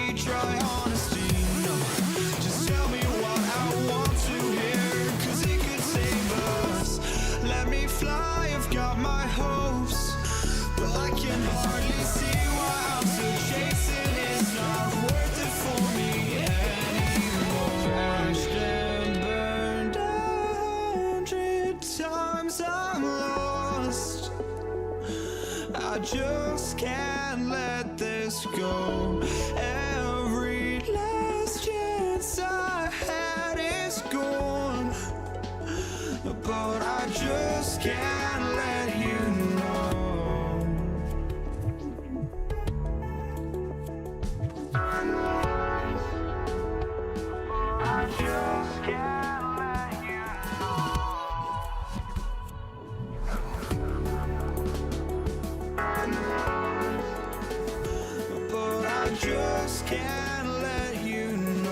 me try honesty. No, just tell me what I want to hear, 'cause it could save us. Let me fly, I've got my hopes, but I can hardly see why I'm still chasing. It's not worth it for me anymore. Crashed and burned 100 times, I'm lost. I just can't let this go. Every last chance I had is gone, but I just can't let you know. I just can't let you know. But I just can't let you know.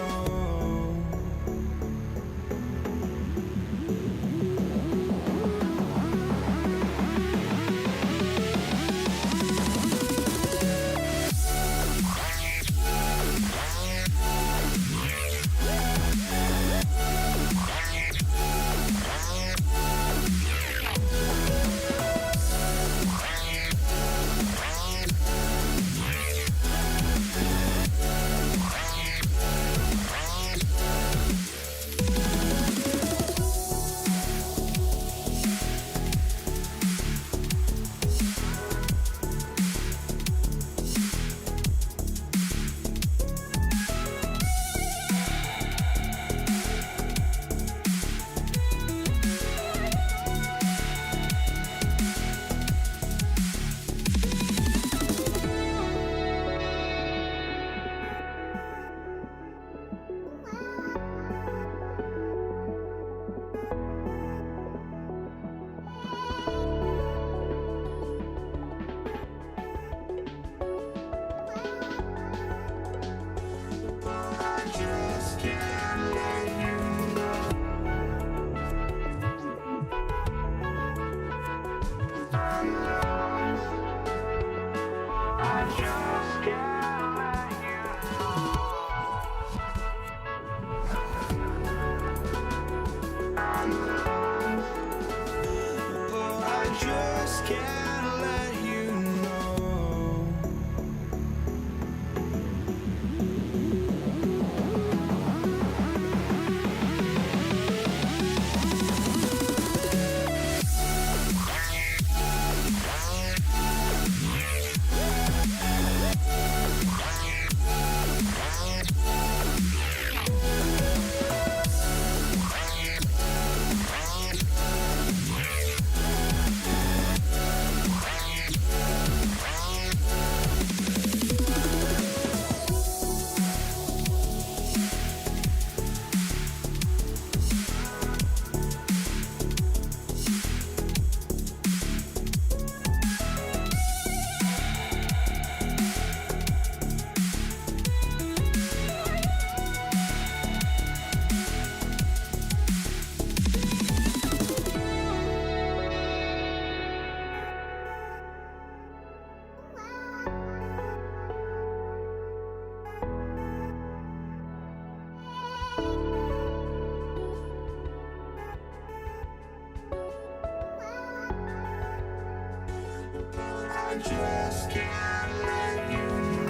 I just can't let you know.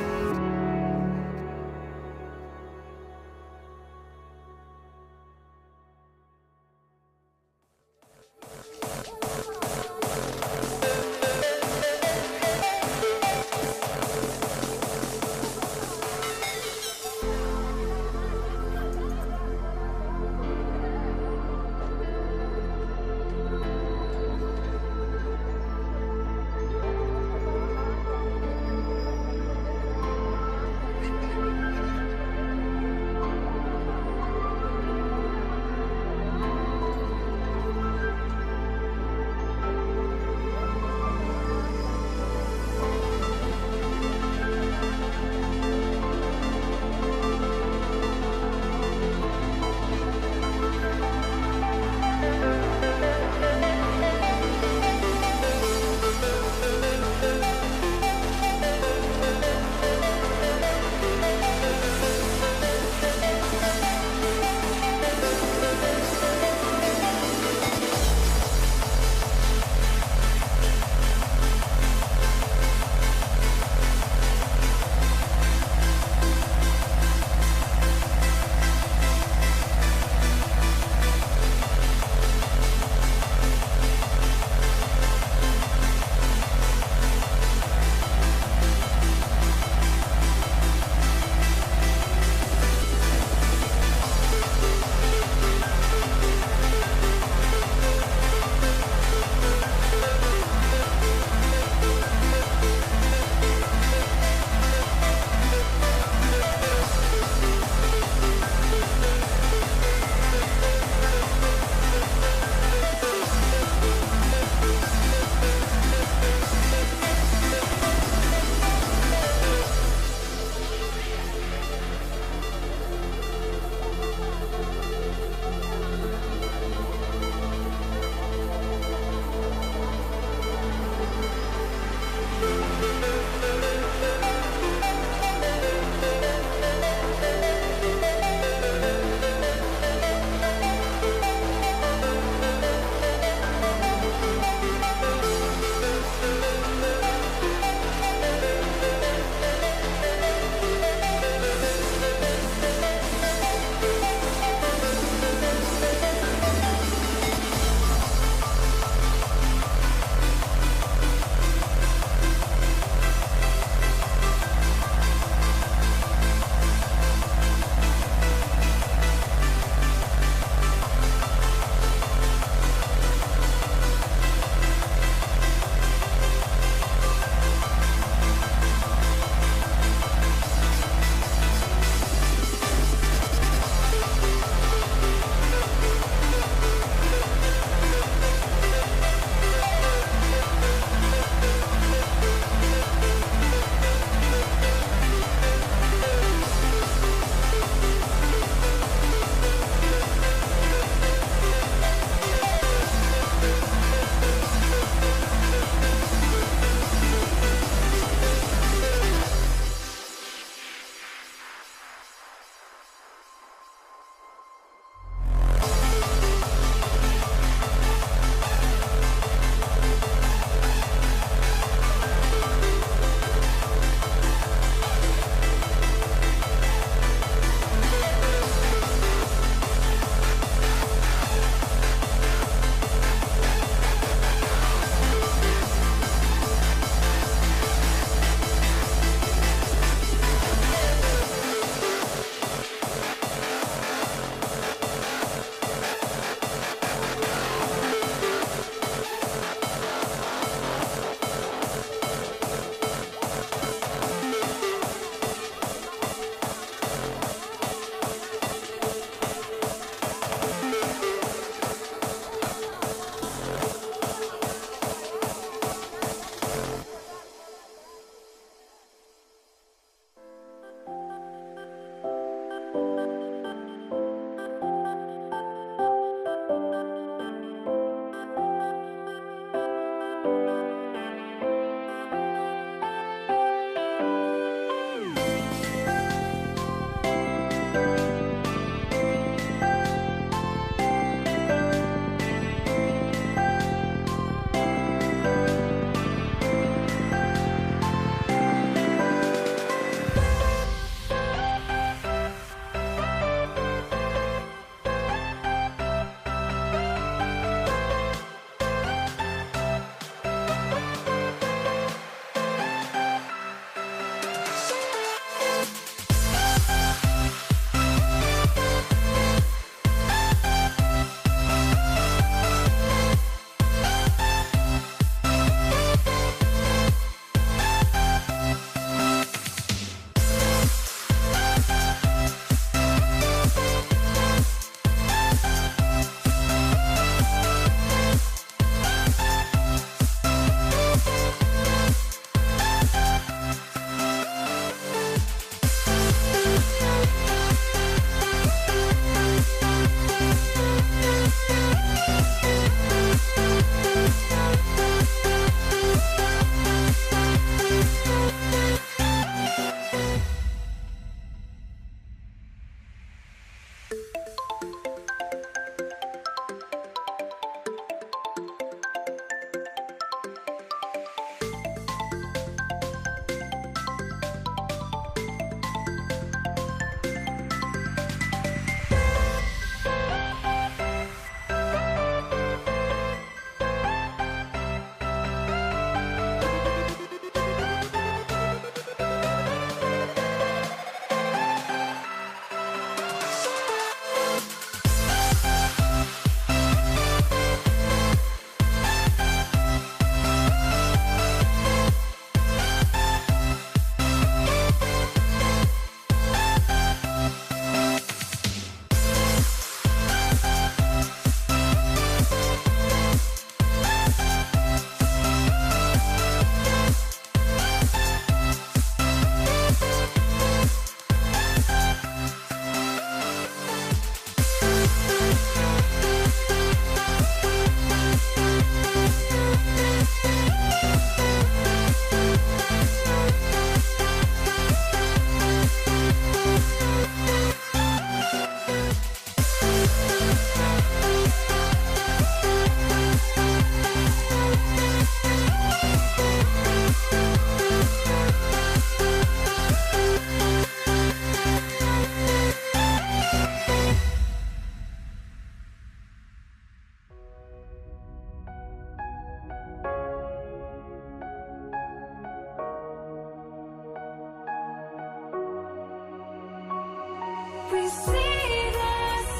We see the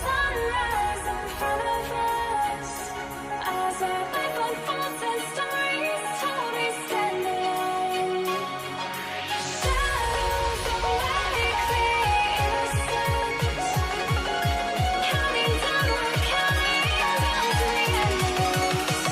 sunrise in front of us as our life unfolds and stories told. We stand alone. Shadows awake the innocence, counting down, we're counting down to the endless.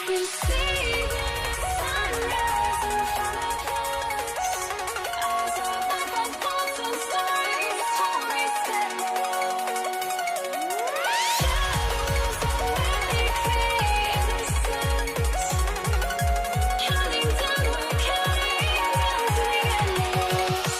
We see the sunrise in front of us as our life unfolds and stories told. We stand alone. Shadows awake the innocence, counting down, we're counting down to the endless.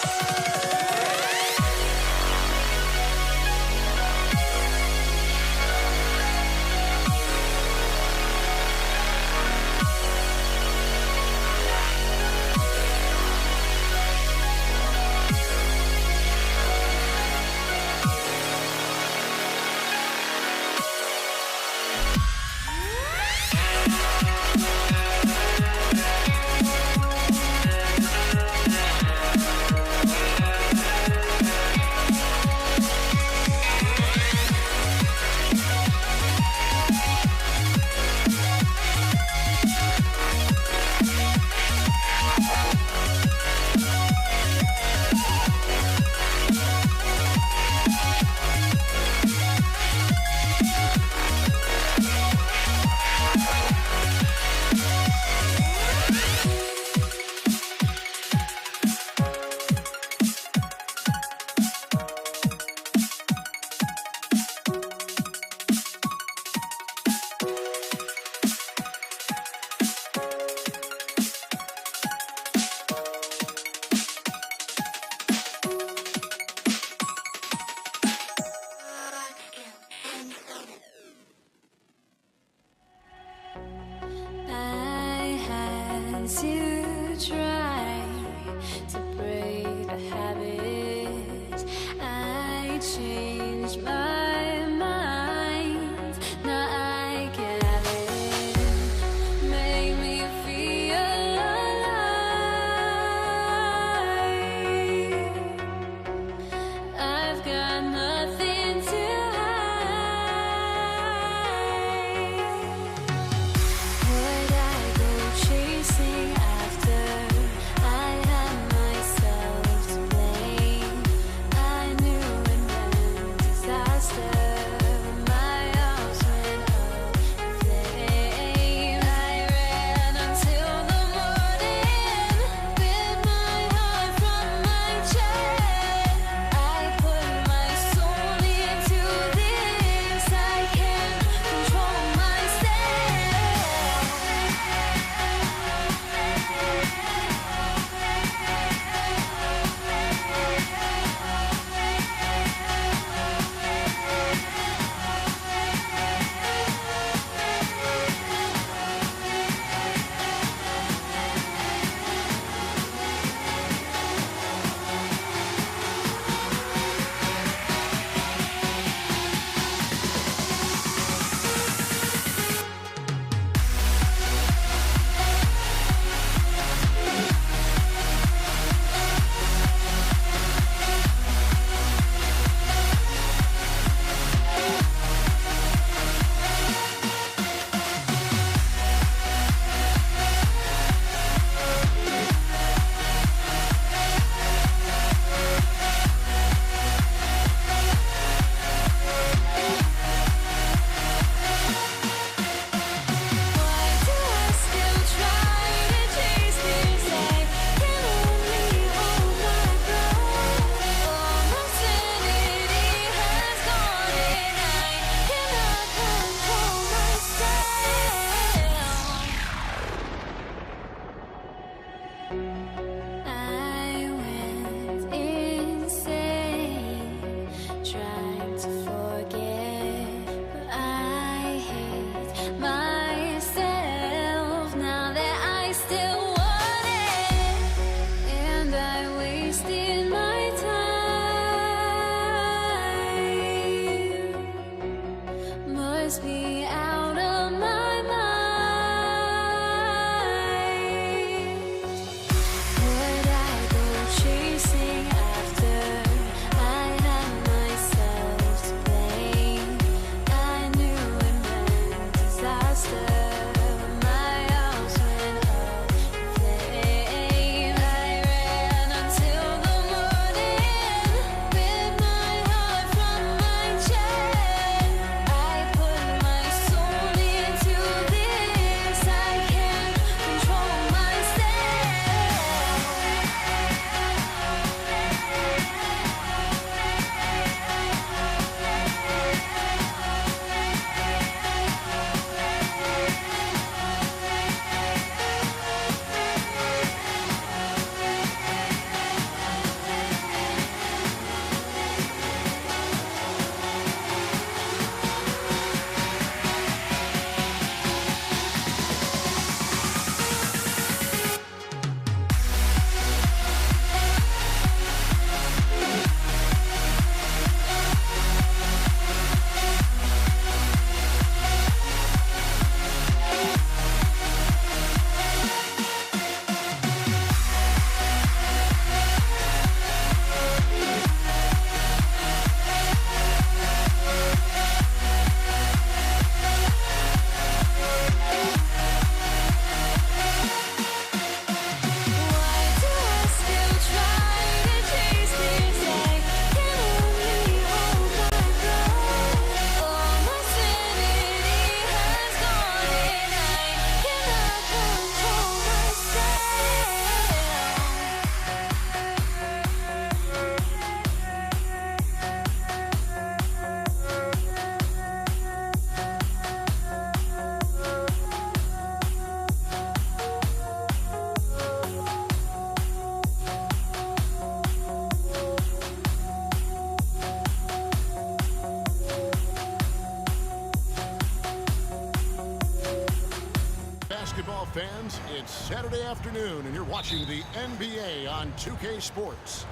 basketball fans, it's Saturday afternoon, and you're watching the NBA on 2K Sports.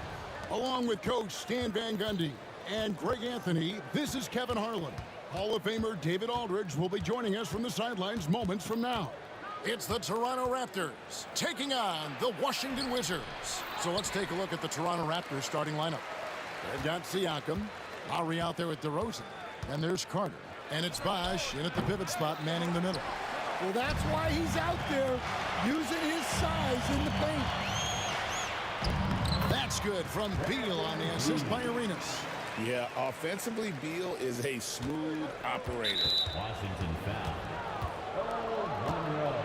Along with Coach Stan Van Gundy and Greg Anthony, this is Kevin Harlan. Hall of Famer David Aldridge will be joining us from the sidelines moments from now. It's the Toronto Raptors taking on the Washington Wizards. So let's take a look at the Toronto Raptors starting lineup. They've got Siakam, Lowry out there with DeRozan, and there's Carter. And it's Bosh in at the pivot spot, manning the middle. Well, that's why he's out there, using his size in the paint. That's good from Beal on the assist by Arenas. Yeah, offensively, Beal is a smooth operator. Washington foul. Monroe.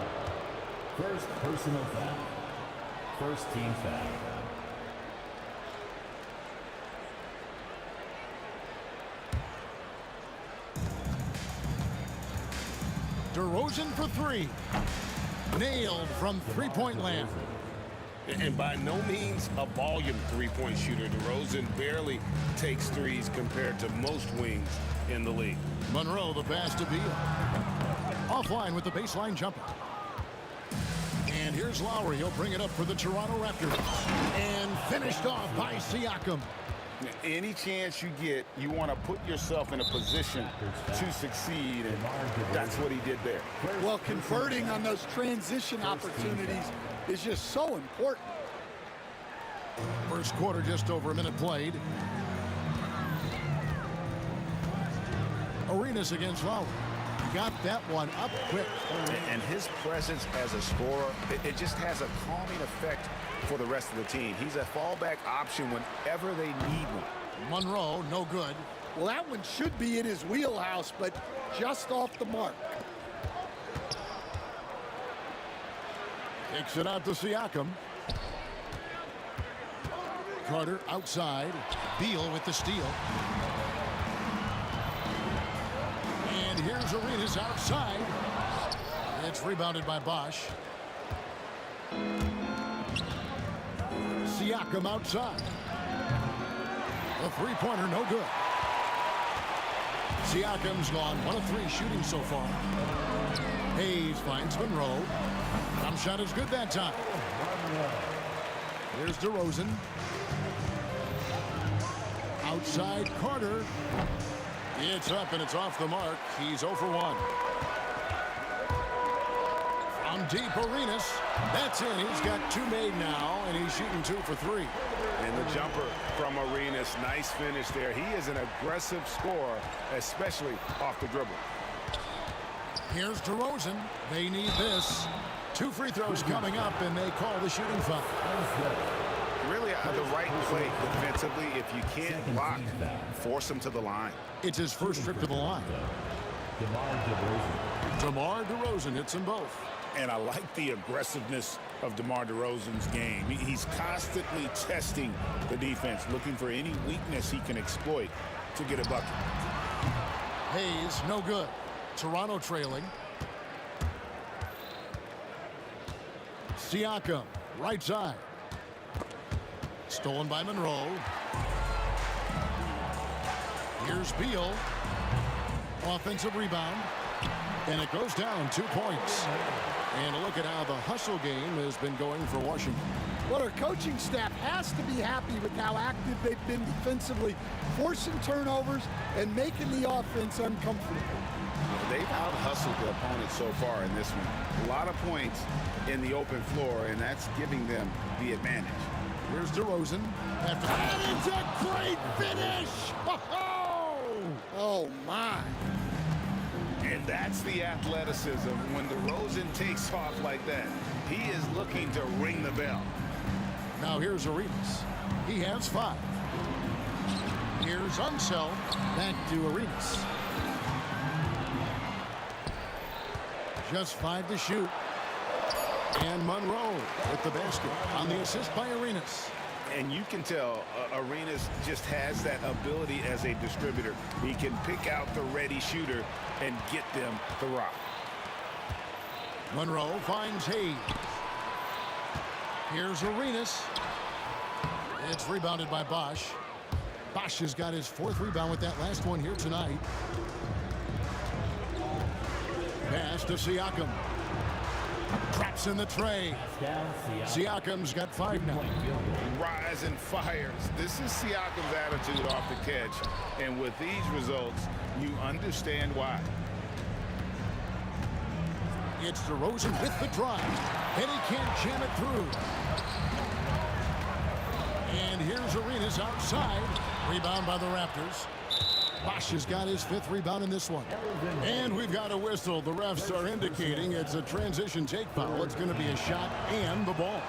First personal foul. First team foul. DeRozan for three. Nailed from three-point land. And by no means a volume three-point shooter. DeRozan barely takes threes compared to most wings in the league. Monroe, the pass to Beal. Offline with the baseline jumper. And here's Lowry. He'll bring it up for the Toronto Raptors. And finished off by Siakam. Any chance you get, you want to put yourself in a position to succeed, and that's what he did there. Well, converting on those transition opportunities is just so important. First quarter, just over a minute played. Arenas against Lowry. Got that one up quick. And his presence as a scorer, it just has a calming effect for the rest of the team. He's a fallback option whenever they need one. Monroe, no good. Well, that one should be in his wheelhouse, but just off the mark. Kicks it out to Siakam. Carter outside. Beal with the steal. And here's Arenas outside. It's rebounded by Bosh. Siakam outside. The three-pointer, no good. Siakam's gone 1 of 3 shooting so far. Hayes finds Monroe. Jump shot is good that time. Here's DeRozan. Outside Carter. It's up and it's off the mark. He's 0 for 1. From deep, Arenas. That's in. He's got 2 made now, and he's shooting 2 for 3. And the jumper from Arenas, nice finish there. He is an aggressive scorer, especially off the dribble. Here's DeRozan. They need this. 2 free throws coming up, and they call the shooting foul. Really the right play defensively. If you can't block, force him to the line. It's his first trip to the line. DeMar DeRozan hits them both. And I like the aggressiveness of DeMar DeRozan's game. He's constantly testing the defense, looking for any weakness he can exploit to get a bucket. Hayes, no good. Toronto trailing. Siakam, right side. Stolen by Monroe. Here's Beal. Offensive rebound. And it goes down 2 points. And a look at how the hustle game has been going for Washington. Well, our coaching staff has to be happy with how active they've been defensively, forcing turnovers and making the offense uncomfortable. They've out-hustled the opponent so far in this one. A lot of points in the open floor, and that's giving them the advantage. Here's DeRozan. And it's a great finish! Oh, my. And that's the athleticism. When DeRozan takes off like that, he is looking to ring the bell. Now here's Arenas. He has 5. Here's Unseld. Back to Arenas. Just 5 to shoot. And Monroe with the basket on the assist by Arenas. And you can tell Arenas just has that ability as a distributor. He can pick out the ready shooter and get them the rock. Monroe finds Hayes. Here's Arenas. It's rebounded by Bosh. Bosh has got his 4th rebound with that last one here tonight. Pass to Siakam. Traps in the tray. Down, Siakam's got 5 now. Rise and fires. This is Siakam's attitude off the catch. And with these results, you understand why. It's DeRozan with the drive, and he can't jam it through. And here's Arenas outside. Rebound by the Raptors. Bosch has got his 5th rebound in this one. And we've got a whistle. The refs are indicating it's a transition take foul. It's going to be a shot and the ball.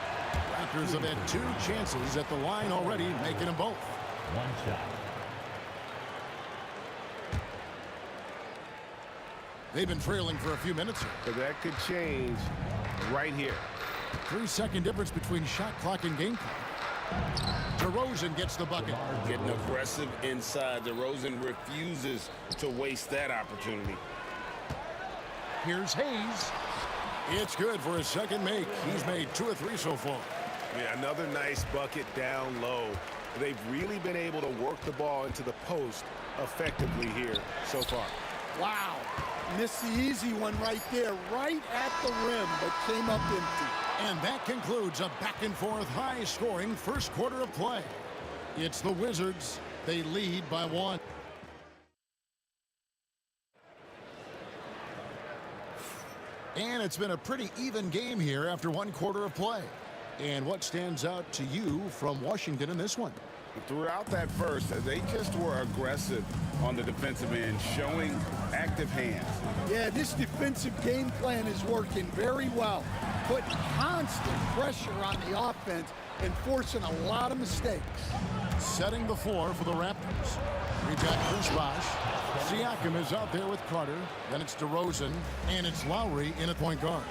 Raptors have had 2 chances at the line already, making them both. One shot. They've been trailing for a few minutes here. But that could change right here. 3-second difference between shot clock and game clock. DeRozan gets the bucket. Getting aggressive inside. DeRozan refuses to waste that opportunity. Here's Hayes. It's good for his second make. He's made 2 or 3 so far. Yeah, another nice bucket down low. They've really been able to work the ball into the post effectively here so far. Wow. Missed the easy one right there, right at the rim, but came up empty. And that concludes a back-and-forth, high-scoring first quarter of play. It's the Wizards. They lead by 1. And it's been a pretty even game here after 1 quarter of play. And what stands out to you from Washington in this one? Throughout that first, they just were aggressive on the defensive end, showing active hands. Yeah, this defensive game plan is working very well. Putting constant pressure on the offense and forcing a lot of mistakes. Setting the floor for the Raptors. We've got Chris Bosh. Siakam is out there with Carter. Then it's DeRozan. And it's Lowry in at point guard.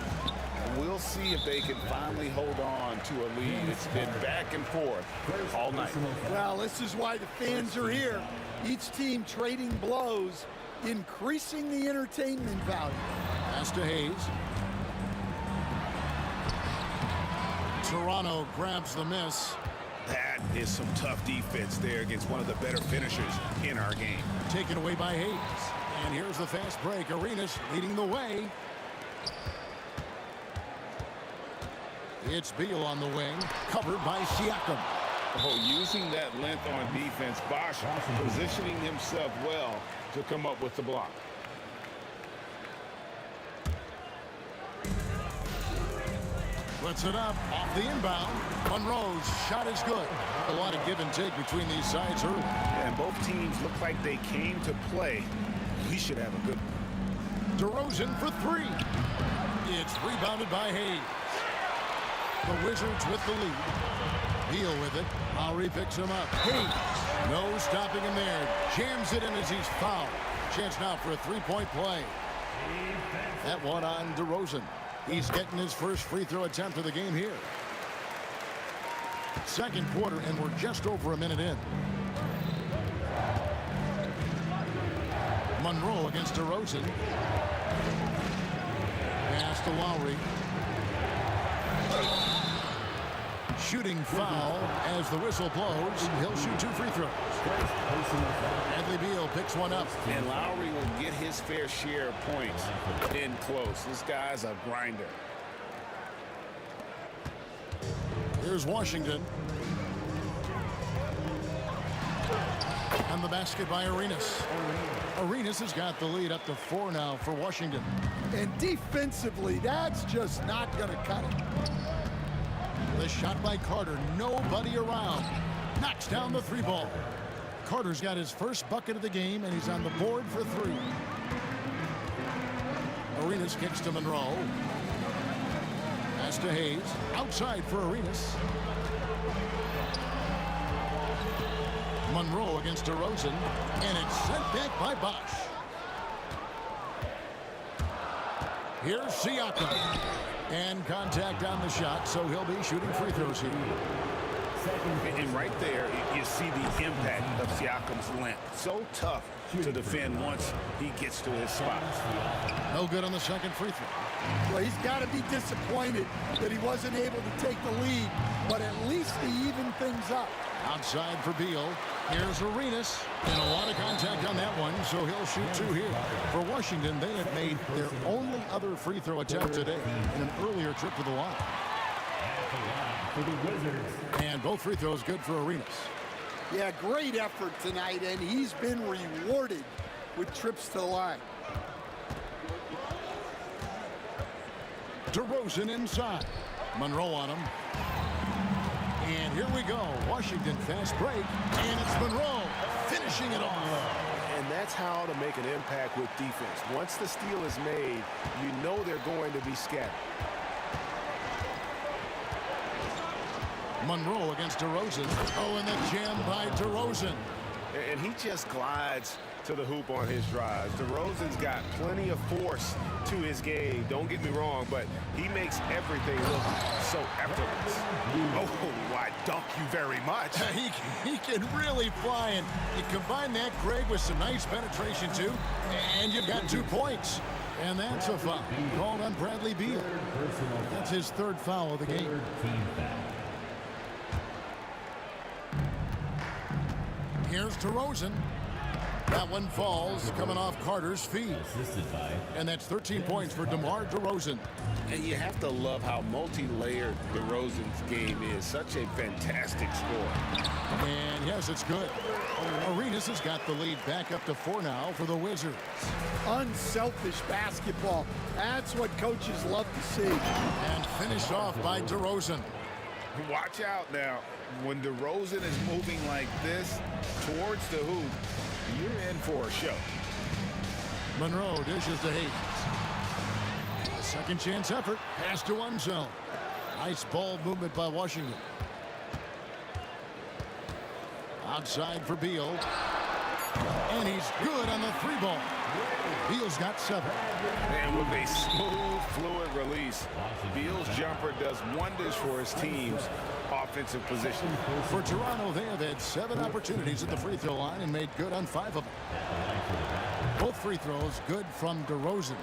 We'll see if they can finally hold on to a lead. It's been back and forth all night. Well, this is why the fans are here. Each team trading blows, increasing the entertainment value. Pass to Hayes. Toronto grabs the miss. That is some tough defense there against one of the better finishers in our game. Taken away by Hayes. And here's the fast break. Arenas leading the way. It's Beal on the wing, covered by Siakam. Oh, using that length on defense, Bosch positioning himself well to come up with the block. Puts it up off the inbound. Monroe's shot is good. A lot of give and take between these sides early. And both teams look like they came to play. We should have a good one. DeRozan for 3. It's rebounded by Hayes. The Wizards with the lead. Beal with it. Lowry picks him up. Hayes, no stopping him there. Jams it in as he's fouled. Chance now for a 3-point play. That one on DeRozan. He's getting his first free throw attempt of the game here. Second quarter, and we're just over a minute in. Monroe against DeRozan. Pass to Lowry. Shooting foul as the whistle blows. He'll shoot 2 free throws. Bradley Beal picks one up. And Lowry will get his fair share of points in close. This guy's a grinder. Here's Washington. And the basket by Arenas. Arenas has got the lead up to 4 now for Washington. And defensively, that's just not going to cut it. The shot by Carter, nobody around. Knocks down the 3 ball. Carter's got his first bucket of the game, and he's on the board for 3. Arenas kicks to Monroe. Pass to Hayes. Outside for Arenas. Monroe against DeRozan, and it's sent back by Bosch. Here's Siakam. And contact on the shot, so he'll be shooting free throws here. And right there, you see the impact of Siakam's length. So tough to defend once he gets to his spot. No good on the second free throw. Well, he's got to be disappointed that he wasn't able to take the lead, but at least he evened things up. Outside for Beal. Here's Arenas. And a lot of contact on that one, so he'll shoot two here. For Washington, they had made their only other free throw attempt today in an earlier trip to the line. For the Wizards. And both free throws good for Arenas. Yeah, great effort tonight, and he's been rewarded with trips to the line. DeRozan inside. Monroe on him. And here we go. Washington fast break. And it's Monroe finishing it off. And that's how to make an impact with defense. Once the steal is made, you know they're going to be scattered. Monroe against DeRozan. Oh, and the jam by DeRozan. And he just glides to the hoop on his drives. DeRozan's got plenty of force to his game. Don't get me wrong, but he makes everything look so effortless. Oh, I dunk you very much. He can really fly, and you combine that, Greg, with some nice penetration, too, and you've got 2 points. And that's a foul called on Bradley Beal. That's his third foul of the game. Here's DeRozan. That one falls, coming off Carter's feet. Assisted by. And that's 13 points for DeMar DeRozan. And you have to love how multi-layered DeRozan's game is. Such a fantastic score. And yes, it's good. Arenas has got the lead back up to 4 now for the Wizards. Unselfish basketball. That's what coaches love to see. And finished off by DeRozan. Watch out now. When DeRozan is moving like this towards the hoop, you're in for a show. Monroe dishes to Hayes. Second chance effort. Pass to Unseld. Nice ball movement by Washington. Outside for Beal. And he's good on the 3-ball. Beal's got 7. And with a smooth, fluid release, Beal's jumper does wonders for his team's offensive position. For Toronto, they have had 7 opportunities at the free throw line and made good on 5 of them. Both free throws good from DeRozan.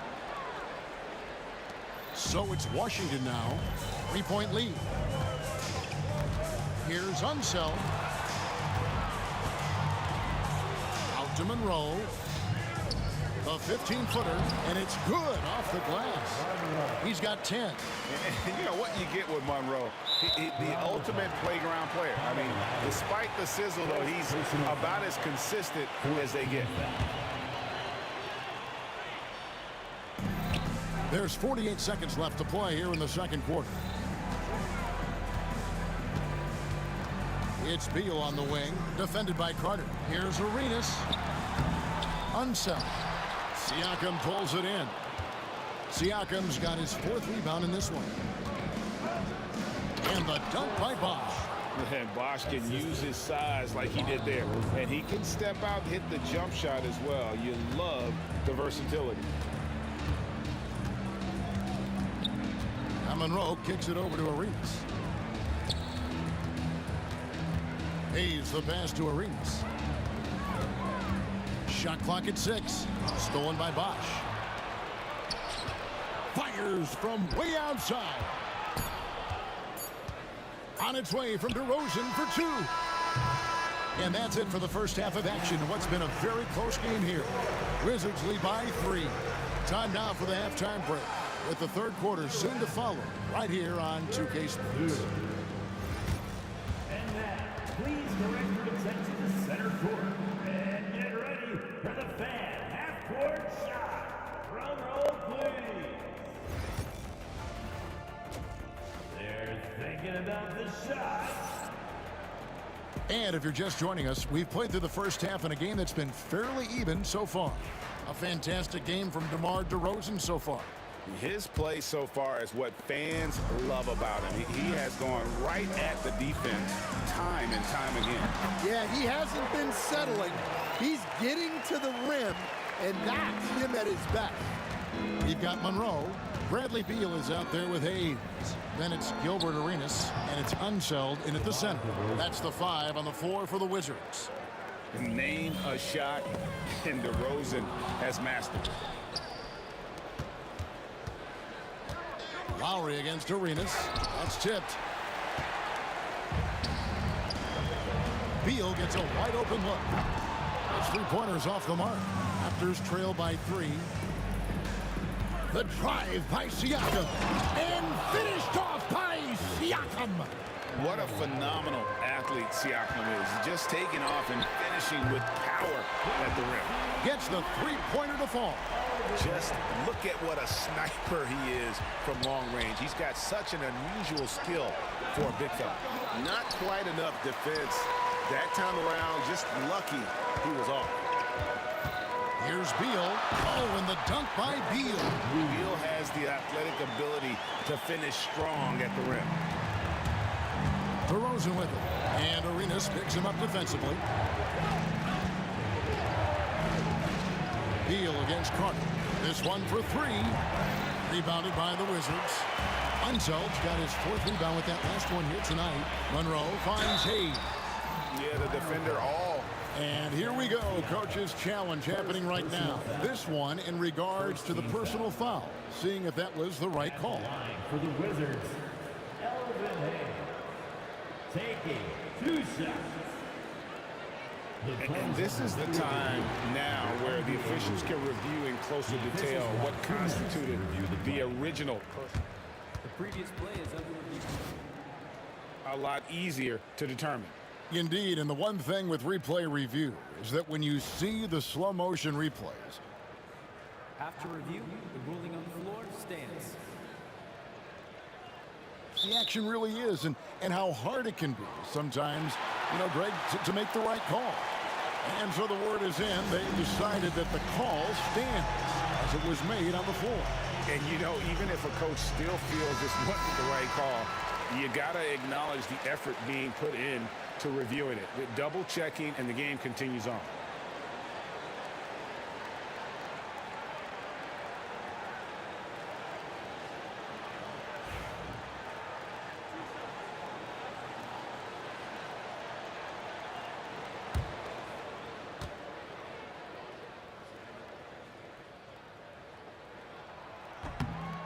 So it's Washington now. 3-point lead. Here's Unseld. Out to Monroe. The 15-footer, and it's good off the glass. He's got 10. And you know what you get with Monroe? The ultimate playground player. I mean, despite the sizzle, though, he's about as consistent as they get. There's 48 seconds left to play here in the second quarter. It's Beal on the wing, defended by Carter. Here's Arenas. Unseld. Siakam pulls it in. Siakam's got his 4th rebound in this one. And the dunk by Bosch. And Bosch can use his size like he did there. And he can step out and hit the jump shot as well. You love the versatility. Now Monroe kicks it over to Arenas. Hayes the pass to Arenas. Shot clock at 6. Stolen by Bosch. Fires from way outside. On its way from DeRozan for 2. And that's it for the first half of action. What's been a very close game here. Wizards lead by 3. Time now for the halftime break, with the third quarter soon to follow right here on 2K Sports. And now, please direct your attention to center court. And get ready for the fan half-court shot. Drum roll, please. They're thinking about the shot. And if you're just joining us, we've played through the first half in a game that's been fairly even so far. A fantastic game from DeMar DeRozan so far. His play so far is what fans love about him. He has gone right at the defense time and time again. Yeah, he hasn't been settling. He's getting to the rim, and that's him at his best. You've got Monroe. Bradley Beal is out there with Hayes. Then it's Gilbert Arenas, and it's Unseld in at the center. That's the 5 on the floor for the Wizards. Name a shot, and DeRozan has mastered it. Lowry against Arenas. That's tipped. Beal gets a wide open look. It's 3-pointers off the mark. Raptors trail by 3. The drive by Siakam. And finished off by Siakam. What a phenomenal athlete Siakam is. Just taking off and finishing with power at the rim. Gets the 3-pointer to fall. Just look at what a sniper he is from long range. He's got such an unusual skill for a big fella. Not quite enough defense that time around. Just lucky he was off. Here's Beal. Oh, and the dunk by Beal. Beal has the athletic ability to finish strong at the rim. DeRozan with it. And Arenas picks him up defensively. Beal against Carter. This one for 3. Rebounded by the Wizards. Unseld's got his 4th rebound with that last one here tonight. Monroe finds Hayes. Yeah, the defender all. And here we go. Coach's challenge happening right now. This one in regards to the personal foul. Seeing if that was the right call. For the Wizards, Elvin Hayes taking 2 shots. And this is the time now where the officials can review in closer detail what constituted the original. The previous play is under review. A lot easier to determine. Indeed, and the one thing with replay review is that when you see the slow motion replays, After review, the ruling on the floor stands. the action really is and how hard it can be sometimes, Greg, to make the right call. And so the word is in. They decided that the call stands as it was made on the floor. And even if a coach still feels this wasn't the right call, you got to acknowledge the effort being put in to reviewing it. The double checking, and the game continues on.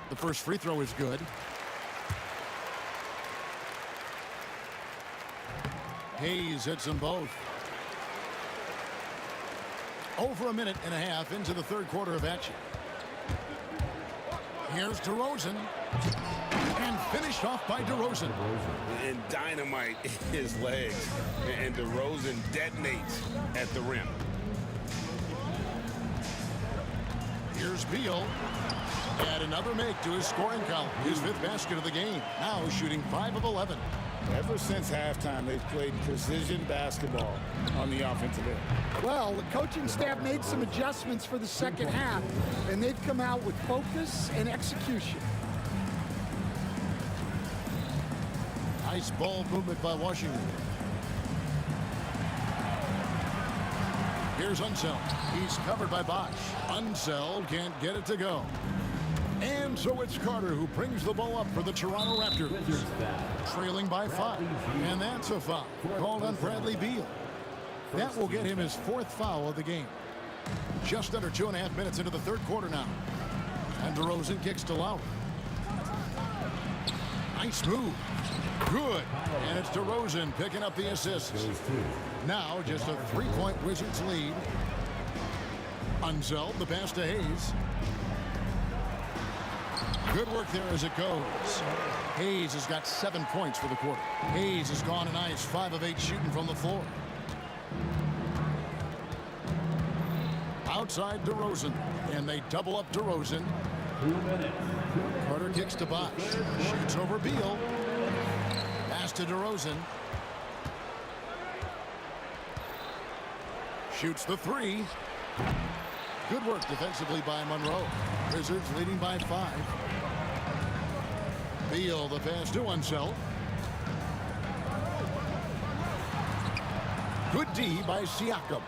The first free throw is good. Hayes hits them both. Over a minute and a half into the third quarter of action. Here's DeRozan. And finished off by DeRozan. And dynamite in his legs. And DeRozan detonates at the rim. Here's Beal. Add another make to his scoring column. His 5th basket of the game. Now shooting 5 of 11. Ever since halftime, they've played precision basketball on the offensive end. Well, the coaching staff made some adjustments for the second half, and they've come out with focus and execution. Nice ball movement by Washington. Here's Unseld. He's covered by Bosch. Unseld can't get it to go. And so it's Carter who brings the ball up for the Toronto Raptors. Trailing by 5. And that's a foul called on Bradley Beal. That will get him his 4th foul of the game. Just under 2.5 minutes into the third quarter now. And DeRozan kicks to Lowry. Nice move. Good. And it's DeRozan picking up the assist. Now just a 3-point Wizards lead. Unseld, the pass to Hayes. Good work there as it goes. Hayes has got 7 points for the quarter. Hayes has gone a nice 5 of 8 shooting from the floor. Outside DeRozan, and they double up DeRozan. 2 minutes. Carter kicks to Bosch. Shoots over Beal. Pass to DeRozan. Shoots the 3. Good work defensively by Monroe. Wizards leading by 5. Beal, the pass to Unseld. Good D by Siakam.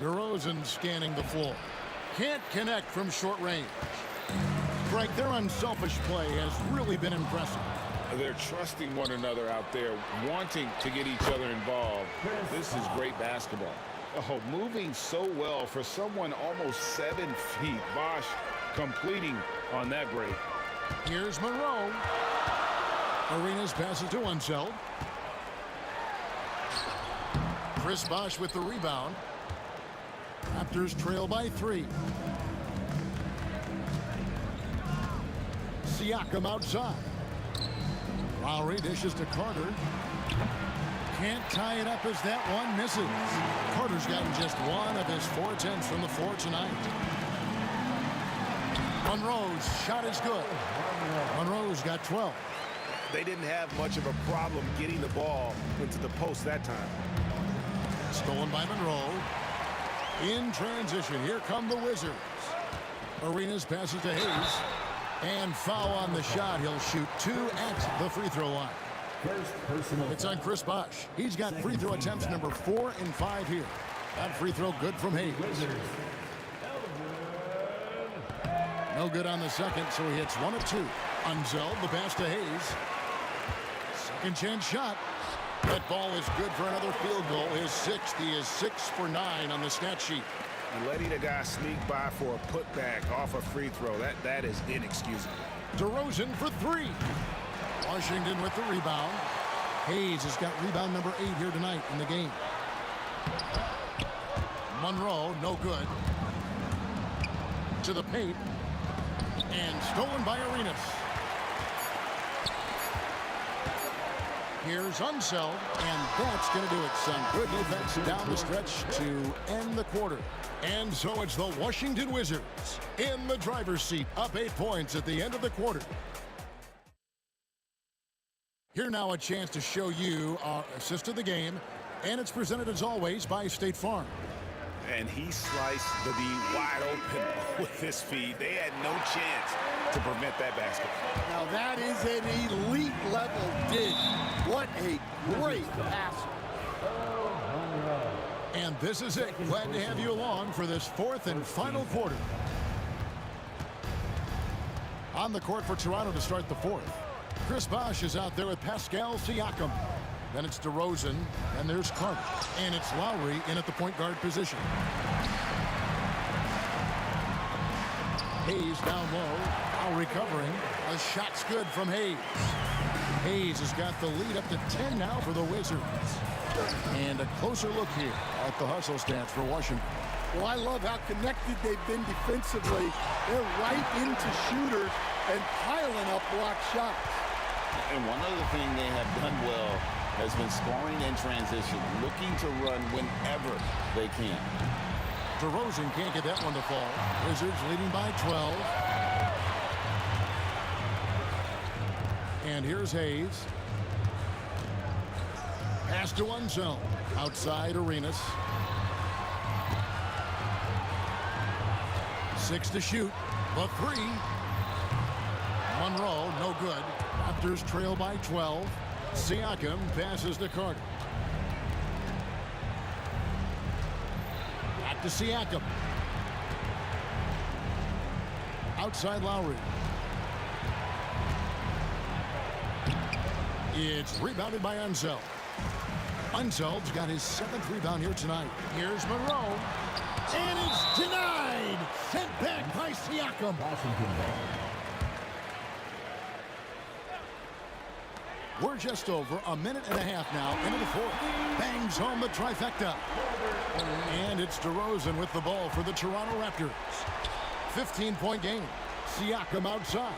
DeRozan scanning the floor. Can't connect from short range. Greg, their unselfish play has really been impressive. They're trusting one another out there, wanting to get each other involved. This is great basketball. Oh, moving so well for someone almost 7 feet. Bosch completing on that break. Here's Monroe. Arenas passes to Unseld. Chris Bosch with the rebound. Raptors trail by 3. Siakam outside. Lowry dishes to Carter. Can't tie it up as that one misses. Carter's gotten just 1 of his 4 attempts from the floor tonight. Monroe's shot is good. Monroe's got 12. They didn't have much of a problem getting the ball into the post that time. Stolen by Monroe. In transition, here come the Wizards. Arenas passes to Hayes. And foul on the shot. He'll shoot 2 at the free throw line. First personal. It's on Chris Bosch. He's got free throw attempts number 4 and 5 here. That free throw good from Hayes. No good on the second, so he hits 1 of 2. Unseld, the pass to Hayes. Second chance shot. That ball is good for another field goal. His 6th. He is 6 for 9 on the stat sheet. And letting a guy sneak by for a putback off a free throw, that is inexcusable. DeRozan for 3. Washington with the rebound. Hayes has got rebound number 8 here tonight in the game. Monroe, no good. To the paint. And stolen by Arenas. Here's Unseld, and that's going to do it. Some good defense down the stretch to end the quarter. And so it's the Washington Wizards in the driver's seat, up 8 points at the end of the quarter. Here now a chance to show you our assist of the game, and it's presented as always by State Farm. And he sliced the D wide open with his feed. They had no chance to prevent that basket. Now that is an elite level dig. What a great pass. And this is it. Glad to have you along for this 4th and final quarter. On the court for Toronto to start the 4th. Chris Bosch is out there with Pascal Siakam. Then it's DeRozan, and there's Carter. And it's Lowry in at the point guard position. Hayes down low. Lowry covering. A shot's good from Hayes. Hayes has got the lead up to 10 now for the Wizards. And a closer look here at the hustle stats for Washington. Well, I love how connected they've been defensively. They're right into shooters and piling up block shots. And one other thing they have done well has been scoring in transition, looking to run whenever they can. DeRozan can't get that one to fall. Wizards leading by 12. And here's Hayes. Pass to Unseld. Outside Arenas. 6 to shoot. The 3. Monroe, no good. Raptors trail by 12. Siakam passes to Carter. Back to Siakam. Outside Lowry. It's rebounded by Unseld. Unseld's got his 7th rebound here tonight. Here's Monroe. And it's denied. Sent back by Siakam. We're just over a minute and a half now into the 4th. Bangs home the trifecta. And it's DeRozan with the ball for the Toronto Raptors. 15-point game. Siakam outside.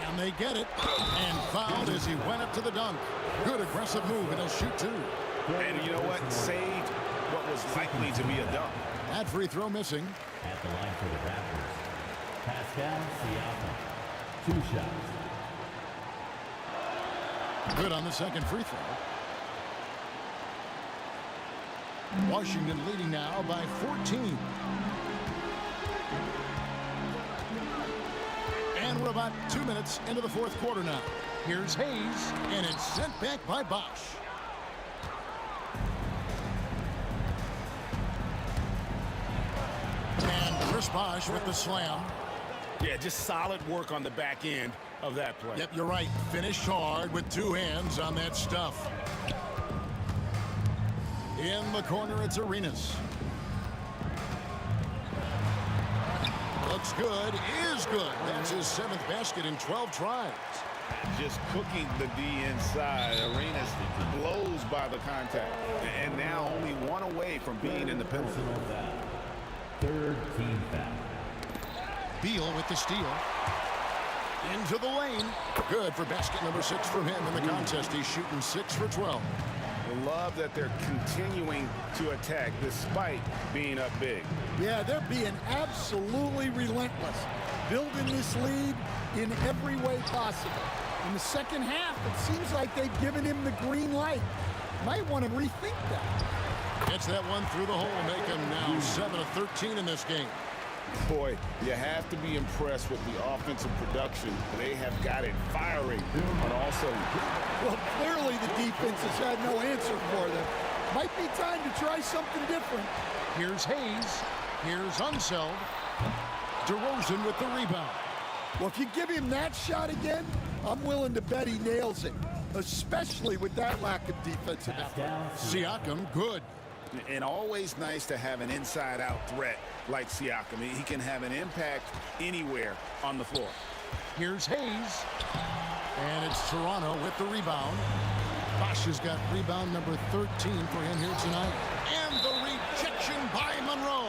Can they get it? And fouled as he went up to the dunk. Good aggressive move, and he'll shoot 2. And you know what? Saved what was likely to be a dunk. That free throw missing. At the line for the Raptors, Pascal Siakam. 2 shots. Good on the second free throw. Washington leading now by 14. And we're about 2 minutes into the 4th quarter now. Here's Hayes, and it's sent back by Bosch. And Chris Bosh with the slam. Yeah, just solid work on the back end of that play. Yep, you're right. Finished hard with two hands on that stuff. In the corner, it's Arenas. Looks good, is good. That's his 7th basket in 12 tries. Just cooking the D inside. Arenas blows by the contact. And now only one away from being in the penalty. Third team foul. Beal with the steal. Into the lane. Good for basket number 6 from him in the contest. He's shooting 6 for 12. Love that they're continuing to attack despite being up big. Yeah, they're being absolutely relentless, building this lead in every way possible. In the second half, it seems like they've given him the green light. Might want to rethink that. Gets that one through the hole, make him now 7 of 13 in this game. Boy, you have to be impressed with the offensive production. They have got it firing on all cylinders. Well, clearly the defense has had no answer for them. Might be time to try something different. Here's Hayes. Here's Unseld. DeRozan with the rebound. Well, if you give him that shot again, I'm willing to bet he nails it, especially with that lack of defensive effort. Siakam, good. And always nice to have an inside-out threat like Siakam. He can have an impact anywhere on the floor. Here's Hayes. And it's Toronto with the rebound. Bosh has got rebound number 13 for him here tonight. And the rejection by Monroe.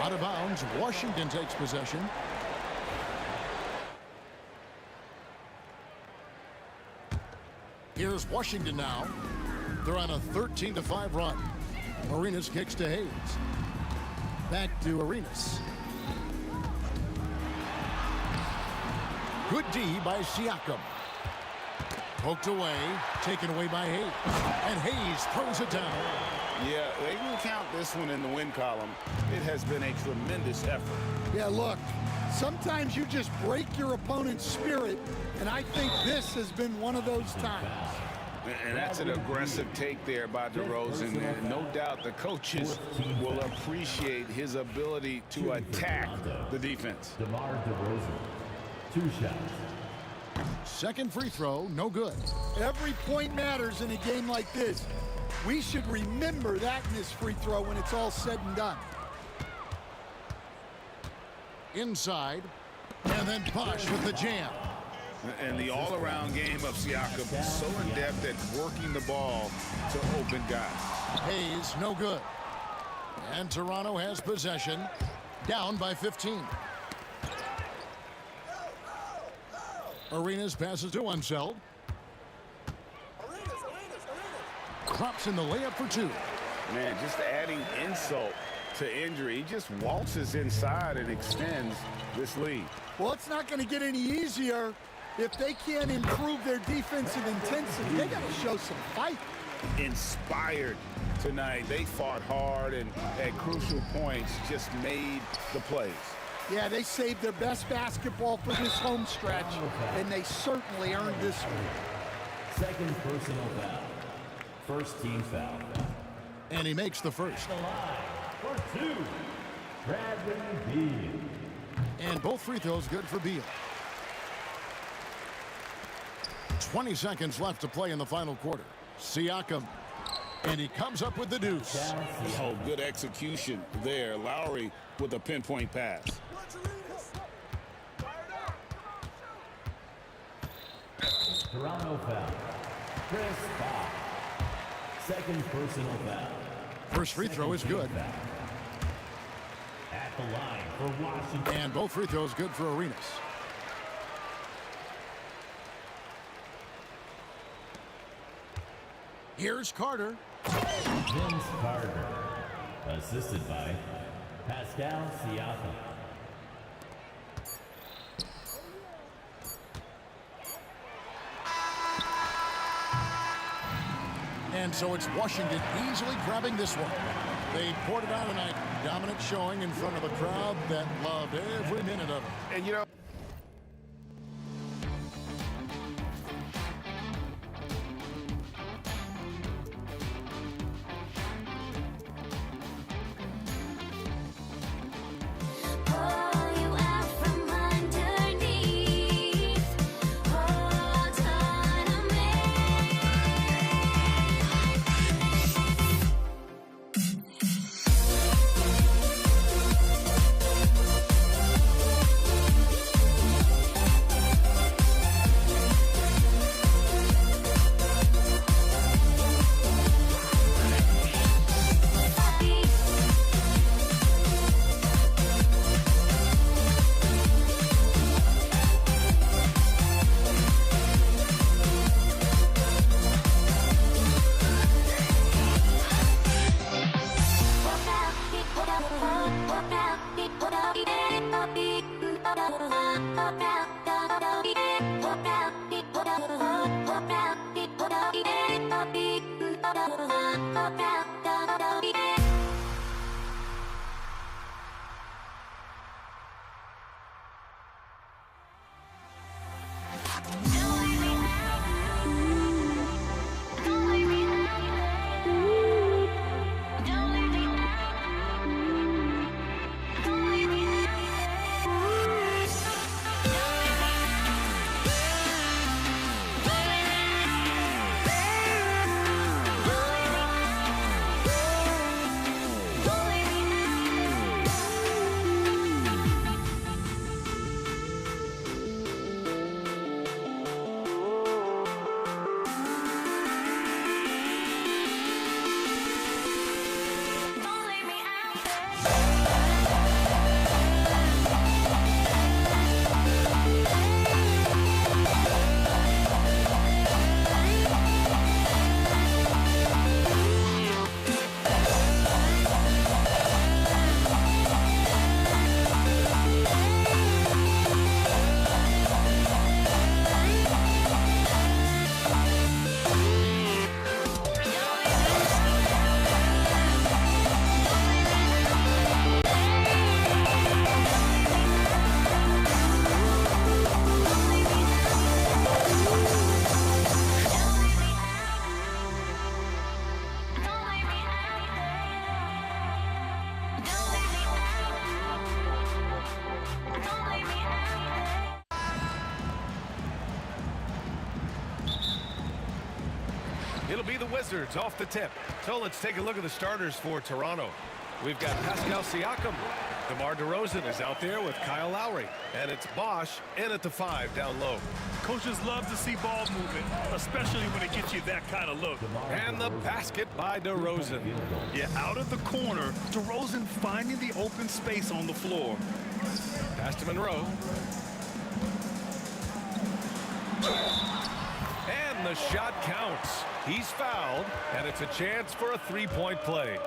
Out of bounds, Washington takes possession. Here's Washington now. They're on a 13-5 run. Arenas kicks to Hayes. Back to Arenas. Good D by Siakam. Poked away, taken away by Hayes. And Hayes throws it down. Yeah, they can count this one in the win column. It has been a tremendous effort. Yeah, look, sometimes you just break your opponent's spirit, and I think this has been one of those times. And that's an aggressive take there by DeRozan. And no doubt the coaches will appreciate his ability to attack the defense. DeMar DeRozan, 2 shots. Second free throw, no good. Every point matters in a game like this. We should remember that in this free throw when it's all said and done. Inside, and then Bosh with the jam. And the all-around game of Siakam, so adept at working the ball to open guys. Hayes, no good. And Toronto has possession, down by 15. Arenas passes to Unseld. Drops in the layup for 2. Man, just adding insult to injury. He just waltzes inside and extends this lead. Well, it's not going to get any easier if they can't improve their defensive intensity. They got to show some fight. Inspired tonight. They fought hard and at crucial points just made the plays. Yeah, they saved their best basketball for this home stretch, and they certainly earned this one. Second personal foul. First team foul. And he makes the first. The line for 2. Bradley Beal. And both free throws good for Beal. 20 seconds left to play in the final quarter. Siakam. And he comes up with the deuce. Oh, good execution there. Lowry with a pinpoint pass. Toronto foul. Chris Bosh. Second personal foul. First free throw is good. At the line for Washington. And both free throws good for Arenas. Here's Carter. Vince Carter. Assisted by Pascal Siakam. And so it's Washington easily grabbing this one. They poured it out tonight. Dominant showing in front of a crowd that loved every minute of it. And, you know, It'll be the Wizards off the tip. So let's take a look at the starters for Toronto. We've got Pascal Siakam. DeMar DeRozan is out there with Kyle Lowry. And it's Bosch in at the 5 down low. Coaches love to see ball movement, especially when it gets you that kind of look. And the basket by DeRozan. Yeah, out of the corner, DeRozan finding the open space on the floor. Pass to Monroe. And the shot counts. He's fouled, and it's a chance for a three-point play.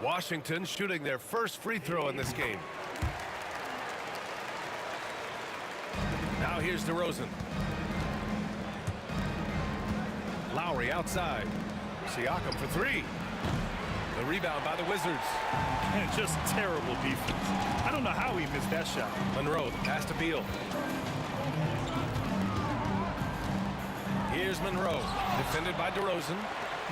Washington shooting their first free throw in this game. Now here's DeRozan. Lowry outside. Siakam for three. The rebound by the Wizards. And just terrible defense. I don't know how he missed that shot. Monroe, the pass to Beal. Here's Monroe, defended by DeRozan.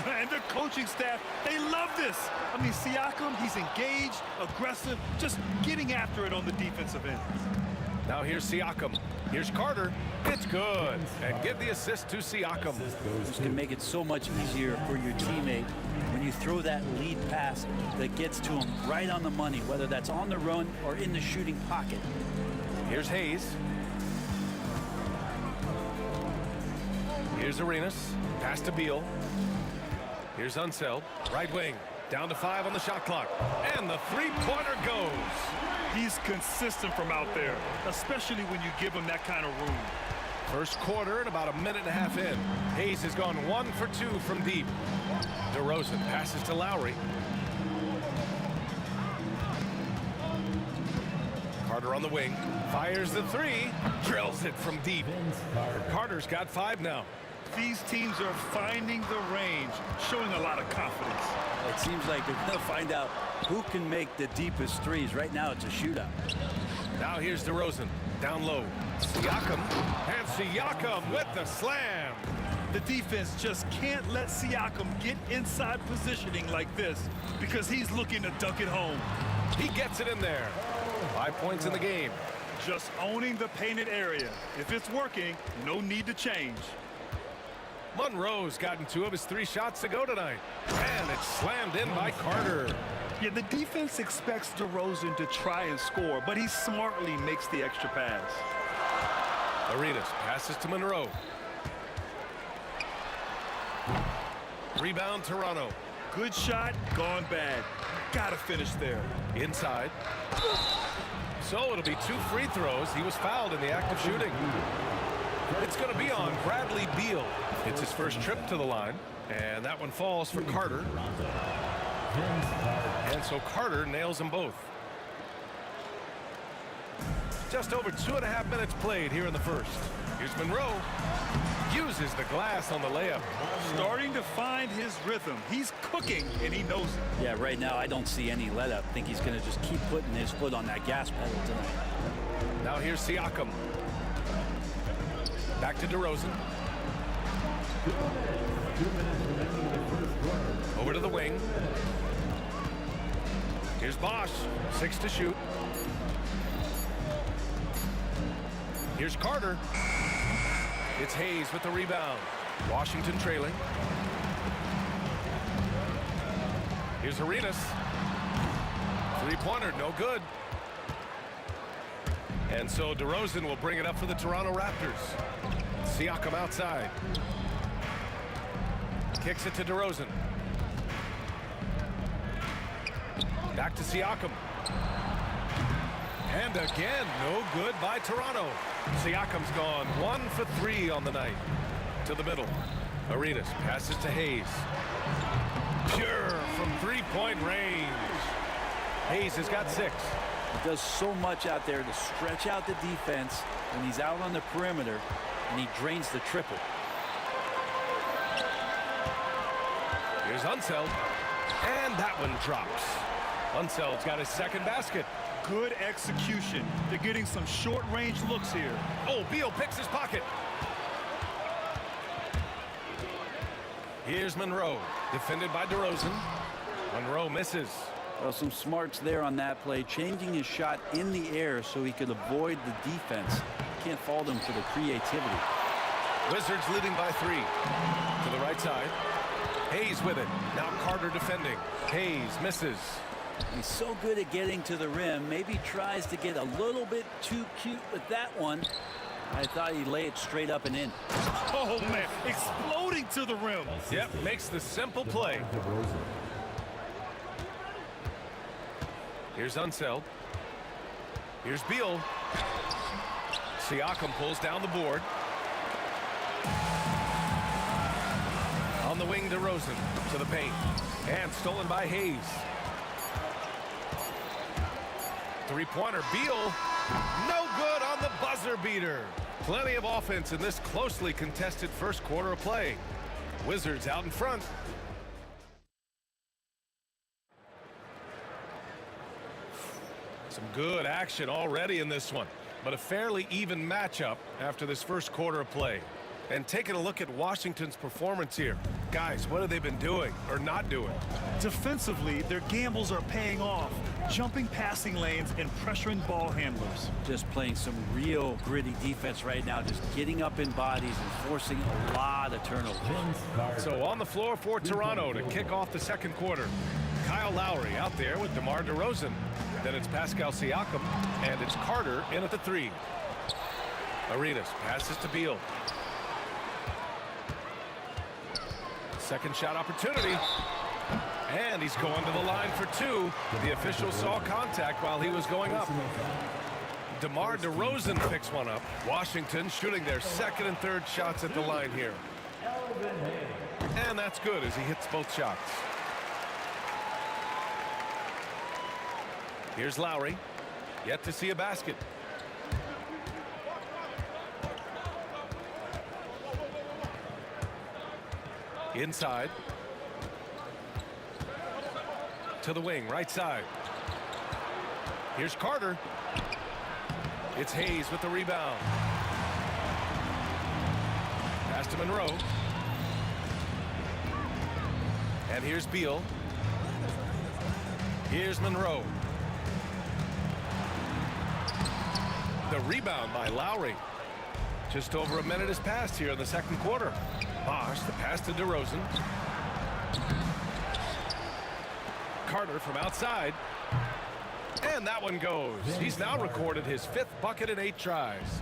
And the coaching staff, they love this. I mean, Siakam, he's engaged, aggressive, just getting after it on the defensive end. Now here's Siakam. Here's Carter. It's good. And give the assist to Siakam. This can make it so much easier for your teammate when you throw that lead pass that gets to him right on the money, whether that's on the run or in the shooting pocket. Here's Hayes. Here's Arenas. Pass to Beal. Here's Unseld. Right wing. Down to 5 on the shot clock. And the three-pointer goes. He's consistent from out there, especially when you give him that kind of room. First quarter and about a minute and a half in. Hayes has gone 1 for 2 from deep. DeRozan passes to Lowry. Carter on the wing. Fires the three. Drills it from deep. Carter's got 5 now. These teams are finding the range, showing a lot of confidence. It seems like they're going to find out who can make the deepest threes. Right now, it's a shootout. Now here's DeRozan. Down low. Siakam. And Siakam with the slam. The defense just can't let Siakam get inside positioning like this because he's looking to dunk it home. He gets it in there. 5 points in the game. Just owning the painted area. If it's working, no need to change. Monroe's gotten 2 of his 3 shots to go tonight. And it's slammed in by Carter. Yeah, the defense expects DeRozan to try and score, but he smartly makes the extra pass. Arenas passes to Monroe. Rebound Toronto. Good shot, gone bad. Gotta finish there. Inside. So it'll be 2 free throws. He was fouled in the act of shooting. It's going to be on Bradley Beal. It's his first trip to the line, and that one falls for Carter. And so Carter nails them both. Just over 2.5 minutes played here in the first. Here's Monroe. Uses the glass on the layup. Starting to find his rhythm. He's cooking, and he knows it. Yeah, right now I don't see any let up. I think he's going to just keep putting his foot on that gas pedal tonight. Now here's Siakam. Back to DeRozan. Over to the wing. Here's Bosch. 6 to shoot. Here's Carter. It's Hayes with the rebound. Washington trailing. Here's Arenas. Three-pointer, no good. And so DeRozan will bring it up for the Toronto Raptors. Siakam outside. Kicks it to DeRozan. Back to Siakam. And again, no good by Toronto. Siakam's gone 1 for 3 on the night. To the middle. Arenas passes to Hayes. Pure from three-point range. Hayes has got 6. He does so much out there to stretch out the defense when he's out on the perimeter, and he drains the triple. Here's Unseld. And that one drops. Unseld's got his second basket. Good execution. They're getting some short-range looks here. Oh, Beal picks his pocket. Here's Monroe, defended by DeRozan. Monroe misses. Well, some smarts there on that play, changing his shot in the air so he could avoid the defense. Can't fault him for the creativity. Wizards leading by 3. To the right side. Hayes with it. Now Carter defending. Hayes misses. He's so good at getting to the rim. Maybe tries to get a little bit too cute with that one. I thought he'd lay it straight up and in. Oh, man. Exploding to the rim. Yep, makes the simple play. Here's Unseld. Here's Beal. Siakam pulls down the board. On the wing, DeRozan to the paint. And stolen by Hayes. Three-pointer, Beal. No good on the buzzer beater. Plenty of offense in this closely contested first quarter of play. Wizards out in front. Some good action already in this one, but a fairly even matchup after this first quarter of play. And taking a look at Washington's performance here. Guys, what have they been doing or not doing? Defensively, their gambles are paying off. Jumping passing lanes and pressuring ball handlers. Just playing some real gritty defense right now, just getting up in bodies and forcing a lot of turnovers. So on the floor for Toronto to kick off the second quarter. Kyle Lowry out there with DeMar DeRozan. Then it's Pascal Siakam, and it's Carter in at the 3. Arenas passes to Beal. Second shot opportunity. And he's going to the line for 2. The official saw contact while he was going up. DeMar DeRozan picks one up. Washington shooting their second and third shots at the line here. And that's good as he hits both shots. Here's Lowry. Yet to see a basket. Inside. To the wing, right side. Here's Carter. It's Hayes with the rebound. Pass to Monroe. And here's Beal. Here's Monroe. The rebound by Lowry. Just over a minute has passed here in the second quarter. Bosch, the pass to DeRozan. Carter from outside. And that one goes. He's now recorded his 5th bucket in 8 tries.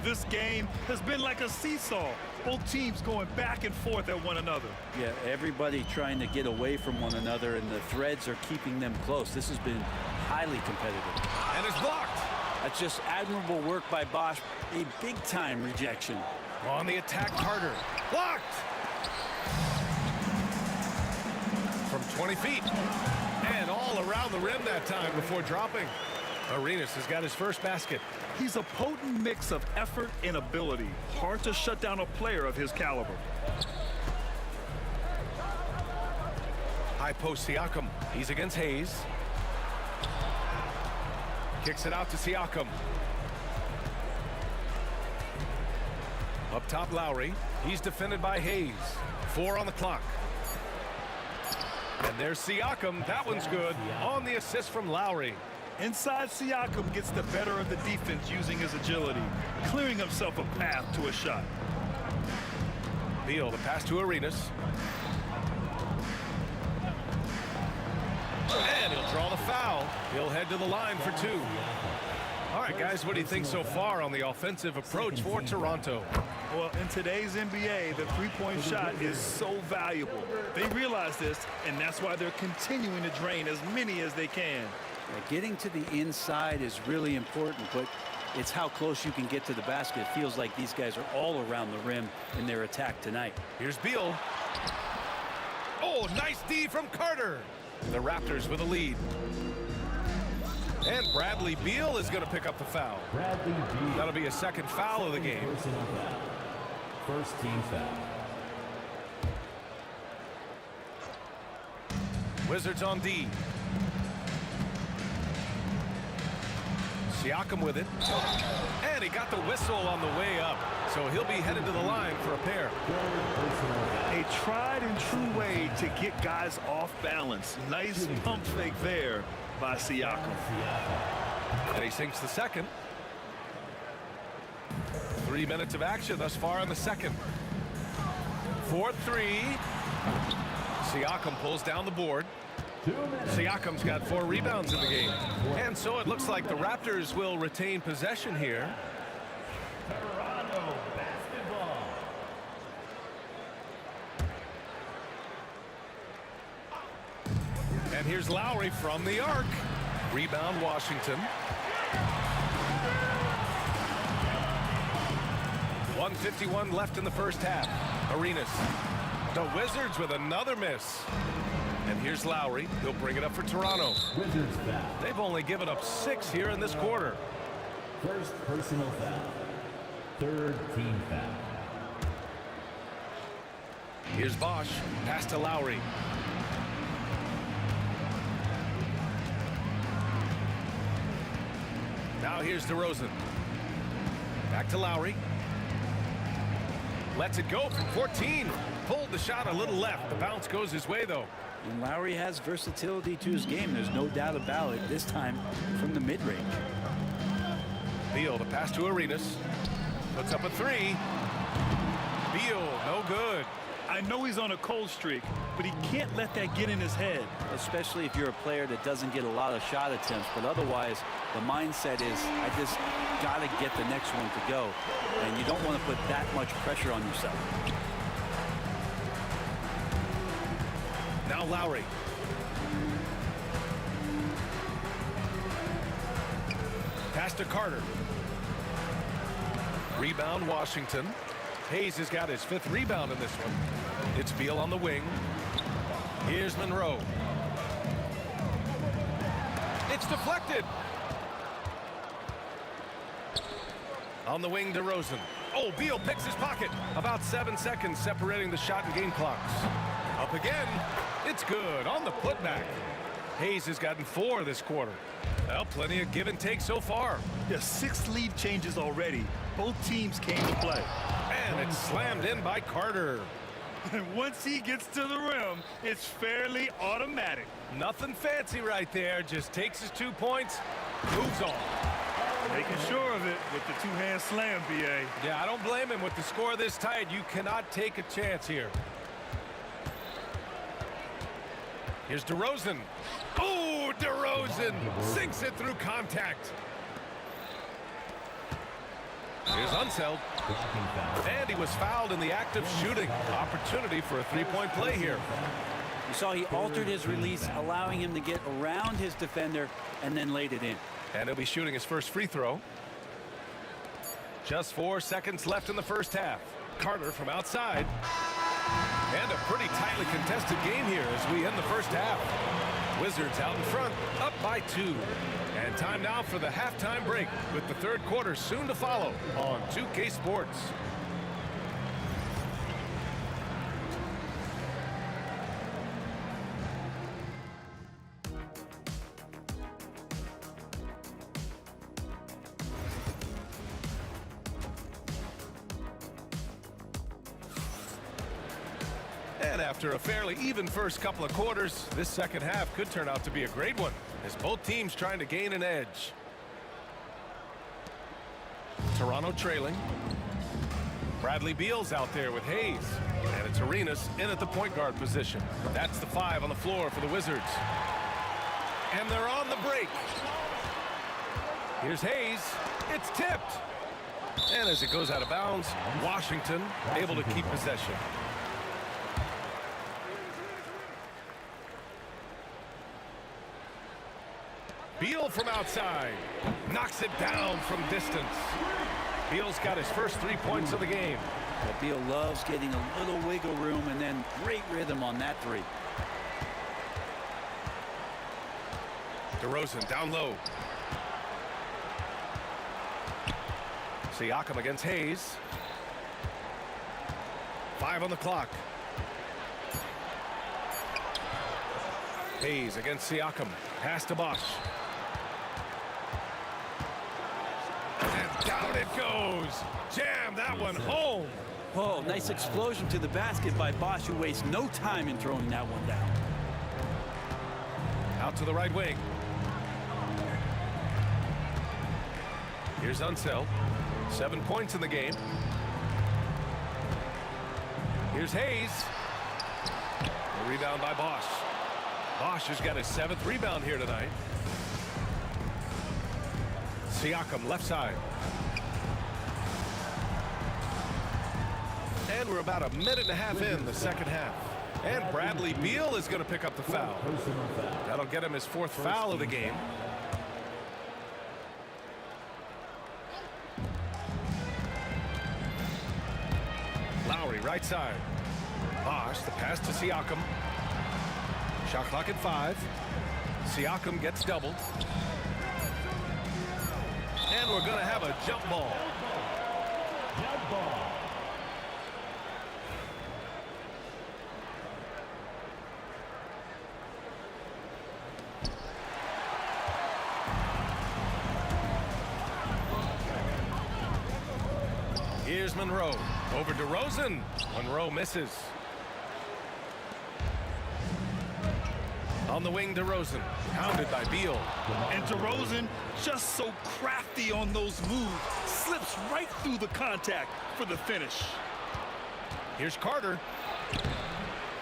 This game has been like a seesaw. Both teams going back and forth at one another. Yeah, everybody trying to get away from one another, and the threads are keeping them close. This has been highly competitive. And it's blocked. That's just admirable work by Bosch. A big-time rejection. On the attack, Carter. Blocked! From 20 feet. And all around the rim that time before dropping. Arenas has got his first basket. He's a potent mix of effort and ability. Hard to shut down a player of his caliber. High post Siakam. He's against Hayes. Kicks it out to Siakam. Up top, Lowry. He's defended by Hayes. 4 on the clock. And there's Siakam. That one's good. On the assist from Lowry. Inside, Siakam gets the better of the defense using his agility, clearing himself a path to a shot. Beal, the pass to Arenas. And he'll draw the foul. He'll head to the line for 2. All right, guys, what do you think so far on the offensive approach for Toronto? Well, in today's NBA, the three-point shot is so valuable. They realize this, and that's why they're continuing to drain as many as they can. Getting to the inside is really important, but it's how close you can get to the basket. It feels like these guys are all around the rim in their attack tonight. Here's Beal. Oh, nice D from Carter. The Raptors with a lead. And Bradley Beal is going to pick up the foul. That'll be a second foul of the game. First team foul. Wizards on D. Siakam with it. And he got the whistle on the way up. So he'll be headed to the line for a pair. A tried and true way to get guys off balance. Nice pump fake there by Siakam. And he sinks the second. 3 minutes of action thus far in the second. 4-3. Siakam pulls down the board. Siakam's got 4 rebounds in the game. And so it looks like the Raptors will retain possession here. Toronto basketball. And here's Lowry from the arc. Rebound Washington. 1:51 left in the first half. Arenas. The Wizards with another miss. And here's Lowry. He'll bring it up for Toronto. Wizards foul. They've only given up 6 here in this quarter. First personal foul. Third team foul. Here's Bosch. Pass to Lowry. Now here's DeRozan. Back to Lowry. Lets it go from 14. Pulled the shot a little left. The bounce goes his way, though. And Lowry has versatility to his game. There's no doubt about it. This time from the mid-range. Beal, the pass to Arenas. Puts up a 3. Beal, no good. I know he's on a cold streak, but he can't let that get in his head. Especially if you're a player that doesn't get a lot of shot attempts. But otherwise, the mindset is, I just got to get the next one to go. And you don't want to put that much pressure on yourself. Now Lowry. Pass to Carter. Rebound Washington. Hayes has got his 5th rebound in this one. It's Beal on the wing. Here's Monroe. It's deflected. On the wing, DeRozan. Oh, Beal picks his pocket. About 7 seconds separating the shot and game clocks. Up again. It's good on the putback. Hayes has gotten 4 this quarter. Well, plenty of give and take so far. There's 6 lead changes already. Both teams came to play. And it's slammed in by Carter. And once he gets to the rim, it's fairly automatic. Nothing fancy right there. Just takes his 2 points, moves on. Making sure of it with the 2-hand slam, BA. Yeah, I don't blame him. With the score this tight, you cannot take a chance here. Here's DeRozan. Oh, DeRozan sinks it through contact. Here's Unseld. And he was fouled in the act of shooting. Opportunity for a 3-point play here. You saw he altered his release, allowing him to get around his defender and then laid it in. And he'll be shooting his first free throw. Just 4 seconds left in the first half. Carter from outside. And a pretty tightly contested game here as we end the first half. Wizards out in front, up by 2. And time now for the halftime break, with the third quarter soon to follow on 2K Sports. And after a fairly even first couple of quarters, this second half could turn out to be a great one, as both teams trying to gain an edge. Toronto trailing. Bradley Beal's out there with Hayes. And it's Arenas in at the point guard position. That's the 5 on the floor for the Wizards. And they're on the break. Here's Hayes. It's tipped. And as it goes out of bounds, Washington able to keep possession. Beal from outside. Knocks it down from distance. Beal's got his first 3 points of the game. Well, Beal loves getting a little wiggle room and then great rhythm on that 3. DeRozan down low. Siakam against Hayes. 5 on the clock. Hayes against Siakam. Pass to Bosch. And down it goes. Jam that one home. Oh, nice explosion to the basket by Bosch, who wastes no time in throwing that one down. Out to the right wing. Here's Unseld. 7 points in the game. Here's Hayes. A rebound by Bosch. Bosch has got his 7th rebound here tonight. Siakam left side. And we're about a minute and a half in the second half. And Bradley Beal is going to pick up the foul. That'll get him his 4th foul of the game. Lowry right side. Bosch, the pass to Siakam. Shot clock at 5. Siakam gets doubled. And we're going to have a jump ball. Jump ball. Here's Monroe. Over DeRozan. Monroe misses. On the wing, DeRozan. Pounded by Beal. And DeRozan, just so crafty on those moves, slips right through the contact for the finish. Here's Carter.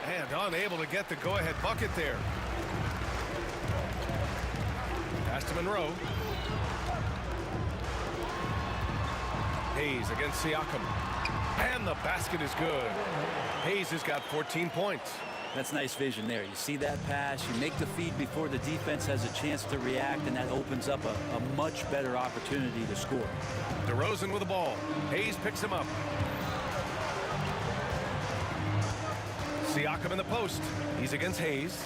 And unable to get the go-ahead bucket there. Pass to Monroe. Hayes against Siakam. And the basket is good. Hayes has got 14 points. That's nice vision there. You see that pass, you make the feed before the defense has a chance to react, and that opens up a much better opportunity to score. DeRozan with the ball. Hayes picks him up. Siakam in the post. He's against Hayes.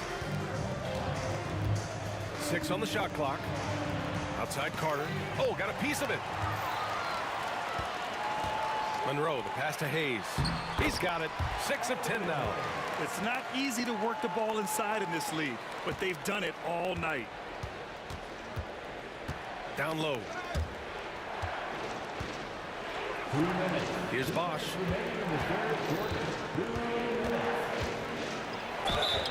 6 on the shot clock. Outside Carter. Oh, got a piece of it. Monroe, the pass to Hayes. He's got it. 6 of 10 now. It's not easy to work the ball inside in this league, but they've done it all night. Down low. Here's Bosch.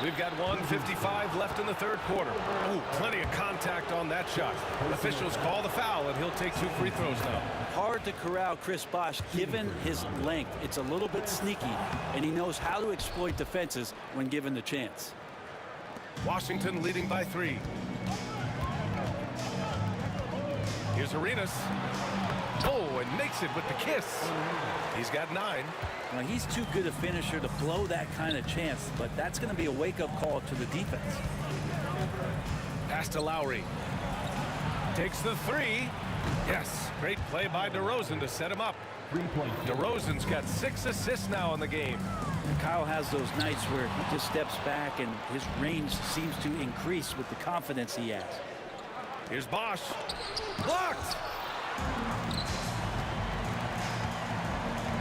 We've got 1:55 left in the third quarter. Ooh, plenty of contact on that shot. Officials call the foul, and he'll take 2 free throws now. Hard to corral Chris Bosch, given his length. It's a little bit sneaky, and he knows how to exploit defenses when given the chance. Washington leading by 3. Here's Arenas. Oh, and makes it with the kiss. He's got 9. Now, he's too good a finisher to blow that kind of chance, but that's going to be a wake-up call to the defense. Pass to Lowry. Takes the three. Yes, great play by DeRozan to set him up. DeRozan's got 6 assists now in the game. Kyle has those nights where he just steps back and his range seems to increase with the confidence he has. Here's Bosch. Blocked.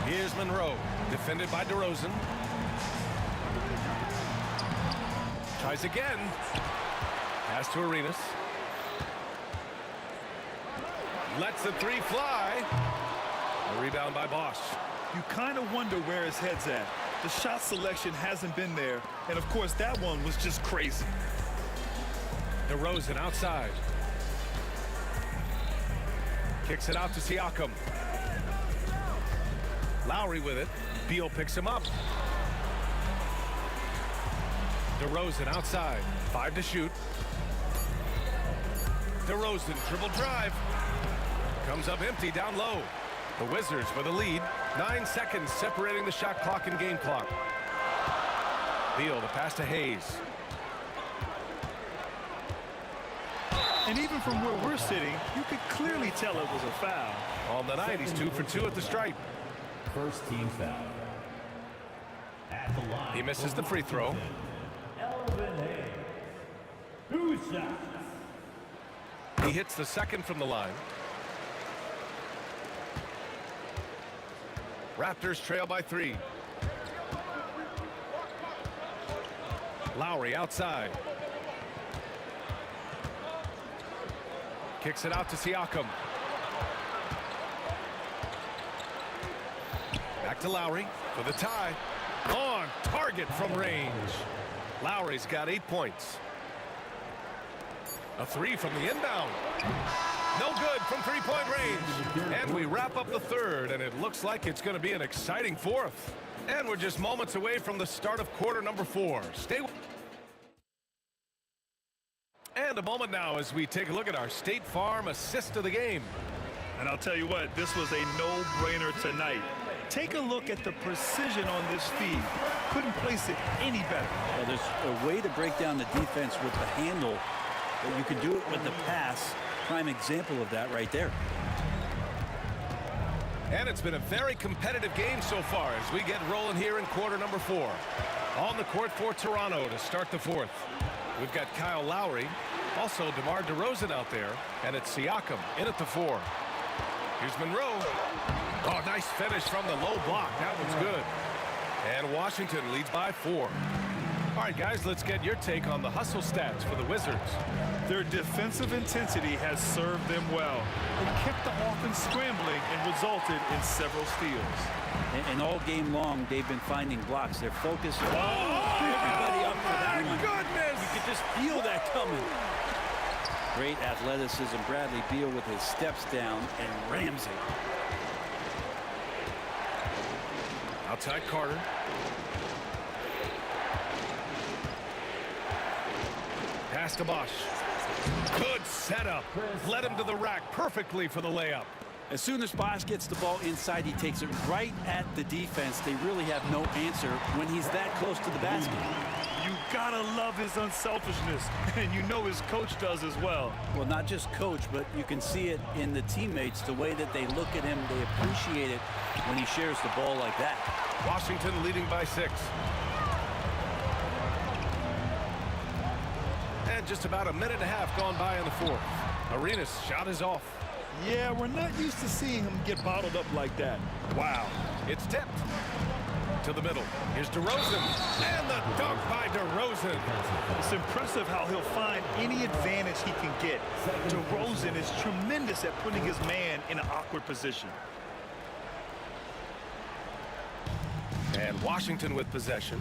Here's Monroe, defended by DeRozan. Tries again. Pass to Arenas. Lets the three fly. A rebound by Bosch. You kind of wonder where his head's at. The shot selection hasn't been there, and of course that one was just crazy. DeRozan outside. Kicks it out to Siakam. Lowry with it. Beal picks him up. DeRozan outside. 5 to shoot. DeRozan dribble drive. Comes up empty down low. The Wizards with a lead. 9 seconds separating the shot clock and game clock. Beal the pass to Hayes. And even from where we're sitting, you could clearly tell it was a foul. On the night, he's 2 for 2 at the stripe. First team foul. At the line. He misses the free throw. Elvin Hayes. 2 shots. He hits the second from the line. Raptors trail by 3. Lowry outside. Kicks it out to Siakam. Back to Lowry for the tie. On target from range. Lowry's got 8 points. A 3 from the inbound. No good from three-point range. And we wrap up the third, and it looks like it's going to be an exciting fourth. And we're just moments away from the start of quarter number 4. Stay with. And a moment now as we take a look at our State Farm assist of the game. And I'll tell you what, this was a no-brainer tonight. Take a look at the precision on this feed. Couldn't place it any better. Well, there's a way to break down the defense with the handle, but you can do it with the pass. Prime example of that right there. And it's been a very competitive game so far as we get rolling here in quarter number 4. On the court for Toronto to start the fourth. We've got Kyle Lowry, also DeMar DeRozan out there, and it's Siakam in at the 4. Here's Monroe. Oh, nice finish from the low block. That one's good. And Washington leads by 4. All right, guys, let's get your take on the hustle stats for the Wizards. Their defensive intensity has served them well and kept the offense scrambling and resulted in several steals. And all game long, they've been finding blocks. They're focused. Everybody up for that one. Goodness! You could just feel that coming. Great athleticism. Bradley Beal with his steps down, and Ramsey. Outside Carter. Pass to Bosch. Good setup. Led him to the rack perfectly for the layup. As soon as Bosch gets the ball inside, he takes it right at the defense. They really have no answer when he's that close to the basket. You gotta love his unselfishness, and you know his coach does as well. Well, not just coach, but you can see it in the teammates, the way that they look at him. They appreciate it when he shares the ball like that. Washington leading by 6. And just about a minute and a half gone by in the fourth. Arenas' shot is off. Yeah, we're not used to seeing him get bottled up like that. Wow. It's tipped to the middle. Here's DeRozan. And the dunk by DeRozan. It's impressive how he'll find any advantage he can get. DeRozan is tremendous at putting his man in an awkward position. And Washington with possession.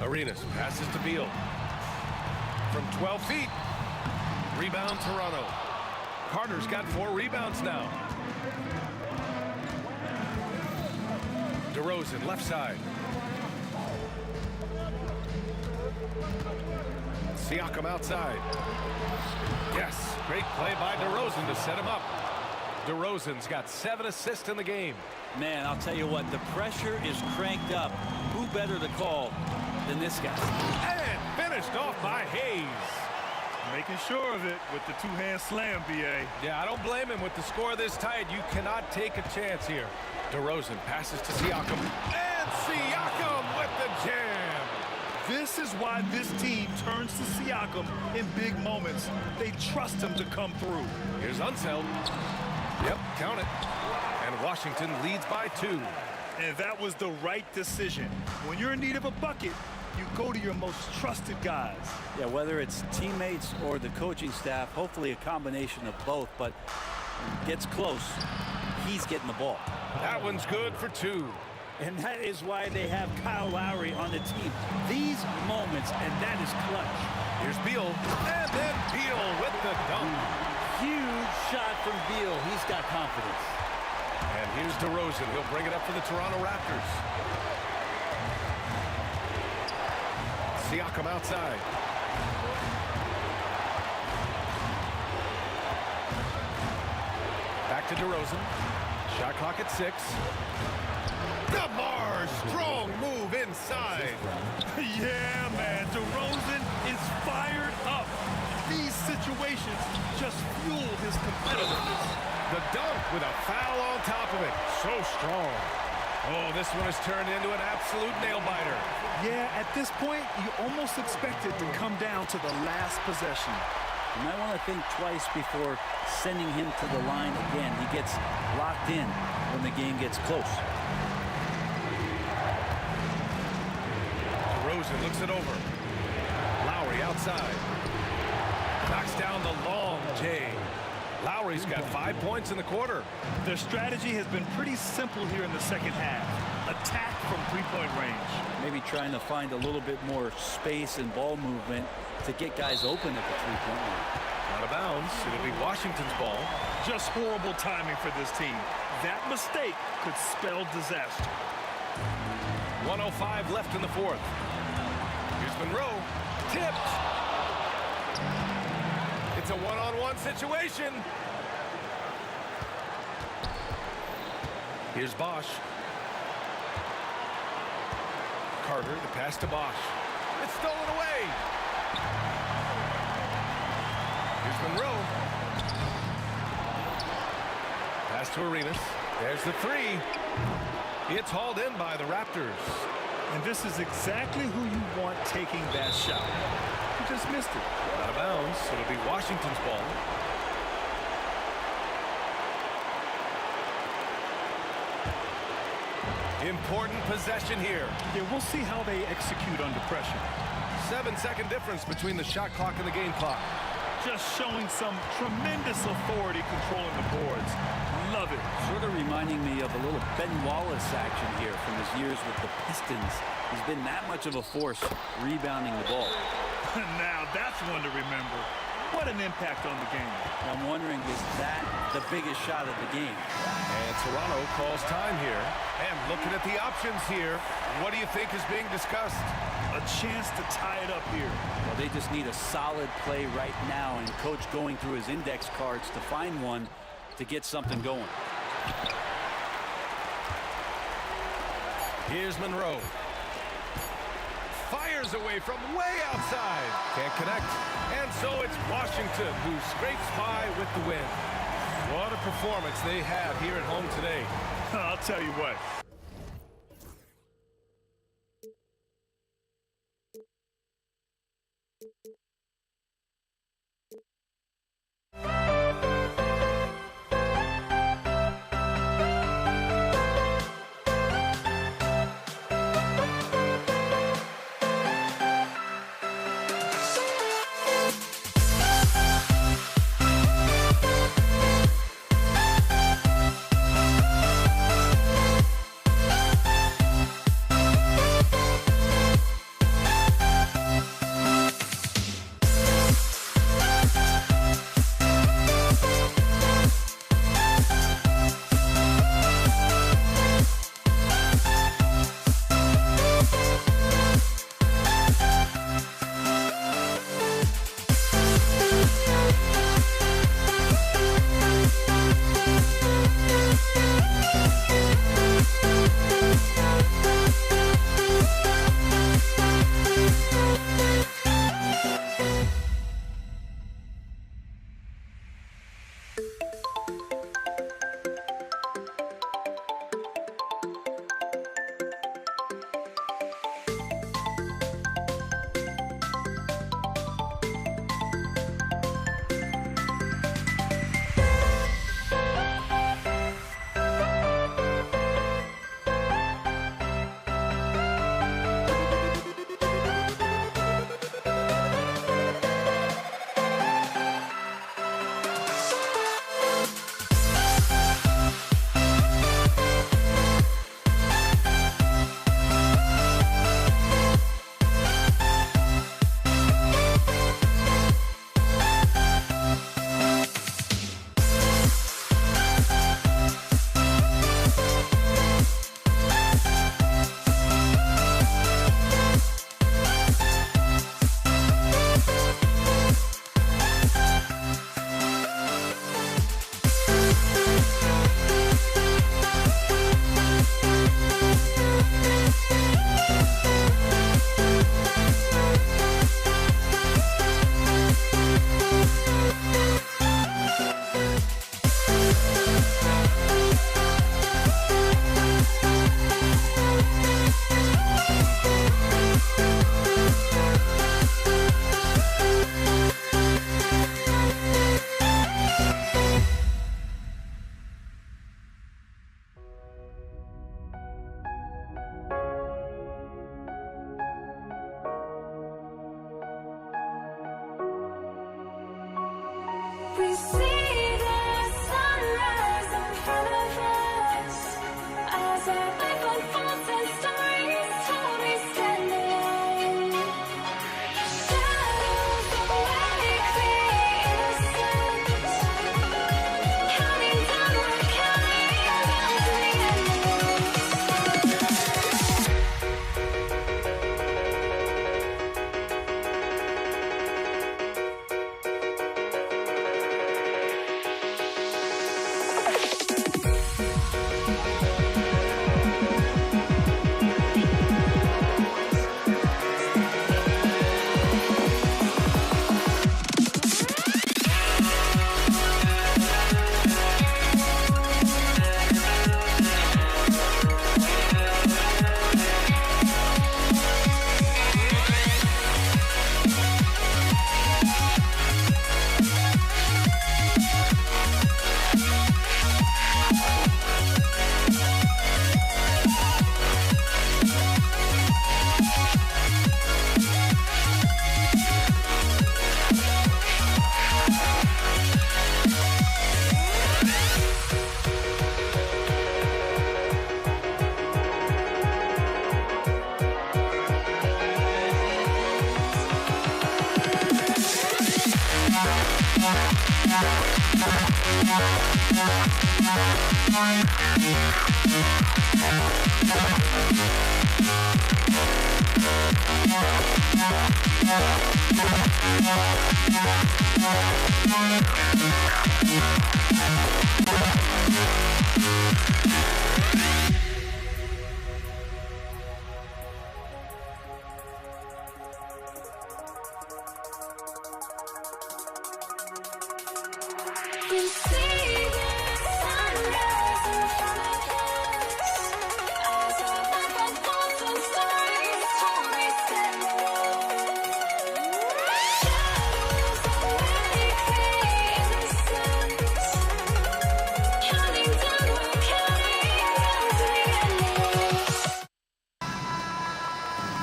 Arenas passes to Beal. From 12 feet. Rebound Toronto. Carter's got 4 rebounds now. DeRozan left side. Siakam outside. Yes, great play by DeRozan to set him up. DeRozan's got 7 assists in the game. Man, I'll tell you what, the pressure is cranked up. Who better to call than this guy? And finished off by Hayes. Making sure of it with the two-hand slam, B.A. Yeah, I don't blame him. With the score this tight, you cannot take a chance here. DeRozan passes to Siakam. And Siakam with the jam. This is why this team turns to Siakam in big moments. They trust him to come through. Here's Unseld. Yep, count it. And Washington leads by 2. And that was the right decision. When you're in need of a bucket, you go to your most trusted guys. Yeah, whether it's teammates or the coaching staff, hopefully a combination of both, but when it gets close, he's getting the ball. That one's good for 2. And that is why they have Kyle Lowry on the team. These moments, and that is clutch. Here's Beal, and then Beal with the dunk. Huge shot from Beal. He's got confidence. And here's DeRozan. He'll bring it up for the Toronto Raptors. Siakam outside. Back to DeRozan. Shot clock at 6. DeMar, strong move inside. Yeah, man, DeRozan is fired up. These situations just fuel his competitiveness. The dunk with a foul on top of it. So strong. Oh, this one has turned into an absolute nail-biter. Yeah, at this point, you almost expect it to come down to the last possession. You might want to think twice before sending him to the line again. He gets locked in when the game gets close. DeRozan looks it over. Lowry outside. Knocks down the long J. Lowry's got 5 points in the quarter. Their strategy has been pretty simple here in the second half. Attack from three-point range. Maybe trying to find a little bit more space and ball movement to get guys open at the three-point line. Out of bounds. It'll be Washington's ball. Just horrible timing for this team. That mistake could spell disaster. 1:05 left in the fourth. Here's Monroe. Tipped. It's a one-on-one situation. Here's Bosch. Carter, the pass to Bosch. It's stolen away. Here's Monroe. Pass to Arenas. There's the 3. It's hauled in by the Raptors. And this is exactly who you want taking that shot. You just missed it. Out of bounds. It'll be Washington's ball. Important possession here. Yeah, we'll see how they execute under pressure. 7-second difference between the shot clock and the game clock. Just showing some tremendous authority controlling the boards. Love it. Sort of reminding me of a little Ben Wallace action here from his years with the Pistons. He's been that much of a force rebounding the ball. Now that's one to remember. What an impact on the game. I'm wondering, is that the biggest shot of the game? And Toronto calls time here. And looking at the options here, what do you think is being discussed? A chance to tie it up here. Well, they just need a solid play right now, and coach going through his index cards to find one to get something going. Here's Monroe. Fires away from way outside. Can't connect. And so it's Washington who scrapes by with the win. What a performance they have here at home today. I'll tell you what.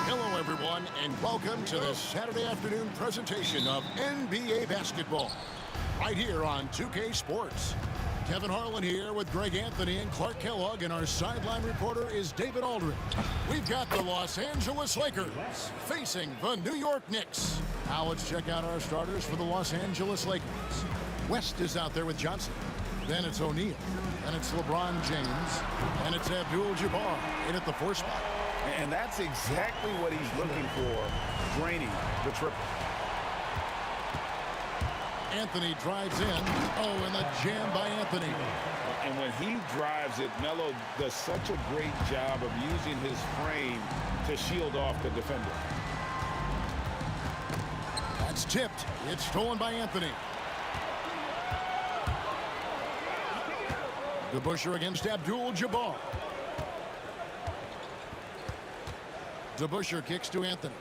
Hello, everyone, and welcome to this Saturday afternoon presentation of NBA basketball right here on 2K Sports. Kevin Harlan here with Greg Anthony and Clark Kellogg, and our sideline reporter is David Aldridge. We've got the Los Angeles Lakers facing the New York Knicks. Now let's check out our starters for the Los Angeles Lakers. West is out there with Johnson. Then it's O'Neal. Then it's LeBron James. And it's Abdul-Jabbar in at the 4 spot. And that's exactly what he's looking for, draining the triple. Anthony drives in. Oh, and the jam by Anthony. And when he drives it, Melo does such a great job of using his frame to shield off the defender. That's tipped. It's stolen by Anthony. DeBusschere against Abdul-Jabbar. DeBusschere kicks to Anthony.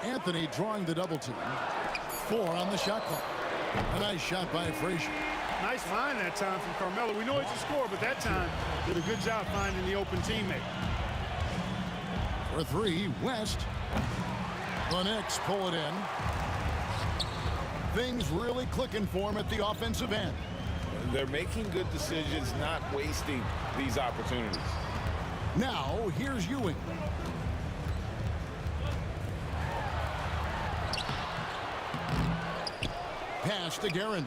Anthony drawing the double team. 4 on the shot clock. A nice shot by Frazier. Nice find that time from Carmelo. We know he's a scorer, but that time did a good job finding the open teammate. For 3, West. The Knicks pull it in. Things really clicking for him at the offensive end. They're making good decisions, not wasting these opportunities. Now, here's Ewing. Pass to Guerin.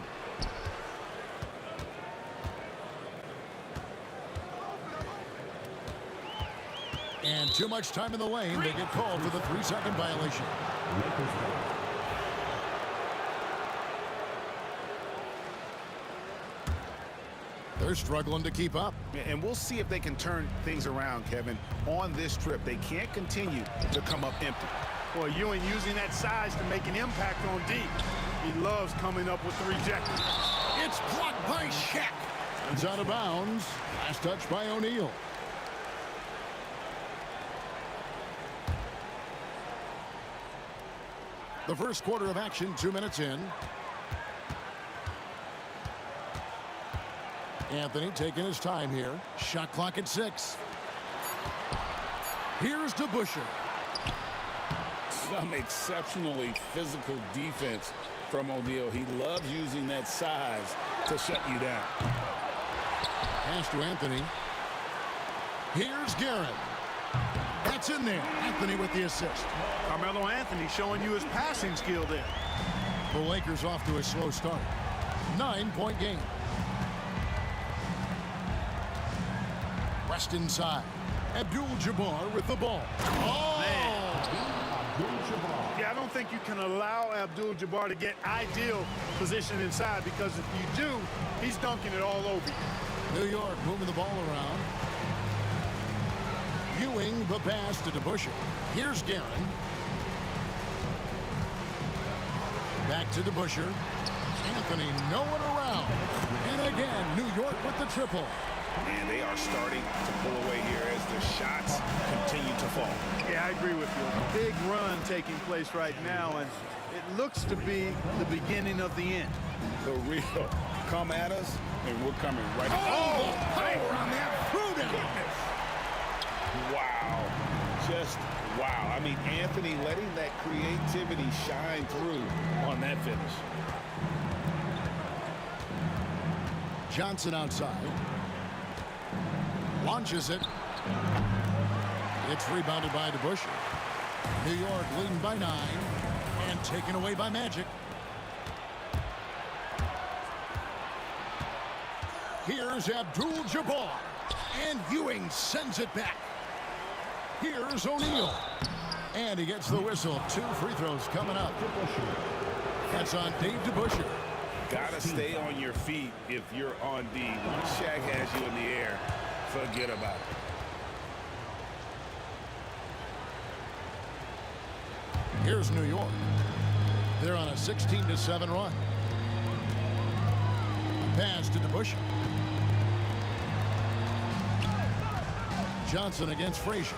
And too much time in the lane. They get called for the 3-second violation. They're struggling to keep up. And we'll see if they can turn things around, Kevin. On this trip, they can't continue to come up empty. Boy, Ewing using that size to make an impact on D. He loves coming up with the rejected. It's blocked by Shaq. It's out of bounds. Last touch by O'Neal. The first quarter of action, 2 minutes in. Anthony taking his time here. Shot clock at 6. Here's DeBusschere. Some exceptionally physical defense from O'Neal. He loves using that size to shut you down. Pass to Anthony. Here's Guerin. That's in there. Anthony with the assist. Carmelo Anthony showing you his passing skill there. The Lakers off to a slow start. 9-point game. West inside. Abdul-Jabbar with the ball. Oh! Yeah, I don't think you can allow Abdul-Jabbar to get ideal position inside, because if you do, he's dunking it all over you. New York moving the ball around. Ewing the pass to DeBusschere. Here's Guerin. Back to DeBusschere. Anthony no one around. And again, New York with the triple. And they are starting to pull away here as the shots continue to fall. Yeah, I agree with you. A big run taking place right now, and it looks to be the beginning of the end. The real come at us, and we're coming right. Oh, power on that throwdown. Wow. Just wow. I mean, Anthony letting that creativity shine through on that finish. Johnson outside. Launches it. It's rebounded by DeBusschere. New York leading by 9 and taken away by Magic. Here's Abdul-Jabbar. And Ewing sends it back. Here's O'Neal. And he gets the whistle. 2 free throws coming up. That's on Dave DeBusschere. Gotta stay on your feet if you're on D. Once Shaq has you in the air, forget about it. Here's New York. They're on a 16-7 run. Pass to DeBusschere. Johnson against Frazier.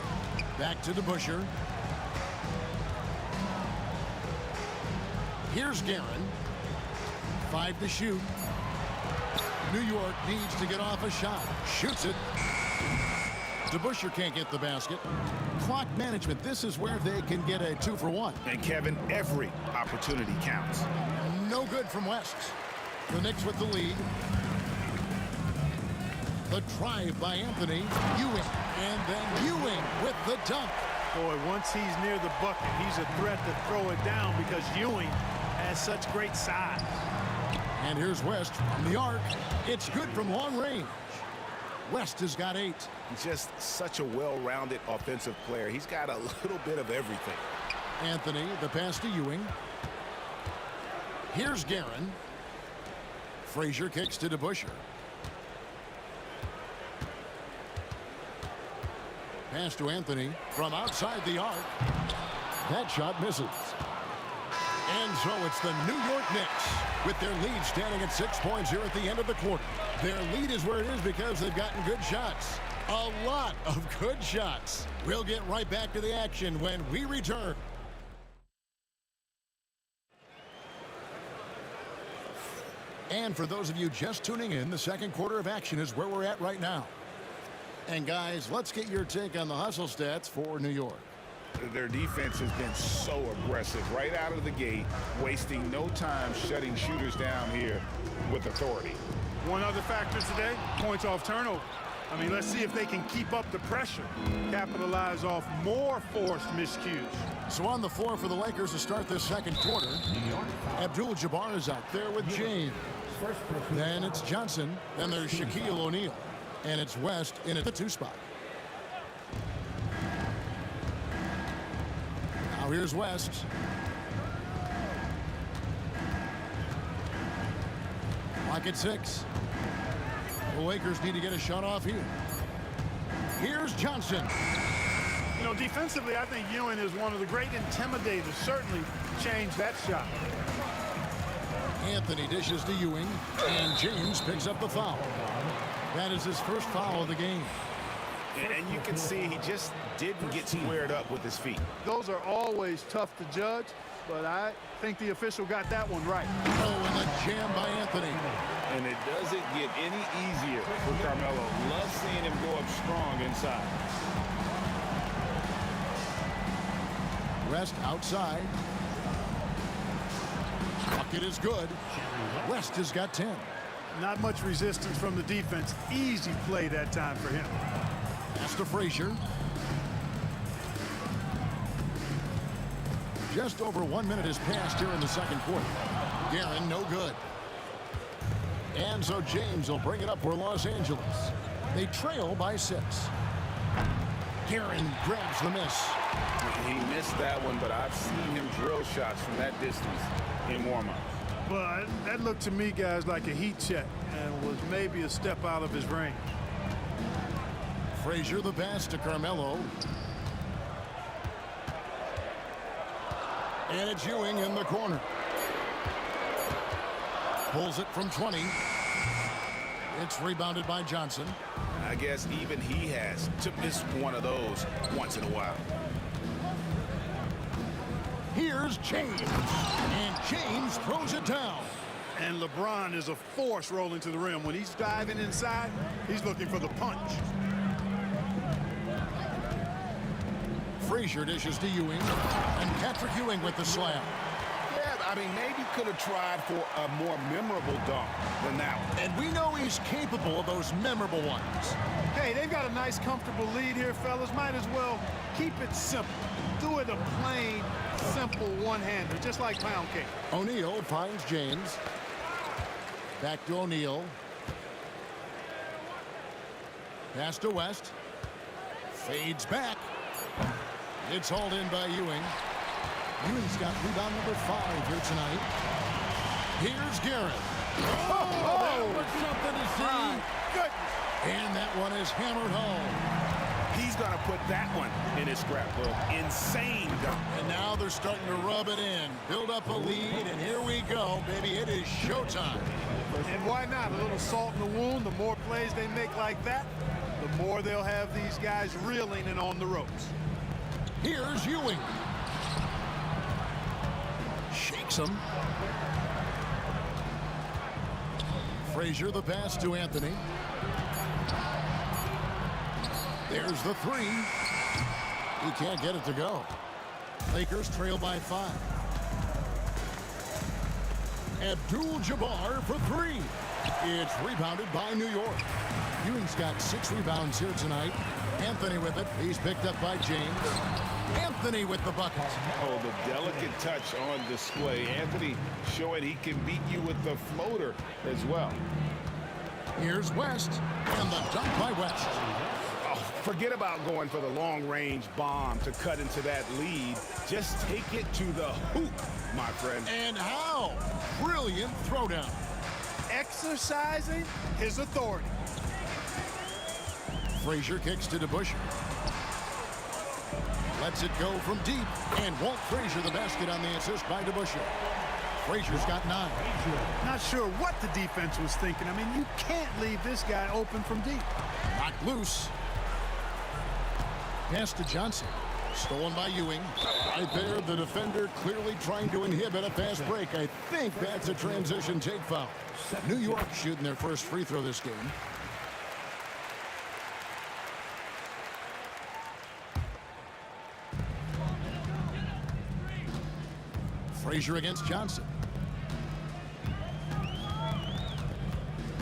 Back to DeBusschere. Here's Guerin. 5 to shoot. New York needs to get off a shot. Shoots it. DeBusschere can't get the basket. Clock management. This is where they can get a 2 for 1. And Kevin, every opportunity counts. No good from West. The Knicks with the lead. The drive by Anthony. Ewing. And then Ewing with the dunk. Boy, once he's near the bucket, he's a threat to throw it down because Ewing has such great size. And here's West from the arc. It's good from long range. West has got 8. Just such a well-rounded offensive player. He's got a little bit of everything. Anthony, the pass to Ewing. Here's Guerin. Frazier kicks to DeBusschere. Pass to Anthony from outside the arc. That shot misses. And so it's the New York Knicks with their lead standing at 6 points here at the end of the quarter. Their lead is where it is because they've gotten good shots. A lot of good shots. We'll get right back to the action when we return. And for those of you just tuning in, the second quarter of action is where we're at right now. And guys, let's get your take on the hustle stats for New York. Their defense has been so aggressive right out of the gate, wasting no time shutting shooters down here with authority. One other factor today, points off turnover. I mean, let's see if they can keep up the pressure, capitalize off more forced miscues. So on the floor for the Lakers to start this second quarter, Abdul-Jabbar is out there with James. Then it's Johnson. Then there's Shaquille O'Neal. And it's West in at the 2 spot. Now here's West. Clock at 6. The Lakers need to get a shot off here. Here's Johnson. You know, defensively, I think Ewing is one of the great intimidators. Certainly changed that shot. Anthony dishes to Ewing, and James picks up the foul. That is his first foul of the game. And you can see he just didn't get squared up with his feet. Those are always tough to judge, but I think the official got that one right. Oh, and a jam by Anthony. And it doesn't get any easier for Carmelo. Love seeing him go up strong inside. West outside. Bucket is good. West has got 10. Not much resistance from the defense. Easy play that time for him. Pass to Frazier. Just over 1 minute has passed here in the second quarter. Guerin, no good. And so James will bring it up for Los Angeles. They trail by 6. Guerin grabs the miss. He missed that one, but I've seen him drill shots from that distance in warm-up. But that looked to me, guys, like a heat check and was maybe a step out of his range. Frazier the pass to Carmelo. And it's Ewing in the corner. Pulls it from 20. It's rebounded by Johnson. I guess even he has to miss one of those once in a while. Here's James. And James throws it down. And LeBron is a force rolling to the rim. When he's diving inside, he's looking for the punch. Frazier dishes to Ewing. And Patrick Ewing with the slam. Yeah, I mean, maybe could have tried for a more memorable dunk than that one. And we know he's capable of those memorable ones. Hey, they've got a nice, comfortable lead here, fellas. Might as well keep it simple. Do it a plain, simple one-hander, just like pound cake. O'Neal finds James. Back to O'Neal. Pass to West. Fades back. It's hauled in by Ewing. Ewing's got rebound number 5 here tonight. Here's Garrett. Oh, that was something to see. Goodness. And that one is hammered home. He's going to put that one in his scrapbook. Insane dunk. And now they're starting to rub it in. Build up a lead, and here we go, baby. It is showtime. And why not? A little salt in the wound. The more plays they make like that, the more they'll have these guys reeling and on the ropes. Here's Ewing. Shakes him. Frazier, the pass to Anthony. There's the 3. He can't get it to go. Lakers trail by 5. Abdul-Jabbar for 3. It's rebounded by New York. Ewing's got 6 rebounds here tonight. Anthony with it. He's picked up by James. Anthony with the bucket. Oh, the delicate touch on display. Anthony showing he can beat you with the floater as well. Here's West. And the dunk by West. Oh, forget about going for the long-range bomb to cut into that lead. Just take it to the hoop, my friend. And how? Brilliant throwdown. Exercising his authority. Frazier kicks to DeBusschere. Lets it go from deep. And Walt Frazier the basket on the assist by DeBusschere. Frazier's got 9. Not sure what the defense was thinking. I mean, you can't leave this guy open from deep. Knocked loose. Pass to Johnson. Stolen by Ewing. Right there, the defender clearly trying to inhibit a fast break. I think that's a transition take foul. New York shooting their first free throw this game. Frazier against Johnson.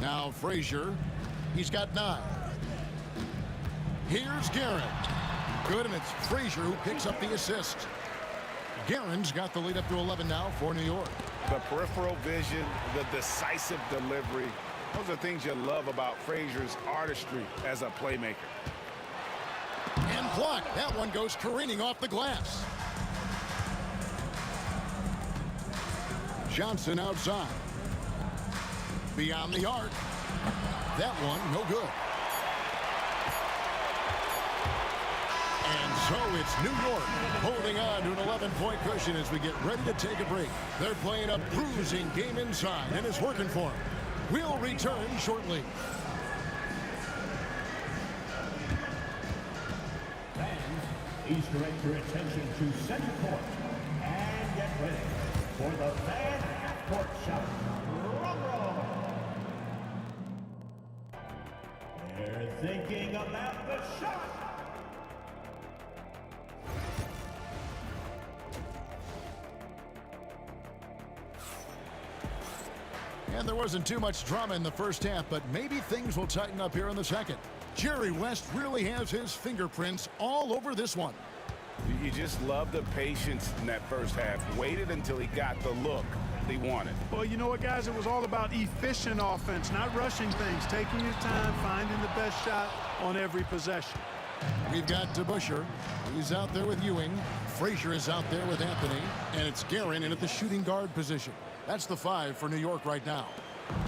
Now Frazier, he's got 9. Here's Garrett. Good, and it's Frazier who picks up the assist. Guerin's got the lead up to 11 now for New York. The peripheral vision, the decisive delivery, those are things you love about Frazier's artistry as a playmaker. And blocked. That one goes careening off the glass. Johnson outside. Beyond the arc. That one, no good. And so it's New York holding on to an 11-point cushion as we get ready to take a break. They're playing a bruising game inside, and it's working for them. We'll return shortly. Fans, please direct your attention to center court and get ready for the fan half-court shot. Drum roll. They're thinking about the shot. And there wasn't too much drama in the first half, but maybe things will tighten up here in the second. Jerry West really has his fingerprints all over this one. You just love the patience in that first half. Waited until he got the look he wanted. Well, you know what, guys? It was all about efficient offense, not rushing things, taking your time, finding the best shot on every possession. We've got DeBusschere. He's out there with Ewing. Frazier is out there with Anthony. And it's Guerin in at the shooting guard position. That's the 5 for New York right now.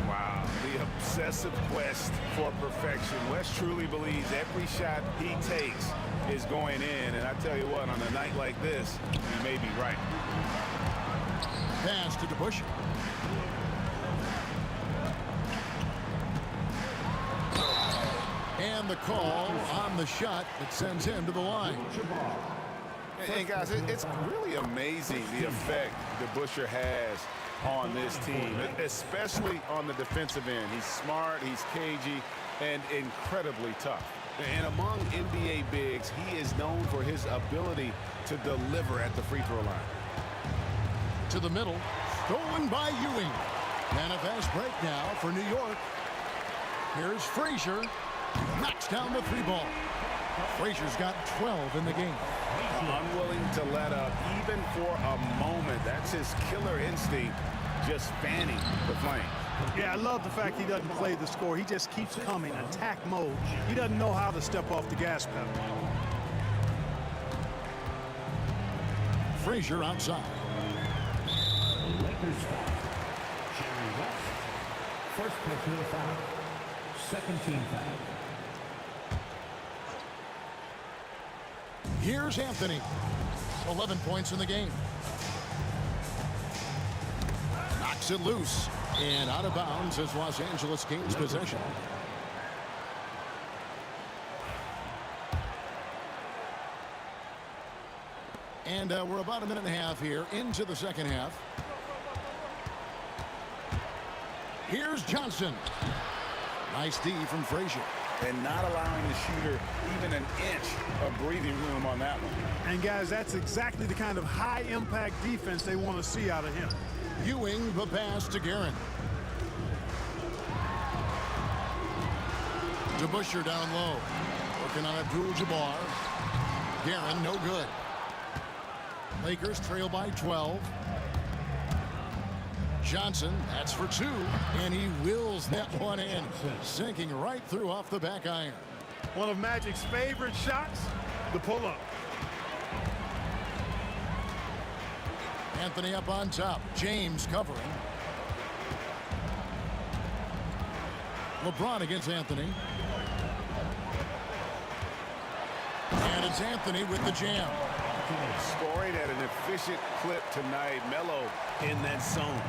Wow, the obsessive quest for perfection. West truly believes every shot he takes is going in. And I tell you what, on a night like this, he may be right. Pass to DeBusschere. And the call on the shot that sends him to the line. And guys, it's really amazing the effect DeBusschere has on this team, especially on the defensive end. He's smart, he's cagey, and incredibly tough. And among NBA bigs, he is known for his ability to deliver at the free throw line. To the middle, stolen by Ewing. And a fast break now for New York. Here's Frazier. Knocks down the 3-ball. Frazier's got 12 in the game. Unwilling to let up even for a moment. That's his killer instinct, just fanning the flame. Yeah, I love the fact he doesn't play the score. He just keeps coming, attack mode. He doesn't know how to step off the gas pedal. Frazier outside. Lakers foul. Jerry West. First personal foul. Second team foul. Here's Anthony. 11 points in the game. Knocks it loose. And out of bounds as Los Angeles gains possession. And we're about a minute and a half here into the second half. Here's Johnson. Nice D from Frazier. And not allowing the shooter even an inch of breathing room on that one. And guys, that's exactly the kind of high-impact defense they want to see out of him. Ewing the pass to Guerin. DeBusschere down low. Working on Abdul-Jabbar. Guerin, no good. Lakers trail by 12. Johnson, that's for 2. And he wills that one in. Sinking right through off the back iron. One of Magic's favorite shots, the pull-up. Anthony up on top. James covering. LeBron against Anthony. And it's Anthony with the jam. Scoring at an efficient clip tonight. Melo in that zone.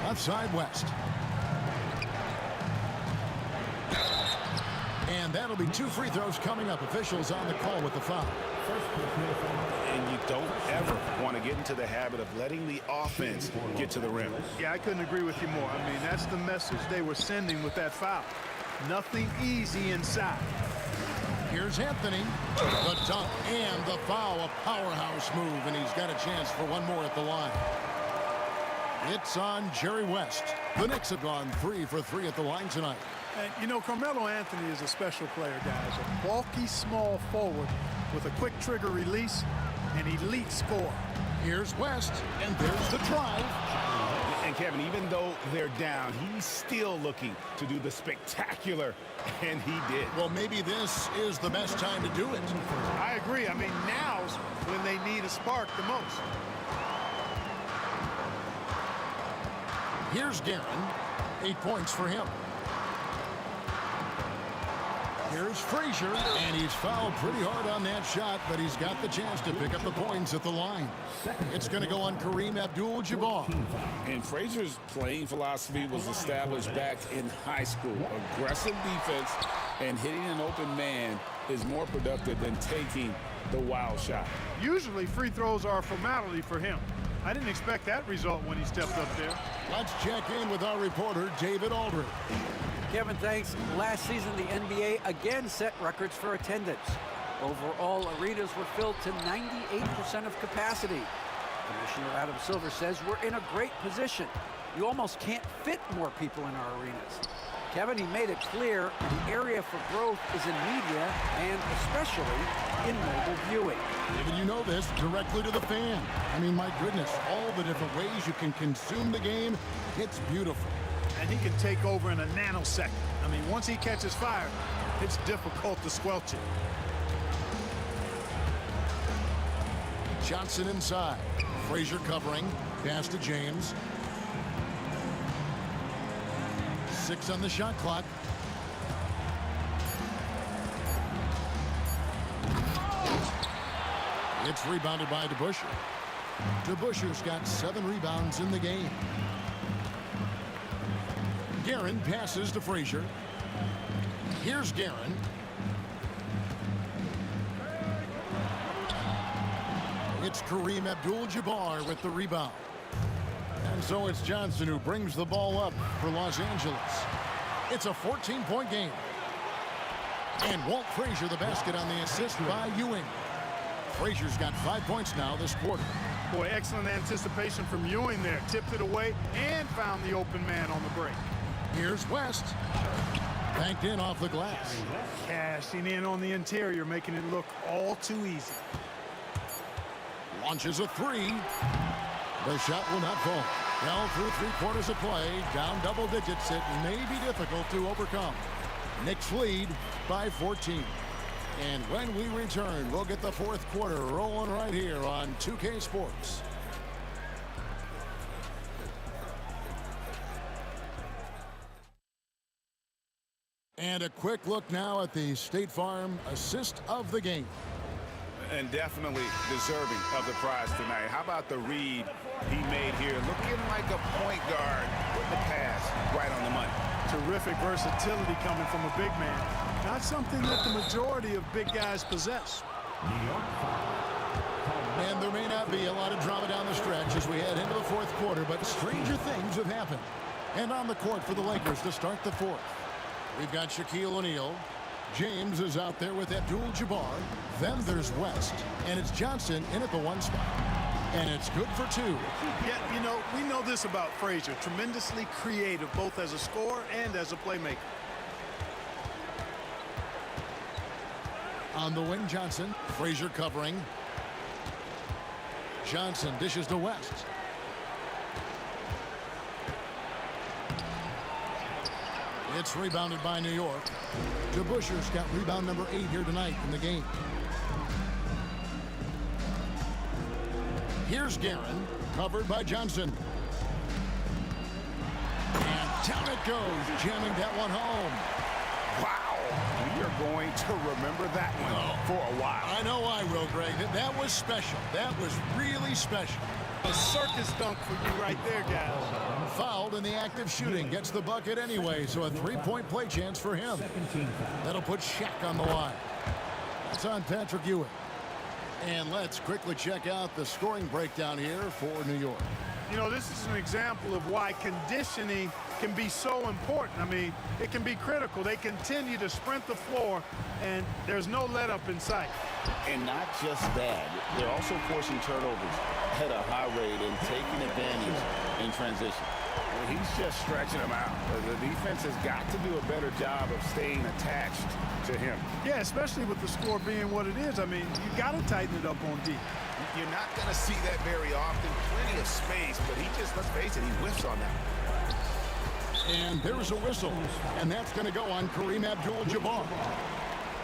Left side West. And that'll be 2 free throws coming up. Officials on the call with the foul. And you don't ever want to get into the habit of letting the offense get to the rim. Yeah, I couldn't agree with you more. I mean, that's the message they were sending with that foul. Nothing easy inside. Here's Anthony. The dunk and the foul. A powerhouse move, and he's got a chance for one more at the line. It's on Jerry West. The Knicks have gone 3 for 3 at the line tonight. And, you know, Carmelo Anthony is a special player, guys. A bulky, small forward with a quick trigger release, an elite score. Here's West, and there's the drive. And, Kevin, even though they're down, he's still looking to do the spectacular, and he did. Well, maybe this is the best time to do it. I agree. I mean, now's when they need a spark the most. Here's Guerin. 8 points for him. Here's Frazier, and he's fouled pretty hard on that shot, but he's got the chance to pick up the points at the line. It's going to go on Kareem Abdul-Jabbar. And Frazier's playing philosophy was established back in high school. Aggressive defense and hitting an open man is more productive than taking the wild shot. Usually free throws are a formality for him. I didn't expect that result when he stepped up there. Let's check in with our reporter, David Aldridge. Kevin, thanks. Last season, the NBA again set records for attendance. Overall, arenas were filled to 98% of capacity. Commissioner Adam Silver says we're in a great position. You almost can't fit more people in our arenas. Kevin, he made it clear the area for growth is in media and especially in mobile viewing. Even you know this, directly to the fan. I mean, my goodness, all the different ways you can consume the game, it's beautiful. And he can take over in a nanosecond. I mean, once he catches fire, it's difficult to squelch it. Johnson inside. Frazier covering. Pass to James. 6 on the shot clock. It's rebounded by DeBusschere. DeBusschere's got 7 rebounds in the game. Guerin passes to Frazier. Here's Guerin. It's Kareem Abdul-Jabbar with the rebound. And so it's Johnson who brings the ball up for Los Angeles. It's a 14-point game. And Walt Frazier the basket on the assist by Ewing. Frazier's got 5 points now this quarter. Boy, excellent anticipation from Ewing there. Tipped it away and found the open man on the break. Here's West. Banked in off the glass. Cashing in on the interior, making it look all too easy. Launches a 3. The shot will not fall. Well, through 3/4 of play, down double digits, it may be difficult to overcome. Knicks lead by 14. And when we return, we'll get the fourth quarter rolling right here on 2K Sports. And a quick look now at the State Farm assist of the game. And definitely deserving of the prize tonight. How about the read he made here? Looking like a point guard with the pass right on the money. Terrific versatility coming from a big man. Not something that the majority of big guys possess. And there may not be a lot of drama down the stretch as we head into the fourth quarter, but stranger things have happened. And on the court for the Lakers to start the fourth, we've got Shaquille O'Neal. James is out there with Abdul-Jabbar. Then there's West, and it's Johnson in at the 1 spot. And it's good for 2. Yeah, you know, we know this about Frazier. Tremendously creative, both as a scorer and as a playmaker. On the wing, Johnson. Frazier covering. Johnson dishes to West. It's rebounded by New York. DeBuscher's got rebound number 8 here tonight in the game. Here's Guerin, covered by Johnson. And down it goes, jamming that one home. Wow, we are going to remember that one for a while. I know I will, Greg. That was special. That was really special. A circus dunk for you right there, guys. Fouled in the act of shooting. Gets the bucket anyway, so a 3-point play chance for him. That'll put Shaq on the line. It's on Patrick Ewing. And let's quickly check out the scoring breakdown here for New York. You know, this is an example of why conditioning can be so important. I mean, it can be critical. They continue to sprint the floor, and there's no let up in sight. And not just that, they're also forcing turnovers at a high rate and taking advantage in transition. Well, he's just stretching them out. The defense has got to do a better job of staying attached to him. Yeah, especially with the score being what it is. I mean, you got to tighten it up on D. You're not going to see that very often. Plenty of space, but he just, let's face it, he whiffs on that. And there's a whistle, and that's going to go on Kareem Abdul-Jabbar.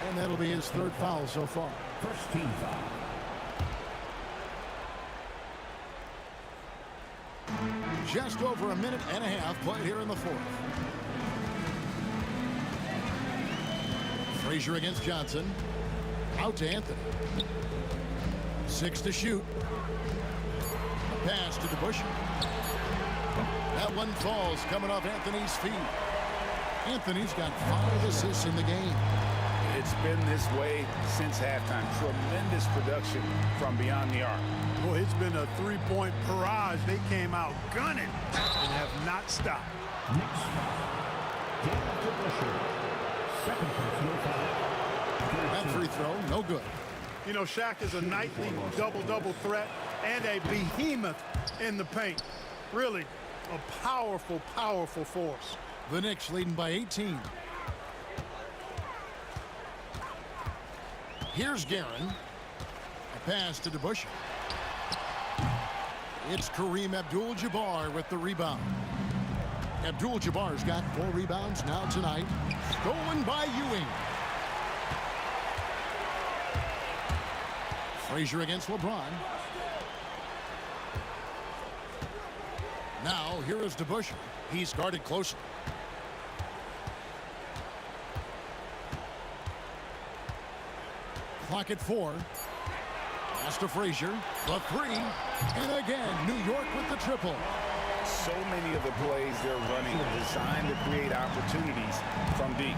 And that'll be his 3rd foul so far. First team foul. Just over a minute and a half played here in the 4th. Frazier against Johnson. Out to Anthony. 6 to shoot. A pass to DeBuscher. That one falls coming off Anthony's feet. Anthony's got 5 assists in the game. It's been this way since halftime. Tremendous production from beyond the arc. Boy, it's been a 3-point barrage. They came out gunning and have not stopped. Next foul. Second personal foul. That free throw, no good. You know, Shaq is a nightly double-double threat and a behemoth in the paint. Really a powerful, powerful force. The Knicks leading by 18. Here's Guerin. A pass to DeBuscher. It's Kareem Abdul-Jabbar with the rebound. Abdul-Jabbar's got 4 rebounds now tonight. Stolen by Ewing. Frazier against LeBron. Now, here is DeBuscher. He's guarded closely. Clock at 4. Pass to Frazier. The 3. And again, New York with the triple. So many of the plays they're running are designed to create opportunities from deep.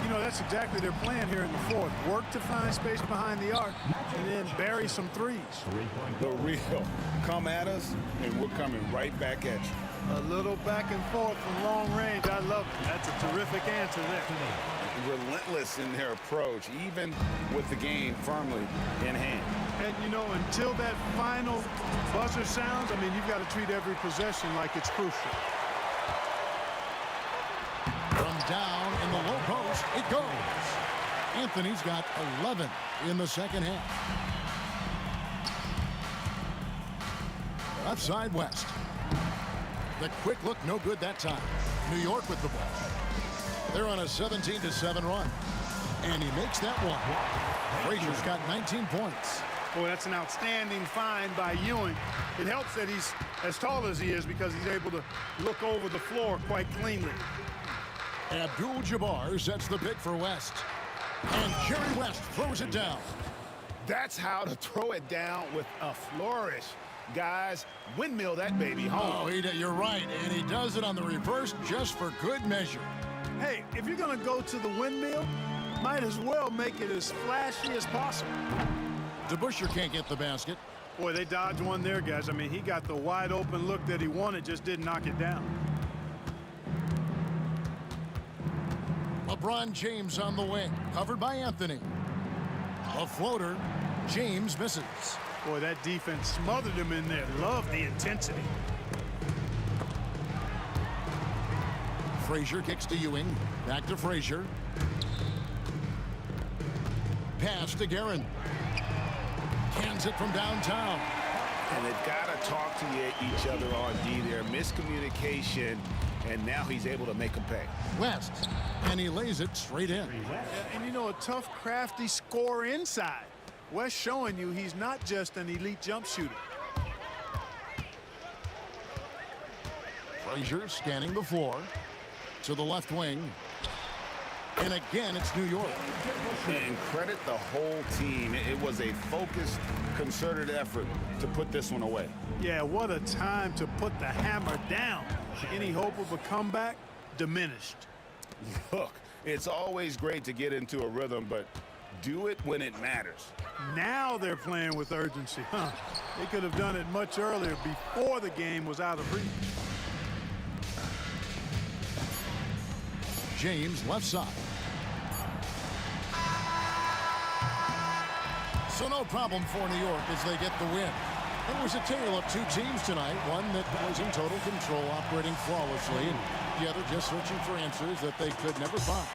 You know, that's exactly their plan here in the 4th. Work to find space behind the arc and then bury some threes. The real come at us, and we're coming right back at you. A little back and forth from long range. I love it. That's a terrific answer there. Relentless in their approach, even with the game firmly in hand. And, you know, until that final buzzer sounds, I mean, you've got to treat every possession like it's crucial. From down in the low post, it goes. Anthony's got 11 in the second half. Left side West. The quick look, no good that time. New York with the ball. They're on a 17-7 run. And he makes that one. Frazier's got 19 points. Boy, that's an outstanding find by Ewing. It helps that he's as tall as he is because he's able to look over the floor quite cleanly. Abdul-Jabbar sets the pick for West. And Jerry West throws it down. That's how to throw it down with a flourish. Guys, windmill that baby home. Oh, you're right. And he does it on the reverse just for good measure. Hey, if you're going to go to the windmill, might as well make it as flashy as possible. DeBusschere can't get the basket. Boy, they dodged one there, guys. I mean, he got the wide open look that he wanted, just didn't knock it down. LeBron James on the wing, covered by Anthony. A floater, James misses. Boy, that defense smothered him in there. Love the intensity. Frazier kicks to Ewing. Back to Frazier. Pass to Guerin. Cans it from downtown. And they've got to talk to each other on D there. Miscommunication, and now he's able to make them pay. West, and he lays it straight in. And you know, a tough, crafty scorer inside. West showing you he's not just an elite jump shooter. Frazier scanning the floor to the left wing. And again, it's New York. And credit the whole team. It was a focused, concerted effort to put this one away. Yeah, what a time to put the hammer down. Any hope of a comeback diminished. Look, it's always great to get into a rhythm, but do it when it matters. Now they're playing with urgency. They could have done it much earlier, before the game was out of reach. James left side. So no problem for New York as they get the win. It was a tale of two teams tonight, one that was in total control, operating flawlessly, and the other just searching for answers that they could never find.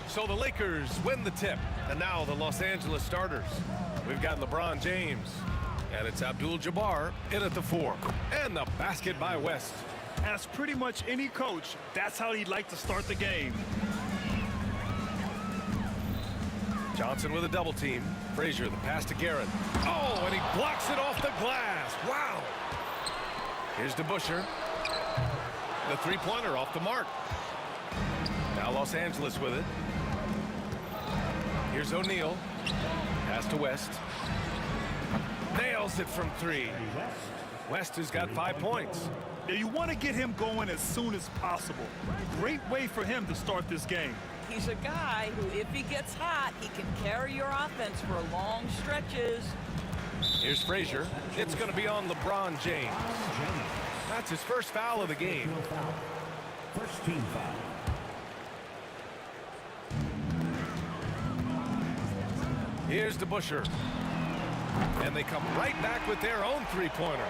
So the Lakers win the tip. And now the Los Angeles starters. We've got LeBron James. And it's Abdul-Jabbar in at the 4. And the basket by West. As pretty much any coach, that's how he'd like to start the game. Johnson with a double team. Frazier, the pass to Garrett. Oh, and he blocks it off the glass. Wow. Here's DeBusschere. The three-pointer off the mark. Now Los Angeles with it. Here's O'Neal. Pass to West. Nails it from 3. West has got 5 points. Now you want to get him going as soon as possible. Great way for him to start this game. He's a guy who, if he gets hot, he can carry your offense for long stretches. Here's Frazier. It's going to be on LeBron James. That's his first foul of the game. First team foul. Here's DeBusschere. And they come right back with their own three-pointer.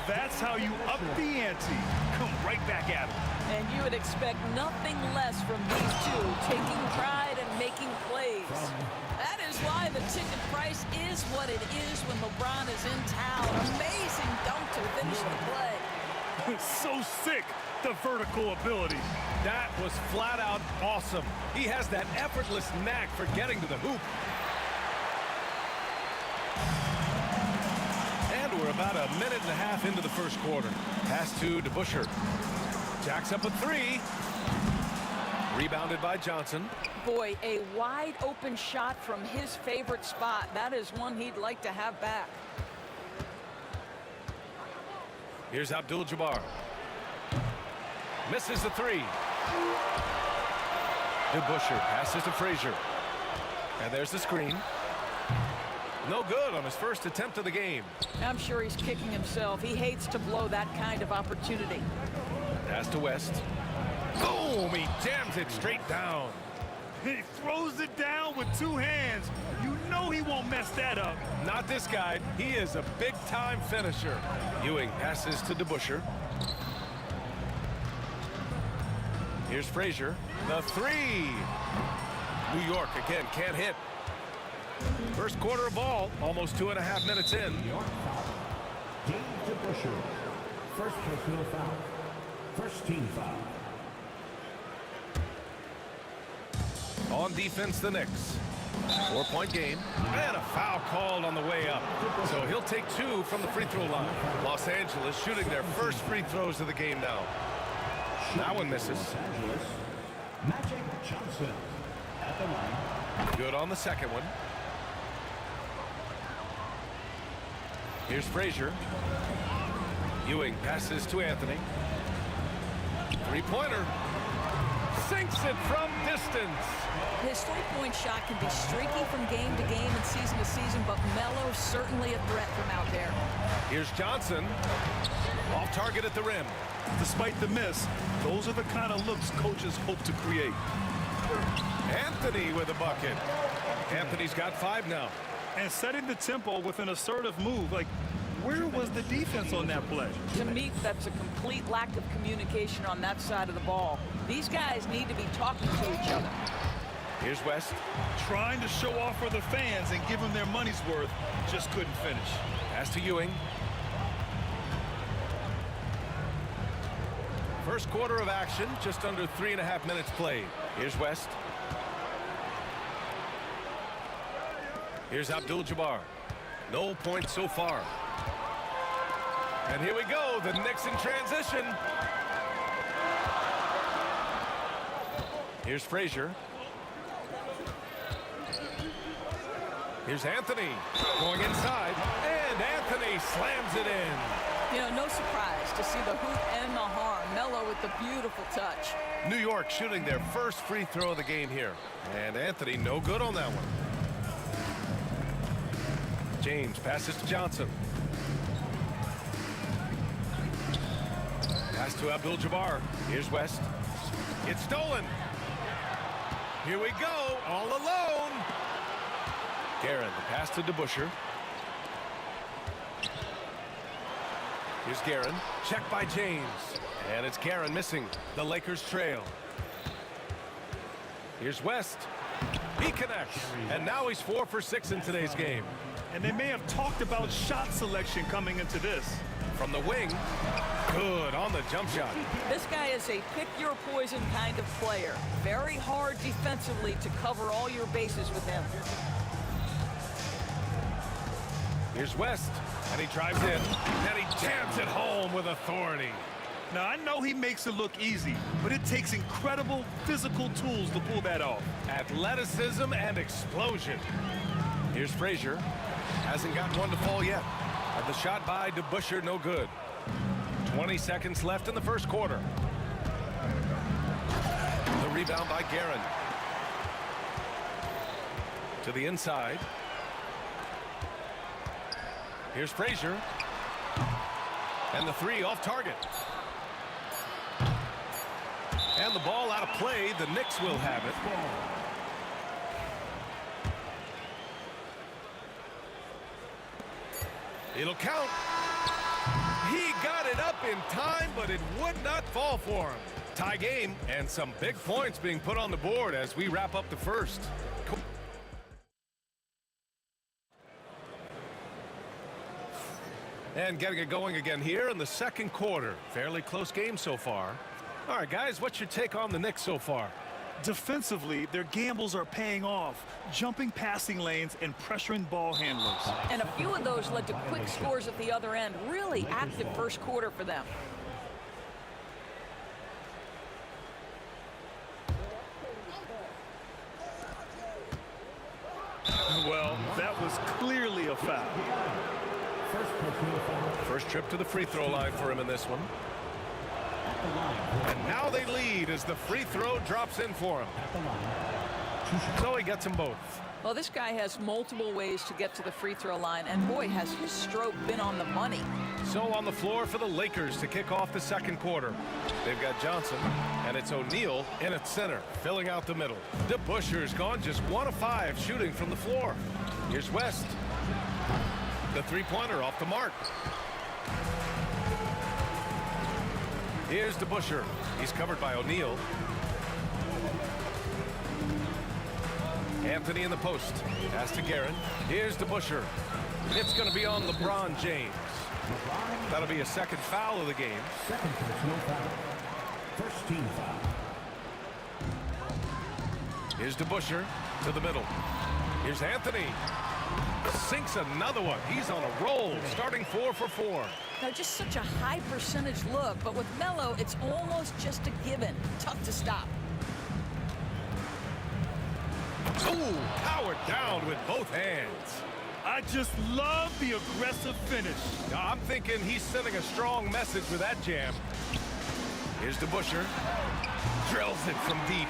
That's how you up the ante. Come right back at him. And you would expect nothing less from these two, taking pride and making plays. That is why the ticket price is what it is when LeBron is in town. Amazing dunk to finish the play. So sick, the vertical ability. That was flat out awesome. He has that effortless knack for getting to the hoop. And we're about a minute and a half into the first quarter. Pass to DeBusschere. Jacks up a 3. Rebounded by Johnson. Boy, a wide open shot from his favorite spot. That is one he'd like to have back. Here's Abdul-Jabbar. Misses the 3. DeBusschere passes to Frazier. And there's the screen. No good on his first attempt of the game. I'm sure he's kicking himself. He hates to blow that kind of opportunity. Pass to West. Boom! He jams it straight down. He throws it down with two hands. You know he won't mess that up. Not this guy. He is a big-time finisher. Ewing passes to DeBusschere. Here's Frazier. The three. New York again can't hit. First quarter of ball, almost 2.5 minutes in. James DeBusschere. First personal foul. First team foul. On defense, the Knicks. 4-point game. And a foul called on the way up. So he'll take 2 from the free throw line. Los Angeles shooting their first free throws of the game now. That one misses. Los Angeles. Magic Johnson at the line. Good on the second one. Here's Frazier. Ewing passes to Anthony. Three-pointer. Sinks it from distance. His three-point shot can be streaky from game to game and season to season, but Melo certainly a threat from out there. Here's Johnson. Off target at the rim. Despite the miss, those are the kind of looks coaches hope to create. Anthony with a bucket. Anthony's got 5 now. And setting the tempo with an assertive move. Like, where was the defense on that play? To me, that's a complete lack of communication on that side of the ball. These guys need to be talking to each other. Here's West. Trying to show off for the fans and give them their money's worth. Just couldn't finish. Pass to Ewing. First quarter of action, just under 3.5 minutes played. Here's West. Here's Abdul-Jabbar. No points so far. And here we go, the Knicks in transition. Here's Frazier. Here's Anthony going inside, and Anthony slams it in. You know, no surprise to see the hoop and the harm. Melo with the beautiful touch. New York shooting their first free throw of the game here. And Anthony no good on that one. James passes to Johnson. Pass to Abdul-Jabbar. Here's West. It's stolen. Here we go, all alone. Guerin, the pass to DeBusschere. Here's Guerin. Check by James. And it's Guerin missing. The Lakers trail. Here's West. He connects. And now he's 4 for 6 in today's game. And they may have talked about shot selection coming into this. From the wing. Good on the jump shot. This guy is a pick-your-poison kind of player. Very hard defensively to cover all your bases with him. Here's West, and he drives in, and he jams it home with authority. Now, I know he makes it look easy, but it takes incredible physical tools to pull that off. Athleticism and explosion. Here's Frazier. Hasn't gotten one to fall yet. And the shot by DeBusschere, no good. 20 seconds left in the first quarter. The rebound by Guerin. To the inside. Here's Frazier. And the three off target. And the ball out of play. The Knicks will have it. It'll count. He got it up in time, but it would not fall for him. Tie game and some big points being put on the board as we wrap up the first. And getting it going again here in the second quarter. Fairly close game so far. All right, guys, what's your take on the Knicks so far? Defensively, their gambles are paying off, jumping passing lanes and pressuring ball handlers. And a few of those led to quick scores at the other end. Really active first quarter for them. Well, that was clearly a foul. First trip to the free throw line for him in this one. And now they lead as the free throw drops in for him. So he gets them both. Well, this guy has multiple ways to get to the free throw line, and boy, has his stroke been on the money. So on the floor for the Lakers to kick off the second quarter. They've got Johnson, and it's O'Neal in at center, filling out the middle. DeBusschere's gone just 1 of 5 shooting from the floor. Here's West. The three-pointer off the mark. Here's DeBusschere. He's covered by O'Neal. Anthony in the post. Pass to Guerin. Here's DeBusschere. It's going to be on LeBron James. That'll be a second foul of the game. Second personal foul. First team foul. Here's DeBusschere to the middle. Here's Anthony. Sinks another one. He's on a roll, starting 4 for 4. Now, just such a high percentage look, but with Melo, it's almost just a given. Tough to stop. Ooh, powered down with both hands. I just love the aggressive finish. I'm thinking he's sending a strong message with that jam. Here's DeBusschere. Drills it from deep.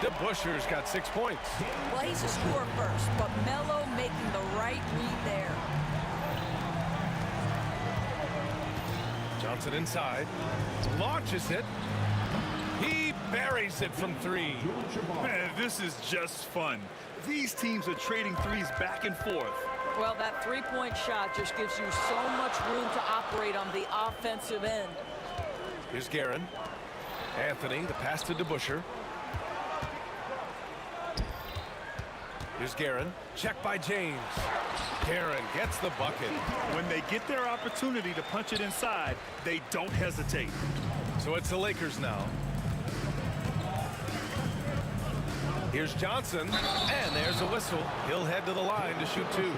DeBusschere's got 6 points. Well, he's a scorer first, but Melo making the right read there. Johnson inside. Launches it. He buries it from 3. Man, this is just fun. These teams are trading threes back and forth. Well, that three-point shot just gives you so much room to operate on the offensive end. Here's Guerin. Anthony, the pass to DeBusschere. Here's Guerin. Check by James. Guerin gets the bucket. When they get their opportunity to punch it inside, they don't hesitate. So it's the Lakers now. Here's Johnson, and there's a whistle. He'll head to the line to shoot 2.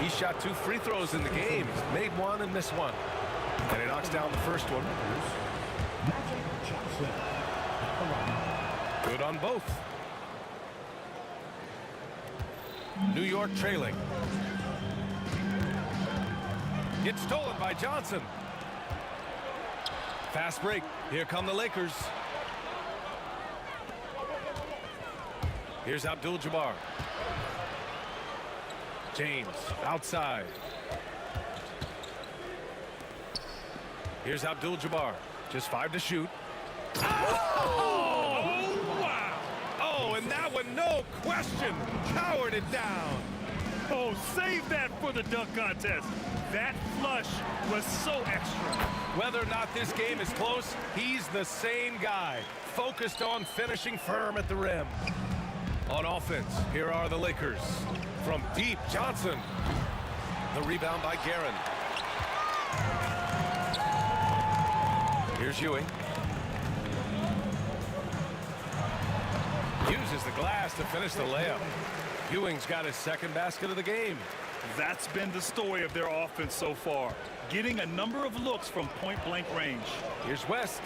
He shot 2 free throws in the game. He's made 1 and missed 1. And he knocks down the first one. Good on both. New York trailing. It's stolen by Johnson. Fast break. Here come the Lakers. Here's Abdul-Jabbar. James outside. Here's Abdul-Jabbar. Just 5 to shoot. Oh, wow. Oh, and that one, no question, powered it down. Oh, save that for the dunk contest. That flush was so extra. Whether or not this game is close, he's the same guy, focused on finishing firm at the rim. On offense, here are the Lakers. From deep, Johnson. The rebound by Guerin. Here's Ewing. Uses the glass to finish the layup. Ewing's got his second basket of the game. That's been the story of their offense so far. Getting a number of looks from point-blank range. Here's West.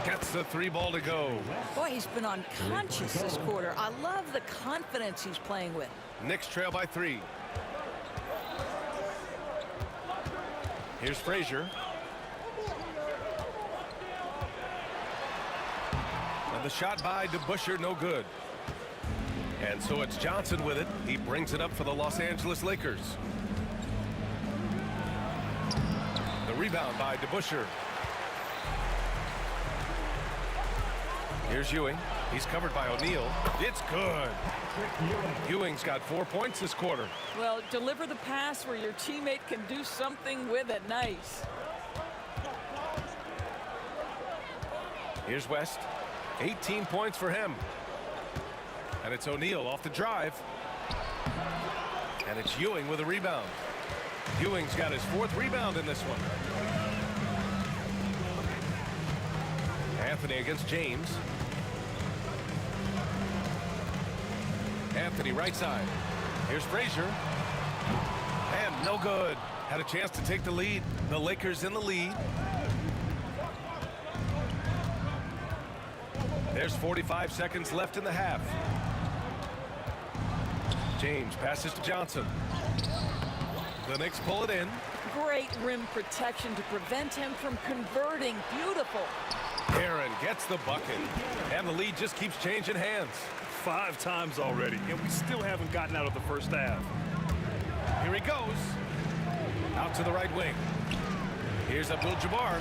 Gets the 3 ball to go. Boy, he's been unconscious this quarter. I love the confidence he's playing with. Knicks trail by 3. Here's Frazier. And the shot by DeBusschere, no good. And so it's Johnson with it. He brings it up for the Los Angeles Lakers. The rebound by DeBusschere. Here's Ewing. He's covered by O'Neal. It's good. Ewing's got 4 points this quarter. Well, deliver the pass where your teammate can do something with it. Nice. Here's West. 18 points for him. And it's O'Neal off the drive. And it's Ewing with a rebound. Ewing's got his 4th rebound in this one. Anthony against James. Anthony right side. Here's Frazier. And no good. Had a chance to take the lead. The Lakers in the lead. There's 45 seconds left in the half. James passes to Johnson. The Knicks pull it in. Great rim protection to prevent him from converting. Beautiful. Guerin gets the bucket. And the lead just keeps changing hands. 5 times already, and we still haven't gotten out of the first half. Here he goes. Out to the right wing. Here's Abdul-Jabbar.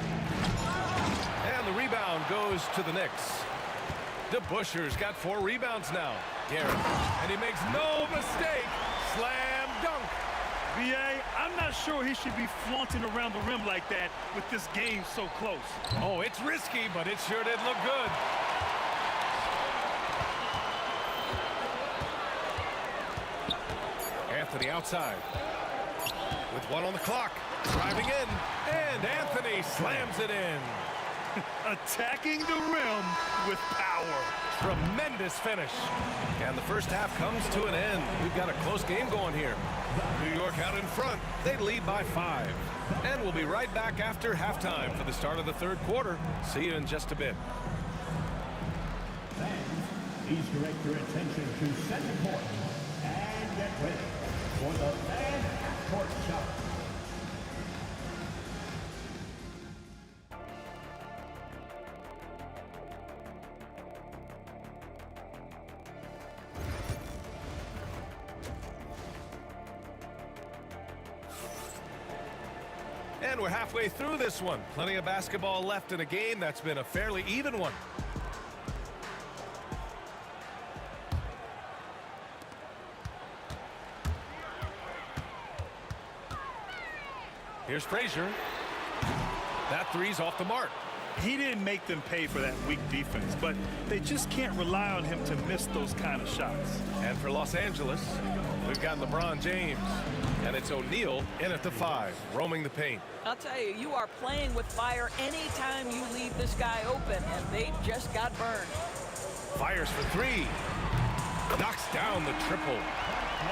And the rebound goes to the Knicks. DeBuscher's got 4 rebounds now. Garrett. And he makes no mistake. Slam dunk. B.A., I'm not sure he should be flaunting around the rim like that with this game so close. Oh, it's risky, but it sure did look good. Anthony outside. With 1 on the clock. Driving in. And Anthony slams it in. Attacking the rim with power. Tremendous finish. And the first half comes to an end. We've got a close game going here. New York out in front. They lead by 5. And we'll be right back after halftime for the start of the third quarter. See you in just a bit. Fans, please direct your attention to center court and get ready for the fan half-court shot. And we're halfway through this one. Plenty of basketball left in a game that's been a fairly even one. Here's Frazier. That three's off the mark. He didn't make them pay for that weak defense, but they just can't rely on him to miss those kind of shots. And for Los Angeles, we've got LeBron James. And it's O'Neal in at the 5, roaming the paint. I'll tell you, you are playing with fire anytime you leave this guy open, and they just got burned. Fires for 3. Knocks down the triple.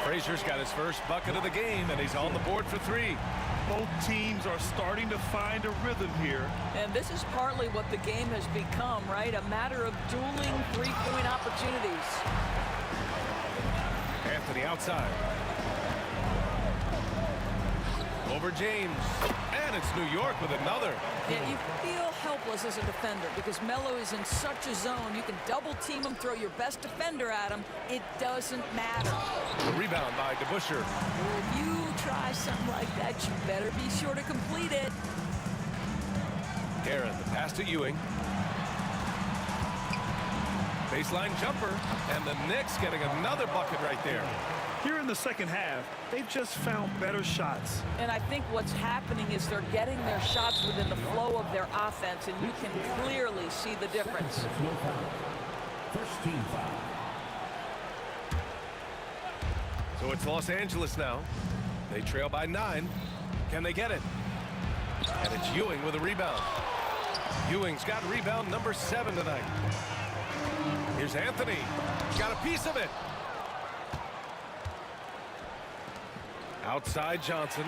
Frazier's got his first bucket of the game, and he's on the board for 3. Both teams are starting to find a rhythm here. And this is partly what the game has become, right? A matter of dueling three-point opportunities. Anthony outside. Over James. And it's New York with another. Yeah, you feel helpless as a defender because Melo is in such a zone. You can double team him, throw your best defender at him. It doesn't matter. The rebound by DeBuscher. If you try something like that, you better be sure to complete it. Aaron, the pass to Ewing. Baseline jumper. And the Knicks getting another bucket right there. Here in the second half, they've just found better shots. And I think what's happening is they're getting their shots within the flow of their offense, and you can clearly see the difference. First team foul. So it's Los Angeles now. They trail by 9. Can they get it? And it's Ewing with a rebound. Ewing's got rebound number 7 tonight. Here's Anthony. Got a piece of it. Outside Johnson.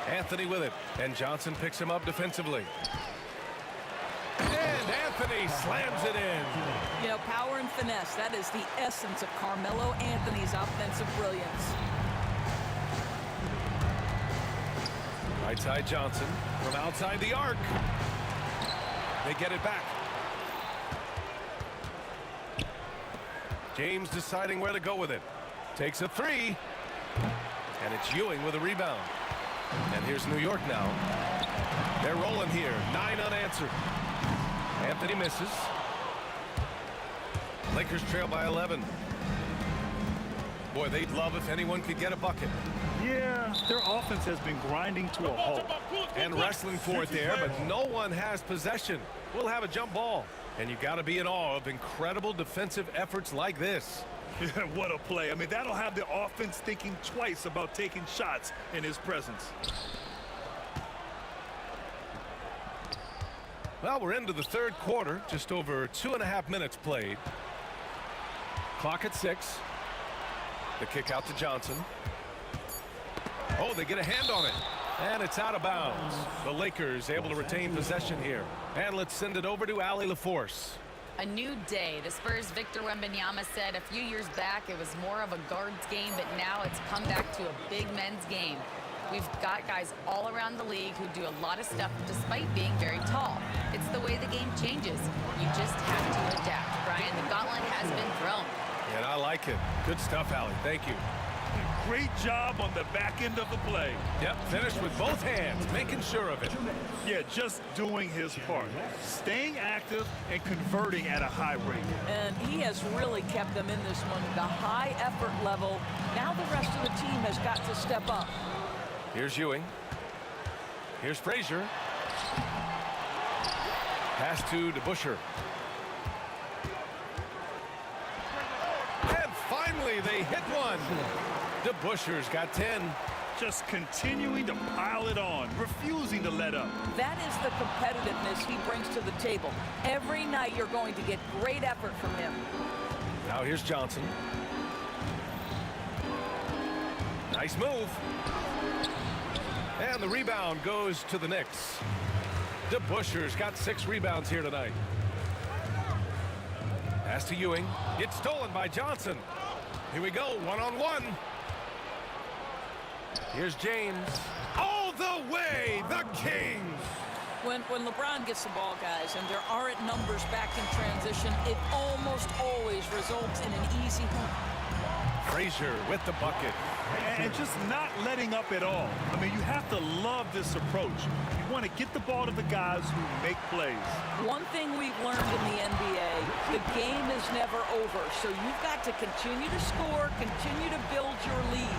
Anthony with it. And Johnson picks him up defensively. And Anthony slams it in. You know, power and finesse, that is the essence of Carmelo Anthony's offensive brilliance. Right side Johnson from outside the arc. They get it back. James deciding where to go with it. Takes a 3. And it's Ewing with a rebound. And here's New York now. They're rolling here. 9 unanswered. Anthony misses. Lakers trail by 11. Boy, they'd love if anyone could get a bucket. Yeah, their offense has been grinding to a halt. And wrestling for it there, but no one has possession. We'll have a jump ball. And you got to be in awe of incredible defensive efforts like this. Yeah, what a play. I mean, that'll have the offense thinking twice about taking shots in his presence. Well, we're into the third quarter. Just over 2.5 minutes played. Clock at 6. The kick out to Johnson. Oh, they get a hand on it. And it's out of bounds. The Lakers able to retain possession here. And let's send it over to Allie LaForce. A new day. The Spurs' Victor Wembanyama said a few years back it was more of a guards game, but now it's come back to a big men's game. We've got guys all around the league who do a lot of stuff despite being very tall. It's the way the game changes. You just have to adapt. Brian, the gauntlet has been thrown. And I like it. Good stuff, Allie. Thank you. Great job on the back end of the play. Yep, finished with both hands, making sure of it. Yeah, just doing his part. Staying active and converting at a high rate. And he has really kept them in this one. The high effort level. Now the rest of the team has got to step up. Here's Ewing. Here's Frazier. Pass to DeBusschere. And finally, they hit one. DeBusschere's got 10. Just continuing to pile it on, refusing to let up. That is the competitiveness he brings to the table. Every night you're going to get great effort from him. Now here's Johnson. Nice move. And the rebound goes to the Knicks. DeBusschere's got 6 rebounds here tonight. Pass to Ewing. It's stolen by Johnson. Here we go, one-on-one. Here's James. All the way, the Kings. When LeBron gets the ball, guys, and there aren't numbers back in transition, it almost always results in an easy hoop. Frazier with the bucket. And just not letting up at all. I mean, you have to love this approach. You want to get the ball to the guys who make plays. One thing we've learned in the NBA, the game is never over. So you've got to continue to score, continue to build your lead.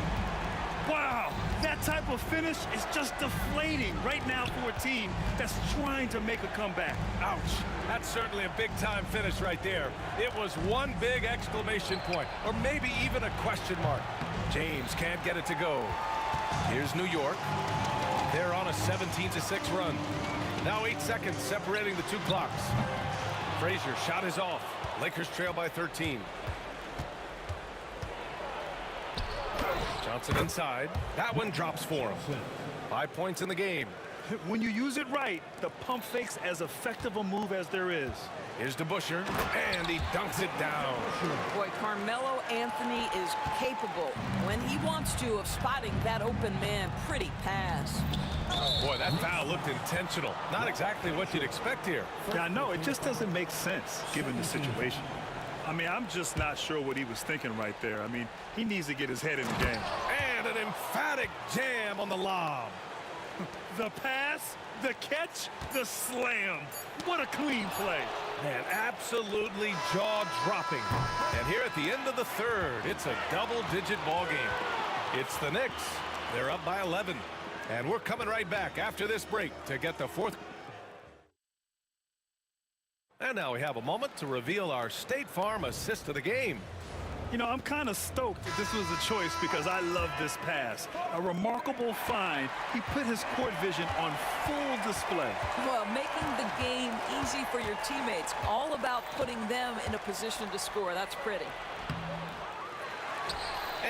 Wow, that type of finish is just deflating right now for a team that's trying to make a comeback. Ouch. That's certainly a big-time finish right there. It was one big exclamation point, or maybe even a question mark. James can't get it to go. Here's New York. They're on a 17-6 run. Now 8 seconds separating the 2 clocks. Frazier shot is off. Lakers trail by 13. Johnson inside. That one drops for him. 5 points in the game. When you use it right, the pump fake's as effective a move as there is. Here's DeBusschere, and he dunks it down. Boy, Carmelo Anthony is capable, when he wants to, of spotting that open man. Pretty pass. Boy, that foul looked intentional. Not exactly what you'd expect here. Yeah, I know. It just doesn't make sense, given the situation. I mean, I'm just not sure what he was thinking right there. I mean, he needs to get his head in the game. And an emphatic jam on the lob. The pass, the catch, the slam. What a clean play. Man, absolutely jaw-dropping. And here at the end of the third, it's a double-digit ball game. It's the Knicks. They're up by 11. And we're coming right back after this break to get the fourth. And now we have a moment to reveal our State Farm assist of the game. You know, I'm kind of stoked that this was a choice because I love this pass. A remarkable find. He put his court vision on full display. Well, making the game easy for your teammates. All about putting them in a position to score. That's pretty.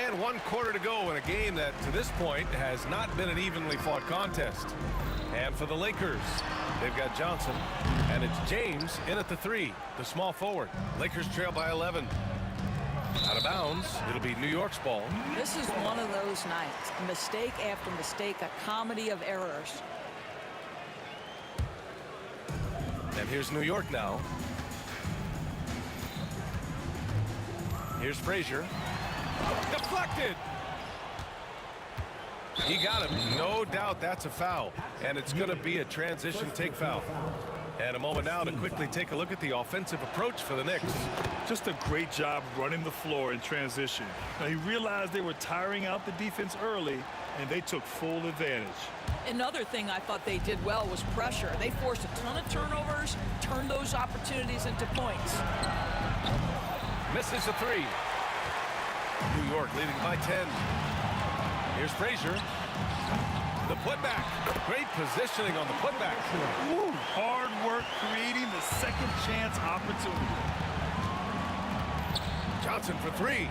And 1 quarter to go in a game that, to this point, has not been an evenly fought contest. And for the Lakers, they've got Johnson, and it's James in at the 3, the small forward. Lakers trail by 11. Out of bounds, it'll be New York's ball. This is one of those nights. Mistake after mistake, a comedy of errors. And here's New York now. Here's Frazier. Deflected! He got him. No doubt that's a foul. And it's going to be a transition take foul. And a moment now to quickly take a look at the offensive approach for the Knicks. Just a great job running the floor in transition. Now, he realized they were tiring out the defense early, and they took full advantage. Another thing I thought they did well was pressure. They forced a ton of turnovers, turned those opportunities into points. Misses the 3. New York leading by 10. Here's Frazier. The putback. Great positioning on the putback. Woo. Hard work creating the second chance opportunity. Johnson for 3.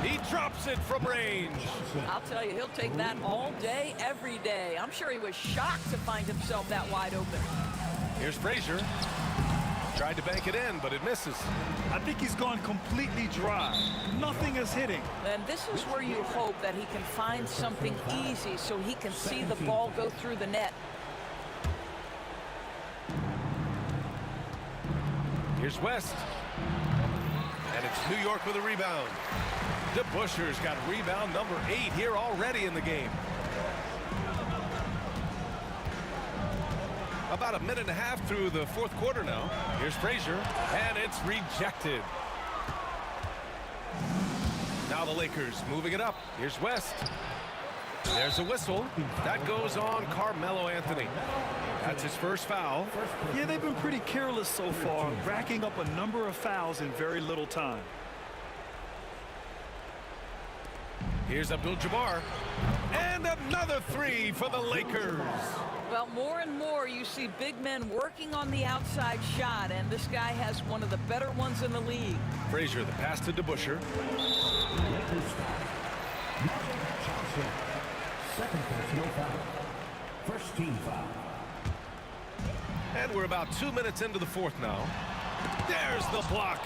He drops it from range. I'll tell you, he'll take that all day, every day. I'm sure he was shocked to find himself that wide open. Here's Frazier. Tried to bank it in, but it misses. I think he's gone completely dry. Nothing is hitting. And this is where you hope that he can find something easy so he can see the ball go through the net. Here's West. And it's New York with a rebound. DeBusschere's got rebound number 8 here already in the game. About a minute and a half through the fourth quarter now. Here's Frazier, and it's rejected. Now the Lakers moving it up. Here's West. There's a whistle. That goes on Carmelo Anthony. That's his first foul. Yeah, they've been pretty careless so far, racking up a number of fouls in very little time. Here's Abdul-Jabbar. And another 3 for the Lakers. Well, more and more you see big men working on the outside shot, and this guy has one of the better ones in the league. Frazier, the pass to DeBusschere. Second personal foul. First team foul. And we're about 2 minutes into the fourth now. There's the block.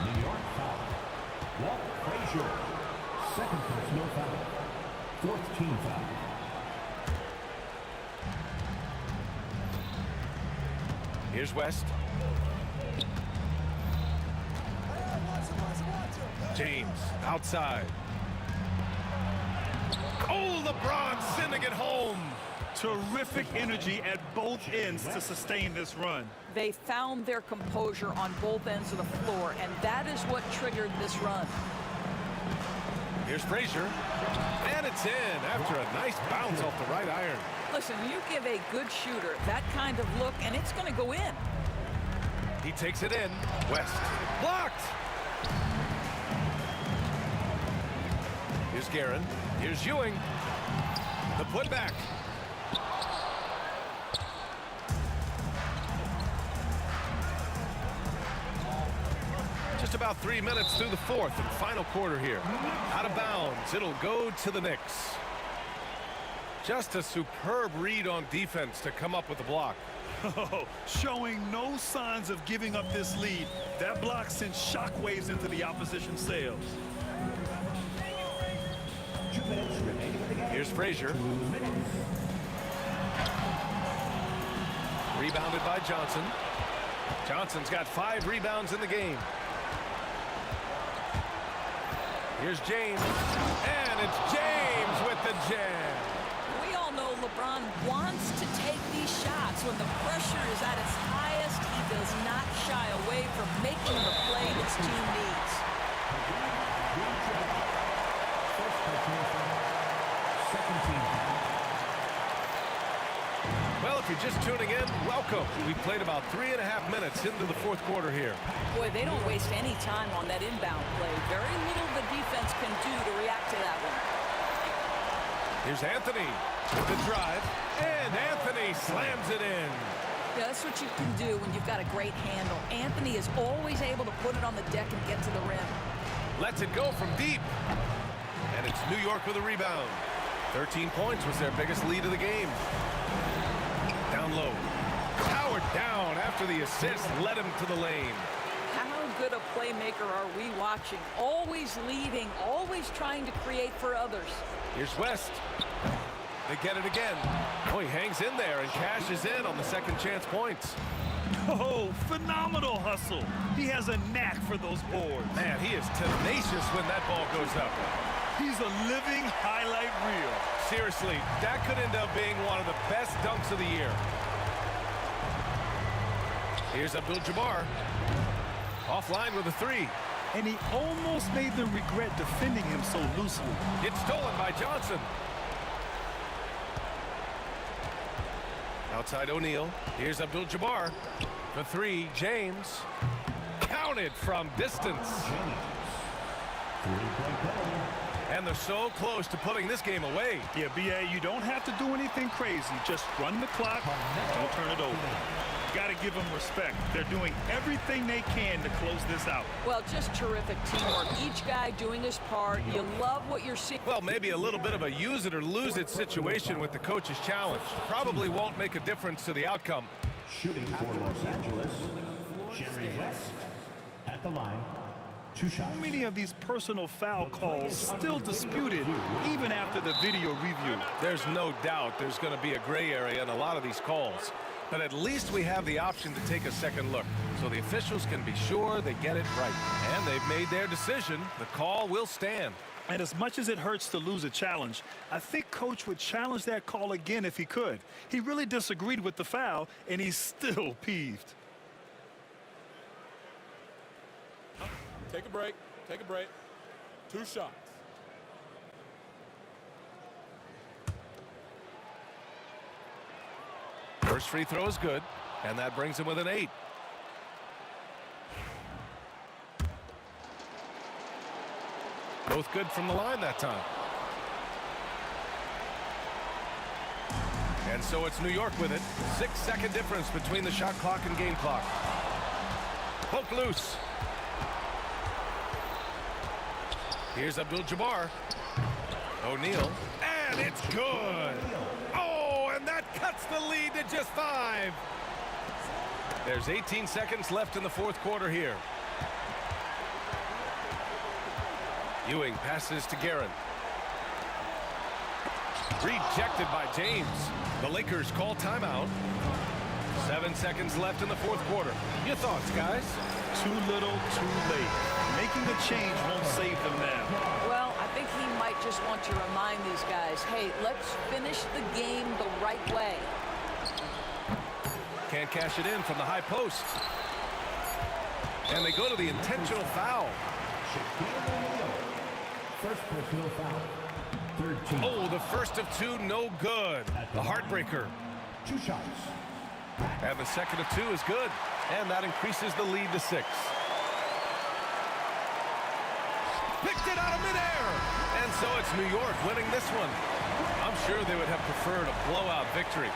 New York foul. Walt Frazier. Second personal foul. Fourth team foul. Here's West. James outside. Oh, LeBron sending it home. Terrific energy at both ends to sustain this run. They found their composure on both ends of the floor, and that is what triggered this run. Here's Frazier, and it's in after a nice bounce off the right iron. Listen, you give a good shooter that kind of look, and it's going to go in. He takes it in. West blocked. Here's Guerin. Here's Ewing. The putback. Just about 3 minutes through the fourth and final quarter here. Out of bounds. It'll go to the Knicks. Just a superb read on defense to come up with the block. Showing no signs of giving up this lead. That block sent shockwaves into the opposition sails. Here's Frazier. Rebounded by Johnson. Johnson's got 5 rebounds in the game. Here's James. And it's James with the jam. We all know LeBron wants to take these shots. When the pressure is at its highest, he does not shy away from making the play his team needs. Well, if you're just tuning in, welcome. We played about 3.5 minutes into the fourth quarter here. Boy, they don't waste any time on that inbound play. Very little the defense can do to react to that one. Here's Anthony with the drive, and Anthony slams it in. Yeah, that's what you can do when you've got a great handle. Anthony is always able to put it on the deck and get to the rim. Lets it go from deep. And it's New York with a rebound. 13 points was their biggest lead of the game. Down low. Powered down after the assist led him to the lane. How good a playmaker are we watching? Always leading, always trying to create for others. Here's West. They get it again. Oh, he hangs in there and cashes in on the second chance points. Oh, phenomenal hustle. He has a knack for those boards. Man, he is tenacious when that ball goes up. He's a living highlight reel. Seriously, that could end up being one of the best dunks of the year. Here's Abdul-Jabbar. Offline with a 3. And he almost made them regret defending him so loosely. It's stolen by Johnson. Outside O'Neal. Here's Abdul-Jabbar. For 3, James. Counted from distance. And they're so close to putting this game away. Yeah, B.A., you don't have to do anything crazy. Just run the clock. Don't turn it over. Got to give them respect. They're doing everything they can to close this out. Well, just terrific teamwork. Each guy doing his part. You love what you're seeing. Well, maybe a little bit of a use it or lose it situation with the coach's challenge. Probably won't make a difference to the outcome. Shooting for Los Angeles, Jerry West at the line. 2 shots. How many of these personal foul calls still disputed even after the video review? There's no doubt there's going to be a gray area in a lot of these calls. But at least we have the option to take a second look, so the officials can be sure they get it right. And they've made their decision. The call will stand. And as much as it hurts to lose a challenge, I think Coach would challenge that call again if he could. He really disagreed with the foul, and he's still peeved. Take a break. Take a break. 2 shots. First free throw is good, and that brings him with an 8. Both good from the line that time. And so it's New York with it. 6-second difference between the shot clock and game clock. Poke loose. Here's Abdul-Jabbar. O'Neal. And it's good. Oh, and that cuts the lead to just 5. There's 18 seconds left in the fourth quarter here. Ewing passes to Guerin. Rejected by James. The Lakers call timeout. 7 seconds left in the fourth quarter. Your thoughts, guys? Too little, too late. Making a change won't save them now. Well, I think he might just want to remind these guys, hey, let's finish the game the right way. Can't cash it in from the high post. And they go to the intentional foul. First personal foul. Third team. Oh, the first of 2, no good. The heartbreaker. 2 shots. And the second of 2 is good. And that increases the lead to 6. Picked it out of midair. And so it's New York winning this one. I'm sure they would have preferred a blowout victory.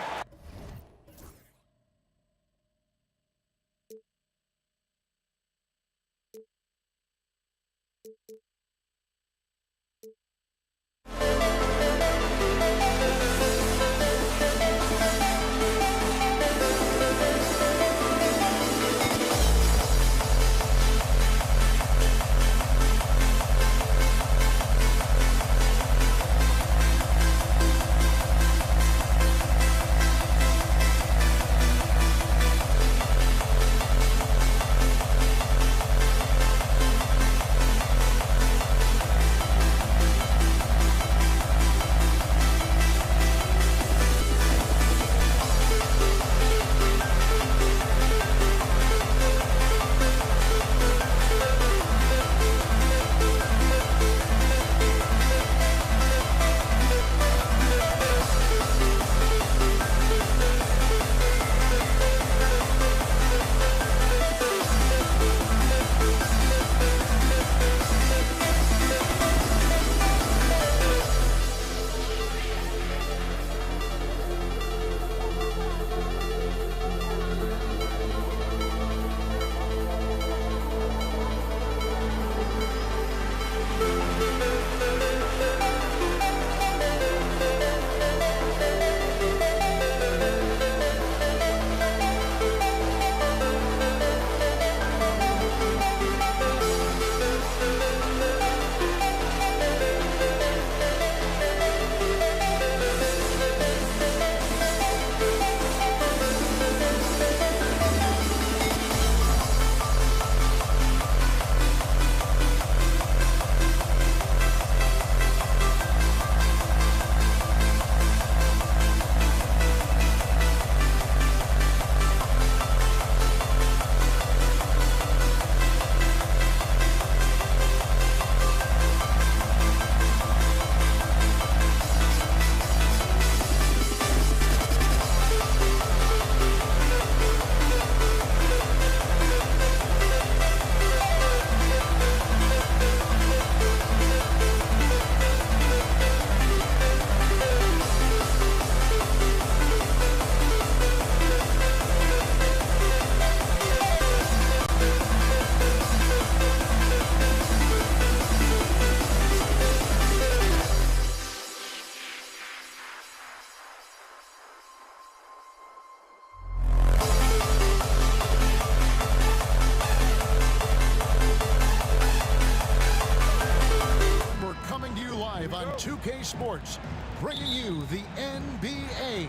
2K Sports, bringing you the NBA.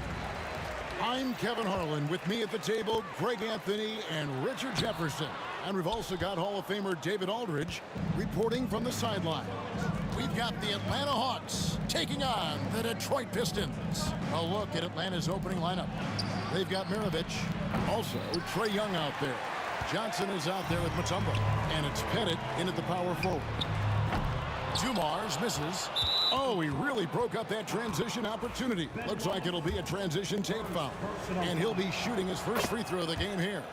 I'm Kevin Harlan. With me at the table, Greg Anthony and Richard Jefferson. And we've also got Hall of Famer David Aldridge reporting from the sideline. We've got the Atlanta Hawks taking on the Detroit Pistons. A look at Atlanta's opening lineup. They've got Maravich, also Trae Young out there. Johnson is out there with Mutombo, and it's Pettit in at the power forward. Dumars misses. Oh, he really broke up that transition opportunity. Looks like it'll be a transition tape foul, and he'll be shooting his first free throw of the game here.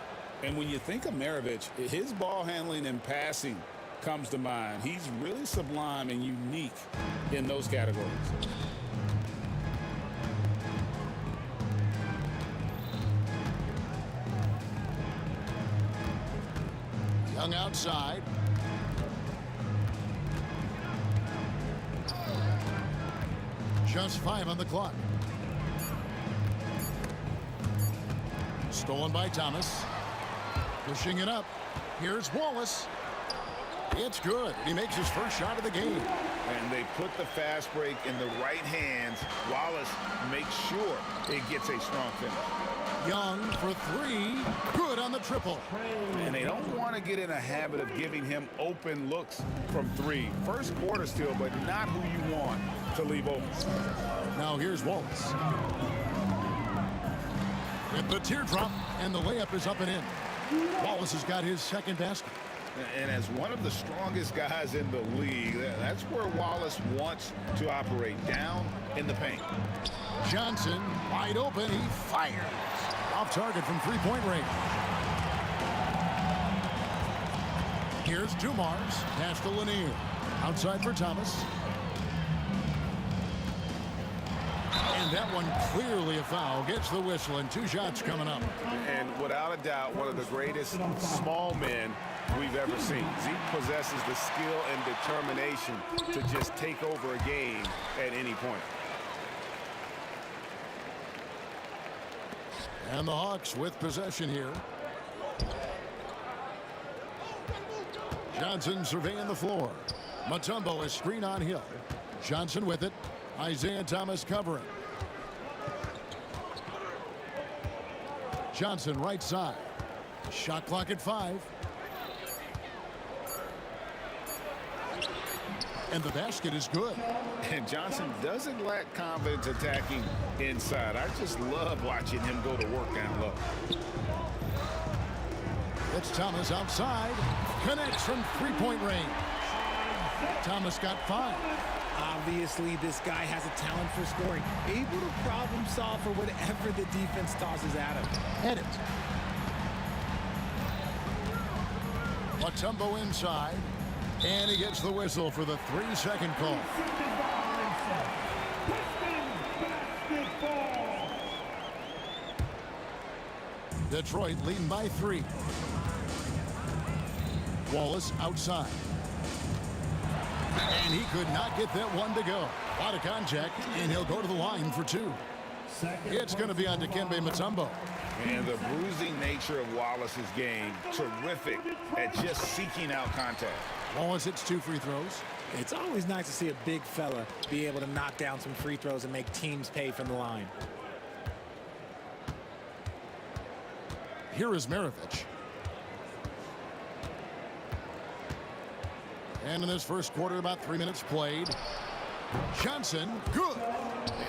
And when you think of Maravich, his ball handling and passing comes to mind. He's really sublime and unique in those categories. Young outside. Just 5 on the clock. Stolen by Thomas. Pushing it up. Here's Wallace. It's good. He makes his first shot of the game. And they put the fast break in the right hands. Wallace makes sure it gets a strong finish. Young for 3. Good on the triple. And they don't want to get in a habit of giving him open looks from 3. First quarter still, but not who you want to leave open. Now here's Wallace. With the teardrop, and the layup is up and in. Wallace has got his second basket. And as one of the strongest guys in the league, that's where Wallace wants to operate, down in the paint. Johnson, wide open, he fires. Off target from three-point range. Here's Dumars, pass to Lanier. Outside for Thomas. And that one clearly a foul. Gets the whistle, and 2 shots coming up. And without a doubt, one of the greatest small men we've ever seen. Zeke possesses the skill and determination to just take over a game at any point. And the Hawks with possession here. Johnson surveying the floor. Mutombo is screen on Hill. Johnson with it. Isaiah Thomas covering. Johnson right side. Shot clock at 5. And the basket is good. And Johnson doesn't lack confidence attacking inside. I just love watching him go to work down low. It's Thomas outside. Connects from three-point range. Thomas got 5. Obviously, this guy has a talent for scoring. Able to problem solve for whatever the defense tosses at him. Edit. Mutombo inside. And he gets the whistle for the 3-second call. Detroit leading by 3. Wallace outside. And he could not get that one to go. A lot of contact, and he'll go to the line for 2. It's going to be on Dikembe Mutombo. And the bruising nature of Wallace's game, terrific at just seeking out contact. Wallace hits 2 free throws. It's always nice to see a big fella be able to knock down some free throws and make teams pay from the line. Here is Maravich. And in this first quarter, about 3 minutes played. Johnson, good.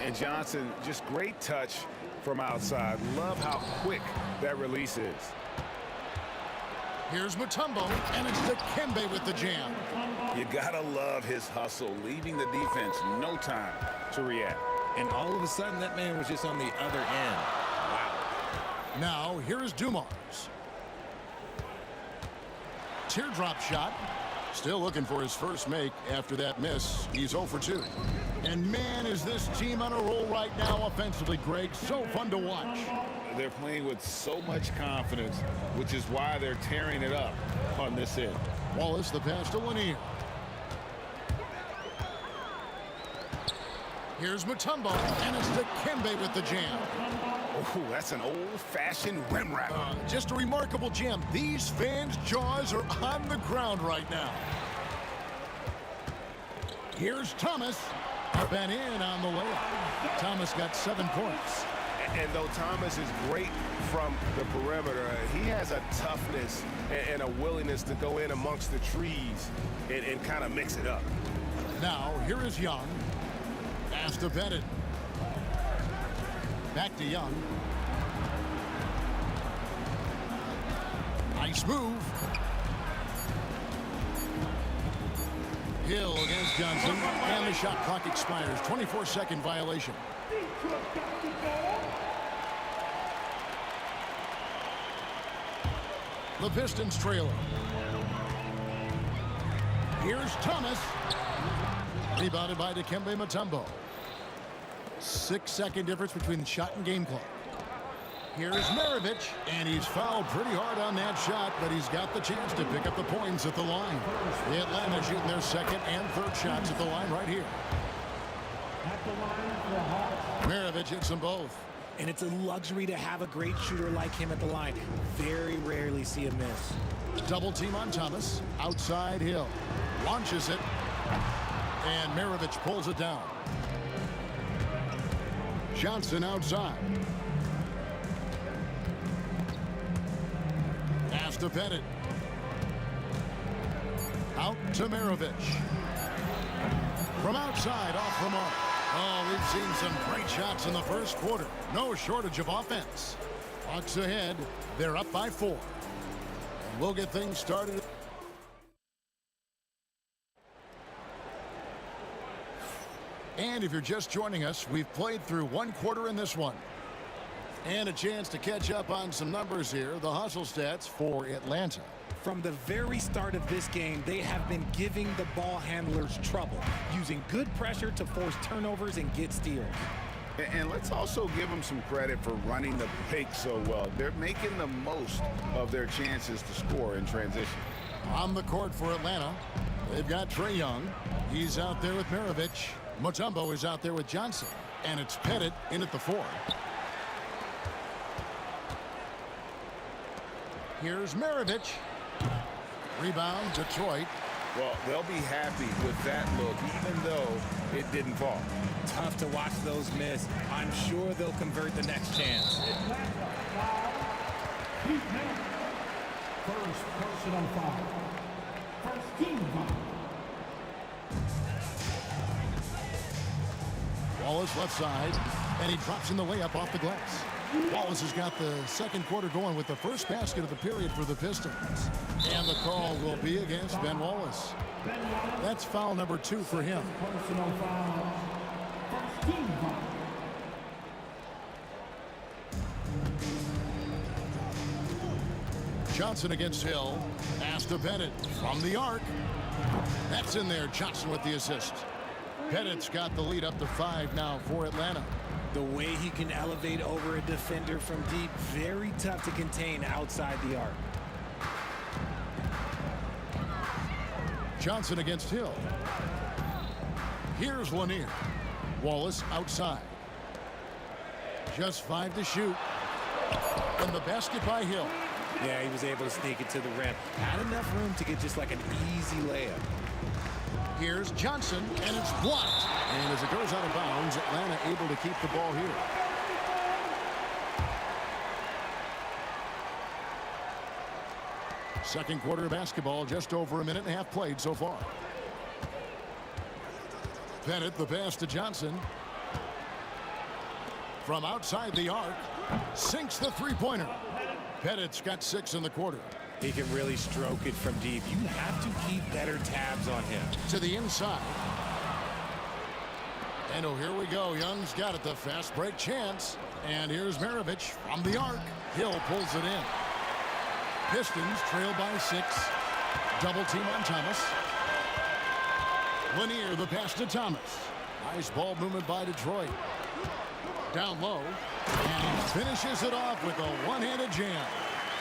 And Johnson, just great touch from outside. Love how quick that release is. Here's Mutombo, and it's Dikembe with the jam. You gotta love his hustle, leaving the defense no time to react. And all of a sudden, that man was just on the other end. Wow. Now, here is Dumars. Teardrop shot. Still looking for his first make after that miss. He's 0 for 2. And man, is this team on a roll right now offensively, Greg. So fun to watch. They're playing with so much confidence, which is why they're tearing it up on this end. Wallace, the pass to Lanier. Here's Mutombo, and it's Dikembe with the jam. Oh, that's an old-fashioned rim wrap. Just a remarkable jam. These fans' jaws are on the ground right now. Here's Thomas. Up and in on the layup. Thomas got 7 points. And though Thomas is great from the perimeter, he has a toughness and a willingness to go in amongst the trees and kind of mix it up. Now, here is Young. Pass to Bennett. Back to Young. Nice move. Hill against Johnson. And the shot clock expires. 24-second violation. The Pistons trailer. Here's Thomas. Rebounded by Dikembe Mutombo. 6-second difference between the shot and game clock. Here's Maravich, and he's fouled pretty hard on that shot, but he's got the chance to pick up the points at the line. The Atlanta shooting their second and third shots at the line right here. Maravich hits them both. And it's a luxury to have a great shooter like him at the line. Very rarely see him miss. Double team on Thomas. Outside Hill. Launches it. And Maravich pulls it down. Johnson outside. Pass to Bennett. Out to Maravich. From outside, off the mark. Oh, we've seen some great shots in the first quarter. No shortage of offense. Bucks ahead. They're up by 4. And we'll get things started. And if you're just joining us, we've played through 1 quarter in this one. And a chance to catch up on some numbers here. The hustle stats for Atlanta. From the very start of this game, they have been giving the ball handlers trouble, using good pressure to force turnovers and get steals. And let's also give them some credit for running the pick so well. They're making the most of their chances to score in transition. On the court for Atlanta, they've got Trae Young. He's out there with Maravich. Mutombo is out there with Johnson. And it's Pettit in at the 4. Here's Maravich. Rebound, Detroit. Well, they'll be happy with that look, even though it didn't fall. Tough to watch those miss. I'm sure they'll convert the next chance. First personal foul. First team foul. Wallace left side, and he drops in the layup off the glass. Wallace has got the second quarter going with the first basket of the period for the Pistons. And the call will be against Ben Wallace. That's foul number 2 for him. Personal foul. First team foul. Johnson against Hill. Pass to Bennett from the arc. That's in there. Johnson with the assist. Bennett's got the lead up to 5 now for Atlanta. The way he can elevate over a defender from deep, very tough to contain outside the arc. Johnson against Hill. Here's Lanier. Wallace outside. Just 5 to shoot. And the basket by Hill. Yeah, he was able to sneak it to the rim. Had enough room to get just like an easy layup. Here's Johnson, and it's blocked. And as it goes out of bounds, Atlanta able to keep the ball here. Second quarter of basketball, just over 1.5 minutes played so far. Bennett, the pass to Johnson. From outside the arc, sinks the three-pointer. Bennett's got 6 in the quarter. He can really stroke it from deep. You have to keep better tabs on him. To the inside. And oh, here we go. Young's got it, the fast break chance. And here's Maravich from the arc. Hill pulls it in. Pistons trail by 6. Double team on Thomas. Lanier, the pass to Thomas. Nice ball movement by Detroit. Down low. And he finishes it off with a one-handed jam.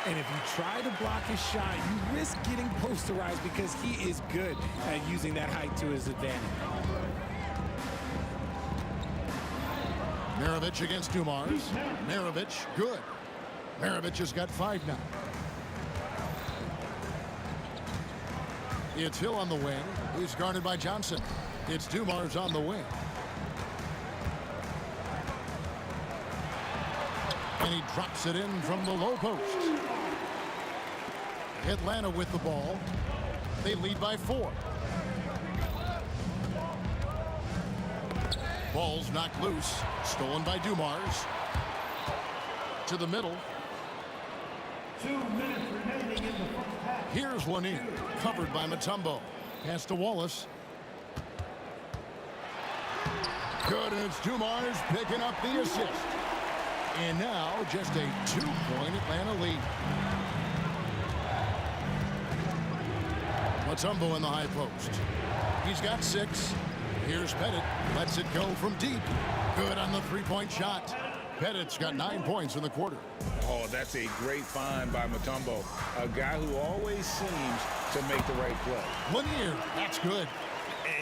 And if you try to block his shot, you risk getting posterized because he is good at using that height to his advantage. Maravich against Dumars. Maravich, good. Maravich has got 5 now. It's Hill on the wing. He's guarded by Johnson. It's Dumars on the wing. And he drops it in from the low post. Atlanta with the ball. They lead by 4. Ball's knocked loose. Stolen by Dumars. To the middle. 2 minutes remaining in the first half. Here's Lanier. Covered by Mutombo. Pass to Wallace. Good, and it's Dumars picking up the assist. And now just a 2-point Atlanta lead. Mutombo in the high post. He's got 6. Here's Pettit. Lets it go from deep. Good on the 3-point shot. Pettit's got 9 points in the quarter. Oh, that's a great find by Mutombo. A guy who always seems to make the right play. Lanier, that's good.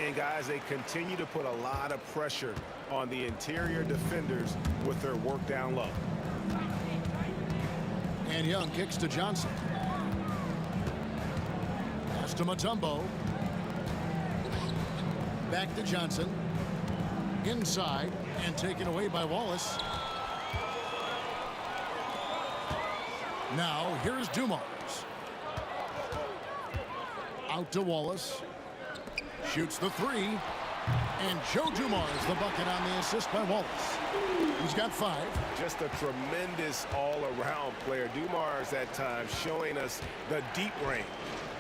And guys, they continue to put a lot of pressure on the interior defenders with their work down low. And Young kicks to Johnson. Pass to Mutombo. Back to Johnson. Inside and taken away by Wallace. Now here's Dumars. Out to Wallace. Shoots the 3. And Joe Dumars the bucket on the assist by Wallace. He's got 5. Just a tremendous all-around player. Dumars at times showing us the deep range.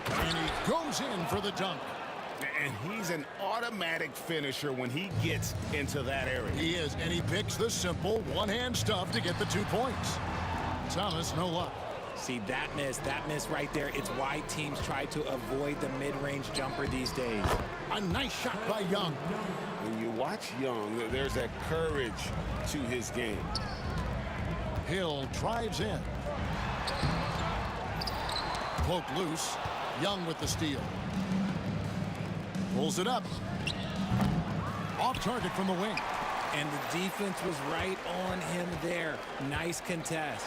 And he goes in for the dunk. And he's an automatic finisher when he gets into that area. He is, and he picks the simple one-hand stuff to get the 2 points. Thomas, no luck. See, that miss right there. It's why teams try to avoid the mid-range jumper these days. A nice shot by Young. When you watch Young, there's that courage to his game. Hill drives in. Cloak loose. Young with the steal. Pulls it up. Off target from the wing. And the defense was right on him there. Nice contest.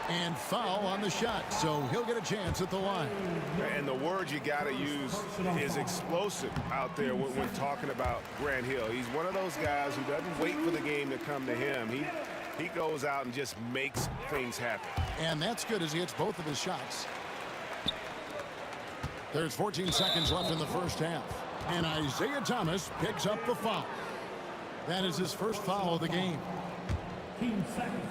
And foul on the shot, so he'll get a chance at the line. And the word you got to use is explosive out there when talking about Grant Hill. He's one of those guys who doesn't wait for the game to come to him. He goes out and just makes things happen. And that's good as he hits both of his shots. There's 14 seconds left in the first half. And Isaiah Thomas picks up the foul. That is his first foul of the game. 15 seconds.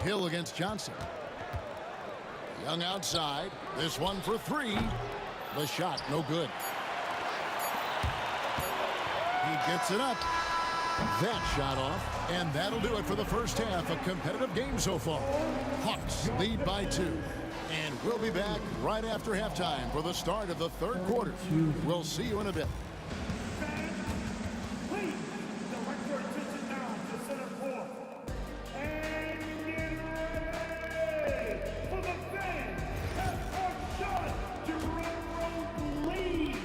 Hill against Johnson. Young outside. This one for 3. The shot, no good. He gets it up. That shot off. And that'll do it for the first half. A competitive game so far. Hawks lead by 2. And we'll be back right after halftime for the start of the third quarter. We'll see you in a bit. Please, direct your attention now to center court. And get ready for the fans. Half-court shot. Drum roll, please.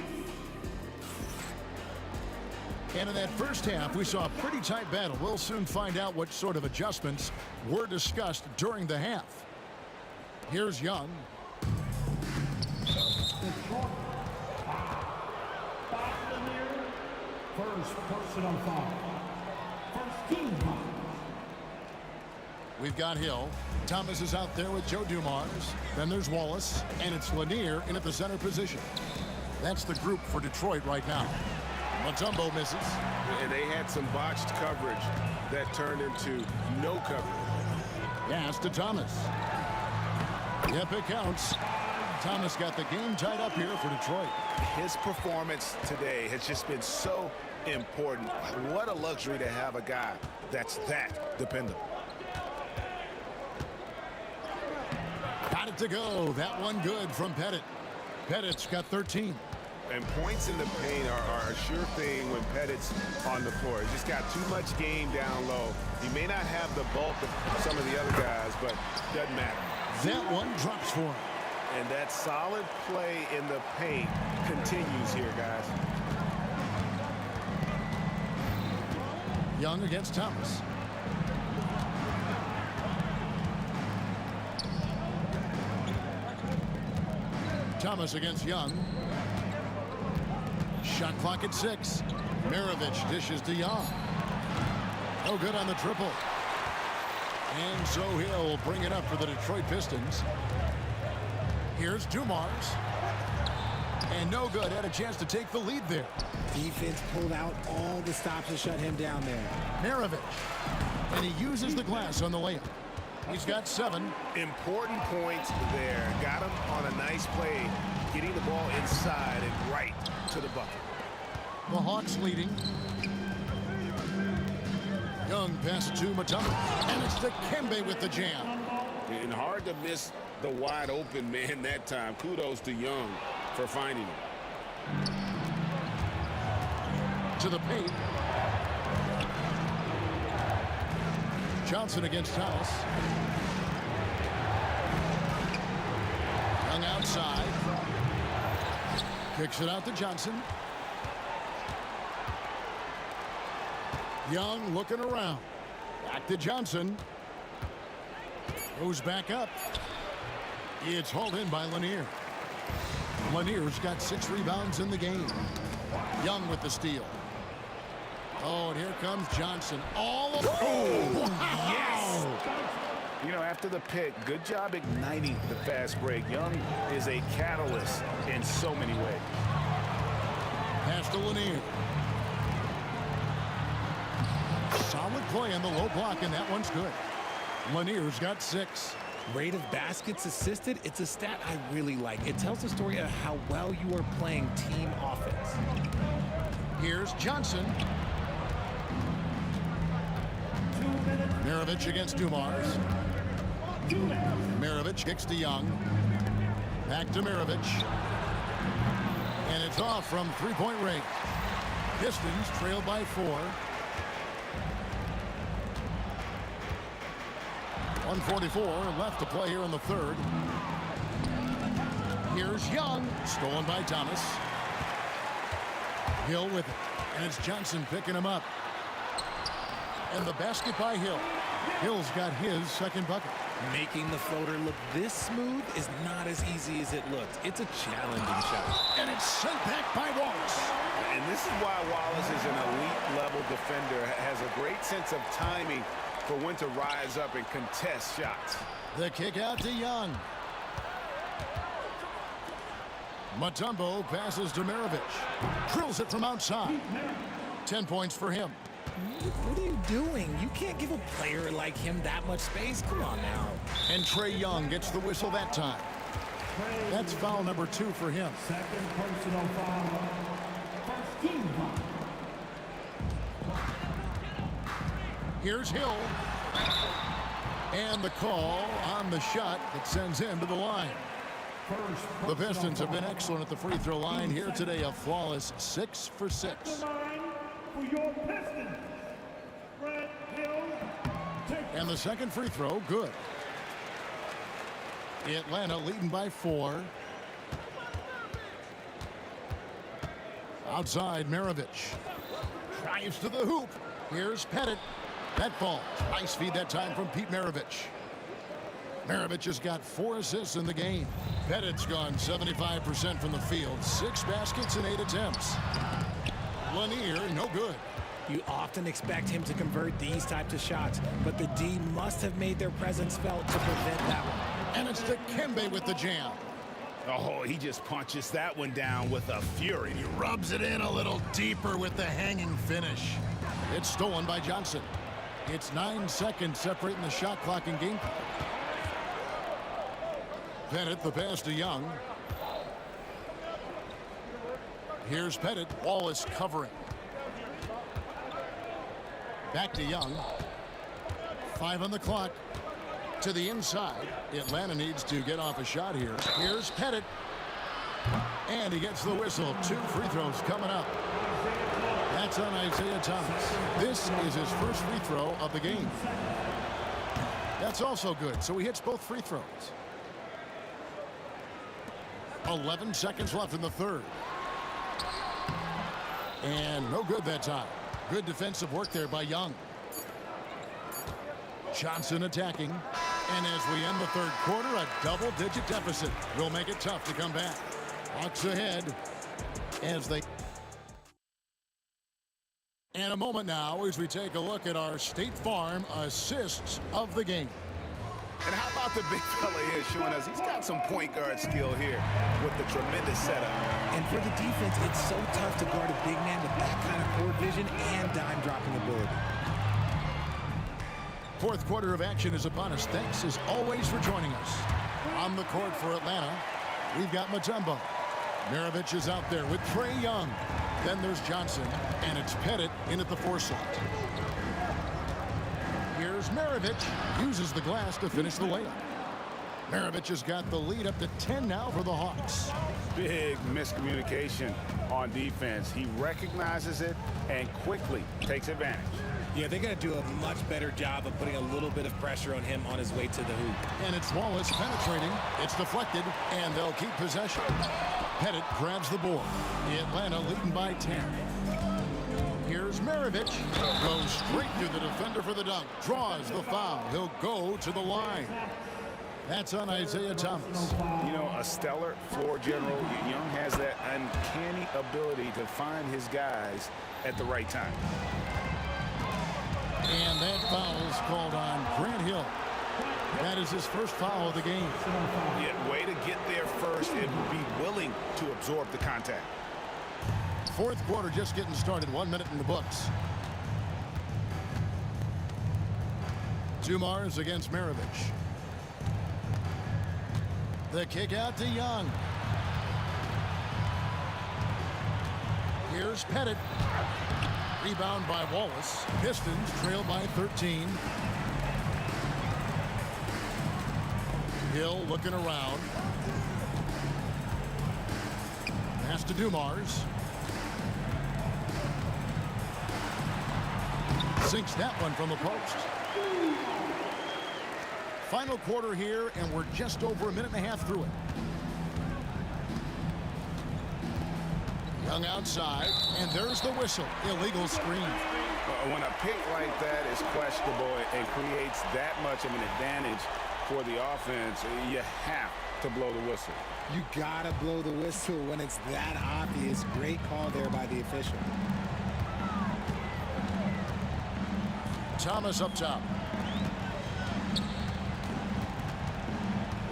And in that first half, we saw a pretty tight battle. We'll soon find out what sort of adjustments were discussed during the half. Here's Young. First personal foul. First team foul. We've got Hill. Thomas is out there with Joe Dumars. Then there's Wallace. And it's Lanier in at the center position. That's the group for Detroit right now. Mutombo misses. And they had some botched coverage that turned into no coverage. Pass to Thomas. Yep, it counts. Thomas got the game tied up here for Detroit. His performance today has just been so important. What a luxury to have a guy that's that dependable. Got it to go. That one good from Pettit. Pettit's got 13. And points in the paint are a sure thing when Pettit's on the floor. He's just got too much game down low. He may not have the bulk of some of the other guys, but doesn't matter. That one drops for him. And that solid play in the paint continues here, guys. Young against Thomas. Thomas against Young. Shot clock at 6. Maravich dishes to Young. No good on the triple. And so he'll bring it up for the Detroit Pistons. Here's Dumars. And no good. Had a chance to take the lead there. Defense pulled out all the stops to shut him down there. Maravich. And he uses the glass on the layup. He's got 7. Important points there. Got him on a nice play, getting the ball inside and right to the bucket. The Hawks leading. Young pass to Mutombo. And it's to Kembe with the jam. And hard to miss the wide open man that time. Kudos to Young for finding him. To the paint. Johnson against Thomas. Young outside. Kicks it out to Johnson. Young looking around. Back to Johnson. Goes back up. It's hauled in by Lanier. Lanier's got 6 rebounds in the game. Young with the steal. Oh, and here comes Johnson. All of Yes! You know, after the pick, good job igniting the fast break. Young is a catalyst in so many ways. Pass to Lanier. Solid play on the low block, and that one's good. Lanier's got 6. Rate of baskets assisted, it's a stat I really like. It tells the story of how well you are playing team offense. Here's Johnson. Maravich against Dumars. Maravich kicks to Young. Back to Maravich. And it's off from three-point range. Pistons trail by 4. 1:44 left to play here in the third. Here's Young. Stolen by Thomas. Hill with it. And it's Johnson picking him up. And the basket by Hill. Hill's got his second bucket. Making the floater look this smooth is not as easy as it looks. It's a challenging shot. And it's sent back by Wallace. And this is why Wallace is an elite level defender. Has a great sense of timing for when to rise up and contest shots. The kick out to Young. Mutombo passes to Maravich. Drills it from outside. 10 points for him. What are you doing? You can't give a player like him that much space. Come on now. And Trae Young gets the whistle that time. That's foul number 2 for him. Second personal foul. First team foul. Here's Hill. And the call on the shot that sends him to the line. The Pistons have been excellent at the free throw line here today. A flawless 6 for 6. For your Pistons, Brad Hill. And the second free throw, good. Atlanta leading by 4. Outside, Maravich. Drives to the hoop. Here's Pettit. That ball. Nice feed that time from Pete Maravich. Maravich has got 4 assists in the game. Pettit's gone 75% from the field. 6 baskets and 8 attempts. Lanier, no good. You often expect him to convert these types of shots, but the D must have made their presence felt to prevent that one. And it's to Kembe with the jam. Oh, he just punches that one down with a fury. He rubs it in a little deeper with the hanging finish. It's stolen by Johnson. It's 9 seconds separating the shot clock and game. Pettit, the pass to Young. Here's Pettit. Wallace covering. Back to Young. 5 on the clock. To the inside. Atlanta needs to get off a shot here. Here's Pettit. And he gets the whistle. 2 free throws coming up. That's on Isaiah Thomas. This is his first free throw of the game. That's also good. So he hits both free throws. 11 seconds left in the third. And no good that time. Good defensive work there by Young. Johnson attacking. And as we end the third quarter, a double-digit deficit will make it tough to come back. Hawks ahead as they... And a moment now as we take a look at our State Farm assists of the game. And how about the big fella here showing us he's got some point guard skill here with the tremendous setup. And for the defense, it's so tough to guard a big man with that kind of court vision and dime dropping ability. Fourth quarter of action is upon us. Thanks as always for joining us. On the court for Atlanta, we've got Mutombo. Maravich is out there with Trae Young. Then there's Johnson, and it's Pettit in at the 4 slot. Here's Maravich, uses the glass to finish the layup. Maravich has got the lead up to 10 now for the Hawks. Big miscommunication on defense. He recognizes it and quickly takes advantage. Yeah, they got to do a much better job of putting a little bit of pressure on him on his way to the hoop. And it's Wallace penetrating. It's deflected, and they'll keep possession. Pettit grabs the board. Atlanta leading by 10. Here's Maravich. Goes straight through the defender for the dunk. Draws the foul. He'll go to the line. That's on Isaiah Thomas. You know, a stellar floor general. Young has that uncanny ability to find his guys at the right time. And that foul is called on Grant Hill. That is his first foul of the game. Yeah, way to get there first and be willing to absorb the contact. Fourth quarter just getting started. 1 minute in the books. Dumars against Maravich. The kick out to Young. Here's Pettit. Rebound by Wallace. Pistons trail by 13. Hill looking around. Pass to Dumars. Sinks that one from the post. Final quarter here, and we're just over a minute and a half through it. Young outside, and there's the whistle. Illegal screen. When a pick like that is questionable and creates that much of an advantage for the offense, you have to blow the whistle. You gotta blow the whistle when it's that obvious. Great call there by the official. Thomas up top.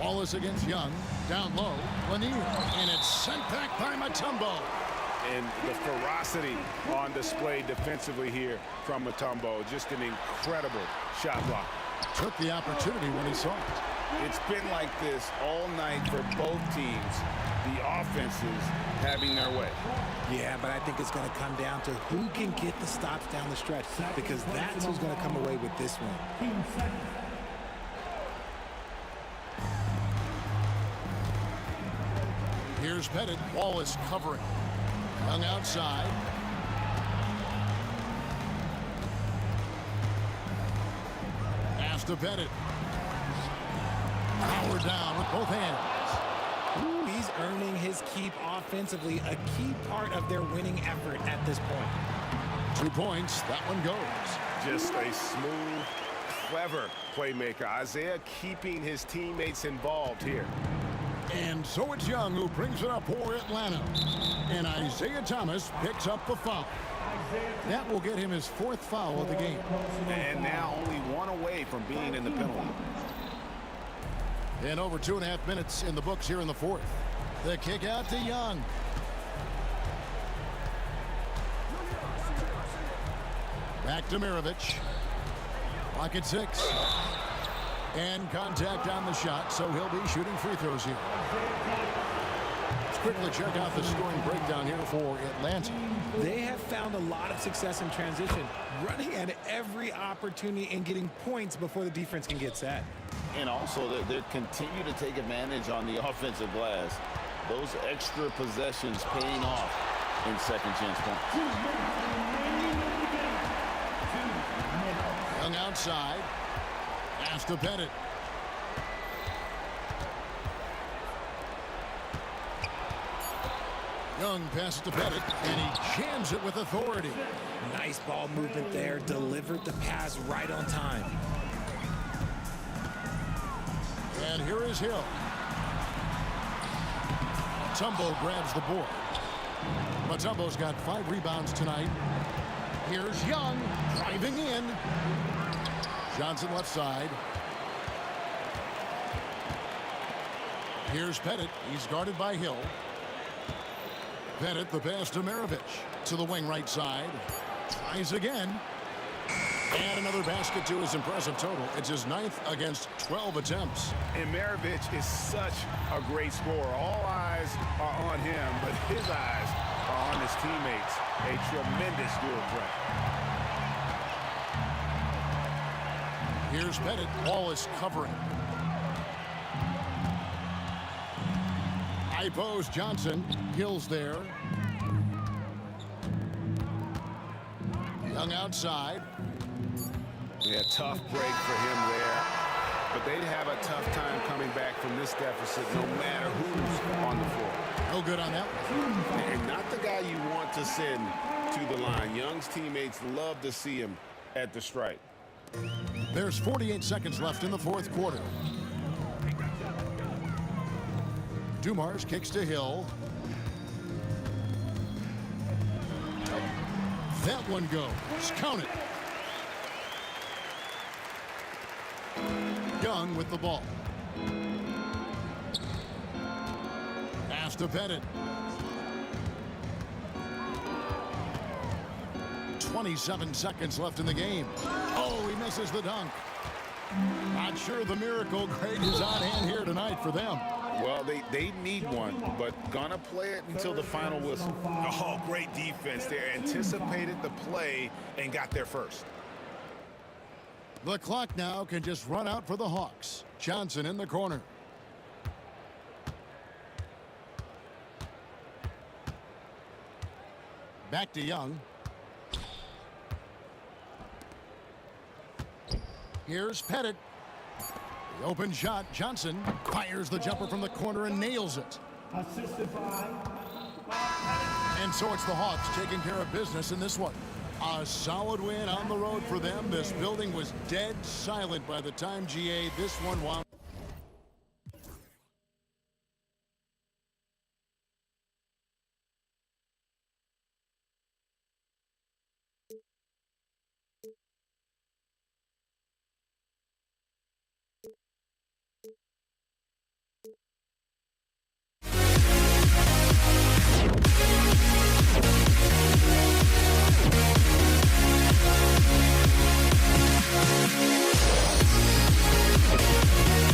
Wallace against Young. Down low. Lanier. And it's sent back by Mutombo. And the ferocity on display defensively here from Mutombo. Just an incredible shot block. Took the opportunity when he saw it. It's been like this all night for both teams. The offenses having their way. Yeah, but I think it's going to come down to who can get the stops down the stretch, because that's who's going to come away with this one. Here's Pettit. Wallace covering. Young outside. Pass to Pettit. Power down with both hands. Ooh, he's earning his keep offensively, a key part of their winning effort at this point. 2 points. That one goes. Just a smooth, clever playmaker. Isaiah keeping his teammates involved here. And so it's Young who brings it up for Atlanta. And Isaiah Thomas picks up the foul. That will get him his 4th foul of the game. And now only 1 away from being in the penalty. And over 2.5 minutes in the books here in the 4th. The kick out to Young. Back to Maravich. Clock at 6. And contact on the shot, so he'll be shooting free throws here. Let's quickly check out the scoring breakdown here for Atlanta. They have found a lot of success in transition, running at every opportunity and getting points before the defense can get set. And also, they continue to take advantage on the offensive glass. Those extra possessions paying off in second chance points. Young outside. Pass to Pettit. Young passes to Pettit, and he jams it with authority. Nice ball movement there. Delivered the pass right on time. And here is Hill. Mutombo grabs the board. Mutombo's got 5 rebounds tonight. Here's Young driving in. Johnson left side. Here's Pettit. He's guarded by Hill. Pettit, the pass to Maravich. To the wing right side. Tries again. And another basket to his impressive total. It's his 9th against 12 attempts. And Maravich is such a great scorer. All eyes are on him, but his eyes are on his teammates. A tremendous dual threat. Here's Pettit. Wallace covering. High post Johnson. Hill's there. Young outside. Yeah, tough break for him there. But they'd have a tough time coming back from this deficit no matter who's on the floor. No good on that one. And not the guy you want to send to the line. Young's teammates love to see him at the stripe. There's 48 seconds left in the fourth quarter. Dumars kicks to Hill. That one goes. Count it. Young with the ball. Pass to Pettit. 27 seconds left in the game. Oh, he misses the dunk. Not sure the miracle grade is on hand here tonight for them. Well, they need one, but gonna play it until the final whistle. Oh, great defense. They anticipated the play and got there first. The clock now can just run out for the Hawks. Johnson in the corner. Back to Young. Here's Pettit. The open shot. Johnson fires the jumper from the corner and nails it. Assisted by And so it's the Hawks taking care of business in this one. A solid win on the road for them. This building was dead silent by the time GA this one wound. We'll be right back.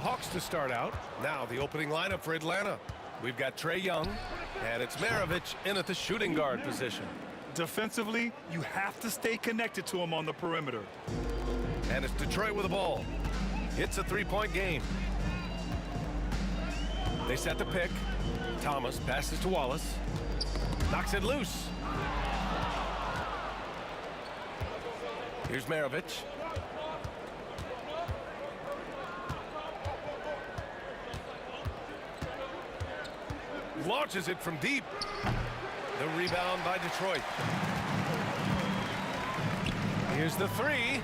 Hawks to start out. Now the opening lineup for Atlanta. We've got Trae Young, and it's Maravich in at the shooting guard position. Defensively, you have to stay connected to him on the perimeter. And it's Detroit with the ball. It's a three-point game. They set the pick. Thomas passes to Wallace. Knocks it loose. Here's Maravich. Launches it from deep. The rebound by Detroit. Here's the three.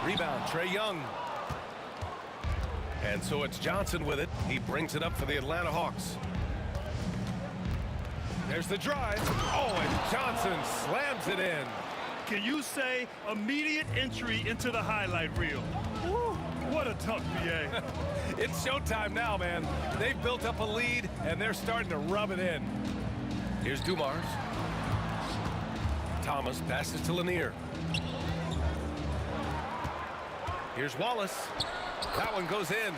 Rebound, Trae Young. And so it's Johnson with it. He brings it up for the Atlanta Hawks. There's the drive. Oh, and Johnson slams it in. Can you say immediate entry into the highlight reel? Woo, what a tough BA. It's showtime now, man. They've built up a lead, and they're starting to rub it in. Here's Dumars. Thomas passes to Lanier. Here's Wallace. That one goes in.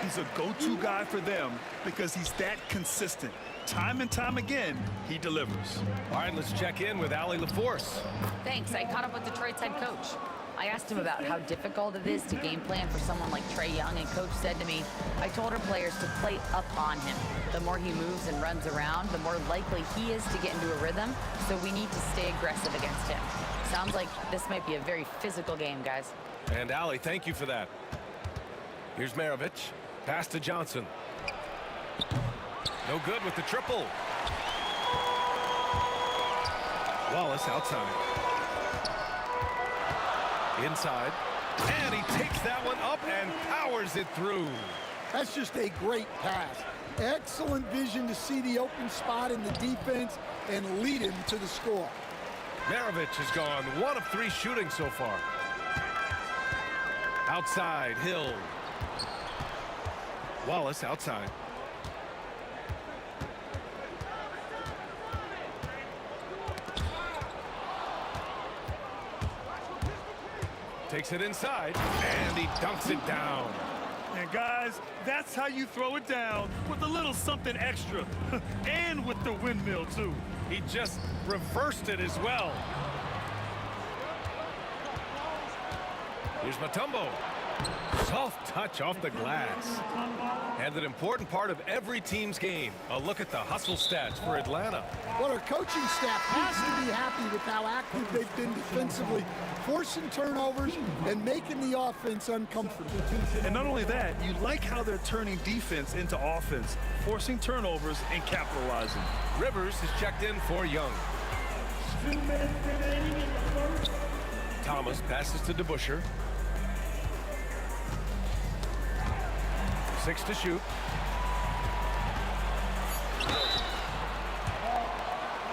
He's a go-to guy for them because he's that consistent. Time and time again, he delivers. All right, let's check in with Allie LaForce. Thanks. I caught up with Detroit's head coach. I asked him about how difficult it is to game plan for someone like Trae Young, and coach said to me, I told our players to play up on him. The more he moves and runs around, the more likely he is to get into a rhythm, so we need to stay aggressive against him. Sounds like this might be a very physical game, guys. And Allie, thank you for that. Here's Maravich. Pass to Johnson. No good with the triple. Wallace outside. Inside. And he takes that one up and powers it through. That's just a great pass. Excellent vision to see the open spot in the defense and lead him to the score. Maravich has gone 1 of 3 shooting so far. Outside, Hill. Wallace outside. Takes it inside, and he dunks it down. And guys, that's how you throw it down, with a little something extra. And with the windmill, too. He just reversed it as well. Here's Mutombo. Soft touch off the glass. And an important part of every team's game. A look at the hustle stats for Atlanta. Well, our coaching staff has to be happy with how active they've been defensively, forcing turnovers and making the offense uncomfortable. And not only that, you like how they're turning defense into offense, forcing turnovers and capitalizing. Rivers is checked in for Young. 2 minutes remaining in the first. Thomas passes to DeBusschere. 6 to shoot.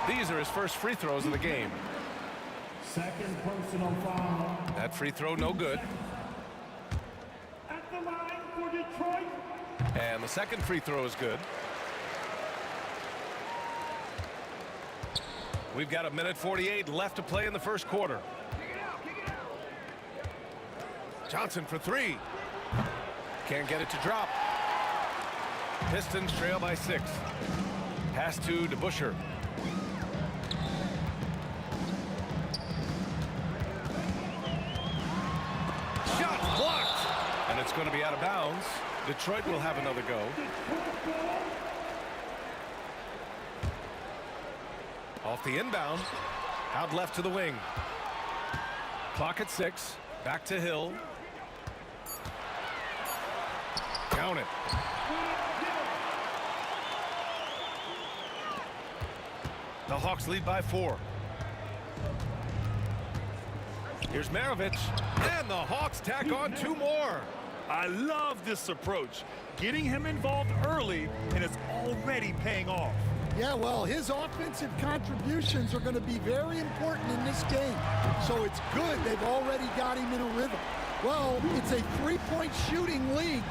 These are his first free throws of the game. Second personal foul. That free throw no good. At the line for Detroit. And the second free throw is good. We've got 1:48 left to play in the first quarter. Johnson for 3. Can't get it to drop. Pistons trail by 6. Pass to DeBusschere. Shot blocked. And it's going to be out of bounds. Detroit will have another go. Off the inbound. Out left to the wing. Clock at 6. Back to Hill. Count it. The Hawks lead by 4. Here's Maravich, and the Hawks tack on 2 more. I love this approach, getting him involved early, and it's already paying off. Yeah, well, his offensive contributions are going to be very important in this game. So it's good they've already got him in a rhythm. Well, it's a 3-point shooting league.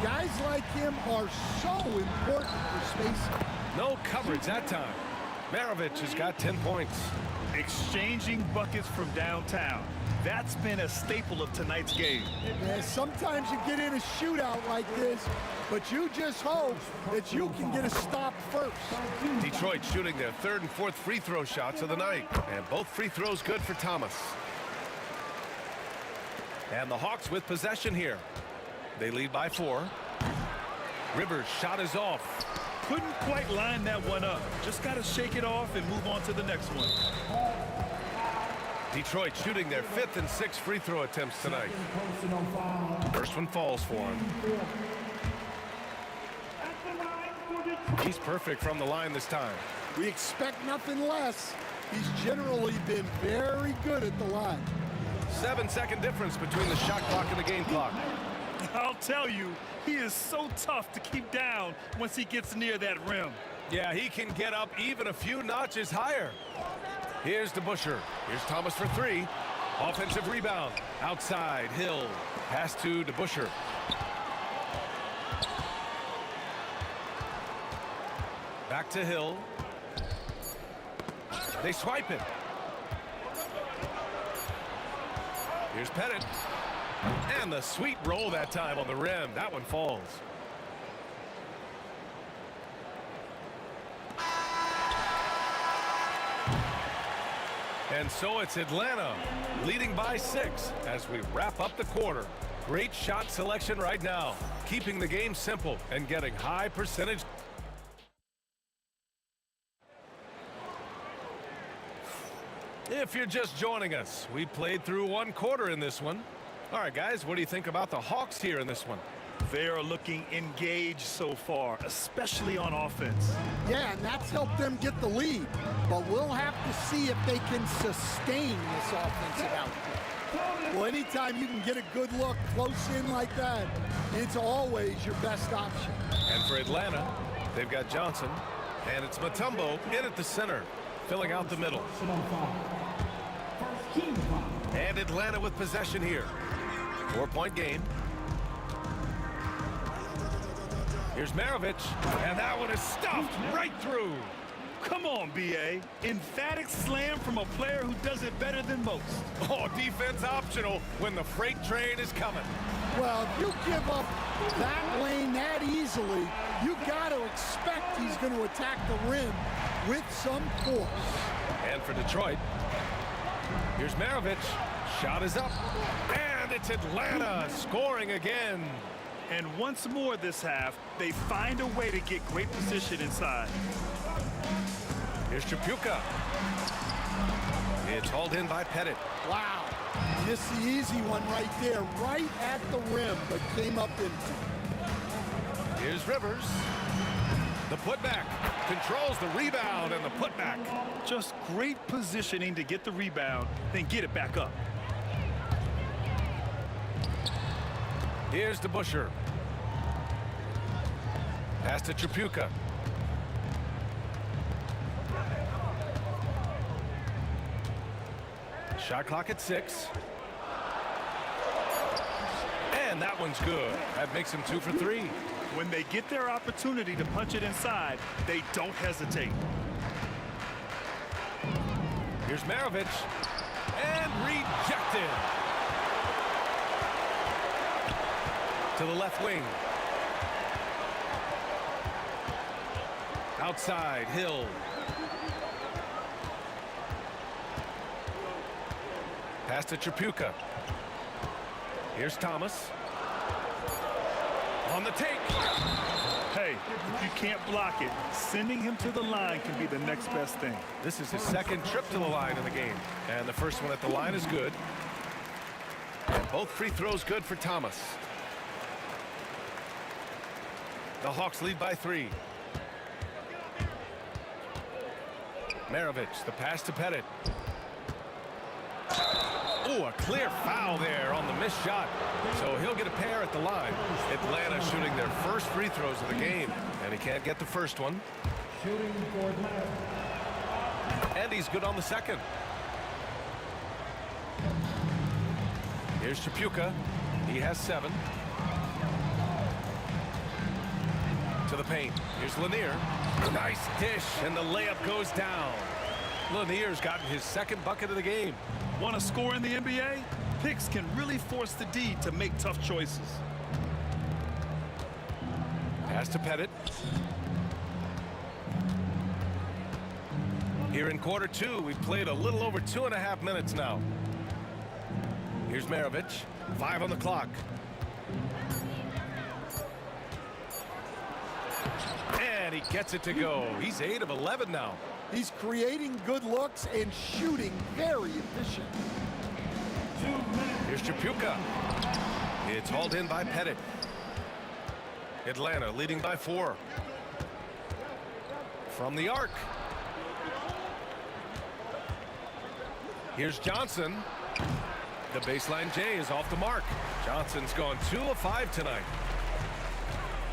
Guys like him are so important for spacing. No coverage that time. Maravich has got 10 points. exchanging buckets from downtown. That's been a staple of tonight's game. Yeah, sometimes you get in a shootout like this, but you just hope that you can get a stop first. Detroit shooting their third and fourth free throw shots of the night. And both free throws good for Thomas. And the Hawks with possession here. They lead by 4. Rivers' shot is off. Couldn't quite line that one up. Just got to shake it off and move on to the next one. Detroit shooting their 5th and 6th free throw attempts tonight. First one falls for him. He's perfect from the line this time. We expect nothing less. He's generally been very good at the line. 7-second difference between the shot clock and the game clock. I'll tell you, he is so tough to keep down once he gets near that rim. Yeah, he can get up even a few notches higher. Here's DeBusschere. Here's Thomas for 3. Offensive rebound. Outside, Hill. Pass to DeBusschere. Back to Hill. They swipe it. Here's Pettit. And the sweet roll that time on the rim. That one falls. And so it's Atlanta leading by 6 as we wrap up the quarter. Great shot selection right now, keeping the game simple and getting high percentage. If you're just joining us, we played through 1 quarter in this one. All right, guys, what do you think about the Hawks here in this one? They are looking engaged so far, especially on offense. Yeah, and that's helped them get the lead. But we'll have to see if they can sustain this offensive output. Well, anytime you can get a good look close in like that, it's always your best option. And for Atlanta, they've got Johnson, and it's Mutombo in at the center, filling out the middle. And Atlanta with possession here. 4-point game. Here's Maravich, and that one is stuffed right through. Come on, B.A. Emphatic slam from a player who does it better than most. Oh, defense optional when the freight train is coming. Well, if you give up that lane that easily, you got to expect he's going to attack the rim with some force. And for Detroit, here's Maravich. Shot is up, and it's Atlanta scoring again. And once more this half, they find a way to get great position inside. Here's Tripucka. It's hauled in by Pettit. Wow. Missed the easy one right there, right at the rim, but came up empty. Here's Rivers. The putback. Controls the rebound and the putback. Just great positioning to get the rebound, then get it back up. Here's DeBusschere. Pass to Tripucka. Shot clock at 6. And that one's good. That makes him 2 for 3. When they get their opportunity to punch it inside, they don't hesitate. Here's Maravich. And rejected. To the left wing. Outside, Hill. Pass to Tripucka. Here's Thomas. On the take. Hey, if you can't block it, sending him to the line can be the next best thing. This is his second trip to the line in the game. And the first one at the line is good. And both free throws good for Thomas. The Hawks lead by 3. Maravich, the pass to Pettit. Oh, a clear foul there on the missed shot. So he'll get a pair at the line. Atlanta shooting their first free throws of the game. And he can't get the first one. Shooting for Atlanta. And he's good on the second. Here's Tripucka. He has 7. To the paint. Here's Lanier. Nice dish, and the layup goes down. Lanier's gotten his second bucket of the game. Want to score in the NBA? Picks can really force the D to make tough choices. Pass to Pettit. Here in quarter two, we've played a little over 2.5 minutes now. Here's Maravich. 5 on the clock. And he gets it to go. He's 8 of 11 now. He's creating good looks and shooting very efficient. Here's Tripucka. It's hauled in by Pettit. Atlanta leading by 4. From the arc. Here's Johnson. The baseline J is off the mark. Johnson's gone 2 of 5 tonight.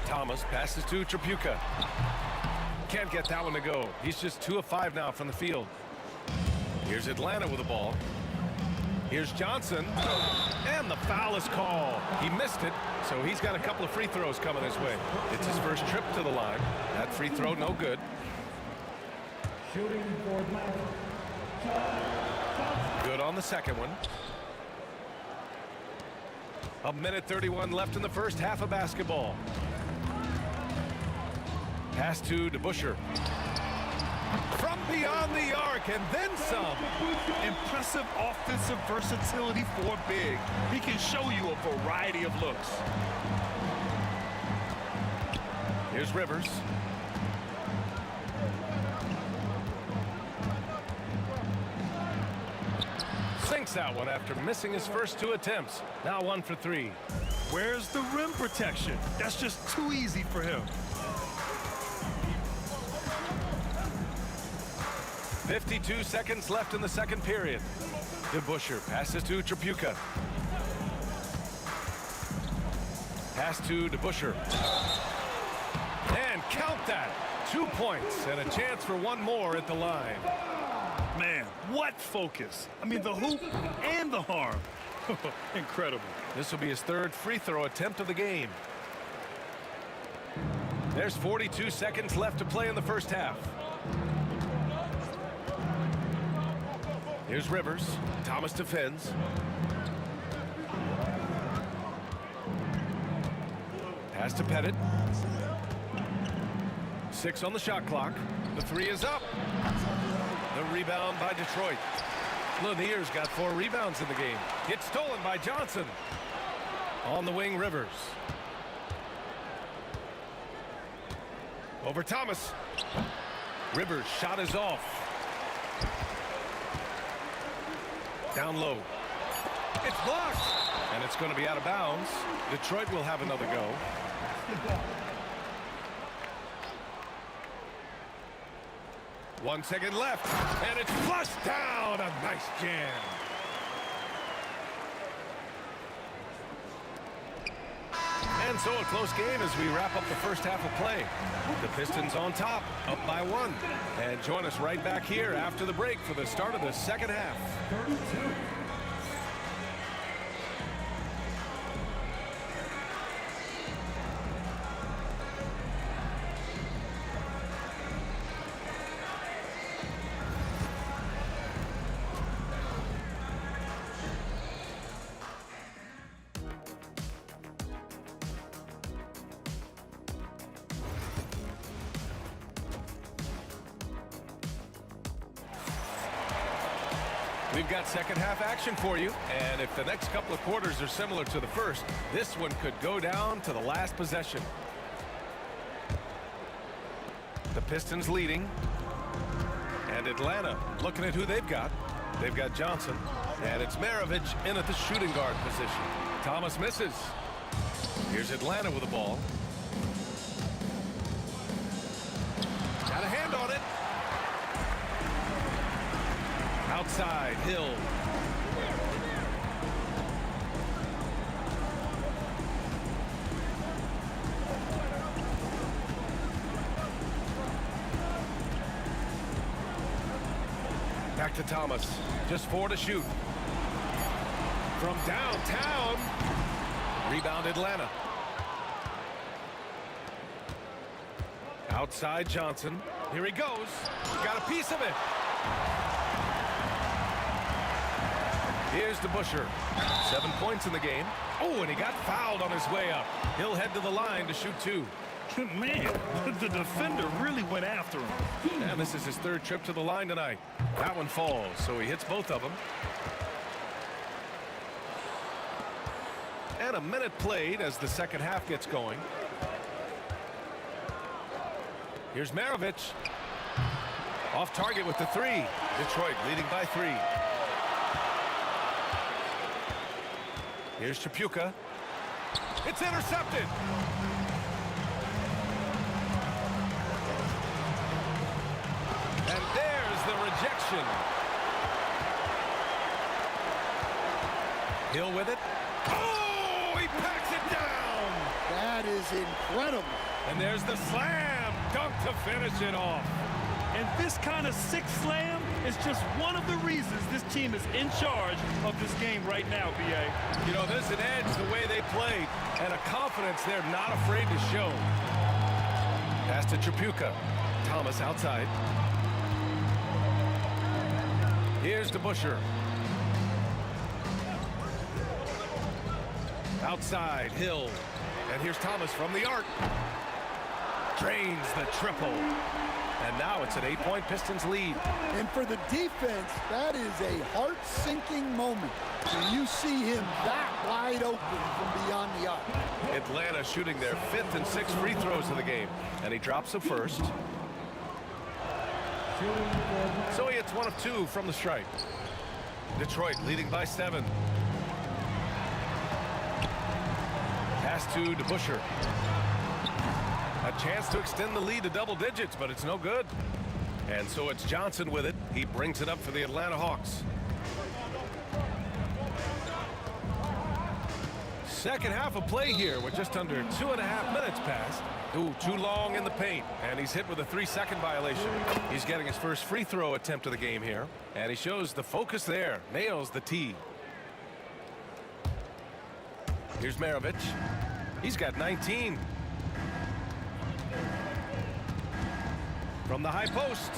Thomas passes to Tripucka. Can't get that one to go. He's just 2 of 5 now from the field. Here's Atlanta with the ball. Here's Johnson. And the foul is called. He missed it, so he's got a couple of free throws coming his way. It's his first trip to the line. That free throw, no good. Shooting for Atlanta. Good on the second one. 1:31 left in the first half of basketball. Pass to DeBusschere. From beyond the arc, and then some. Impressive offensive versatility for big. He can show you a variety of looks. Here's Rivers. Sinks that one after missing his first 2 attempts. Now 1 for 3. Where's the rim protection? That's just too easy for him. 52 seconds left in the second period. DeBusschere passes to Tripucka. Pass to DeBusschere. And count that. 2 points and a chance for one more at the line. Man, what focus. I mean, the hoop and the harm. Incredible. This will be his third free throw attempt of the game. There's 42 seconds left to play in the first half. Here's Rivers. Thomas defends. Pass to Pettit. 6 on the shot clock. The 3 is up. The rebound by Detroit. Lanier's got 4 rebounds in the game. It's stolen by Johnson. On the wing, Rivers. Over Thomas. Rivers' shot is off. Down low. It's blocked. And it's going to be out of bounds. Detroit will have another go. One second left. And it's flushed down. A nice jam. And so a close game as we wrap up the first half of play. The Pistons on top, up by 1. And join us right back here after the break for the start of the second half. 32. We've got second half action for you, and if the next couple of quarters are similar to the first, this one could go down to the last possession. The Pistons leading, and Atlanta looking at who they've got. They've got Johnson, and it's Maravich in at the shooting guard position. Thomas misses. Here's Atlanta with the ball. Got a hand on it. Outside, Hill. Back to Thomas. Just 4 to shoot. From downtown. Rebound Atlanta. Outside Johnson. Here he goes. Got a piece of it. Here's DeBusschere. 7 points in the game. Oh, and he got fouled on his way up. He'll head to the line to shoot 2. Man, the defender really went after him. And this is his 3rd trip to the line tonight. That one falls, so he hits both of them. And a minute played as the second half gets going. Here's Maravich. Off target with the 3. Detroit leading by 3. Here's Tripucka. It's intercepted. And there's the rejection. Hill with it. Oh, he packs it down. That is incredible. And there's the slam dunk to finish it off. And this kind of sick slam is just one of the reasons this team is in charge of this game right now, B.A. You know, there's an edge the way they played and a confidence they're not afraid to show. Pass to Tripucka. Thomas outside. Here's DeBusschere. Outside, Hill. And here's Thomas from the arc. Drains the triple. And now it's an 8-point Pistons lead. And for the defense, that is a heart-sinking moment when you see him that wide open from beyond the arc. Atlanta shooting their 5th and 6th free throws of the game. And he drops the first. So he hits 1 of 2 from the stripe. Detroit leading by 7. Pass to DeBusschere. A chance to extend the lead to double digits, but it's no good. And so it's Johnson with it. He brings it up for the Atlanta Hawks. Second half of play here with just under 2.5 minutes passed. Ooh, too long in the paint. And he's hit with a 3-second violation. He's getting his first free throw attempt of the game here. And he shows the focus there. Nails the tee. Here's Maravich. He's got 19. From the high post.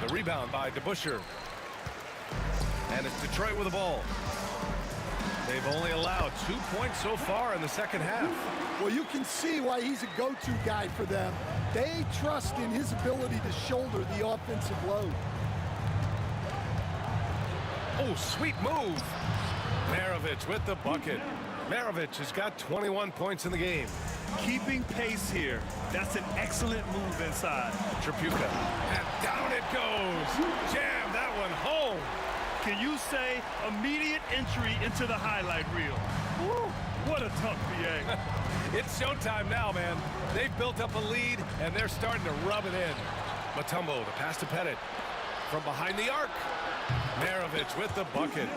The rebound by DeBusschere. And it's Detroit with the ball. They've only allowed 2 points so far in the second half. Well, you can see why he's a go-to guy for them. They trust in his ability to shoulder the offensive load. Oh, sweet move. Maravich with the bucket. Maravich has got 21 points in the game. Keeping pace here. That's an excellent move inside. Tripucka. And down it goes. Jam that one home. Can you say immediate entry into the highlight reel? Woo, what a tough BA. It's showtime now, man. They've built up a lead, and they're starting to rub it in. Mutombo to pass to Pettit. From behind the arc. Maravich with the bucket.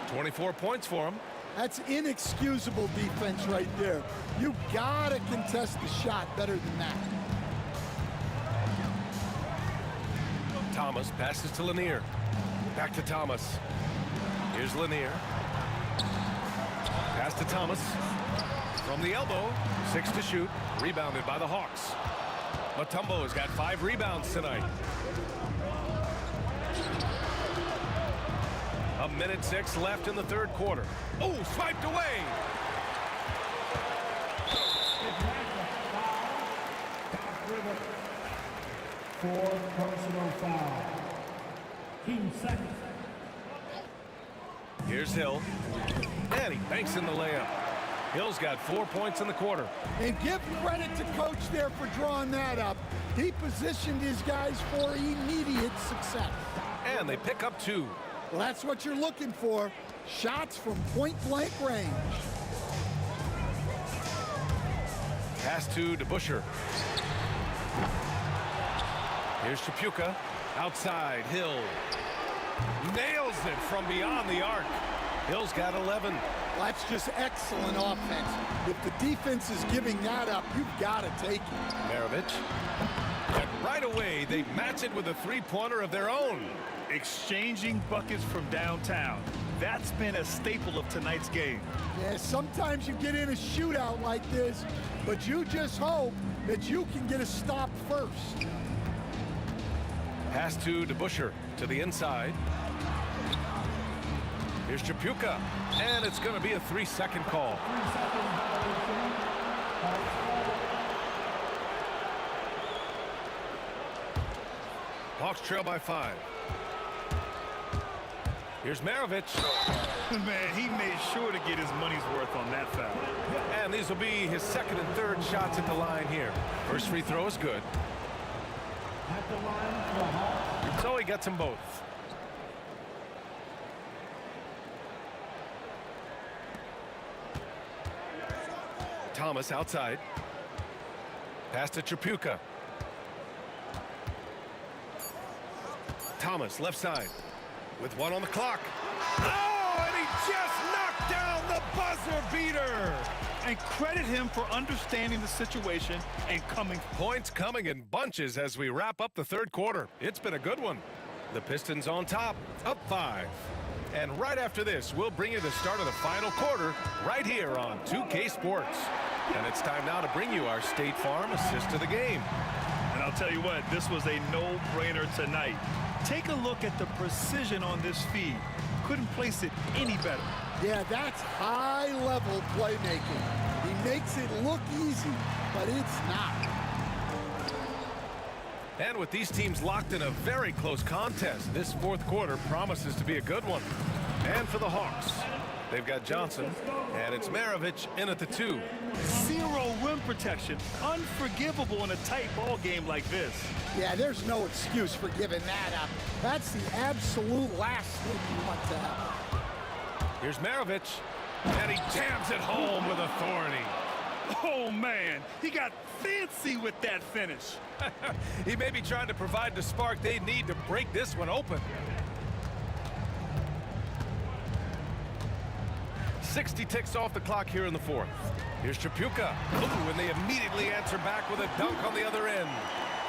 24 points for him. That's inexcusable defense right there. You gotta contest the shot better than that. Thomas passes to Lanier. Back to Thomas. Here's Lanier. Pass to Thomas. From the elbow. 6 to shoot. Rebounded by the Hawks. Mutombo has got 5 rebounds tonight. A minute 6 left in the third quarter. Oh, swiped away. For personal foul. Team second. Here's Hill. And he banks in the layup. Hill's got 4 points in the quarter. And give credit to coach there for drawing that up. He positioned his guys for immediate success. And they pick up 2. Well, that's what you're looking for. Shots from point-blank range. Pass to DeBusschere. Here's Tripucka. Outside, Hill. Nails it from beyond the arc. Hill's got 11. Well, that's just excellent offense. If the defense is giving that up, you've got to take it. Maravich. And right away, they match it with a 3-pointer of their own. Exchanging buckets from downtown. That's been a staple of tonight's game. Yeah, sometimes you get in a shootout like this, but you just hope that you can get a stop first. Pass to DeBusschere to the inside. Here's Chapuka, and it's going to be a 3-second call. Hawks trail by 5. Here's Maravich. Man, he made sure to get his money's worth on that foul. And these will be his second and third shots at the line here. First free throw is good. So he gets them both. Thomas outside. Pass to Chapuka. Thomas left side with 1 on the clock. Oh, and he just knocked down the buzzer beater. And credit him for understanding the situation and coming. Points coming in bunches as we wrap up the third quarter. It's been a good one. The Pistons on top, up 5. And right after this, we'll bring you the start of the final quarter right here on 2K Sports. And it's time now to bring you our State Farm assist of the game. And I'll tell you what, this was a no-brainer tonight. Take a look at the precision on this feed. Couldn't place it any better. Yeah, that's high-level playmaking. He makes it look easy, but it's not. And with these teams locked in a very close contest, this fourth quarter promises to be a good one. And for the Hawks, they've got Johnson, and it's Maravich in at the 2. 0 rim protection. Unforgivable in a tight ball game like this. Yeah, there's no excuse for giving that up. That's the absolute last thing you want to happen. Here's Maravich, and he jams it home with authority. Oh, man, he got fancy with that finish. He may be trying to provide the spark they need to break this one open. 60 ticks off the clock here in the fourth. Here's Chapuka. Ooh, and they immediately answer back with a dunk on the other end.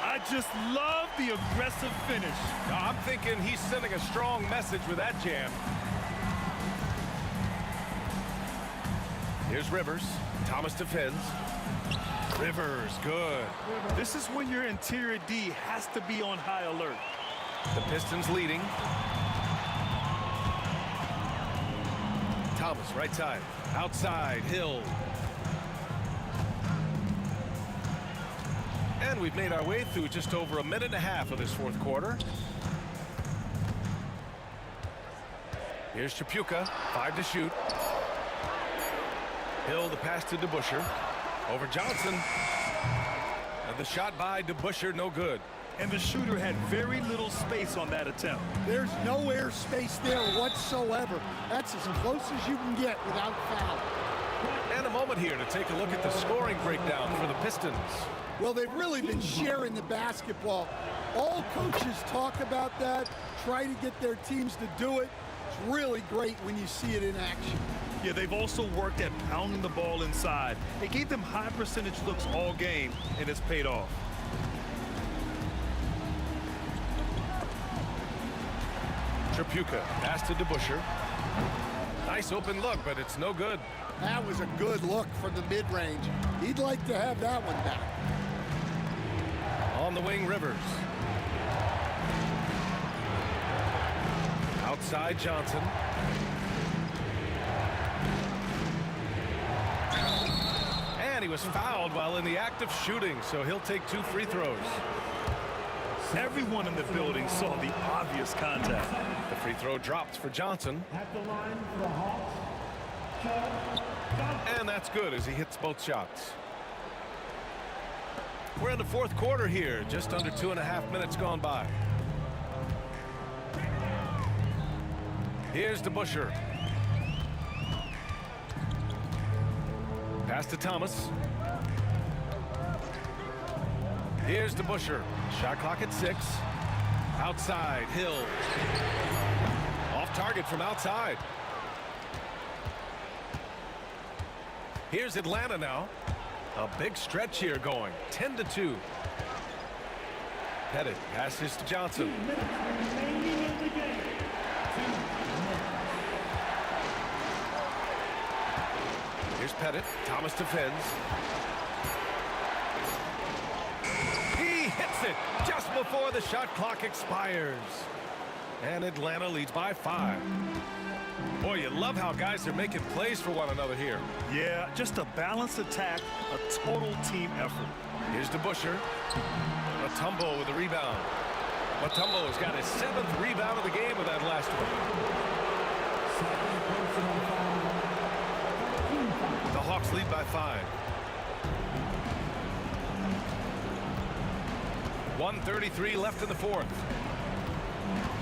I just love the aggressive finish. Now, I'm thinking he's sending a strong message with that jam. Here's Rivers. Thomas defends. Rivers, good. This is when your interior D has to be on high alert. The Pistons leading. Thomas, right side. Outside, Hill. And we've made our way through just over a minute and a half of this fourth quarter. Here's Chapuka, 5 to shoot. Hill, the pass to DeBusschere. Over Johnson. And the shot by DeBusschere, no good. And the shooter had very little space on that attempt. There's no air space there whatsoever. That's as close as you can get without foul. And a moment here to take a look at the scoring breakdown for the Pistons. Well, they've really been sharing the basketball. All coaches talk about that, try to get their teams to do it. It's really great when you see it in action. Yeah, they've also worked at pounding the ball inside. It gave them high percentage looks all game, and it's paid off. Chapuka, pass to DeBusschere. Nice open look, but it's no good. That was a good look from the mid-range. He'd like to have that one back. On the wing, Rivers. Outside, Johnson. And he was fouled while in the act of shooting, so he'll take 2 free throws. Everyone in the building saw the obvious contact. The free throw dropped for Johnson. At the line for the Hawks, And that's good as he hits both shots. We're in the fourth quarter here, just under 2.5 minutes gone by. Here's DeBusschere. Pass to Thomas. Here's DeBusschere. Shot clock at 6. Outside, Hill. Off target from outside. Here's Atlanta now. A big stretch here going. 10-2. Pettit passes to Johnson. Here's Pettit. Thomas defends. He hits it just before before the shot clock expires. And Atlanta leads by 5. Boy, you love how guys are making plays for one another here. Yeah, just a balanced attack, a total team effort. Here's DeBuscher. Mutombo with the rebound. Mutombo has got his 7th rebound of the game with that last one. The Hawks lead by 5. 1:33 left in the 4th.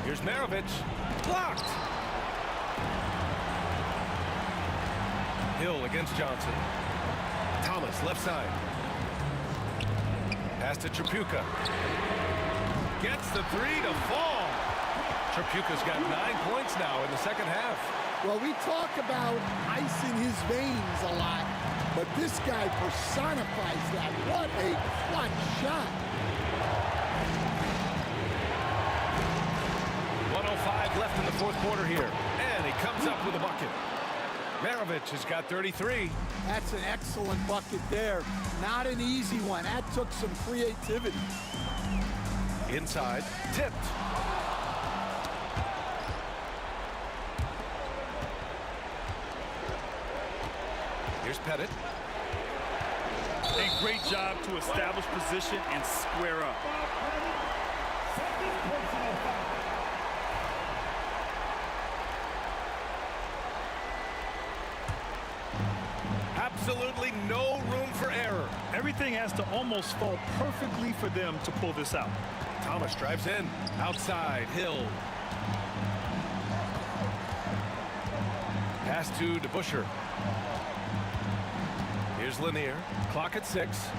Here's Maravich. Blocked. Hill against Johnson. Thomas left side. Pass to Tripucka. Gets the 3 to fall. Tripucka's got 9 points now in the second half. Well, we talk about ice in his veins a lot, but this guy personifies that. What a clutch shot. 1:05 left in the 4th quarter here. And he comes up with a bucket. Maravich has got 33. That's an excellent bucket there. Not an easy one. That took some creativity. Inside, tipped. Here's Pettit. A great job to establish position and square up. Absolutely no room for error. Everything has to almost fall perfectly for them to pull this out. Thomas drives in. Outside, Hill. Pass to DeBuscher. Here's Lanier. Clock at 6.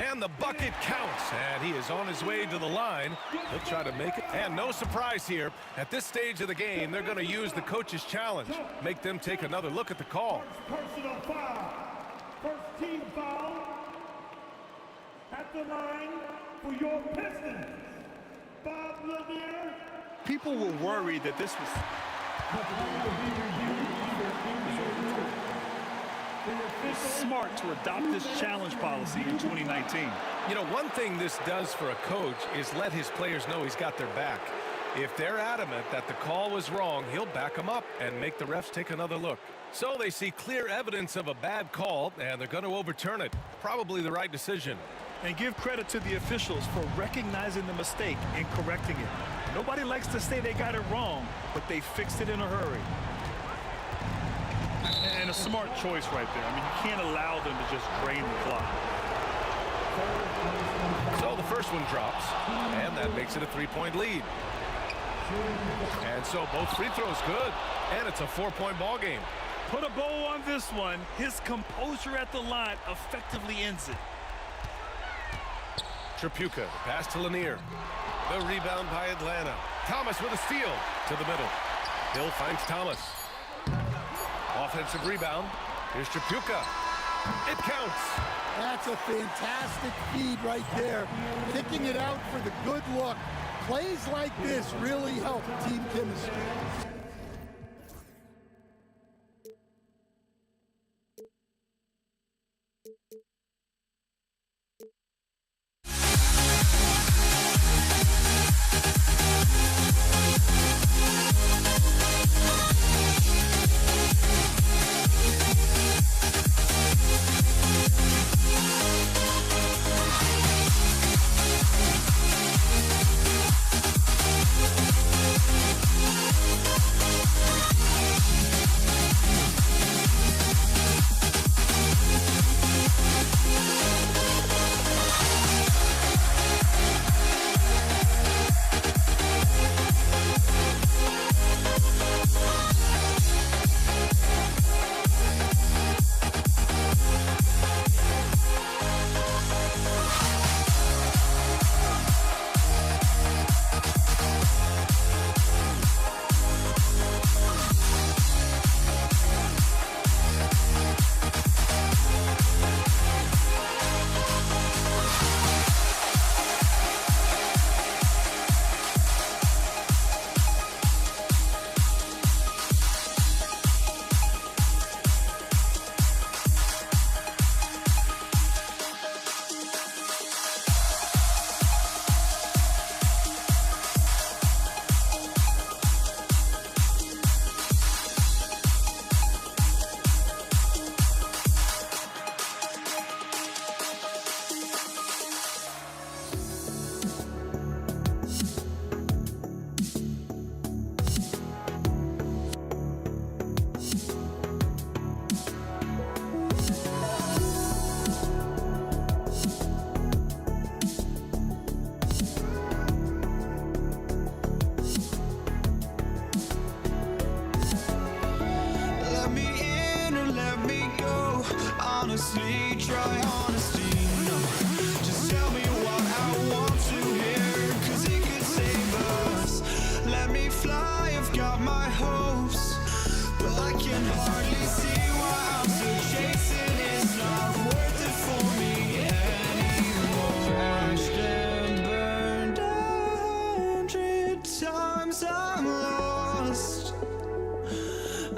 And the bucket counts. And he is on his way to the line. He'll try to make it. And no surprise here. At this stage of the game, they're going to use the coach's challenge. Make them take another look at the call. Personal foul. First team foul at the line for your Pistons. Bob Lanier. People were worried that this was... smart to adopt this challenge policy in 2019. You know, one thing this does for a coach is let his players know he's got their back. If they're adamant that the call was wrong, he'll back them up and make the refs take another look. So they see clear evidence of a bad call, and they're going to overturn it. Probably the right decision. And give credit to the officials for recognizing the mistake and correcting it. Nobody likes to say they got it wrong, but they fixed it in a hurry. And a smart choice right there. I mean, you can't allow them to just drain the clock. So the first one drops, and that makes it a 3-point lead. And so both free throws good, and it's a 4-point ball game. Put a bow on this one. His composure at the line effectively ends it. Tripucka, pass to Lanier. The rebound by Atlanta. Thomas with a steal to the middle. Hill finds Thomas. Offensive rebound. Here's Tripucka. It counts. That's a fantastic feed right there. Kicking it out for the good look. Plays like this really help team chemistry. honestly, try honesty. No, just tell me what I want to hear, 'cause it could save us. Let me fly, I've got my hopes, but I can hardly see why I'm still chasing. It's not worth it for me anymore. Crashed and burned 100 times, I'm lost.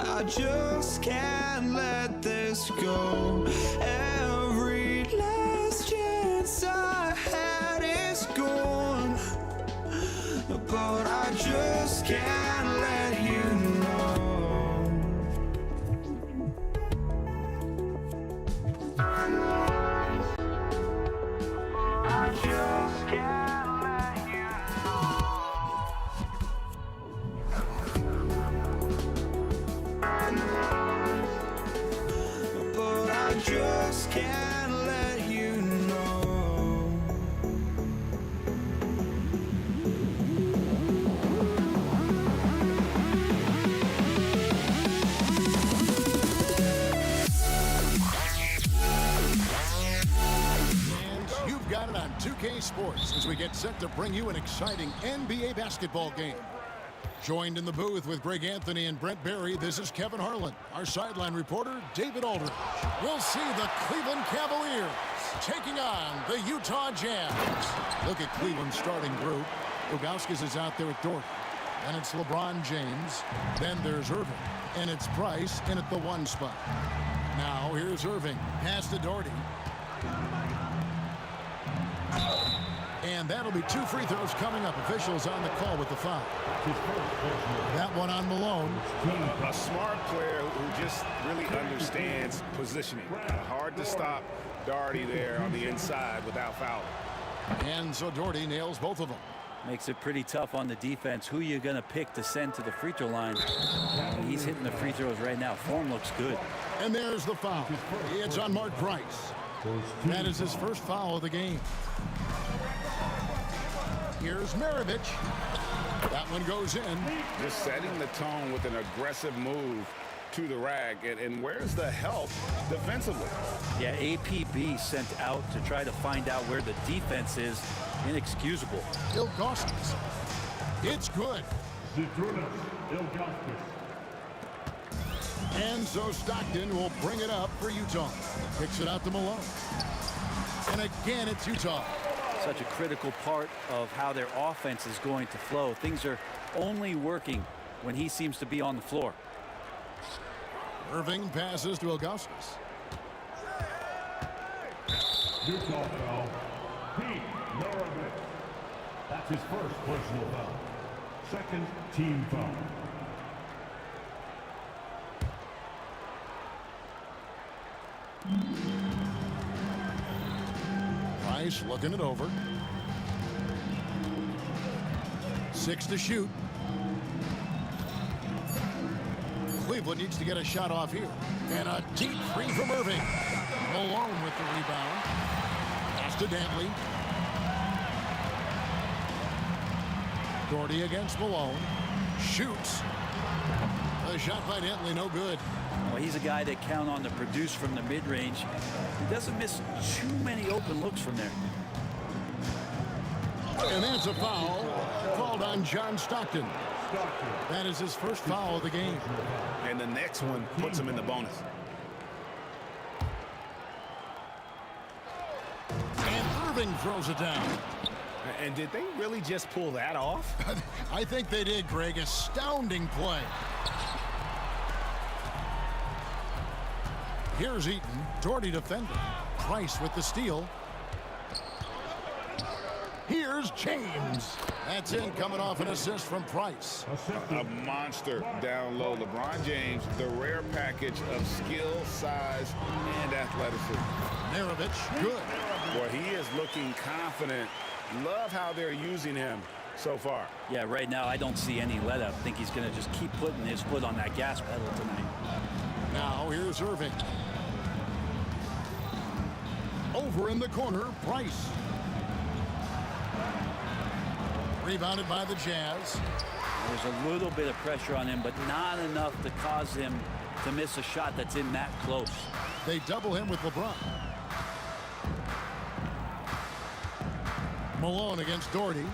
I just can't let this go. Every last chance I had is gone, but I just can't let you know. I just can't let you know. But I just can't let you know. And you've got it on 2K Sports as we get set to bring you an exciting NBA basketball game. Joined in the booth with Greg Anthony and Brent Barry, this is Kevin Harlan. Our sideline reporter, David Aldridge. We'll see the Cleveland Cavaliers taking on the Utah Jazz. Look at Cleveland's starting group. Ilgauskas is out there at Dort. Then it's LeBron James. Then there's Irving. And it's Price in at the 1 spot. Now here's Irving. Pass to Doherty. And that'll be 2 free throws coming up. Officials on the call with the foul. That one on Malone. A smart player who just really understands positioning. Hard to stop Doherty there on the inside without fouling. And so Doherty nails both of them. Makes it pretty tough on the defense. Who you going to pick to send to the free throw line? And he's hitting the free throws right now. Form looks good. And there's the foul. It's on Mark Price. That is his first foul of the game. Here's Maravich. That one goes in. Just setting the tone with an aggressive move to the rack. And where's the help defensively? Yeah, APB sent out to try to find out where the defense is. Inexcusable. Ilgauskas. It's good. And so Stockton will bring it up for Utah. Kicks it out to Malone. And again, it's Utah. Such a critical part of how their offense is going to flow. Things are only working when he seems to be on the floor. Irving passes to Ilgauskas. Utah foul. Pete Maravich. That's his first personal foul. Second team foul. Price looking it over. 6 to shoot. Cleveland needs to get a shot off here. And a deep three from Irving. Malone with the rebound. Pass to Dantley. Doherty against Malone. Shoots. A shot by Dantley, no good. Well, he's a guy that count on to produce from the mid-range. He doesn't miss too many open looks from there. And that's a foul called on John Stockton. That is his first foul of the game. And the next one puts him in the bonus. And Irving throws it down. And did they really just pull that off? I think they did, Greg. Astounding play. Here's Eaton. Doherty defending. Price with the steal. Here's James. That's in, coming off an assist from Price. A monster down low. LeBron James, the rare package of skill, size, and athleticism. Maravich, good. Boy, he is looking confident. Love how they're using him so far. Yeah, right now I don't see any let up. I think he's going to just keep putting his foot on that gas pedal tonight. Now here's Irving. Over in the corner, Price. Rebounded by the Jazz. There's a little bit of pressure on him, but not enough to cause him to miss a shot that's in that close. They double him with LeBron. Malone against Doherty.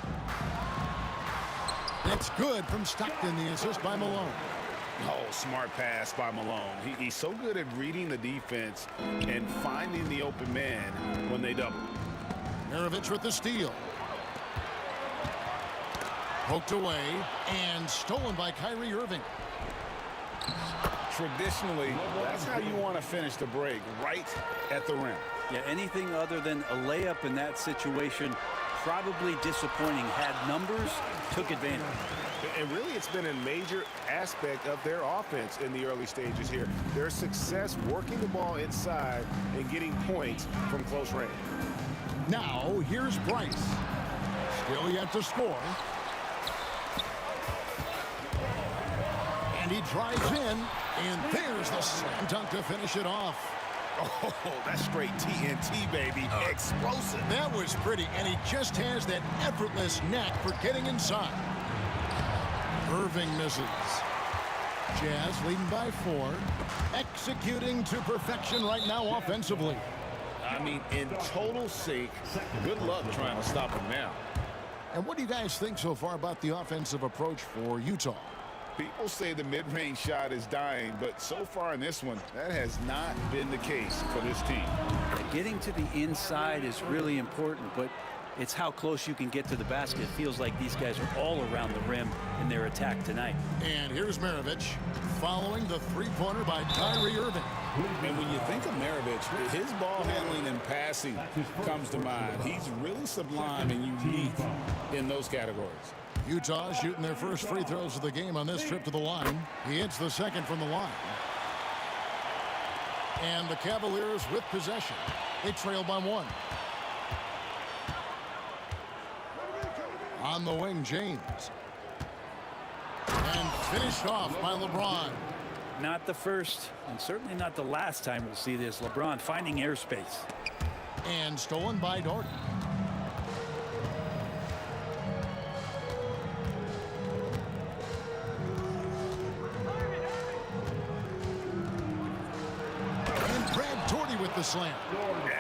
It's good from Stockton, the assist by Malone. Oh, smart pass by Malone. He's so good at reading the defense and finding the open man when they double. Maravich with the steal. Poked away and stolen by Kyrie Irving. Traditionally, that's how you want to finish the break, right at the rim. Yeah, anything other than a layup in that situation, probably disappointing. Had numbers, took advantage. And really, it's been a major aspect of their offense in the early stages here. Their success working the ball inside and getting points from close range. Now, here's Bryce. Still yet to score. And he drives in, and there's the slam dunk to finish it off. Oh, that's straight TNT, baby. Explosive. That was pretty, and he just has that effortless knack for getting inside. Irving misses. Jazz leading by 4. Executing to perfection right now offensively. I mean, in total sync. Good luck trying to stop him now. And what do you guys think so far about the offensive approach for Utah? People say the mid-range shot is dying, but so far in this one, that has not been the case for this team. Getting to the inside is really important, but it's how close you can get to the basket. It feels like these guys are all around the rim in their attack tonight. And here's Maravich following the three-pointer by Kyrie Irving. And when you think of Maravich, his ball handling and passing comes to mind. He's really sublime and unique in those categories. Utah shooting their first free throws of the game on this trip to the line. He hits the second from the line. And the Cavaliers with possession. They trail by 1. On the wing, James. And finished off by LeBron. Not the first, and certainly not the last time we'll see this. LeBron finding airspace. And stolen by Doherty. With the slam.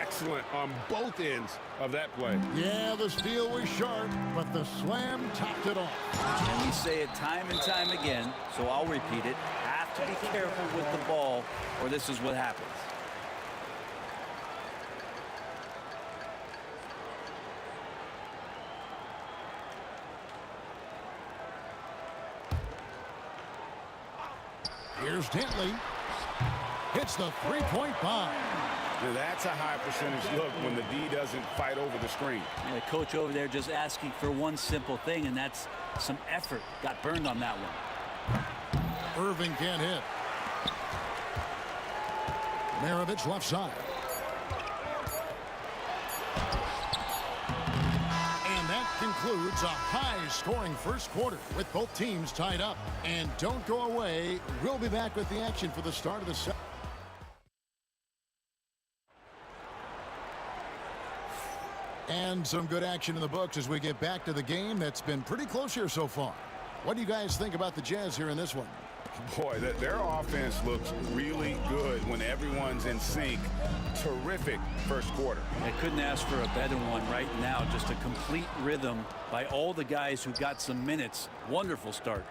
Excellent on both ends of that play. Yeah, the steal was sharp, but the slam topped it off. And we say it time and time again, so I'll repeat it. Have to be careful with the ball, or this is what happens. Here's Dantley. Hits the three-point bomb. Now that's a high percentage look when the D doesn't fight over the screen. And the coach over there just asking for one simple thing, and that's some effort. Got burned on that one. Irving can't hit. Maravich left side. And that concludes a high-scoring first quarter with both teams tied up. And don't go away. We'll be back with the action for the start of the second. And some good action in the books as we get back to the game that's been pretty close here so far. What do you guys think about the Jazz here in this one? Boy, their offense looks really good when everyone's in sync. Terrific first quarter. I couldn't ask for a better one right now. Just a complete rhythm by all the guys who got some minutes. Wonderful start.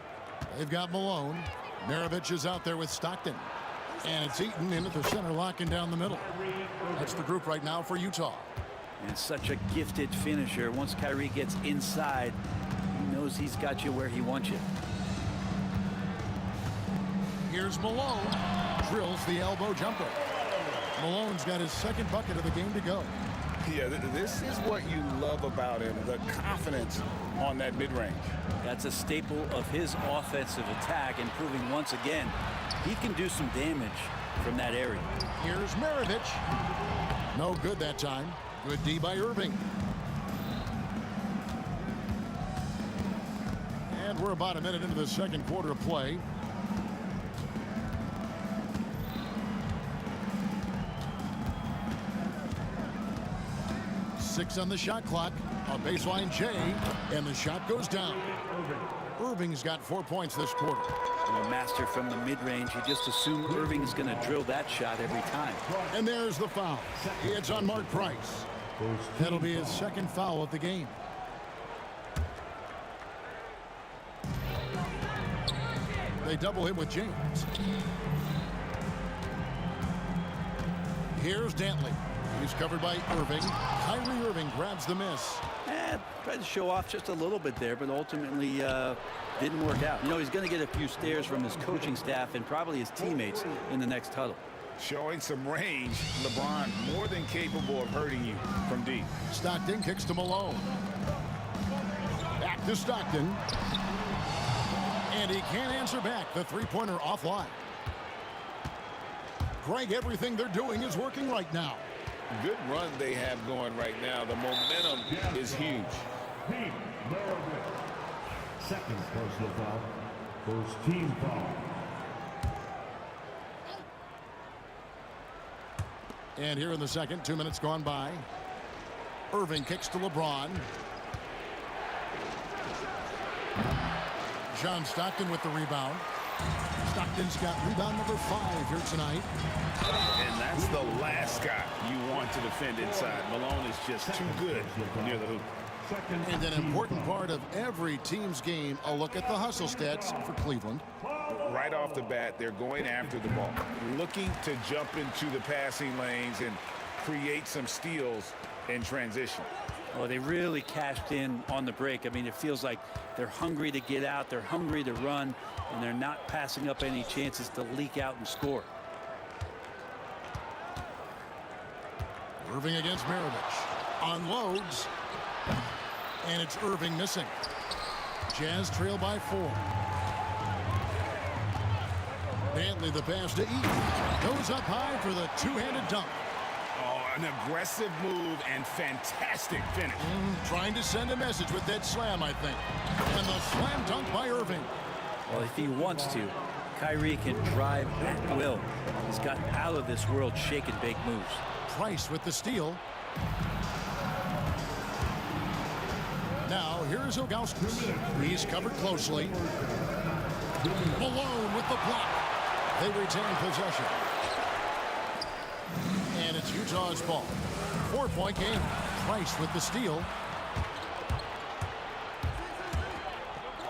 They've got Malone. Maravich is out there with Stockton. And it's Eaton into the center, locking down the middle. That's the group right now for Utah. And such a gifted finisher. Once Kyrie gets inside, he knows he's got you where he wants you. Here's Malone. Drills the elbow jumper. Malone's got his second bucket of the game to go. Yeah, this is what you love about him, the confidence on that mid-range. That's a staple of his offensive attack, and proving once again he can do some damage from that area. Here's Maravich. No good that time. Good D by Irving. And we're about a minute into the second quarter of play. Six on the shot clock. A baseline J, and the shot goes down. Irving's got 4 points this quarter. a master from the mid-range. You just assume Irving is going to drill that shot every time. And there's the foul. It's on Mark Price. That'll be his second foul of the game. They double him with James. Here's Dantley. He's covered by Irving. Kyrie Irving grabs the miss. Tried to show off just a little bit there, but ultimately didn't work out. You know, he's going to get a few stares from his coaching staff and probably his teammates in the next huddle. Showing some range, LeBron more than capable of hurting you from deep. Stockton kicks to Malone. Back to Stockton. And he can't answer back. The three-pointer offline. Greg, everything they're doing is working right now. Good run they have going right now. The momentum is huge. Second personal foul. First team foul. And here in the second, 2 minutes gone by. Irving kicks to LeBron. John Stockton with the rebound. Stockton's got rebound number 5 here tonight. And that's the last guy you want to defend inside. Malone is just too good near the hoop. And an important part of every team's game, a look at the hustle stats for Cleveland. Right off the bat, they're going after the ball, looking to jump into the passing lanes and create some steals in transition. Oh, they really cashed in on the break. I mean, it feels like they're hungry to get out, they're hungry to run, and they're not passing up any chances to leak out and score. Irving against Maravich. Unloads. And it's Irving missing. Jazz trail by 4. Dantley the pass to Eaton. Goes up high for the two-handed dunk. Oh, an aggressive move and fantastic finish. Trying to send a message with that slam, I think. And the slam dunk by Irving. Well, if he wants to, Kyrie can drive at will. He's got out of this world shake and bake moves. Price with the steal. Now, here's Ilgauskas. He's covered closely. Malone with the block. They retain possession. And it's Utah's ball. 4-point game. Price with the steal.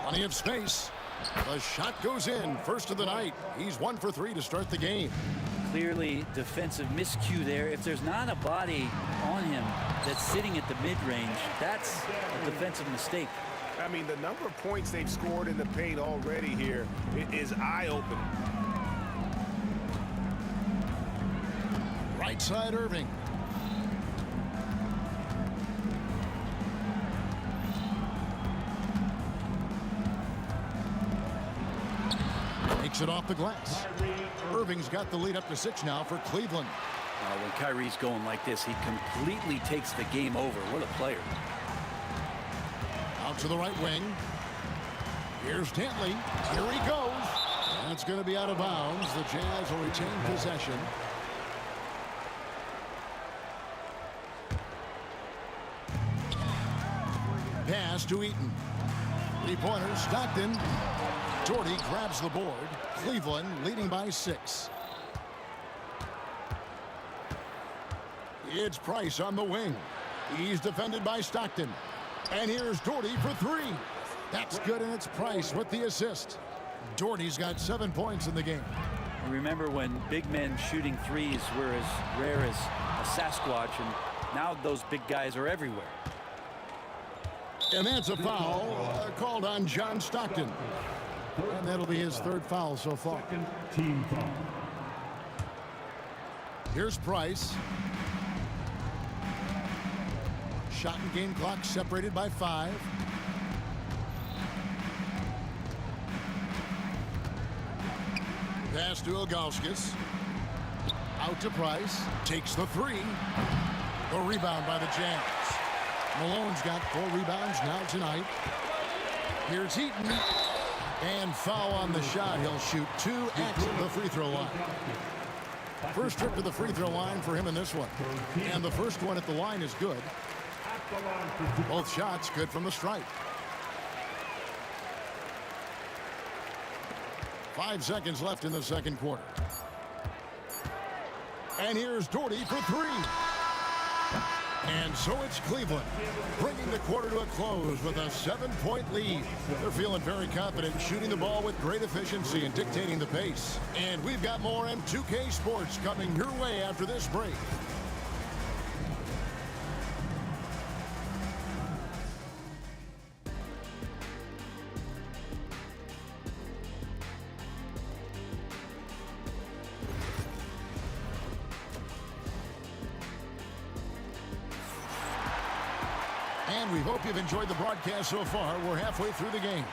Plenty of space. The shot goes in. First of the night. He's 1 for 3 to start the game. Clearly defensive miscue there. If there's not a body on him that's sitting at the mid-range, that's a defensive mistake. I mean, the number of points they've scored in the paint already here is eye-opening. Right side Irving. Takes it off the glass. Irving's got the lead up to 6 now for Cleveland. When Kyrie's going like this, he completely takes the game over. What a player. Out to the right wing. Here's Dantley. Here he goes. And it's going to be out of bounds. The Jazz will retain possession. Pass to Eaton. 3-pointer, Stockton. Doherty grabs the board. Cleveland leading by 6. It's Price on the wing. He's defended by Stockton. And here's Doherty for 3. That's good, and it's Price with the assist. Doherty's got 7 points in the game. Remember when big men shooting threes were as rare as a Sasquatch, and now those big guys are everywhere. And that's a foul called on John Stockton. And that'll be his 3rd foul so far. Team foul. Here's Price. Shot and game clock separated by 5. Pass to Ilgauskas. Out to Price. Takes the 3. The rebound by the Jazz. Malone's got 4 rebounds now tonight. Here's Eaton. And foul on the shot. He'll shoot 2 at the free throw line. First trip to the free throw line for him in this one. And the first one at the line is good. Both shots good from the stripe. 5 seconds left in the second quarter. And here's Doherty for 3. And so it's Cleveland, bringing the quarter to a close with a 7-point lead. They're feeling very confident, shooting the ball with great efficiency and dictating the pace. And we've got more M2K Sports coming your way after this break. And we hope you've enjoyed the broadcast so far. We're halfway through the game.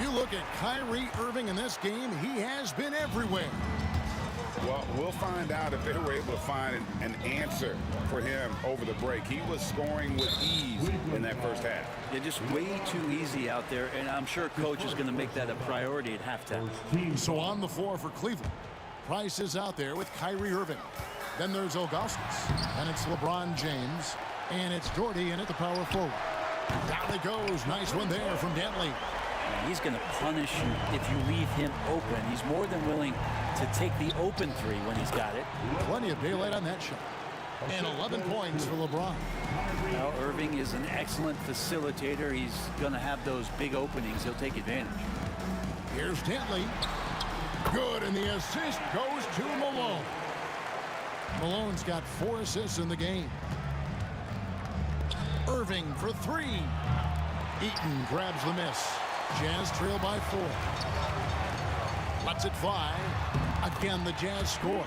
You look at Kyrie Irving in this game, he has been everywhere. Well, we'll find out if they were able to find an answer for him over the break. He was scoring with ease in that first half. Yeah, just way too easy out there, and I'm sure Coach is going to make that a priority at halftime. So on the floor for Cleveland, Price is out there with Kyrie Irving. Then there's Augustus, and it's LeBron James, and it's Doherty in at the power forward. Down he goes. Nice one there from Dantley. He's going to punish you if you leave him open. He's more than willing to take the open three when he's got it. Plenty of daylight on that shot. And 11 points for LeBron. Now, Irving is an excellent facilitator. He's going to have those big openings. He'll take advantage. Here's Dantley. Good, and the assist goes to Malone. Malone's got 4 assists in the game. Irving for 3. Eaton grabs the miss. Jazz trail by 4. Lets it fly. Again, the Jazz score.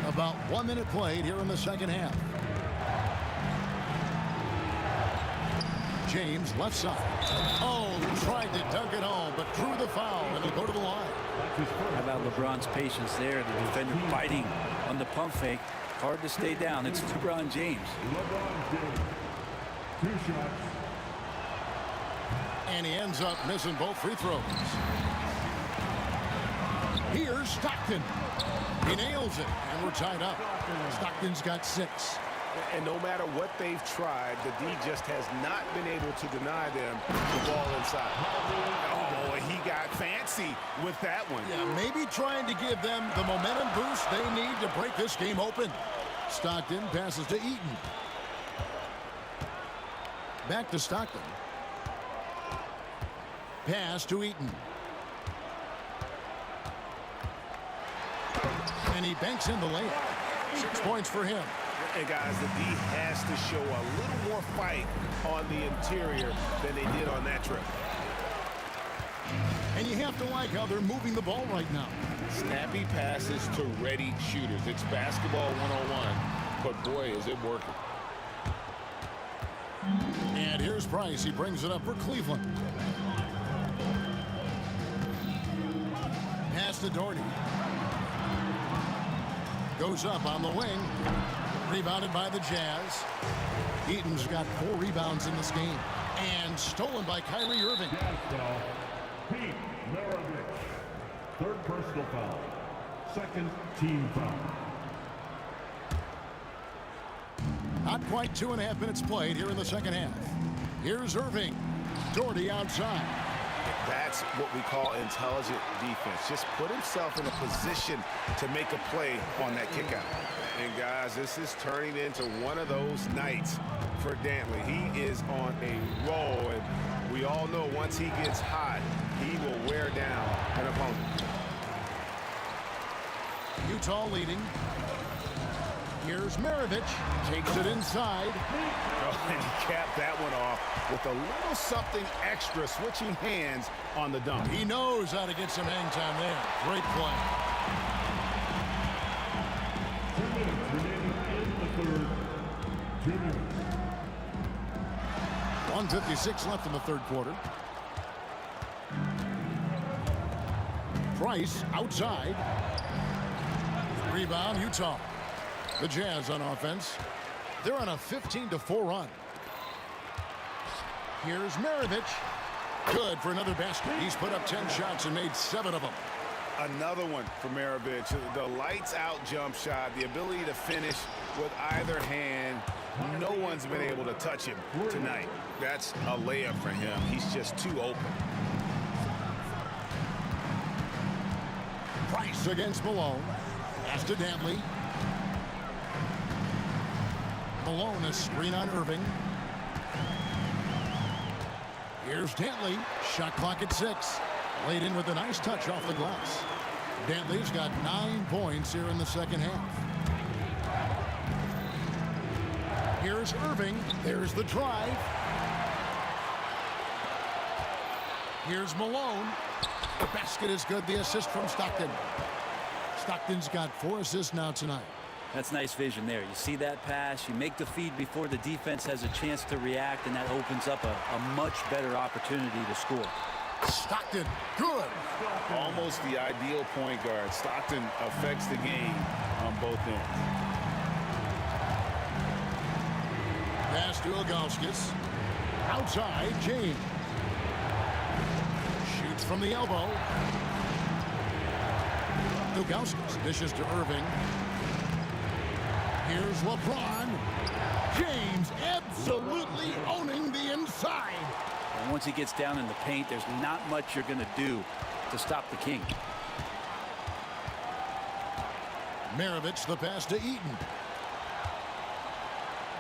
About 1 minute played here in the second half. James left side. Oh, tried to dunk it home, but drew the foul, and he'll go to the line. How about LeBron's patience there? The defender fighting on the pump fake. Hard to stay down. It's LeBron James. 2 shots. And he ends up missing both free throws. Here's Stockton. He nails it, and we're tied up. Stockton's got 6. And no matter what they've tried, the D just has not been able to deny them the ball inside. Oh, he got fancy with that one. Yeah, maybe trying to give them the momentum boost they need to break this game open. Stockton passes to Eaton. Back to Stockton. Pass to Eaton. And he banks in the layup. 6 points for him. And guys, the D has to show a little more fight on the interior than they did on that trip. And you have to like how they're moving the ball right now. Snappy passes to ready shooters. It's basketball 101, but boy, is it working. And here's Price. He brings it up for Cleveland. Pass to Doherty. Goes up on the wing. Rebounded by the Jazz. Eaton's got 4 rebounds in this game. And stolen by Kyrie Irving. Pete Maravich. 3rd personal foul. 2nd team foul. Not quite 2.5 minutes played here in the second half. Here's Irving. Doherty outside. That's what we call intelligent defense. Just put himself in a position to make a play on that kick out. And guys, this is turning into one of those nights for Dantley. He is on a roll, and we all know once he gets hot, he will wear down an opponent. Utah leading. Here's Maravich. Takes it inside. Oh, and he capped that one off with a little something extra, switching hands on the dunk. He knows how to get some hang time there. Great play. 2 minutes remaining in the third. 2 minutes. 1:56 left in the third quarter. Price outside. Rebound, Utah. The Jazz on offense. They're on a 15-4 run. Here's Maravich. Good for another basket. He's put up 10 shots and made 7 of them. Another one for Maravich. The lights out jump shot, the ability to finish with either hand. No one's been able to touch him tonight. That's a layup for him. He's just too open. Brooks against Malone. Pass to Dantley. Malone, a screen on Irving. Here's Dantley. Shot clock at 6. Laid in with a nice touch off the glass. Dantley's got 9 points here in the second half. Here's Irving. There's the drive. Here's Malone. The basket is good. The assist from Stockton. Stockton's got 4 assists now tonight. That's nice vision there. You see that pass, you make the feed before the defense has a chance to react, and that opens up a much better opportunity to score. Stockton, good. Almost the ideal point guard. Stockton affects the game on both ends. Pass to Ilgauskas. Outside, James. Shoots from the elbow. Ilgauskas dishes to Irving. Here's LeBron. James absolutely owning the inside. And once he gets down in the paint, there's not much you're going to do to stop the King. Maravich, the pass to Eaton.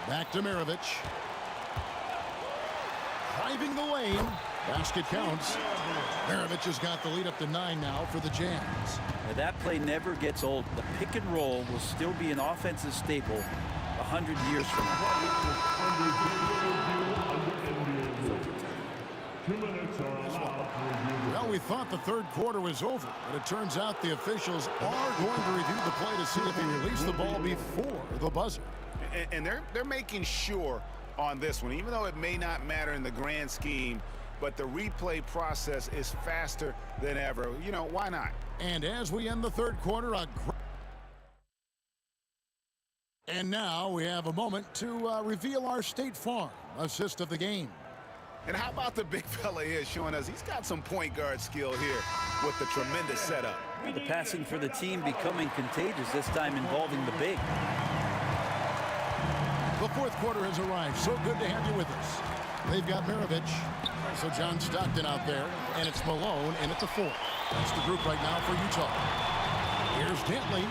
Back to Maravich. Driving the lane. Basket counts. Maravich has got the lead up to 9 now for the Jazz. Now that play never gets old. The pick and roll will still be an offensive staple 100 years from now. Well, we thought the third quarter was over, but it turns out the officials are going to review the play to see if he released the ball before the buzzer. And they're making sure on this one, even though it may not matter in the grand scheme, but the replay process is faster than ever. You know, why not? And as we end the third quarter, and now we have a moment to reveal our State Farm assist of the game. And how about the big fella here showing us he's got some point guard skill here with the tremendous setup. The passing for the team becoming contagious, this time involving the big. The fourth quarter has arrived. So good to have you with us. They've got Maravich. So John Stockton out there, and it's Malone in at the 4. That's the group right now for Utah. Here's Dantley.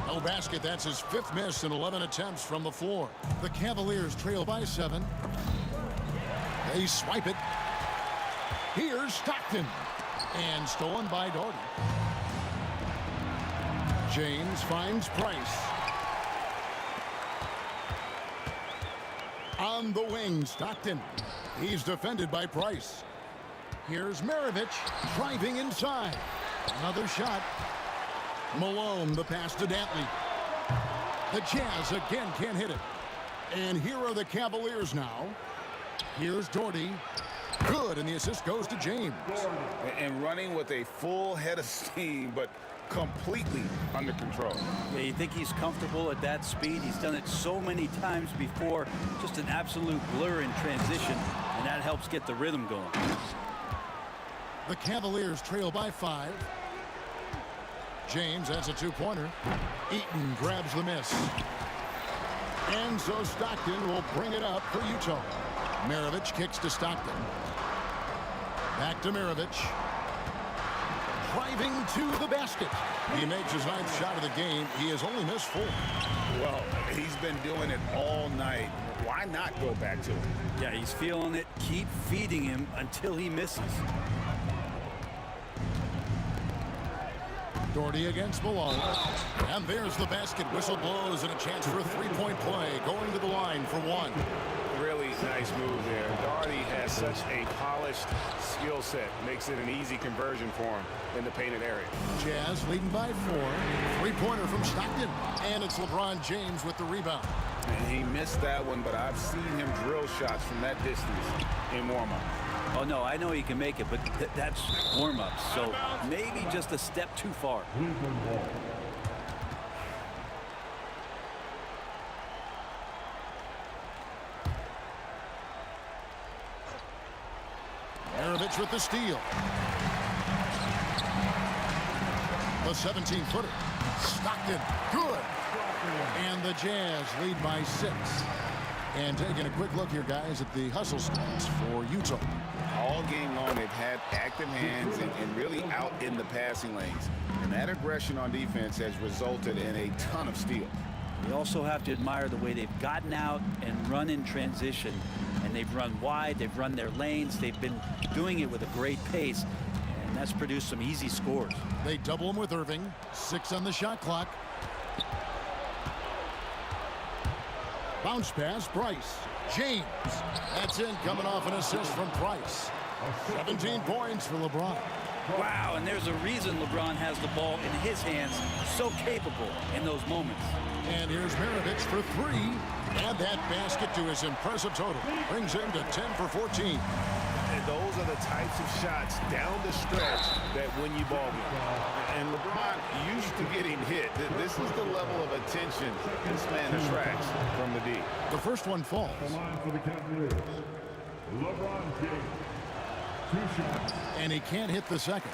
No basket. That's his 5th miss in 11 attempts from the floor. The Cavaliers trail by 7. They swipe it. Here's Stockton. And stolen by Doherty. James finds Price. On the wing, Stockton. He's defended by Price. Here's Maravich driving inside. Another shot. Malone, the pass to Dantley. The Jazz again can't hit it. And here are the Cavaliers now. Here's Doherty. Good, and the assist goes to James. And running with a full head of steam, but completely under control. Yeah, you think he's comfortable at that speed? He's done it so many times before. Just an absolute blur in transition, and that helps get the rhythm going. The Cavaliers trail by 5. James has a 2-pointer. Eaton grabs the miss. And so Stockton will bring it up for Utah. Maravich kicks to Stockton. Back to Maravich. Driving to the basket. He makes his 9th shot of the game. He has only missed 4. Well, he's been doing it all night. Why not go back to him? Yeah, he's feeling it. Keep feeding him until he misses. Doherty against Malone. And there's the basket. Whistle blows and a chance for a 3-point play. Going to the line for 1. Really nice move there. Doherty has such a polished skill set. Makes it an easy conversion for him in the painted area. Jazz leading by 4. 3-pointer from Stockton. And it's LeBron James with the rebound. And he missed that one, but I've seen him drill shots from that distance in warm-up. Oh, no, I know he can make it, but that's warm-up, so maybe just a step too far. Maravich with the steal. The 17-footer. Stockton, good. And the Jazz lead by 6. And taking a quick look here, guys, at the hustle stats for Utah. All game long, they've had active hands and really out in the passing lanes. And that aggression on defense has resulted in a ton of steals. You also have to admire the way they've gotten out and run in transition. And they've run wide, they've run their lanes, they've been doing it with a great pace. And that's produced some easy scores. They double him with Irving. 6 on the shot clock. Bounce pass, Price. James. That's in, coming off an assist from Price. 17 points for LeBron. Wow, and there's a reason LeBron has the ball in his hands, so capable in those moments. And here's Maravich for 3. And that basket to his impressive total. Brings him to 10 for 14. And those are the types of shots down the stretch that win you ball games. And LeBron used to getting hit. This is the level of attention this man attracts from the D. The first one falls. The line for the Cavaliers, LeBron James. 2 shots. And he can't hit the second.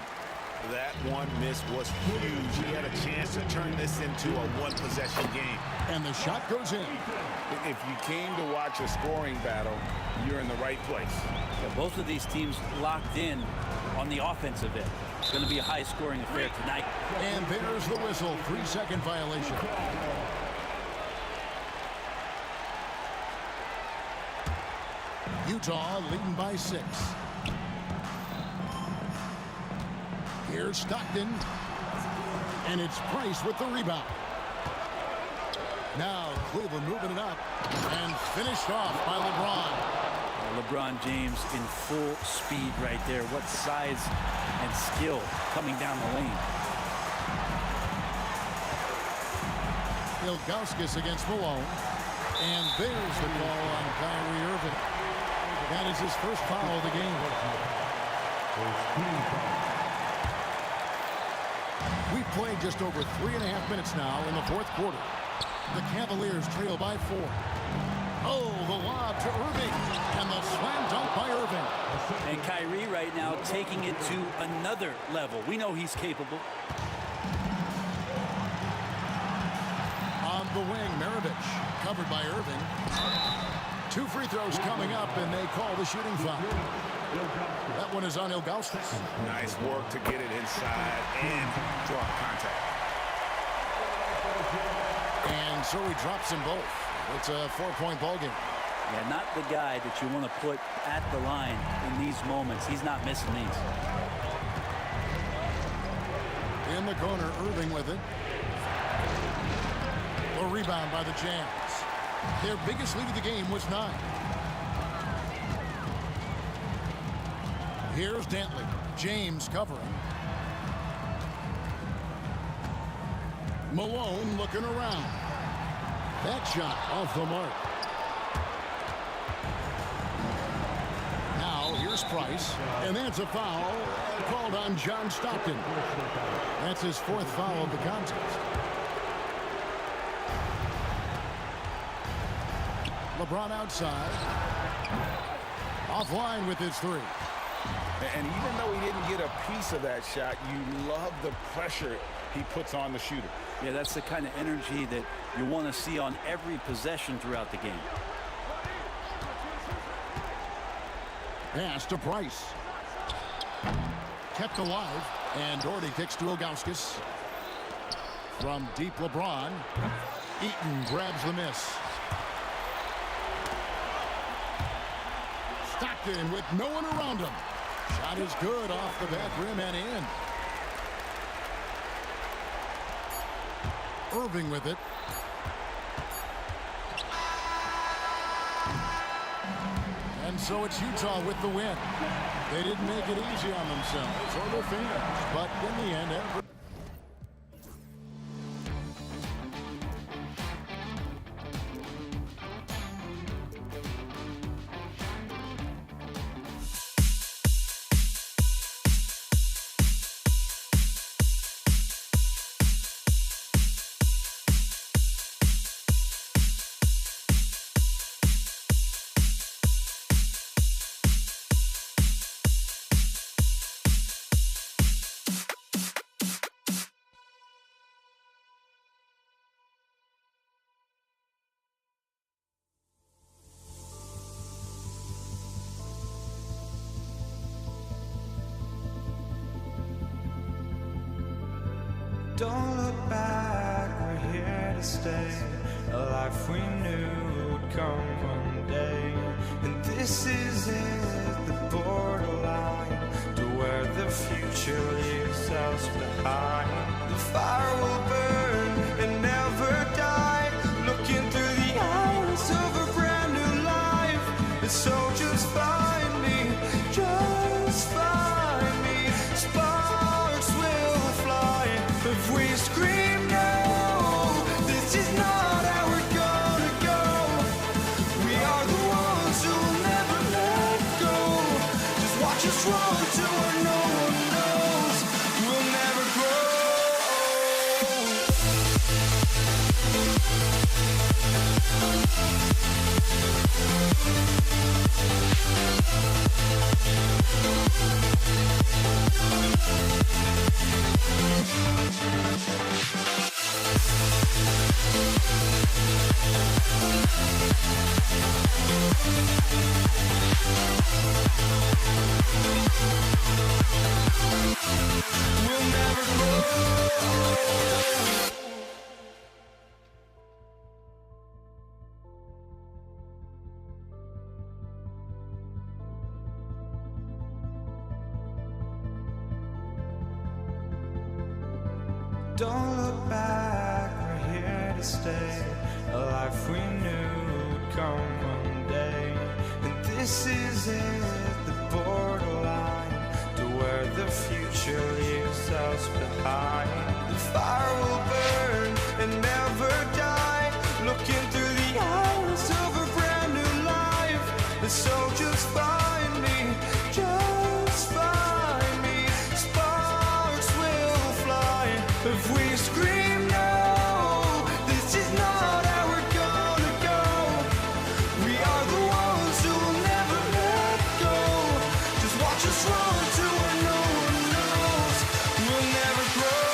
That one miss was huge. He had a chance to turn this into a one-possession game. And the shot goes in. If you came to watch a scoring battle, you're in the right place. Yeah, both of these teams locked in on the offensive end. It's going to be a high-scoring affair tonight. And there's the whistle. 3-second violation. Utah leading by 6. Here's Stockton. And it's Price with the rebound. Now Cleveland moving it up. And finished off by LeBron. LeBron James in full speed right there. What size and skill coming down the lane. Ilgauskas against Malone. And there's the call on Kyrie Irving. That is his first foul of the game. We've played just over 3.5 minutes now in the fourth quarter. The Cavaliers trail by 4. Oh, the lob to Irving. And the slam dunk by Irving. And Kyrie right now taking it to another level. We know he's capable. On the wing, Maravich. Covered by Irving. 2 free throws coming up, and they call the shooting foul. That one is on Ilgauskas. Nice work to get it inside and draw contact. And so he drops them both. It's a 4-point ball game. Yeah, not the guy that you want to put at the line in these moments. He's not missing these. In the corner, Irving with it. A rebound by the Jams. Their biggest lead of the game was 9. Here's Dantley. James covering. Malone looking around. That shot off the mark. Now here's Price. And that's a foul called on John Stockton. That's his 4th foul of the contest. LeBron outside. Offline with his 3. And even though he didn't get a piece of that shot, you love the pressure he puts on the shooter. Yeah, that's the kind of energy that you want to see on every possession throughout the game. Pass to Price. Kept alive. And Doherty kicks to Ilgauskas. From deep, LeBron. Eaton grabs the miss. Stockton with no one around him. Shot is good off the back rim and in. Irving with it. And so it's Utah with the win. They didn't make it easy on themselves or their fans, but in the end, Don't look back, we're here to stay. A life we knew would come one day. And this is it, the borderline to where the future leaves us behind. The fire will burn and never die, looking through the eyes of a brand new life. And so just find me, just find me. Sparks will fly if we scream no. This is not how we're gonna go. We are the ones who will never let go. Just watch us run to where no one knows. We'll never grow. We'll never grow. Don't look back, we're here to stay. A life we knew would come one day. And this is it, the borderline to where the future leaves us behind. The fire will burn and never die, looking through the eyes of a brand new life. And so just find me, just find me. Sparks will fly if we scream no. This is not how we're gonna go. We are the ones who will never let go. Just watch us run to where no one knows. We'll never grow.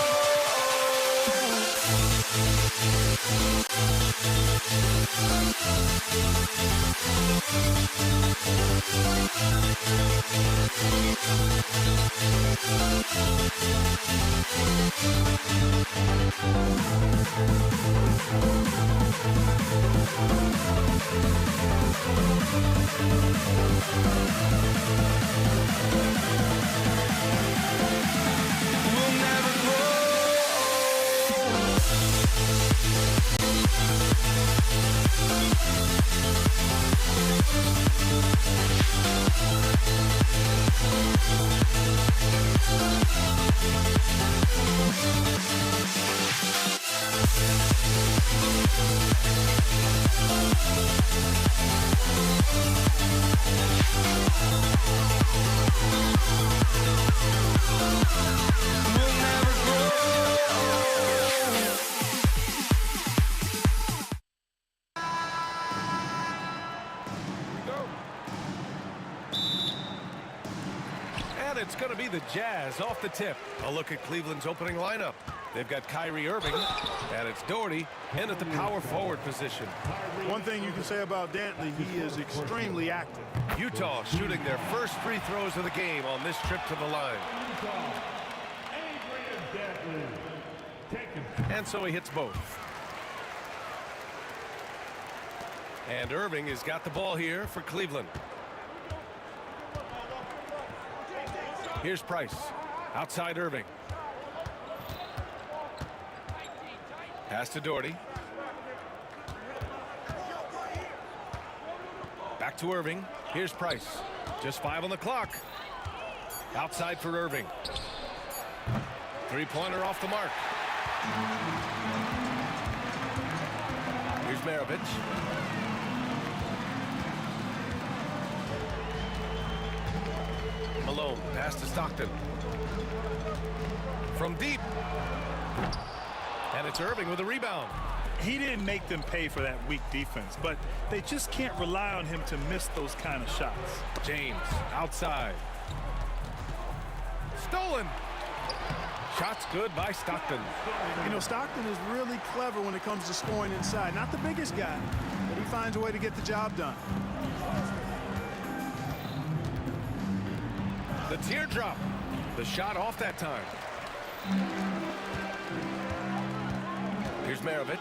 We'll never grow. We'll never grow. And it's going to be the Jazz off the tip. A look at Cleveland's opening lineup. They've got Kyrie Irving, and it's Doherty in at the power forward position. One thing you can say about Dantley, he is extremely active. Utah shooting their first free throws of the game on this trip to the line. And so he hits both. And Irving has got the ball here for Cleveland. Here's Price. Outside Irving. Pass to Doherty. Back to Irving. Here's Price. Just 5 on the clock. Outside for Irving. Three-pointer off the mark. Here's Maravich. Malone. Pass to Stockton. From deep. And it's Irving with a rebound. He didn't make them pay for that weak defense, but they just can't rely on him to miss those kind of shots. James outside. Stolen. Shots good by Stockton. You know, Stockton is really clever when it comes to scoring inside. Not the biggest guy, but he finds a way to get the job done. The teardrop. The shot off that time. Here's Maravich.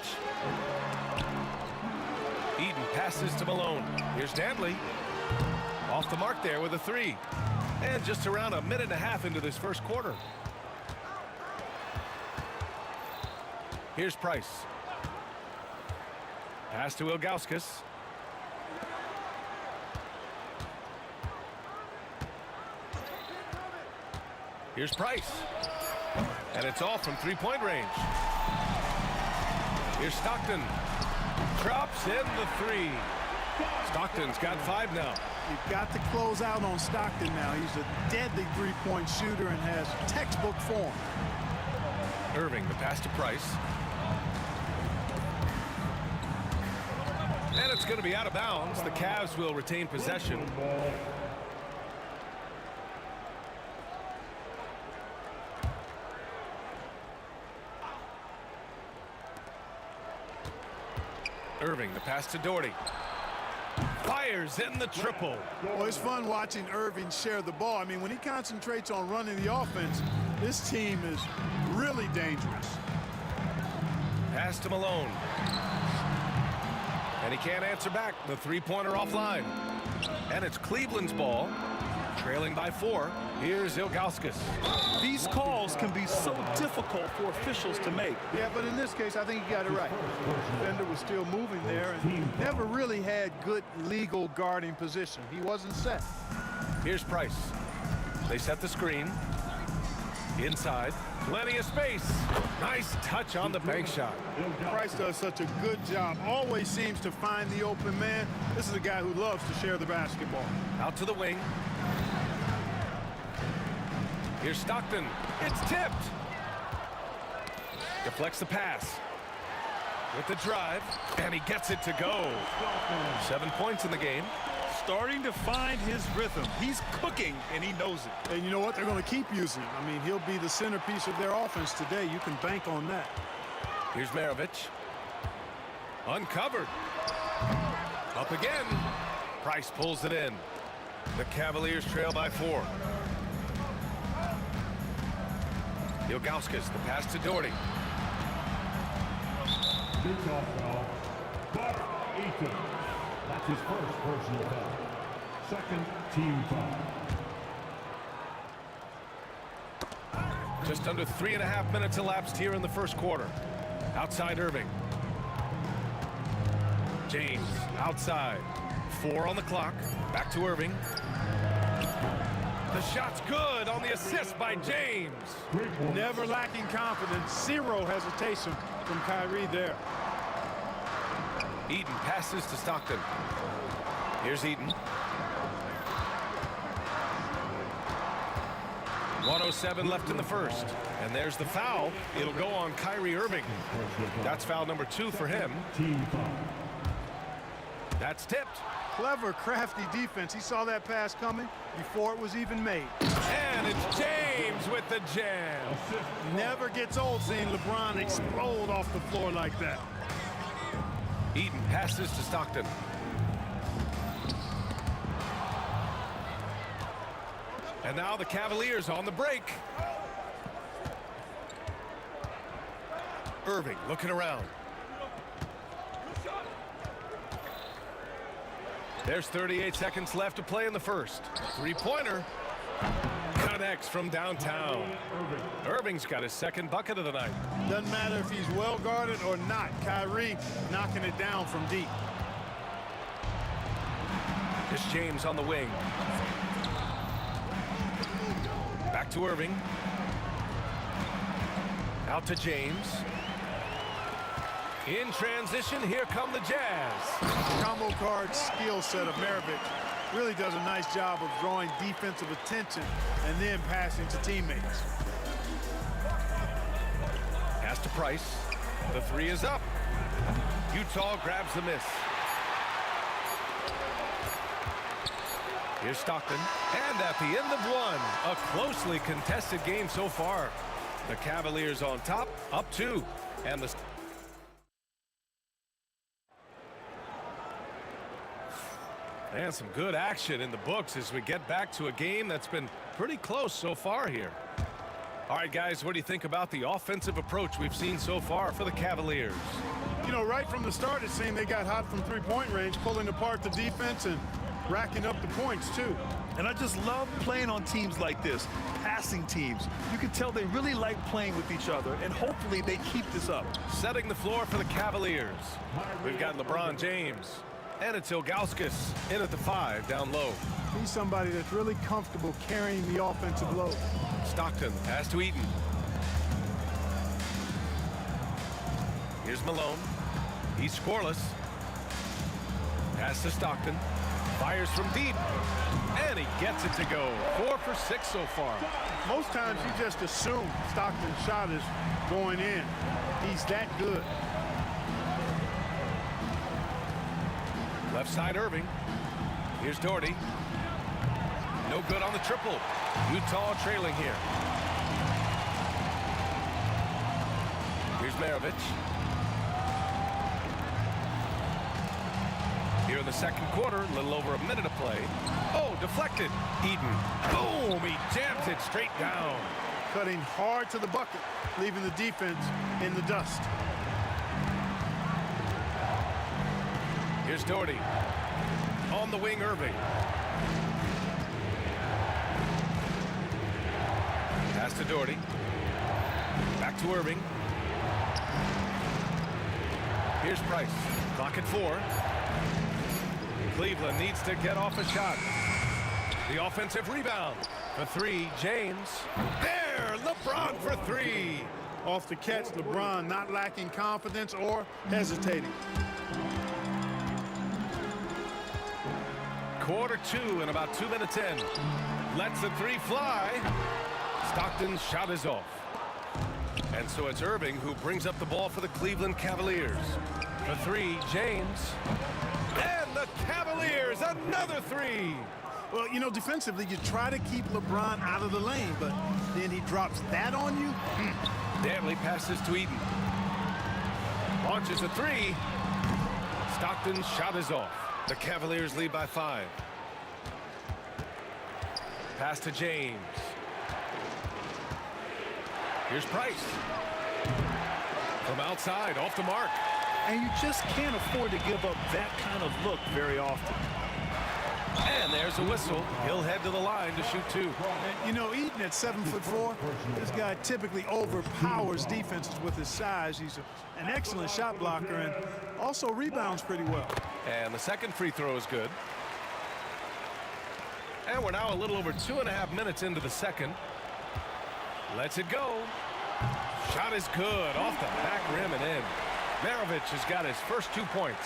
Eden passes to Malone. Here's Dantley. Off the mark there with a 3. And just around a minute and a half into this first quarter. Here's Price. Pass to Ilgauskas. Here's Price. And it's off from three-point range. Here's Stockton. Drops in the 3. Stockton's got 5 now. You've got to close out on Stockton now. He's a deadly three-point shooter and has textbook form. Irving, the pass to Price. And it's going to be out of bounds. The Cavs will retain possession. Irving, the pass to Doherty. Fires in the triple. Well, it's fun watching Irving share the ball. I mean, when he concentrates on running the offense, this team is really dangerous. Pass to Malone. And he can't answer back. The three-pointer offline. And it's Cleveland's ball. Trailing by 4. Here's Ilgauskas. These calls can be so difficult for officials to make. Yeah, but in this case, I think he got it right. The defender was still moving there and never really had good legal guarding position. He wasn't set. Here's Price. They set the screen. Inside. Plenty of space. Nice touch on the bank shot. Price does such a good job. Always seems to find the open man. This is a guy who loves to share the basketball. Out to the wing. Here's Stockton. It's tipped. Deflects the pass. With the drive. And he gets it to go. 7 points in the game. Starting to find his rhythm. He's cooking, and he knows it. And you know what? They're going to keep using him. I mean, he'll be the centerpiece of their offense today. You can bank on that. Here's Maravich. Uncovered. Up again. Price pulls it in. The Cavaliers trail by 4. Ilgauskas, the pass to Doherty. That's his first personal foul. Second team foul. Just under 3.5 minutes elapsed here in the first quarter. Outside Irving. James outside. 4 on the clock. Back to Irving. The shot's good on the assist by James. Never lacking confidence. Zero hesitation from Kyrie there. Eden passes to Stockton. Here's Eden. 1:07 left in the first. And there's the foul. It'll go on Kyrie Irving. That's foul number 2 for him. That's tipped. Clever, crafty defense. He saw that pass coming before it was even made. And it's James with the jam. Never gets old seeing LeBron explode off the floor like that. Eden passes to Stockton. And now the Cavaliers on the break. Irving looking around. There's 38 seconds left to play in the first. Three-pointer. Connects from downtown. Irving's got his second bucket of the night. Doesn't matter if he's well guarded or not. Kyrie knocking it down from deep. It's James on the wing. Back to Irving. Out to James. In transition, here come the Jazz. Combo guard skill set of Maravich really does a nice job of drawing defensive attention and then passing to teammates. Pass to Price. The 3 is up. Utah grabs the miss. Here's Stockton. And at the end of 1, a closely contested game so far. The Cavaliers on top, up 2. And the and some good action in the books as we get back to a game that's been pretty close so far here. All right, guys, what do you think about the offensive approach we've seen so far for the Cavaliers? You know, right from the start, it seemed they got hot from three-point range, pulling apart the defense and racking up the points, too. And I just love playing on teams like this, passing teams. You can tell they really like playing with each other, and hopefully they keep this up. Setting the floor for the Cavaliers. We've got LeBron James. And it's Ilgauskas in at the 5, down low. He's somebody that's really comfortable carrying the offensive load. Stockton, pass to Eaton. Here's Malone. He's scoreless. Pass to Stockton. Fires from deep. And he gets it to go. 4 for 6 so far. Most times you just assume Stockton's shot is going in. He's that good. Left side Irving. Here's Doherty. No good on the triple. Utah trailing here. Here's Maravich. Here in the second quarter, a little over a minute to play. Oh, deflected. Eden. Boom! He jams it straight down. Cutting hard to the bucket, leaving the defense in the dust. Here's Doherty. On the wing, Irving. Pass to Doherty. Back to Irving. Here's Price. Clock at 4. Cleveland needs to get off a shot. The offensive rebound. For 3, James. There! LeBron for 3. Off the catch, LeBron not lacking confidence or hesitating. Quarter 2 and about 2 minutes in. Lets the 3 fly. Stockton's shot is off. And so it's Irving who brings up the ball for the Cleveland Cavaliers. For 3, James. And the Cavaliers, another 3. Well, you know, defensively, you try to keep LeBron out of the lane, but then he drops that on you. Danley passes to Eden. Launches a 3. Stockton's shot is off. The Cavaliers lead by 5. Pass to James. Here's Price. From outside, off the mark. And you just can't afford to give up that kind of look very often. And there's a whistle. He'll head to the line to shoot 2. And, you know, Eaton at 7'4", this guy typically overpowers defenses with his size. He's an excellent shot blocker and also rebounds pretty well. And the second free throw is good. And we're now a little over 2.5 minutes into the second. Lets it go. Shot is good. Off the back rim and in. Maravich has got his first 2 points.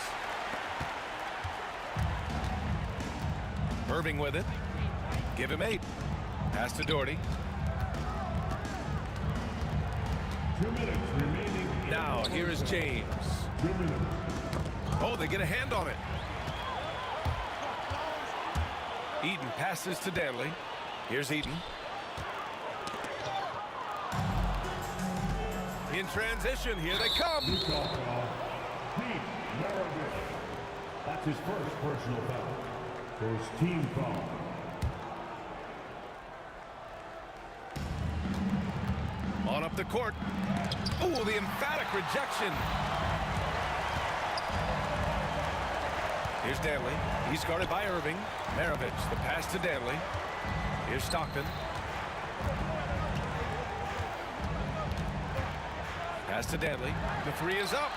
Irving with it. Give him 8. Pass to Doherty. 2 minutes remaining. Now here is James. 2 minutes. Oh, they get a hand on it. Eden passes to Danley. Here's Eden. In transition, here they come. That's his first personal foul. First team foul. On up the court. Oh, the emphatic rejection. Here's Danley. He's guarded by Irving. Maravich, the pass to Danley. Here's Stockton. Pass to Danley. The 3 is up.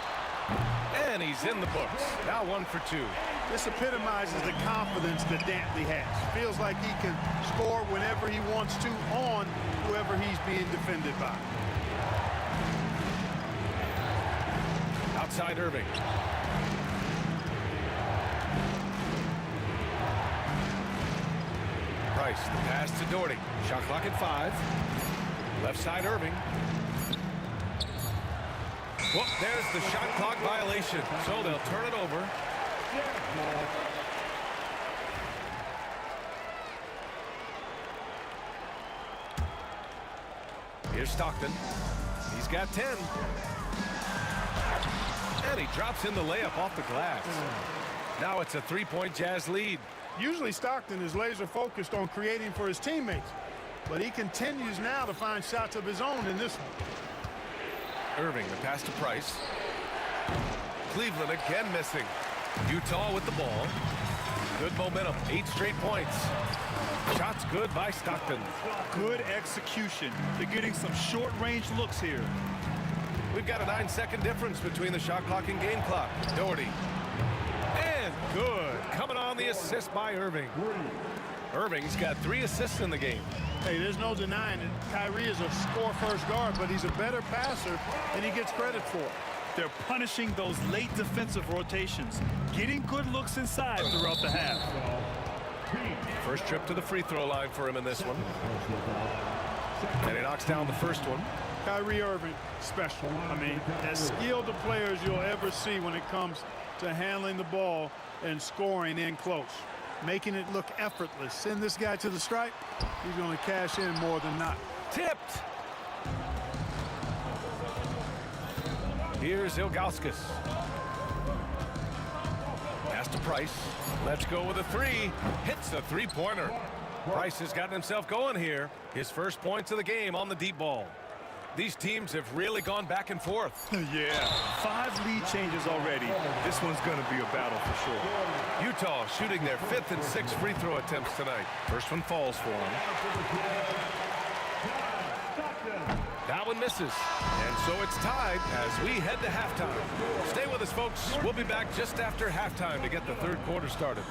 And he's in the books. Now 1 for 2. This epitomizes the confidence that Dantley has. Feels like he can score whenever he wants to on whoever he's being defended by. Outside Irving. Price, the pass to Doherty. Shot clock at 5. Left side Irving. Well, there's the shot clock violation. So they'll turn it over. Here's Stockton. He's got 10. And he drops in the layup off the glass. Now it's a 3-point Jazz lead. Usually Stockton is laser focused on creating for his teammates. but he continues now to find shots of his own in this one. Irving, the pass to Price. Cleveland again missing. Utah with the ball. Good momentum, 8 straight points. Shots good by Stockton. Good execution. They're getting some short-range looks here. We've got a 9-second difference between the shot clock and game clock. Doherty. And good. Coming on the assist by Irving. Irving's got 3 assists in the game. Hey, there's no denying it. Kyrie is a score-first guard, but he's a better passer than he gets credit for. They're punishing those late defensive rotations, getting good looks inside throughout the half. First trip to the free throw line for him in this one. And he knocks down the first one. Kyrie Irving, special. I mean, as skilled a player as you'll ever see when it comes to handling the ball and scoring in close. Making it look effortless. Send this guy to the stripe, he's going to cash in more than not. Tipped. Here's Ilgauskas. Pass to Price. Let's go with a 3. Hits a 3-pointer. Price has gotten himself going here. His first points of the game on the deep ball. These teams have really gone back and forth. Yeah, 5 lead changes already. This one's going to be a battle for sure. Utah shooting their 5th and 6th free throw attempts tonight. First one falls for them. That one misses. And so it's tied as we head to halftime. Stay with us, folks. We'll be back just after halftime to get the third quarter started.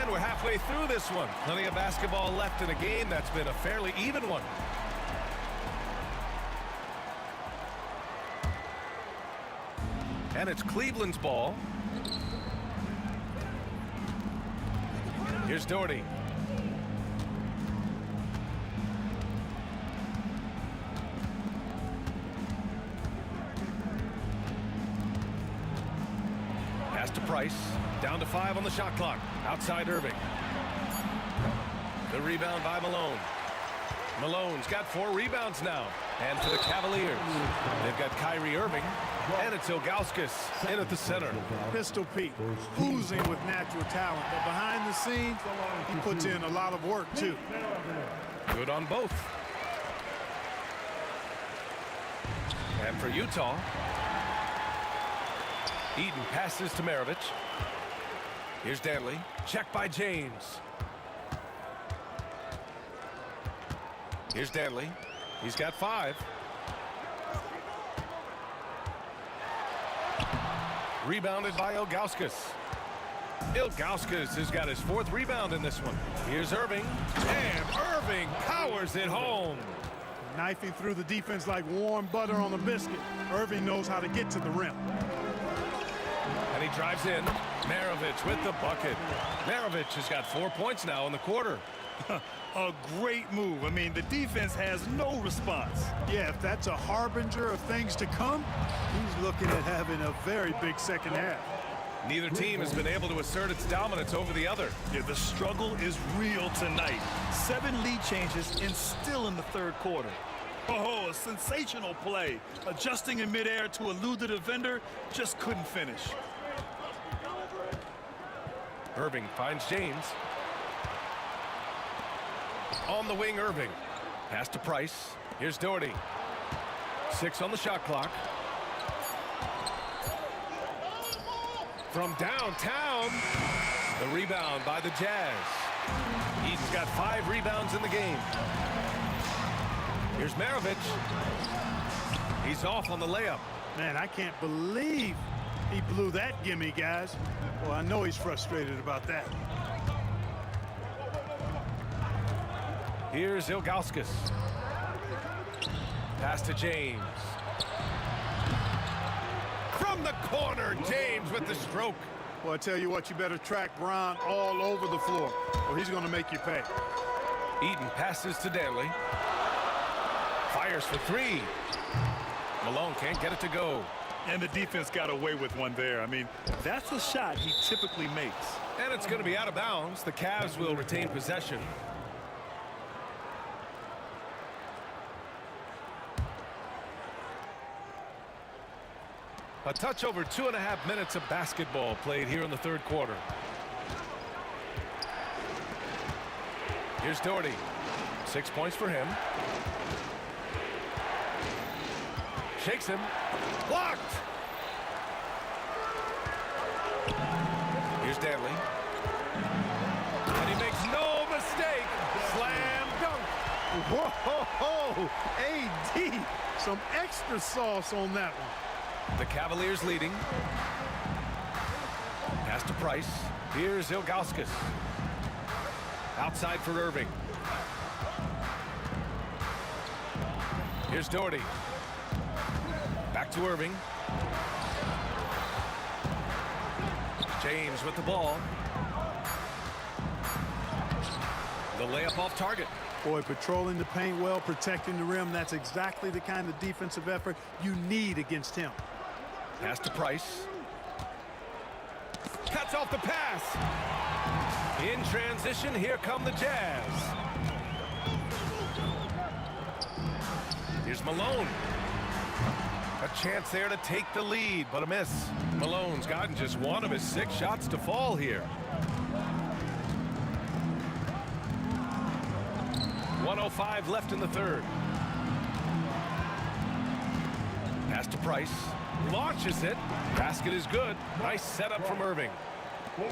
We're halfway through this one. Plenty of basketball left in a game that's been a fairly even one. And it's Cleveland's ball. Here's Doherty. Pass to Price. Down to 5 on the shot clock. Outside Irving. The rebound by Malone. Malone's got 4 rebounds now. And for the Cavaliers, they've got Kyrie Irving. And it's Ilgauskas in at the center. Pistol Pete, oozing with natural talent. But behind the scenes, he puts in a lot of work, too. Good on both. And for Utah, Eden passes to Maravich. Here's Danley. Check by James. Here's Danley. He's got 5. Rebounded by Ilgauskas. Ilgauskas has got his 4th rebound in this one. Here's Irving. And Irving powers it home. Knifing through the defense like warm butter on a biscuit. Irving knows how to get to the rim. And he drives in. Maravich with the bucket. Maravich has got 4 points now in the quarter. A great move. I mean, the defense has no response. Yeah, if that's a harbinger of things to come, he's looking at having a very big second half. Neither team has been able to assert its dominance over the other. Yeah, the struggle is real tonight. 7 lead changes and still in the third quarter. Oh, a sensational play. Adjusting in midair to elude the defender, just couldn't finish. Irving finds James. On the wing, Irving. Pass to Price. Here's Doherty. 6 on the shot clock. From downtown, the rebound by the Jazz. Eden's got 5 rebounds in the game. Here's Maravich. He's off on the layup. Man, I can't believe he blew that gimme, guys. Well, I know he's frustrated about that. Here's Ilgauskas. Pass to James. From the corner, James with the stroke. Well, I tell you what, you better track Bron all over the floor, or he's going to make you pay. Eden passes to Danley. Fires for 3. Malone can't get it to go. And the defense got away with one there. I mean, that's a shot he typically makes. And it's going to be out of bounds. The Cavs will retain possession. A touch over 2.5 minutes of basketball played here in the third quarter. Here's Doherty. 6 points for him. Shakes him. Blocked! Here's Danley. And he makes no mistake. Slam dunk. Whoa, AD. Some extra sauce on that one. The Cavaliers leading. Pass to Price. Here's Ilgauskas. Outside for Irving. Here's Doherty. Back to Irving. James with the ball. The layup off target. Boy, patrolling the paint well, protecting the rim. That's exactly the kind of defensive effort you need against him. Pass to Price. Cuts off the pass. In transition, here come the Jazz. Here's Malone. A chance there to take the lead, but a miss. Malone's gotten just one of his 6 shots to fall here. 1:05 left in the third. Pass to Price. Launches it. Basket is good. Nice setup from Irving.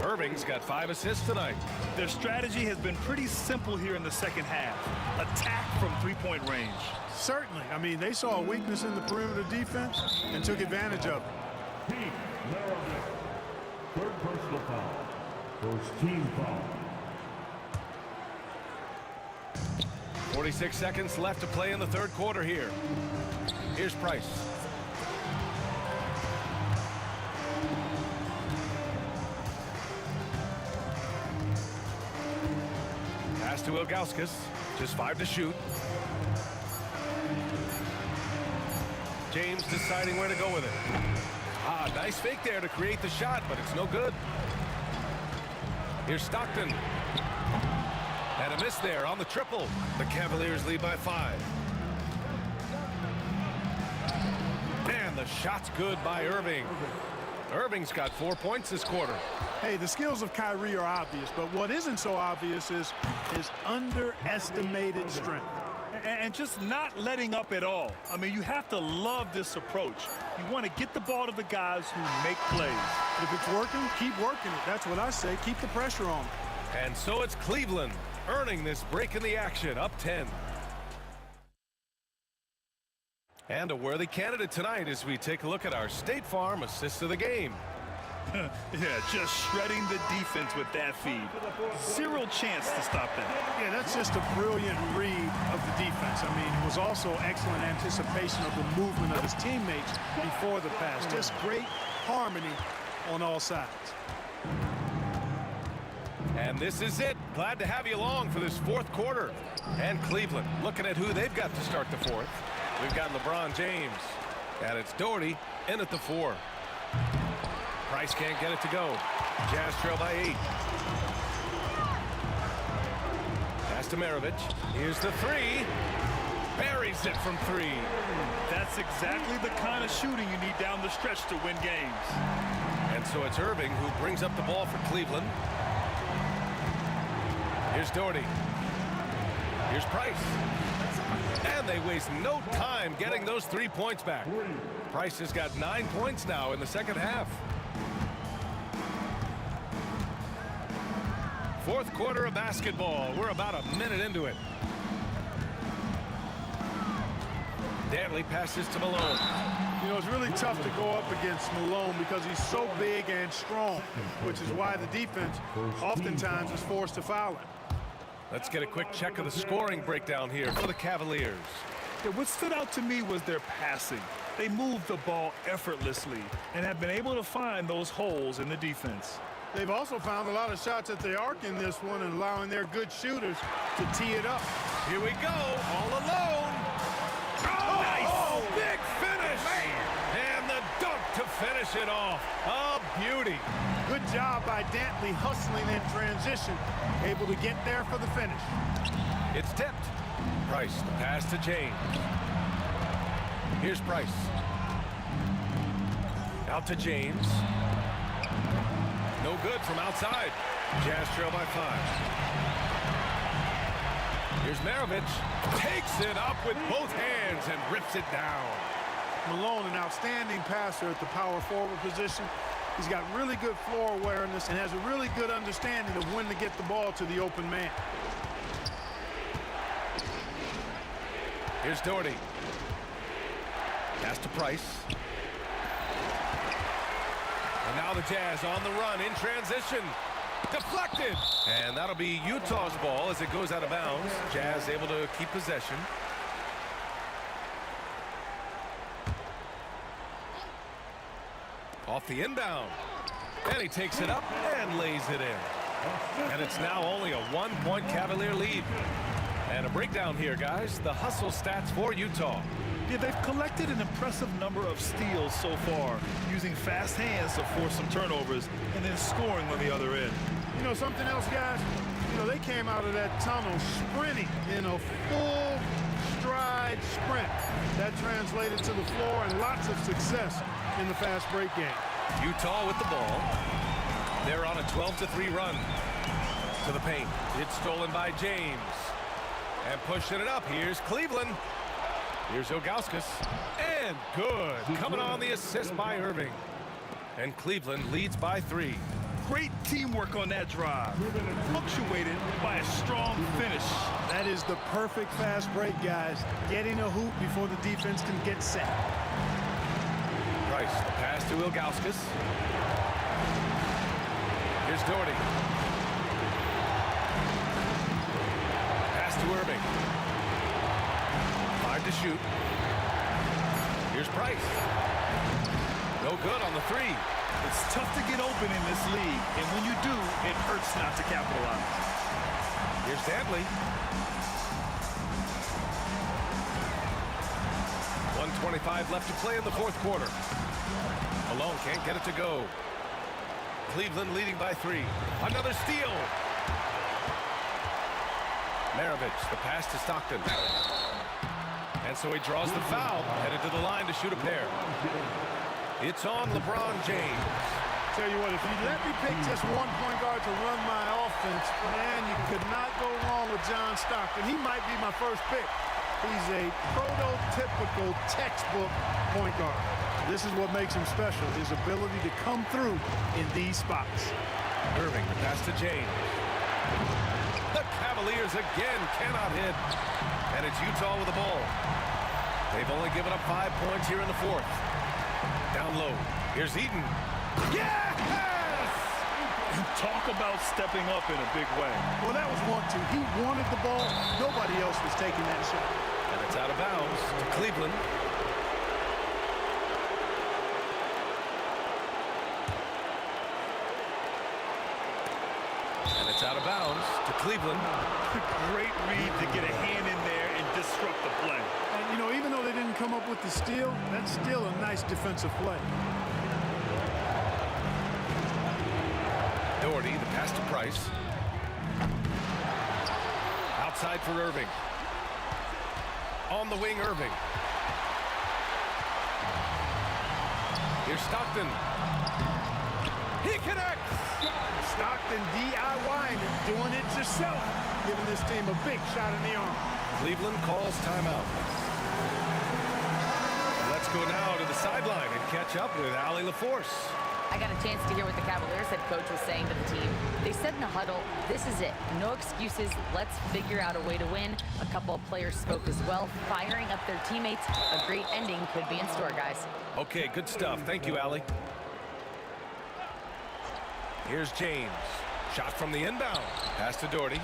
Irving's got 5 assists tonight. Their strategy has been pretty simple here in the second half. Attack from three-point range. Certainly. I mean, they saw a weakness in the perimeter defense and took advantage of it. Third personal foul. First team foul. 46 seconds left to play in the third quarter here. Here's Price. Pass to Ilgauskas. Just 5 to shoot. James deciding where to go with it. Nice fake there to create the shot, but it's no good. Here's Stockton. And a miss there on the triple. The Cavaliers lead by 5. And the shot's good by Irving. Irving's got 4 points this quarter. Hey, the skills of Kyrie are obvious, but what isn't so obvious is his underestimated strength. And just not letting up at all. I mean, you have to love this approach. You want to get the ball to the guys who make plays. If it's working, keep working it. That's what I say. Keep the pressure on. And so it's Cleveland earning this break in the action, up 10. And a worthy candidate tonight as we take a look at our State Farm assist of the game. Yeah, just shredding the defense with that feed. 0 chance to stop that. Yeah, that's just a brilliant read of the defense. I mean, it was also excellent anticipation of the movement of his teammates before the pass. Just great harmony on all sides. And this is it. Glad to have you along for this fourth quarter. And Cleveland looking at who they've got to start the fourth. We've got LeBron James. And it's Doherty in at the 4. Price can't get it to go. Jazz trail by 8. Pass to Maravich. Here's the 3. Buries it from 3. That's exactly the kind of shooting you need down the stretch to win games. And so it's Irving who brings up the ball for Cleveland. Here's Doherty. Here's Price. And they waste no time getting those 3 points back. Price has got 9 points now in the second half. Fourth quarter of basketball. We're about a minute into it. Danley passes to Malone. You know, it's really tough to go up against Malone because he's so big and strong, which is why the defense oftentimes is forced to foul him. Let's get a quick check of the scoring breakdown here for the Cavaliers. Yeah, what stood out to me was their passing. They moved the ball effortlessly and have been able to find those holes in the defense. They've also found a lot of shots at the arc in this one and allowing their good shooters to tee it up. Here we go, all alone. Oh, nice! Big finish! finish it off. A beauty. Good job by Dantley hustling in transition, able to get there for the finish. It's tipped. Price, the pass to James. Here's Price. Out to James. No good from outside. Jazz trail by 5. Here's Maravich. Takes it up with both hands and rips it down. Malone, an outstanding passer at the power forward position. He's got really good floor awareness and has a really good understanding of when to get the ball to the open man. Here's Doherty. Pass to Price. And now the Jazz on the run in transition. Deflected. And that'll be Utah's ball as it goes out of bounds. Jazz able to keep possession. Off the inbound. And he takes it up and lays it in. And it's now only a 1-point Cavalier lead. And a breakdown here, guys. The hustle stats for Utah. Yeah, they've collected an impressive number of steals so far, using fast hands to force some turnovers and then scoring on the other end. You know something else, guys? You know, they came out of that tunnel sprinting in a full stride sprint. That translated to the floor and lots of success in the fast break game. Utah with the ball. They're on a 12-3 run to the paint. It's stolen by James. And pushing it up. Here's Cleveland. Here's Ilgauskas. And good. Coming on the assist by Irving. And Cleveland leads by 3. Great teamwork on that drive. Punctuated by a strong finish. That is the perfect fast break, guys. Getting a hoop before the defense can get set. Price, the pass to Ilgauskas. Here's Doherty. Pass to Irving. 5 to shoot. Here's Price. No good on the 3. It's tough to get open in this league, and when you do, it hurts not to capitalize. Here's Dantley. 1:25 left to play in the fourth quarter. Malone can't get it to go. Cleveland leading by 3. Another steal. Maravich, the pass to Stockton. And so he draws the foul, headed to the line to shoot a pair. It's on LeBron James. Tell you what, if you let me pick just one point guard to run my offense, man, you could not go wrong with John Stockton. He might be my first pick. He's a prototypical textbook point guard. This is what makes him special, his ability to come through in these spots. Irving, the pass to James. The Cavaliers again cannot hit. And it's Utah with the ball. They've only given up 5 points here in the fourth. Down low. Here's Eaton. Yes! Talk about stepping up in a big way. Well, that was 1-2. He wanted the ball. Nobody else was taking that shot. And it's out of bounds to Cleveland. And it's out of bounds to Cleveland. Great read to get a hand in there and disrupt the play. And, you know, even though they didn't come up with the steal, that's still a nice defensive play. Doherty, the pass to Price. Outside for Irving. On the wing, Irving. Here's Stockton. He connects. Stockton DIYing it, doing it yourself, giving this team a big shot in the arm. Cleveland calls timeout. Let's go now to the sideline and catch up with Allie LaForce. I got a chance to hear what the Cavaliers head coach was saying to the team. They said in the huddle, this is it. No excuses. Let's figure out a way to win. A couple of players spoke as well, firing up their teammates. A great ending could be in store, guys. Okay, good stuff. Thank you, Allie. Here's James. Shot from the inbound. Pass to Doherty.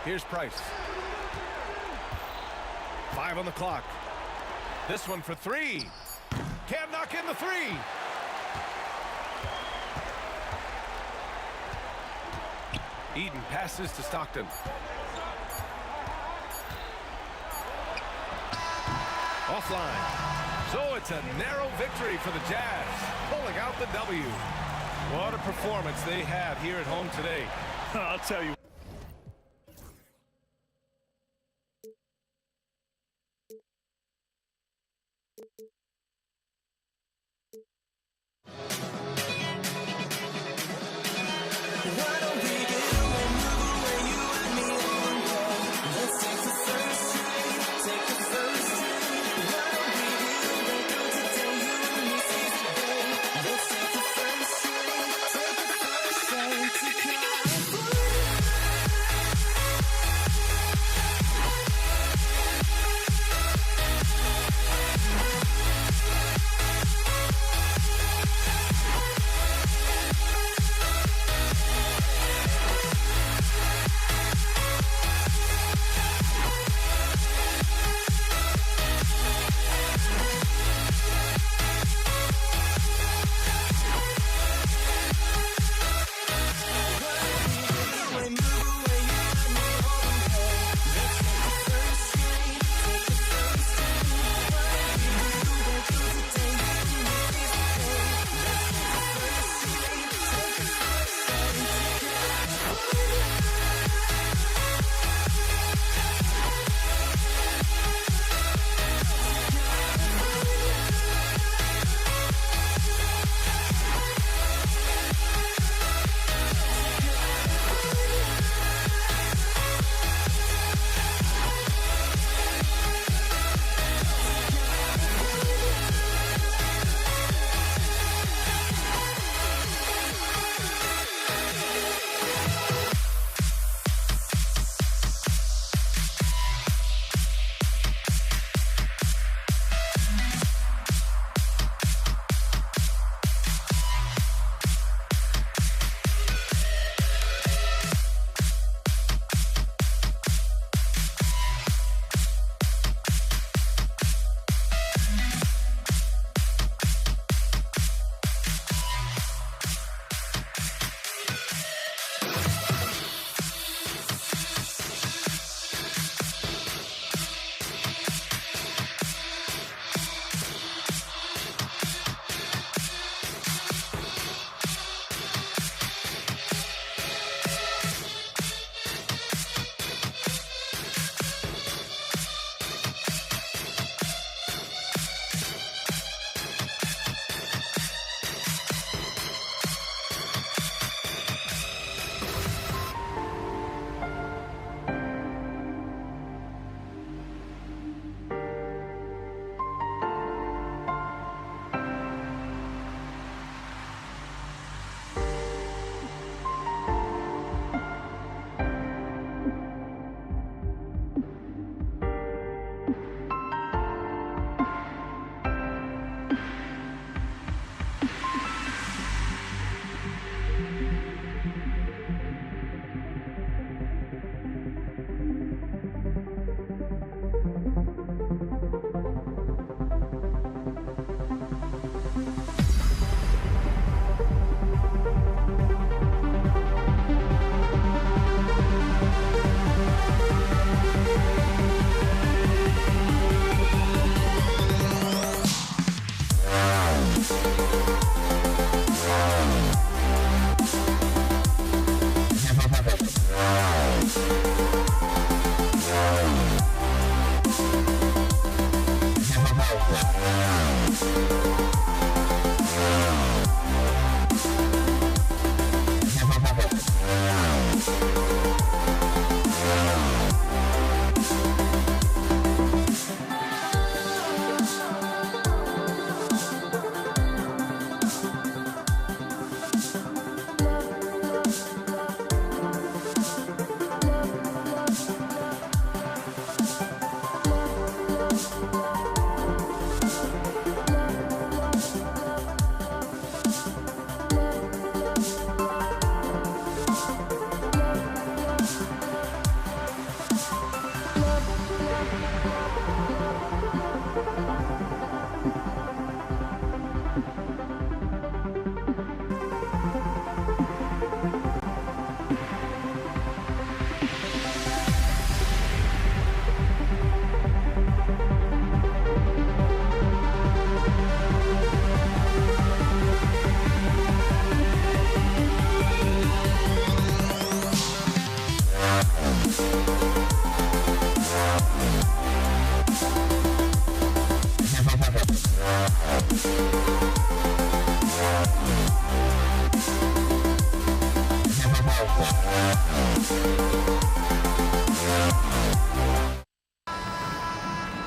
Here's Price. 5 on the clock. This one for 3. Can't knock in the 3. Eden passes to Stockton. Offline. So it's a narrow victory for the Jazz, pulling out the W. What a performance they had here at home today. I'll tell you.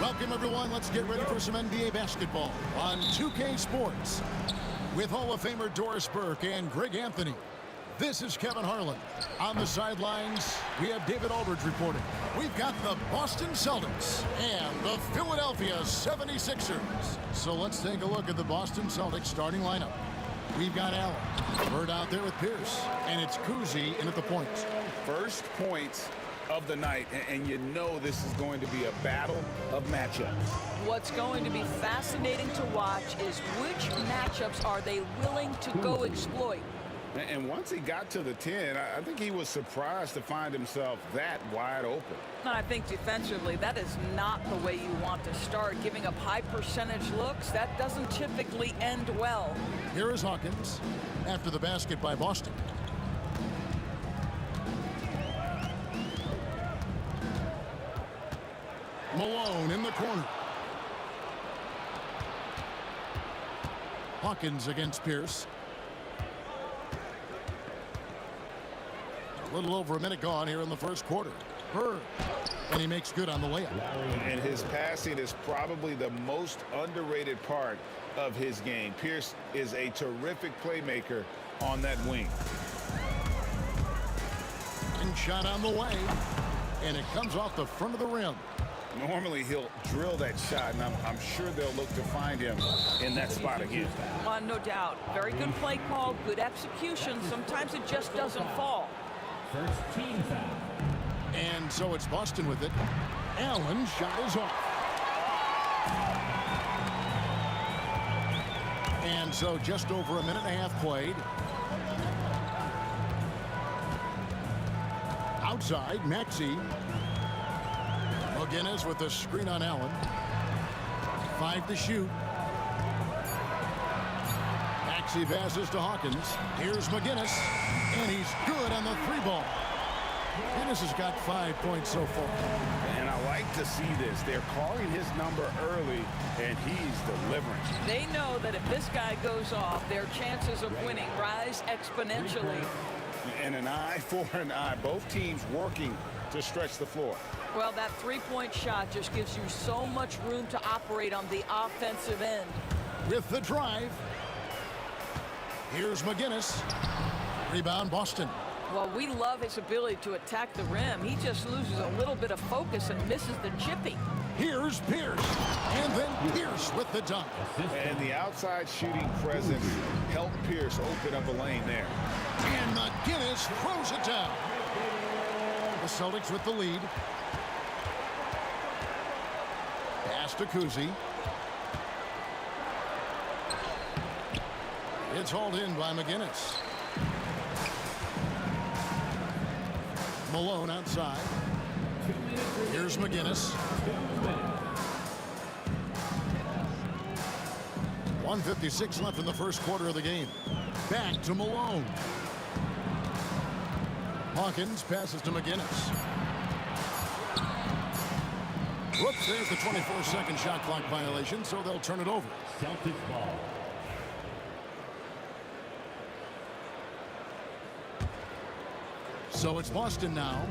Welcome, everyone. Let's get ready for some NBA basketball on 2K Sports. With Hall of Famer Doris Burke and Greg Anthony, this is Kevin Harlan. On the sidelines, we have David Aldridge reporting. We've got the Boston Celtics and the Philadelphia 76ers. So let's take a look at the Boston Celtics starting lineup. We've got Allen, Bird out there with Pierce, and it's Kuzi in at the points. First points of the night, and you know this is going to be a battle of matchups. What's going to be fascinating to watch is which matchups are they willing to go exploit. And once he got to the 10, I think he was surprised to find himself that wide open. I think defensively, that is not the way you want to start. Giving up high percentage looks, that doesn't typically end well. Here is Hawkins after the basket by Boston. Malone in the corner. Hawkins against Pierce. A little over a minute gone here in the first quarter. Bird. And he makes good on the layup. And his passing is probably the most underrated part of his game. Pierce is a terrific playmaker on that wing. And shot on the way. And it comes off the front of the rim. Normally he'll drill that shot, and I'm sure they'll look to find him in that spot again. No doubt. Very good play call, good execution. Sometimes it just doesn't fall. First team foul. And so it's Boston with it. Allen's shot is off. And so just over a minute and a half played. Outside, Maxey. McGinnis with the screen on Allen. 5 to shoot. Maxey passes to Hawkins. Here's McGinnis. And he's good on the 3-ball. McGinnis has got 5 points so far. And I like to see this. They're calling his number early, and he's delivering. They know that if this guy goes off, their chances of winning rise exponentially. And an eye for an eye. Both teams working to stretch the floor. Well, that three-point shot just gives you so much room to operate on the offensive end. With the drive. Here's McGinnis. Rebound, Boston. Well, we love his ability to attack the rim. He just loses a little bit of focus and misses the chippy. Here's Pierce. And then Pierce with the dunk. And the outside shooting presence helped Pierce open up a lane there. And McGinnis throws it down. The Celtics with the lead. Pass to Kuzi. It's hauled in by McGinnis. Malone outside. Here's McGinnis. 1:56 left in the first quarter of the game. Back to Malone. Hawkins passes to McGinnis. Whoops, there's the 24-second shot clock violation, so they'll turn it over. Celtics ball. So it's Boston now.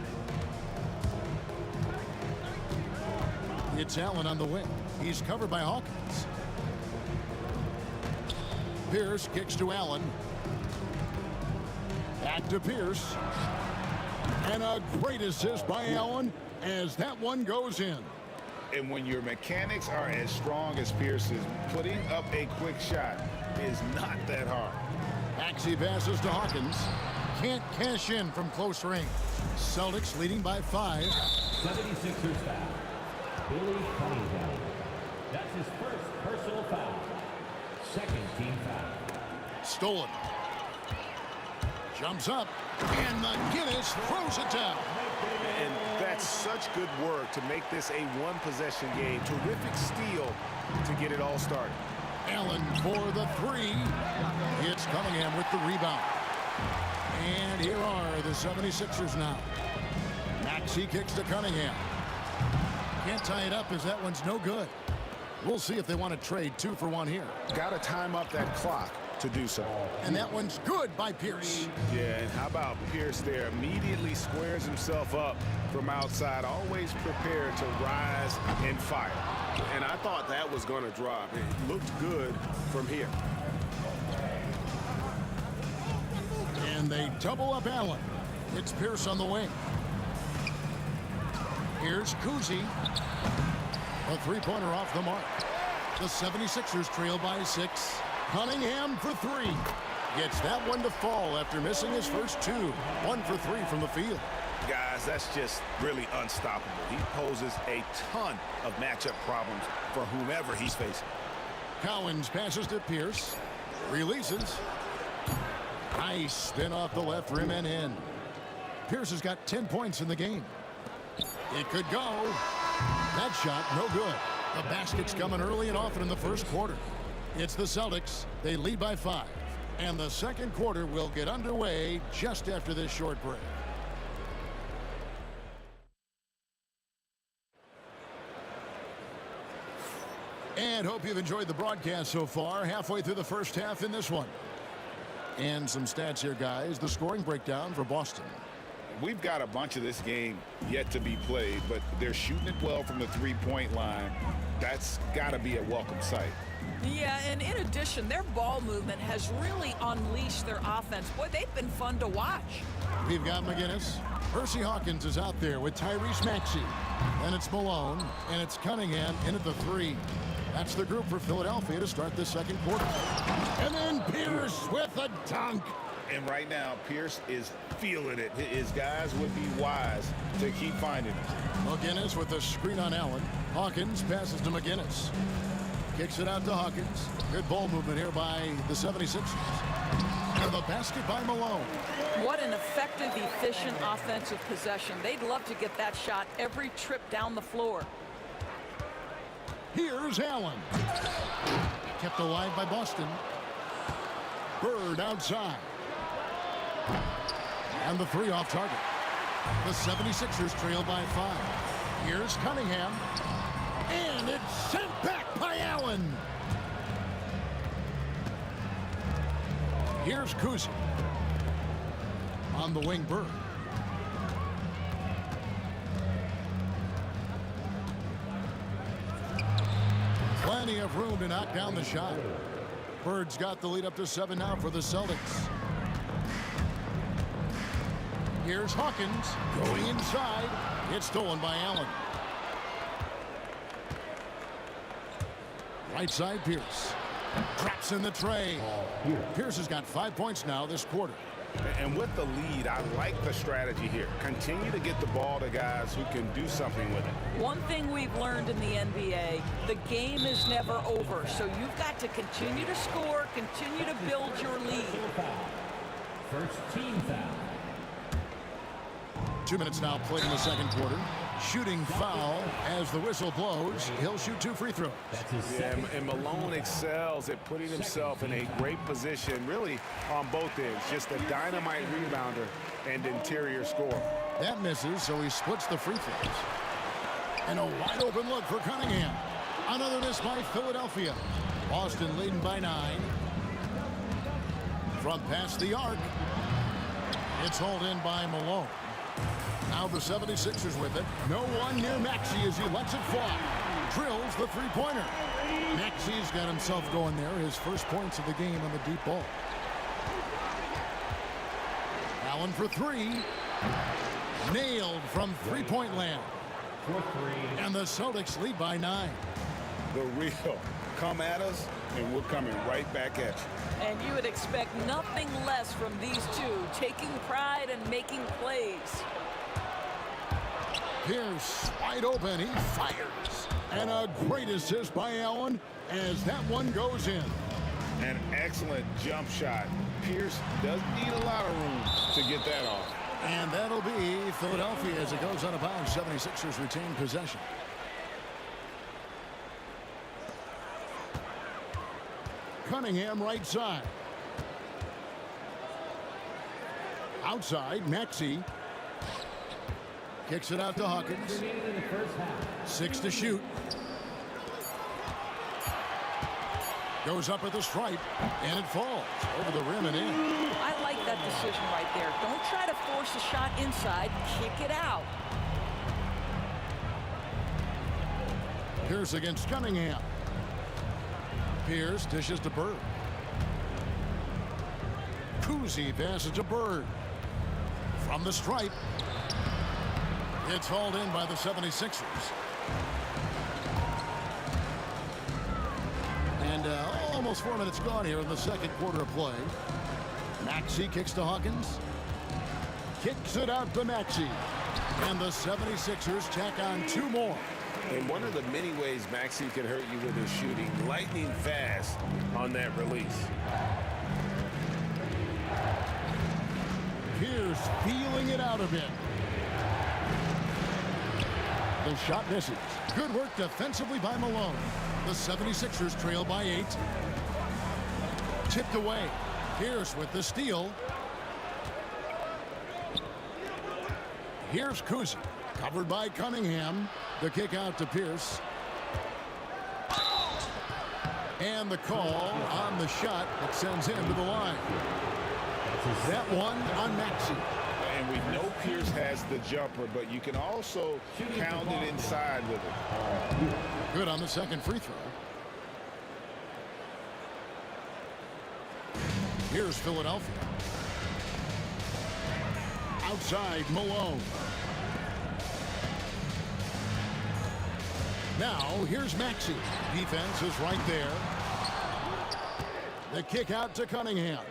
It's Allen on the wing. He's covered by Hawkins. Pierce kicks to Allen. Back to Pierce. And a great assist by Allen as that one goes in. And when your mechanics are as strong as Pierce's, putting up a quick shot is not that hard. Maxey passes to Hawkins. Can't cash in from close range. Celtics leading by 5. 76ers foul. Billy Cunningham. That's his first personal foul. Second team foul. Stolen. Jumps up. And McGinnis throws it down. And that's such good work to make this a one-possession game. Terrific steal to get it all started. Allen for the 3. It's Cunningham with the rebound. And here are the 76ers now. Maxey kicks to Cunningham. Can't tie it up as that one's no good. We'll see if they want to trade 2 for 1 here. Got to time up that clock. to do so. And that one's good by Pierce. Yeah, and how about Pierce there? Immediately squares himself up from outside, always prepared to rise and fire. And I thought that was going to drop. It looked good from here. And they double up Allen. It's Pierce on the wing. Here's Kuzi. A three-pointer off the mark. The 76ers trail by 6. Cunningham for 3. Gets that one to fall after missing his first 2. 1 for 3 from the field. Guys, that's just really unstoppable. He poses a ton of matchup problems for whomever he's facing. Cowens passes to Pierce. Releases. Nice spin off the left rim and in. Pierce has got 10 points in the game. It could go. That shot, no good. The basket's coming early and often in the first quarter. It's the Celtics. They lead by 5. And the second quarter will get underway just after this short break. And hope you've enjoyed the broadcast so far. Halfway through the first half in this one. And some stats here, guys. The scoring breakdown for Boston. We've got a bunch of this game yet to be played, but they're shooting it well from the three-point line. That's got to be a welcome sight. Yeah, and in addition, their ball movement has really unleashed their offense. Boy, they've been fun to watch. We've got McGinnis. Percy Hawkins is out there with Tyrese Maxey. Then it's Malone, and it's Cunningham in at the 3. That's the group for Philadelphia to start the second quarter. And then Pierce with a dunk. And right now, Pierce is feeling it. His guys would be wise to keep finding it. McGinnis with a screen on Allen. Hawkins passes to McGinnis. Kicks it out to Hawkins. Good ball movement here by the 76ers. And the basket by Malone. What an effective, efficient offensive possession. They'd love to get that shot every trip down the floor. Here's Allen. Kept alive by Boston. Bird outside. And the 3 off target. The 76ers trail by 5. Here's Cunningham. And it's sent back by Allen. Here's Kuzi. On the wing, Bird. Plenty of room to knock down the shot. Bird's got the lead up to 7 now for the Celtics. Here's Hawkins going inside. It's stolen by Allen. Right side, Pierce. Drops in the tray. Pierce has got 5 points now this quarter. And with the lead, I like the strategy here. Continue to get the ball to guys who can do something with it. One thing we've learned in the NBA, the game is never over. So you've got to continue to score, continue to build your lead. First team foul. 2 minutes now played in the second quarter. Shooting foul as the whistle blows. He'll shoot 2 free throws. Yeah, and Malone excels at putting himself in a great position, really on both ends. Just a dynamite rebounder and interior scorer. That misses, so he splits the free throws. And a wide open look for Cunningham. Another miss by Philadelphia. Boston leading by 9. From past the arc. It's hauled in by Malone. Now the 76ers with it. No one near Maxey as he lets it fly. Drills the three-pointer. Maxey's got himself going there. His first points of the game on the deep ball. Allen for 3. Nailed from three-point land. And the Celtics lead by 9. The real come at us, and we're coming right back at you. And you would expect nothing less from these two, taking pride and making plays. Pierce wide open. He fires. And a great assist by Allen as that one goes in. An excellent jump shot. Pierce doesn't need a lot of room to get that off. And that'll be Philadelphia as it goes out of bounds. 76ers retain possession. Cunningham right side. Outside, Maxey. Kicks it out to Hawkins. 6 to shoot. Goes up at the stripe, and it falls over the rim and in. I like that decision right there. Don't try to force a shot inside. Kick it out. Pierce against Cunningham. Pierce dishes to Bird. Kuzi passes to Bird. From the stripe. It's hauled in by the 76ers. And almost 4 minutes gone here in the second quarter of play. Maxey kicks to Hawkins. Kicks it out to Maxey. And the 76ers tack on 2 more. And one of the many ways Maxey can hurt you with his shooting, lightning fast on that release. Pierce feeling it out a bit. The shot misses. Good work defensively by Malone. The 76ers trail by 8. Tipped away. Pierce with the steal. Here's Kuzi. Covered by Cunningham. The kick out to Pierce. And the call on the shot that sends him to the line. That one on Maxey. And we know Pierce has the jumper, but you can also pound it inside with it. Good on the second free throw. Here's Philadelphia. Outside, Malone. Now, here's Maxey. Defense is right there. The kick out to Cunningham.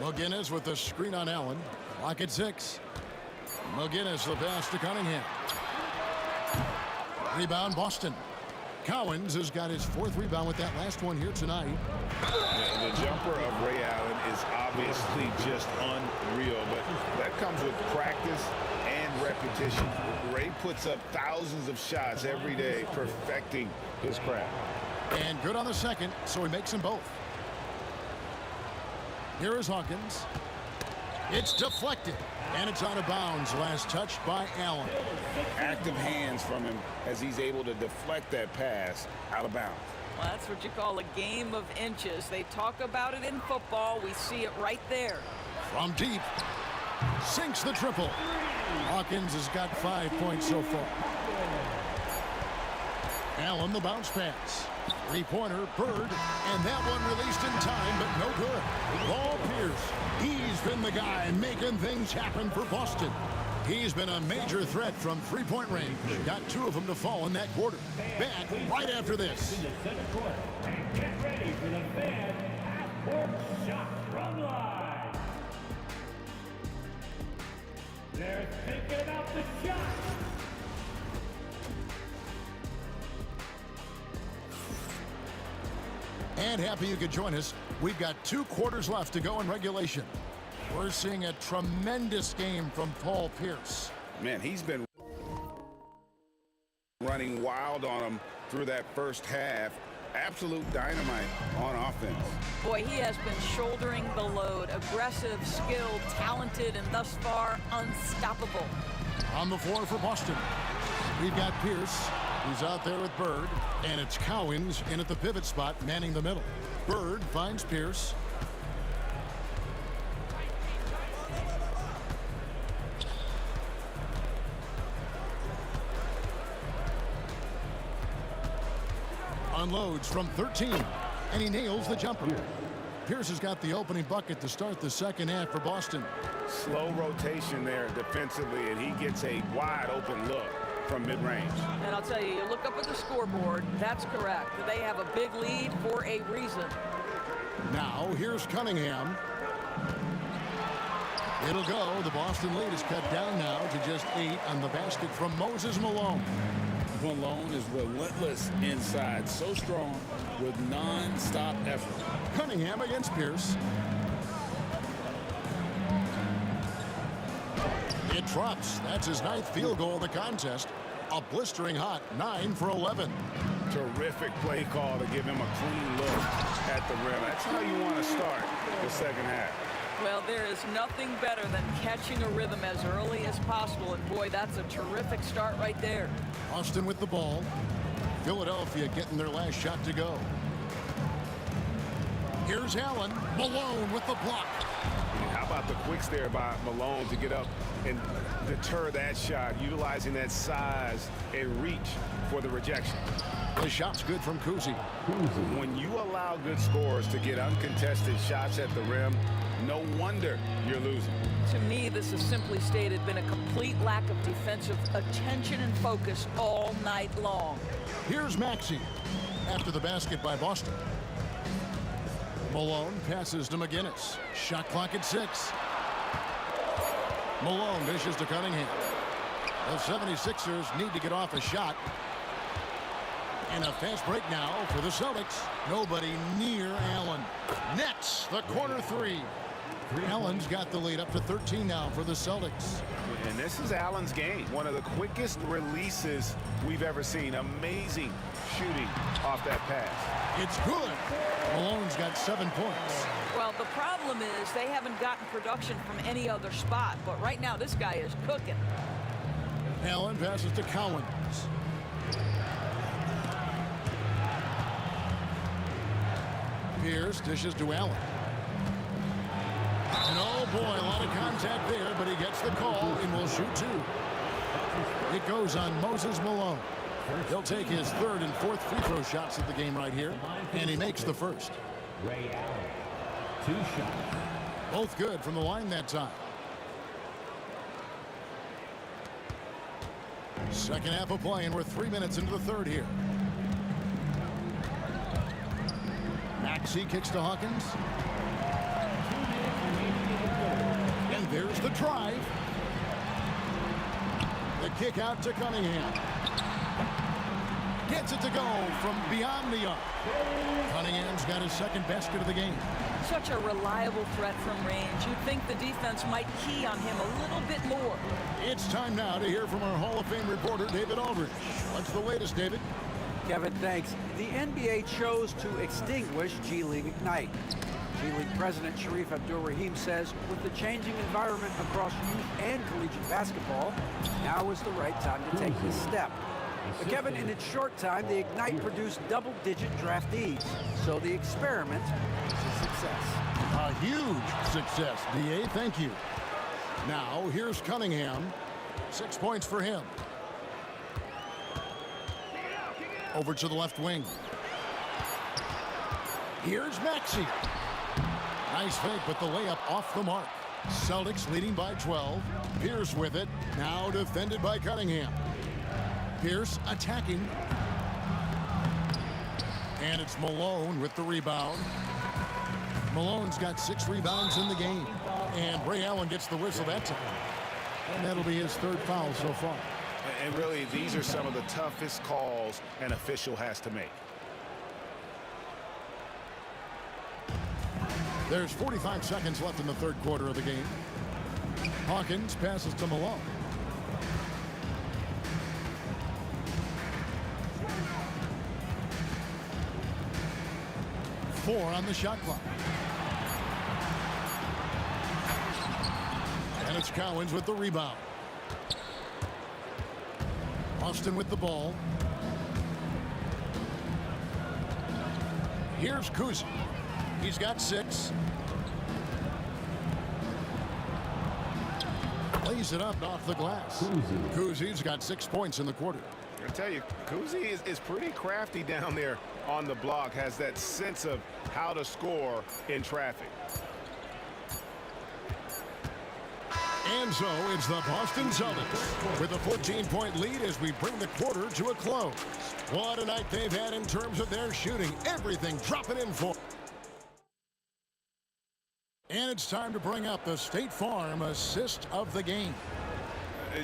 McGinnis with the screen on Allen. Clock at 6. McGinnis the pass to Cunningham. Rebound Boston. Cowens has got his 4th rebound with that last one here tonight. The jumper of Ray Allen is obviously just unreal, but that comes with practice and repetition. Ray puts up thousands of shots every day, perfecting his craft. And good on the second, so he makes them both. Here is Hawkins. It's deflected, and it's out of bounds. Last touched by Allen. Active hands from him as he's able to deflect that pass out of bounds. Well, that's what you call a game of inches. They talk about it in football. We see it right there. From deep. Sinks the triple. Hawkins has got 5 points so far. Allen the bounce pass. 3-pointer, Bird, and that one released in time, but no good. Paul Pierce, he's been the guy making things happen for Boston. He's been a major threat from 3-point range. Got 2 of them to fall in that quarter. Back right after this. And get ready for the fan half-court shot from line. They're thinking about the shot. And happy you could join us. We've got 2 quarters left to go in regulation. We're seeing a tremendous game from Paul Pierce. Man, he's been running wild on him through that first half. Absolute dynamite on offense. Boy, he has been shouldering the load. Aggressive, skilled, talented, and thus far unstoppable. On the floor for Boston, we've got Pierce. He's out there with Bird, and it's Cowens in at the pivot spot, manning the middle. Bird finds Pierce. Unloads from 13, and he nails the jumper. Pierce has got the opening bucket to start the second half for Boston. Slow rotation there defensively, and he gets a wide open look from mid-range. And I'll tell you, you look up at the scoreboard, that's correct. They have a big lead for a reason. Now, here's Cunningham. It'll go. The Boston lead is cut down now to just 8 on the basket from Moses Malone. Malone is relentless inside, so strong with non-stop effort. Cunningham against Pierce. It drops. That's his 9th field goal of the contest. A blistering hot 9 for 11. Terrific play call to give him a clean look at the rim. That's how you want to start the second half. Well, there is nothing better than catching a rhythm as early as possible. And boy, that's a terrific start right there. Austin with the ball. Philadelphia getting their last shot to go. Here's Allen. Malone with the block. How about the quicks there by Malone to get up and deter that shot, utilizing that size and reach for the rejection. The shot's good from Kuzi. When you allow good scorers to get uncontested shots at the rim, no wonder you're losing. To me, this has simply stated been a complete lack of defensive attention and focus all night long. Here's Maxey after the basket by Boston. Malone passes to McGinnis. Shot clock at 6. Malone dishes to Cunningham. The 76ers need to get off a shot. And a fast break now for the Celtics. Nobody near Allen. Nets the corner three. Allen's got the lead up to 13 now for the Celtics. And this is Allen's game. One of the quickest releases we've ever seen. Amazing shooting off that pass. It's good. Malone's got 7 points. Well, the problem is they haven't gotten production from any other spot. But right now, this guy is cooking. Allen passes to Collins. Pierce dishes to Allen. And oh boy, a lot of contact there, but he gets the call and will shoot 2. It goes on Moses Malone. He'll take his 3rd and 4th free throw shots of the game right here, and he makes the first. Ray Allen, 2 shots. Both good from the line that time. Second half of play, and we're 3 minutes into the third here. Maxey kicks to Hawkins. And there's the drive. The kick out to Cunningham. Gets it to go from beyond the arc. Cunningham's got his 2nd basket of the game. Such a reliable threat from range. You'd think the defense might key on him a little bit more. It's time now to hear from our Hall of Fame reporter, David Aldridge. What's the latest, David? Kevin, thanks. The NBA chose to extinguish G League Ignite. G League President Sharif Abdur-Rahim says with the changing environment across youth and collegiate basketball, now is the right time to take this step. But Kevin, in its short time, the Ignite produced double-digit draftees, so the experiment is a success. A huge success, DA. Thank you. Now, here's Cunningham. 6 points for him. Over to the left wing. Here's Maxey. Nice fake, but the layup off the mark. Celtics leading by 12. Pierce with it. Now defended by Cunningham. Pierce attacking. And it's Malone with the rebound. Malone's got 6 rebounds in the game. And Ray Allen gets the whistle that time. And that'll be his 3rd foul so far. And really, these are some of the toughest calls an official has to make. There's 45 seconds left in the 3rd quarter of the game. Hawkins passes to Malone. Four on the shot clock. And it's Collins with the rebound. Austin with the ball. Here's Kuzi. He's got 6. Lays it up off the glass. Kuzi's got 6 points in the quarter. I tell you, Kuzi is pretty crafty down there on the block. Has that sense of how to score in traffic. And so it's the Boston Celtics with a 14-point lead as we bring the quarter to a close. What a night they've had in terms of their shooting. Everything dropping in for. And it's time to bring up the State Farm assist of the game.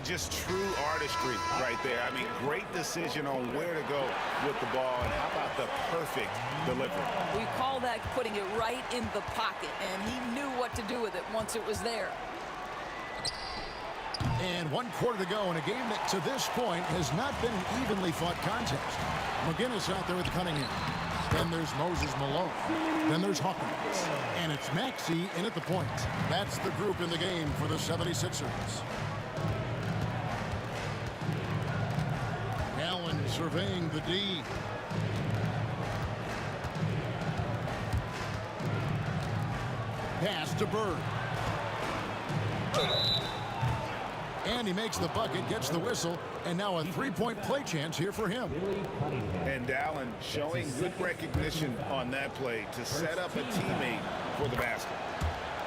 Just true artistry right there. I mean, great decision on where to go with the ball. And how about the perfect delivery? We call that putting it right in the pocket, and he knew what to do with it once it was there. And 1 quarter to go in a game that to this point has not been an evenly fought contest. McGinnis out there with Cunningham. Then there's Moses Malone. Then there's Hawkins. And it's Maxey in at the point. That's the group in the game for the 76ers. Allen surveying the D. Pass to Bird. And he makes the bucket, gets the whistle, and now a three-point play chance here for him. And Allen showing good recognition on that play to set up a teammate for the basket.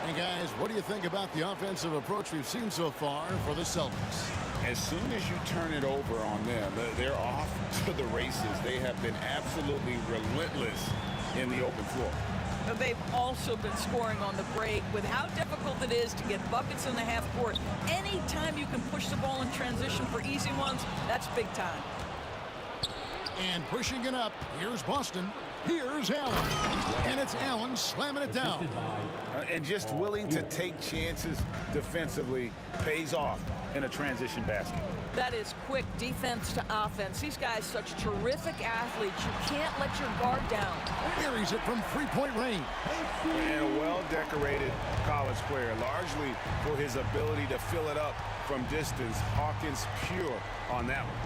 And guys, what do you think about the offensive approach we've seen so far for the Celtics? As soon as you turn it over on them, they're off to the races. They have been absolutely relentless in the open floor. They've also been scoring on the break. With how difficult it is to get buckets in the half court, anytime you can push the ball in transition for easy ones, that's big time. And pushing it up, here's Boston. Here's Allen. And it's Allen slamming it down. And just willing to take chances defensively pays off in a transition basket. That is quick defense to offense. These guys such terrific athletes. You can't let your guard down. Buries it from three-point range. And a well-decorated college player, largely for his ability to fill it up from distance. Hawkins pure on that one.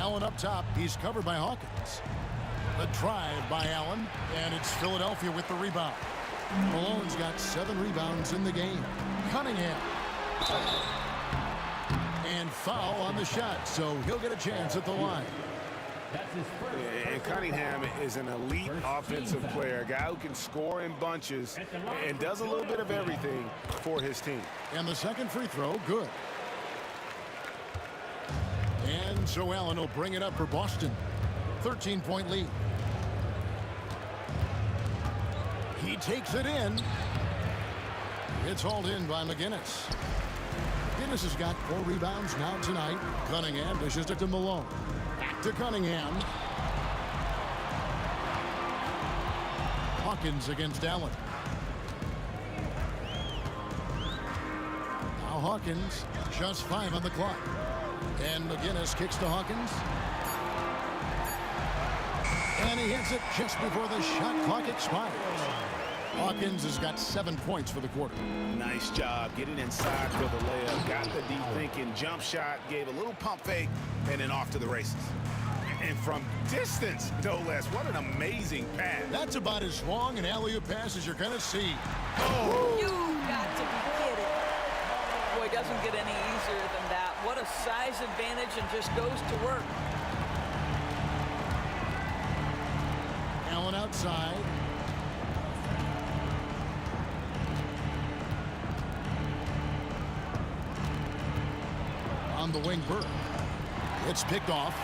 Allen up top. He's covered by Hawkins. The drive by Allen, and it's Philadelphia with the rebound. Malone's got 7 rebounds in the game. Cunningham. And foul on the shot, so he'll get a chance at the line. And Cunningham is an elite offensive player, a guy who can score in bunches and does a little bit of everything for his team. And the second free throw, good. And so Allen will bring it up for Boston. 13-point lead. He takes it in. It's hauled in by McGinnis. McGinnis has got 4 rebounds now tonight. Cunningham dishes it to Malone. Back to Cunningham. Hawkins against Allen. Now Hawkins, just 5 on the clock. And McGinnis kicks to Hawkins. And he hits it just before the shot clock expires. Hawkins has got 7 points for the quarter. Nice job getting inside for the layup. Got the deep thinking jump shot, gave a little pump fake, and then off to the races. And from distance, no less. What an amazing pass. That's about as long an alley-oop pass as you're going to see. Oh! You got to be kidding. Boy, it doesn't get any easier than that. What a size advantage, and just goes to work. Allen outside. On the wing, Burke. It's picked off.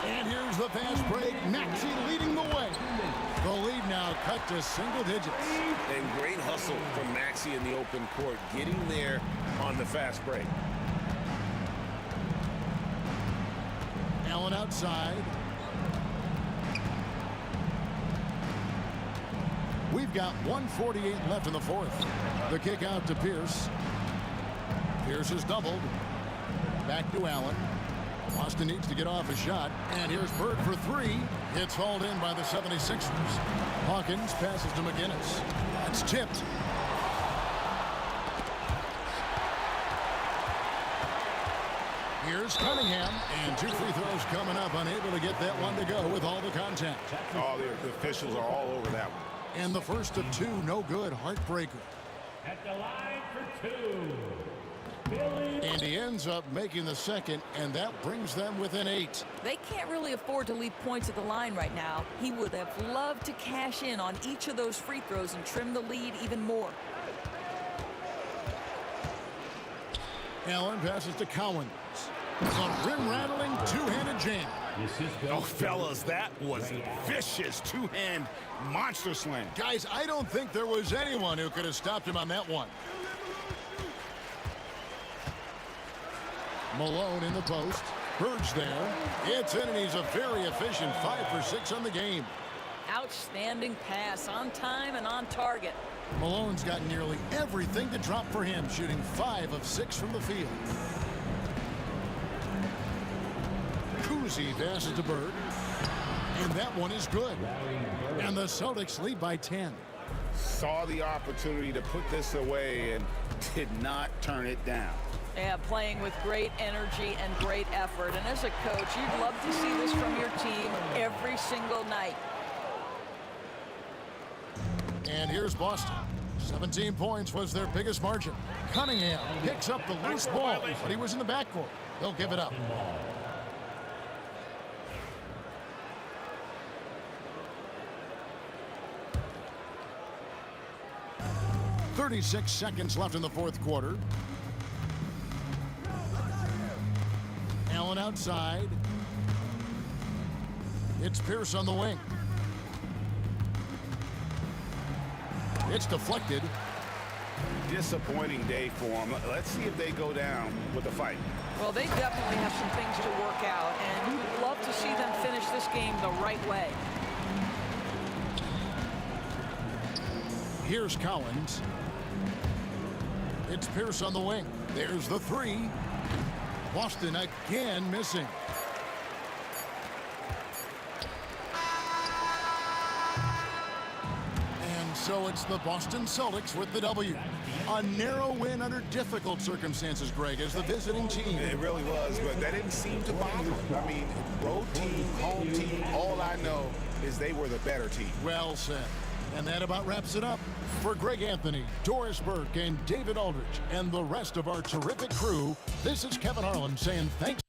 And here's the fast break. Maxey leading the way. The lead now cut to single digits. And great hustle from Maxey in the open court, getting there on the fast break. Allen outside. We've got 1:48 left in the fourth. The kick out to Pierce. Pierce is doubled. Back to Allen. Boston needs to get off a shot. And here's Bird for 3. It's hauled in by the 76ers. Hawkins passes to McGinnis. That's tipped. Here's Cunningham. And 2 free throws coming up. Unable to get that one to go with all the contact. Oh, the officials are all over that one. And the first of 2, no good. Heartbreaker. At the line for 2. And he ends up making the second, and that brings them within 8. They can't really afford to leave points at the line right now. He would have loved to cash in on each of those free throws and trim the lead even more. Allen passes to Cowens. A rim-rattling two-handed jam. Oh, fellas, that was a vicious two-hand monster slam. Guys, I don't think there was anyone who could have stopped him on that one. Malone in the post. Bird's there. It's in, and he's a very efficient 5 for 6 on the game. Outstanding pass, on time and on target. Malone's got nearly everything to drop for him, shooting 5 of 6 from the field. Kuzi passes to Bird. And that one is good. And the Celtics lead by 10. Saw the opportunity to put this away and did not turn it down. Yeah, playing with great energy and great effort. And as a coach, you'd love to see this from your team every single night. And here's Boston. 17 points was their biggest margin. Cunningham picks up the loose ball, but he was in the backcourt. They'll give it up. 36 seconds left in the fourth quarter. Allen outside. It's Pierce on the wing. It's deflected. Disappointing day for them. Let's see if they go down with a fight. Well, they definitely have some things to work out, and you would love to see them finish this game the right way. Here's Collins. It's Pierce on the wing. There's the three. Boston again missing. And so it's the Boston Celtics with the W. A narrow win under difficult circumstances, Greg, as the visiting team. It really was, but that didn't seem to bother them. I mean, road team, home team, all I know is they were the better team. Well said. And that about wraps it up. For Greg Anthony, Doris Burke, and David Aldridge, and the rest of our terrific crew, this is Kevin Harlan saying thanks.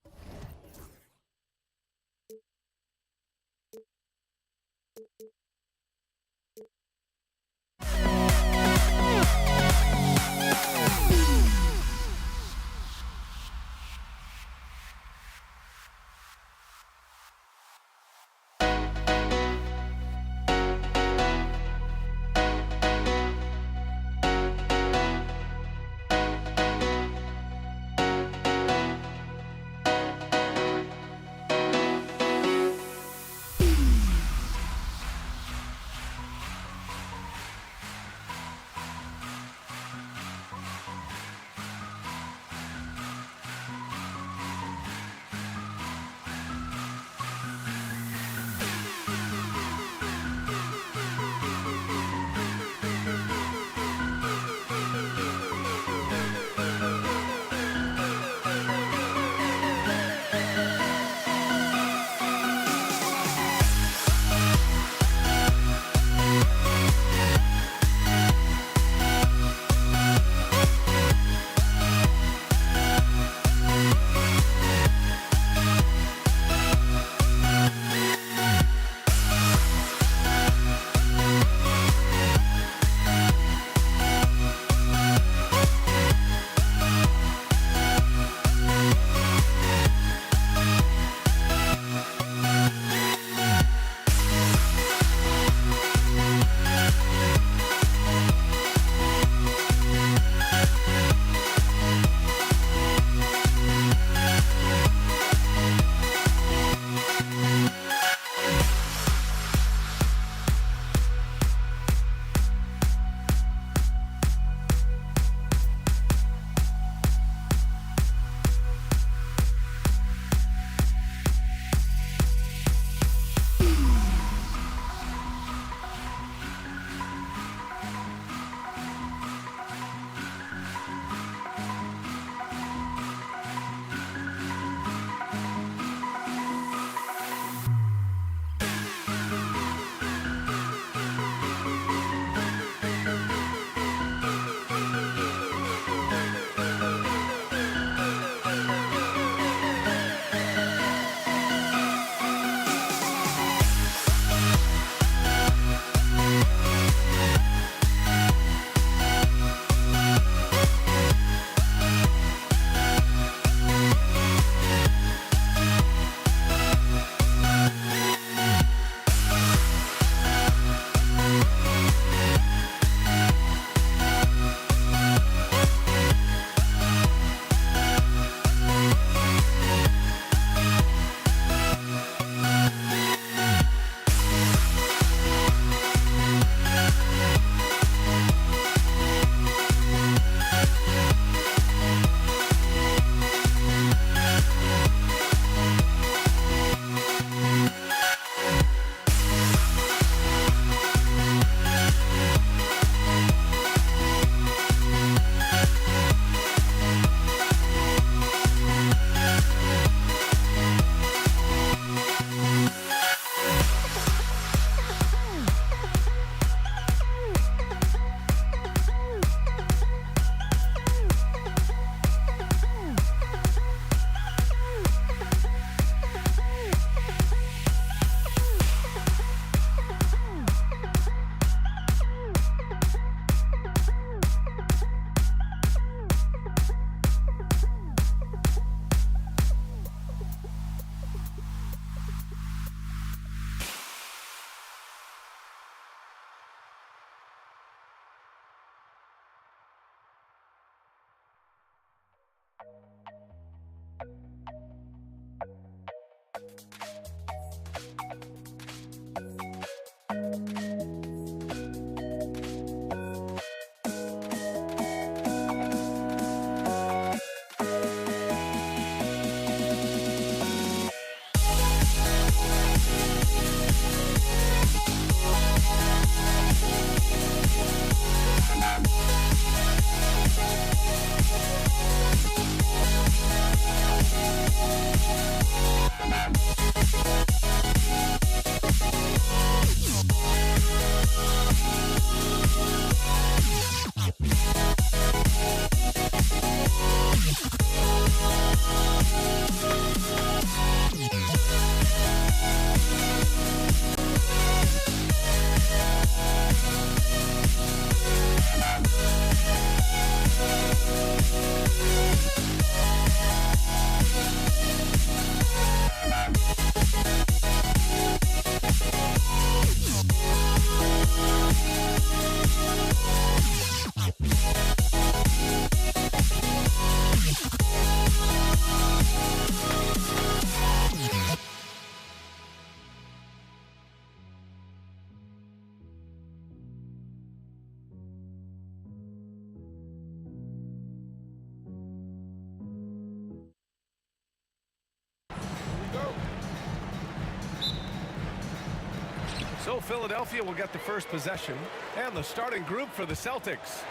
So Philadelphia will get the first possession and the starting group for the Celtics.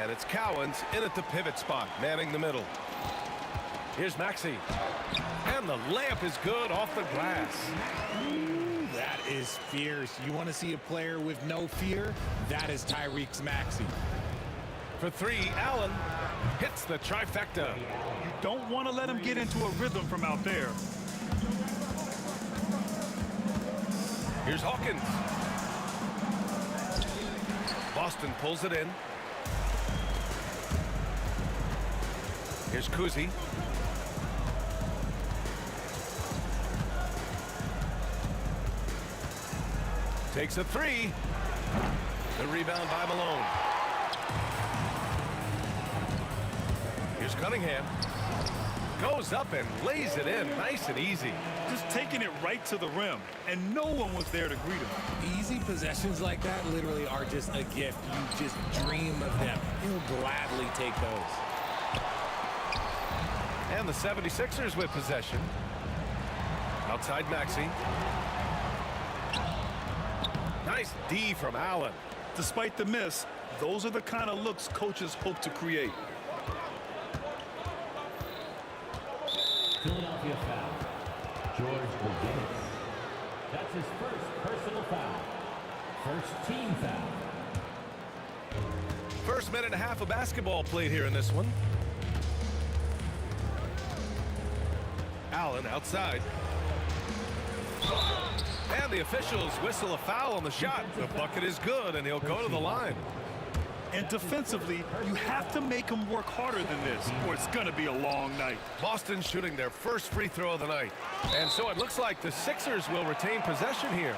And it's Cowens in at the pivot spot, manning the middle. Here's Maxey. And the layup is good off the glass. Ooh, that is fierce. You want to see a player with no fear? That is Tyrese Maxey. For three, Allen hits the trifecta. You don't want to let him get into a rhythm from out there. Here's Hawkins. Boston pulls it in. Here's Kuzi. Takes a three. The rebound by Malone. Here's Cunningham. Goes up and lays it in nice and easy. Just taking it right to the rim, and no one was there to greet him. Easy possessions like that literally are just a gift. You just dream of them. He'll gladly take those. And the 76ers with possession. Outside Maxey. Nice D from Allen. Despite the miss, those are the kind of looks coaches hope to create. Philadelphia foul. George McGinnis. That's his first personal foul. First team foul. First minute and a half of basketball played here in this one. Allen outside. And the officials whistle a foul on the shot. The bucket is good, and he'll go to the line. And defensively, you have to make them work harder than this, or it's going to be a long night. Boston shooting their first free throw of the night. And so it looks like the Sixers will retain possession here.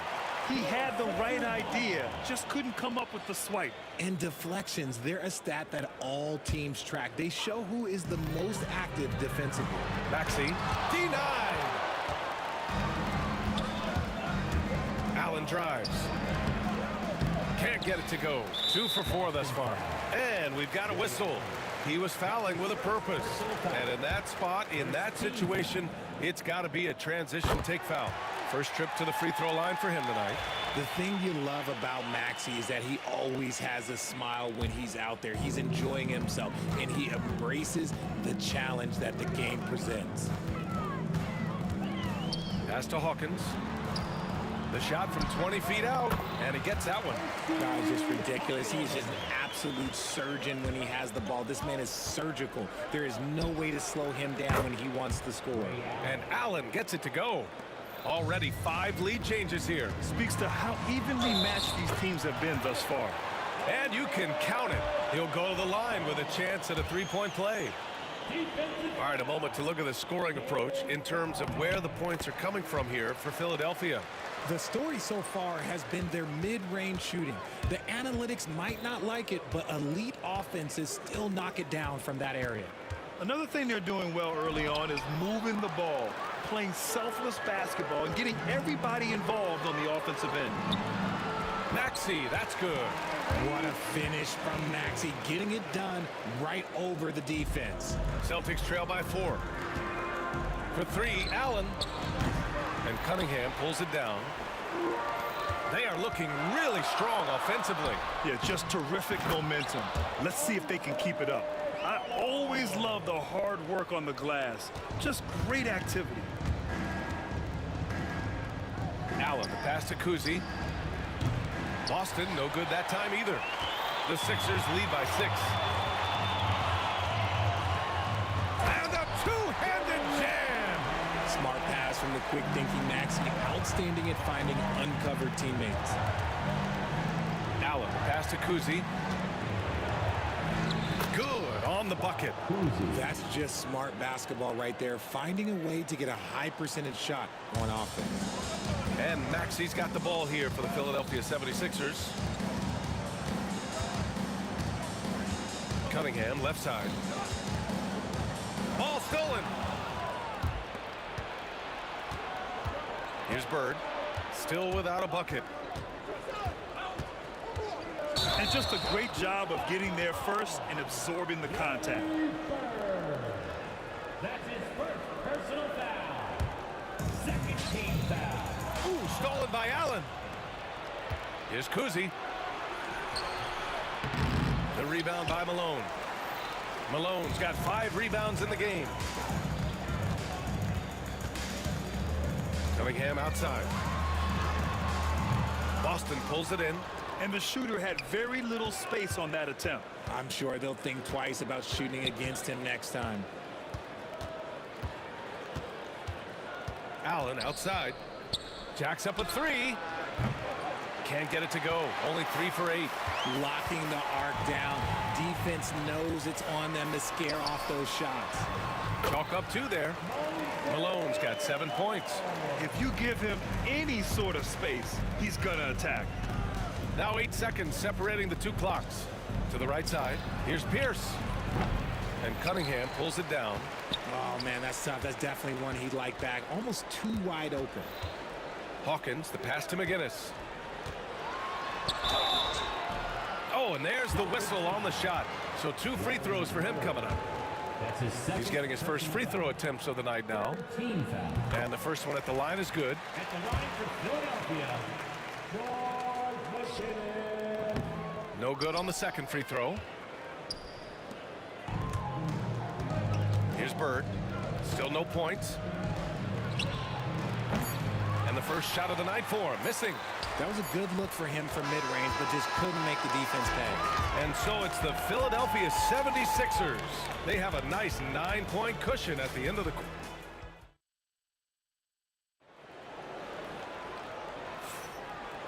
He had the right idea, just couldn't come up with the swipe. And deflections, they're a stat that all teams track. They show who is the most active defensively. Maxey, denied. Allen drives. Can't get it to go. 2 for 4 thus far. And we've got a whistle. He was fouling with a purpose. And in that spot, in that situation, it's got to be a transition take foul. First trip to the free throw line for him tonight. The thing you love about Maxey is that he always has a smile when he's out there. He's enjoying himself, and he embraces the challenge that the game presents. Pass to Hawkins. The shot from 20 feet out, and he gets that one. Guy's just ridiculous. He's just an absolute surgeon when he has the ball. This man is surgical. There is no way to slow him down when he wants to score. And Allen gets it to go. Already 5 lead changes here. Speaks to how evenly matched these teams have been thus far. And you can count it. He'll go to the line with a chance at a three-point play. All right, a moment to look at the scoring approach in terms of where the points are coming from here for Philadelphia. The story so far has been their mid-range shooting. The analytics might not like it, but elite offenses still knock it down from that area. Another thing they're doing well early on is moving the ball, playing selfless basketball, and getting everybody involved on the offensive end. Maxey, that's good. What a finish from Maxey, getting it done right over the defense. Celtics trail by 4. For 3, Allen. And Cunningham pulls it down. They are looking really strong offensively. Yeah, just terrific momentum. Let's see if they can keep it up. I always love the hard work on the glass. Just great activity. Allen, the pass to Kuzi. Boston, no good that time either. The Sixers lead by 6. And a two-handed jam. Smart pass from the quick-thinking Maxey. Outstanding at finding uncovered teammates. Allen, pass to Kuzi. Good on the bucket. That's just smart basketball right there. Finding a way to get a high percentage shot on offense. And Maxey's got the ball here for the Philadelphia 76ers. Cunningham, left side. Ball stolen. Here's Bird. Still without a bucket. And just a great job of getting there first and absorbing the contact. That's his first personal foul. Second team foul. Ooh, stolen by Allen. Here's Kuzi. The rebound by Malone. Malone's got 5 rebounds in the game. Cunningham outside. Boston pulls it in. And the shooter had very little space on that attempt. I'm sure they'll think twice about shooting against him next time. Allen outside. Jacks up a 3. Can't get it to go. Only 3 for 8. Locking the arc down. Defense knows it's on them to scare off those shots. Chalk up 2 there. Malone's got 7 points. If you give him any sort of space, he's gonna attack. Now 8 seconds separating the 2 clocks. To the right side. Here's Pierce. And Cunningham pulls it down. Oh, man, that's tough. That's definitely one he'd like back. Almost too wide open. Hawkins, the pass to McGinnis. Oh, and there's the whistle on the shot. So 2 free throws for him coming up. That's his second. He's getting his first free throw attempts of the night now. Team foul. And the first one at the line is good. At the line for Philadelphia, George McGinnis. No good on the second free throw. Here's Bird. Still no points. And the first shot of the night for him. Missing. That was a good look for him from mid-range, but just couldn't make the defense pay. And so it's the Philadelphia 76ers. They have a nice 9-point cushion at the end of the quarter.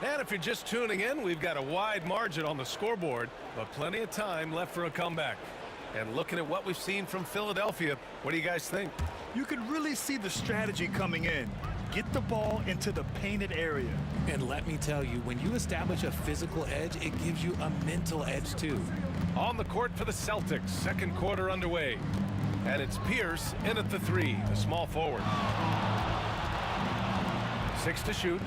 And if you're just tuning in, we've got a wide margin on the scoreboard, but plenty of time left for a comeback. And looking at what we've seen from Philadelphia, what do you guys think? You can really see the strategy coming in. Get the ball into the painted area. And let me tell you, when you establish a physical edge, it gives you a mental edge too. On the court for the Celtics, second quarter underway. And it's Pierce in at the 3, the small forward. 6 to shoot.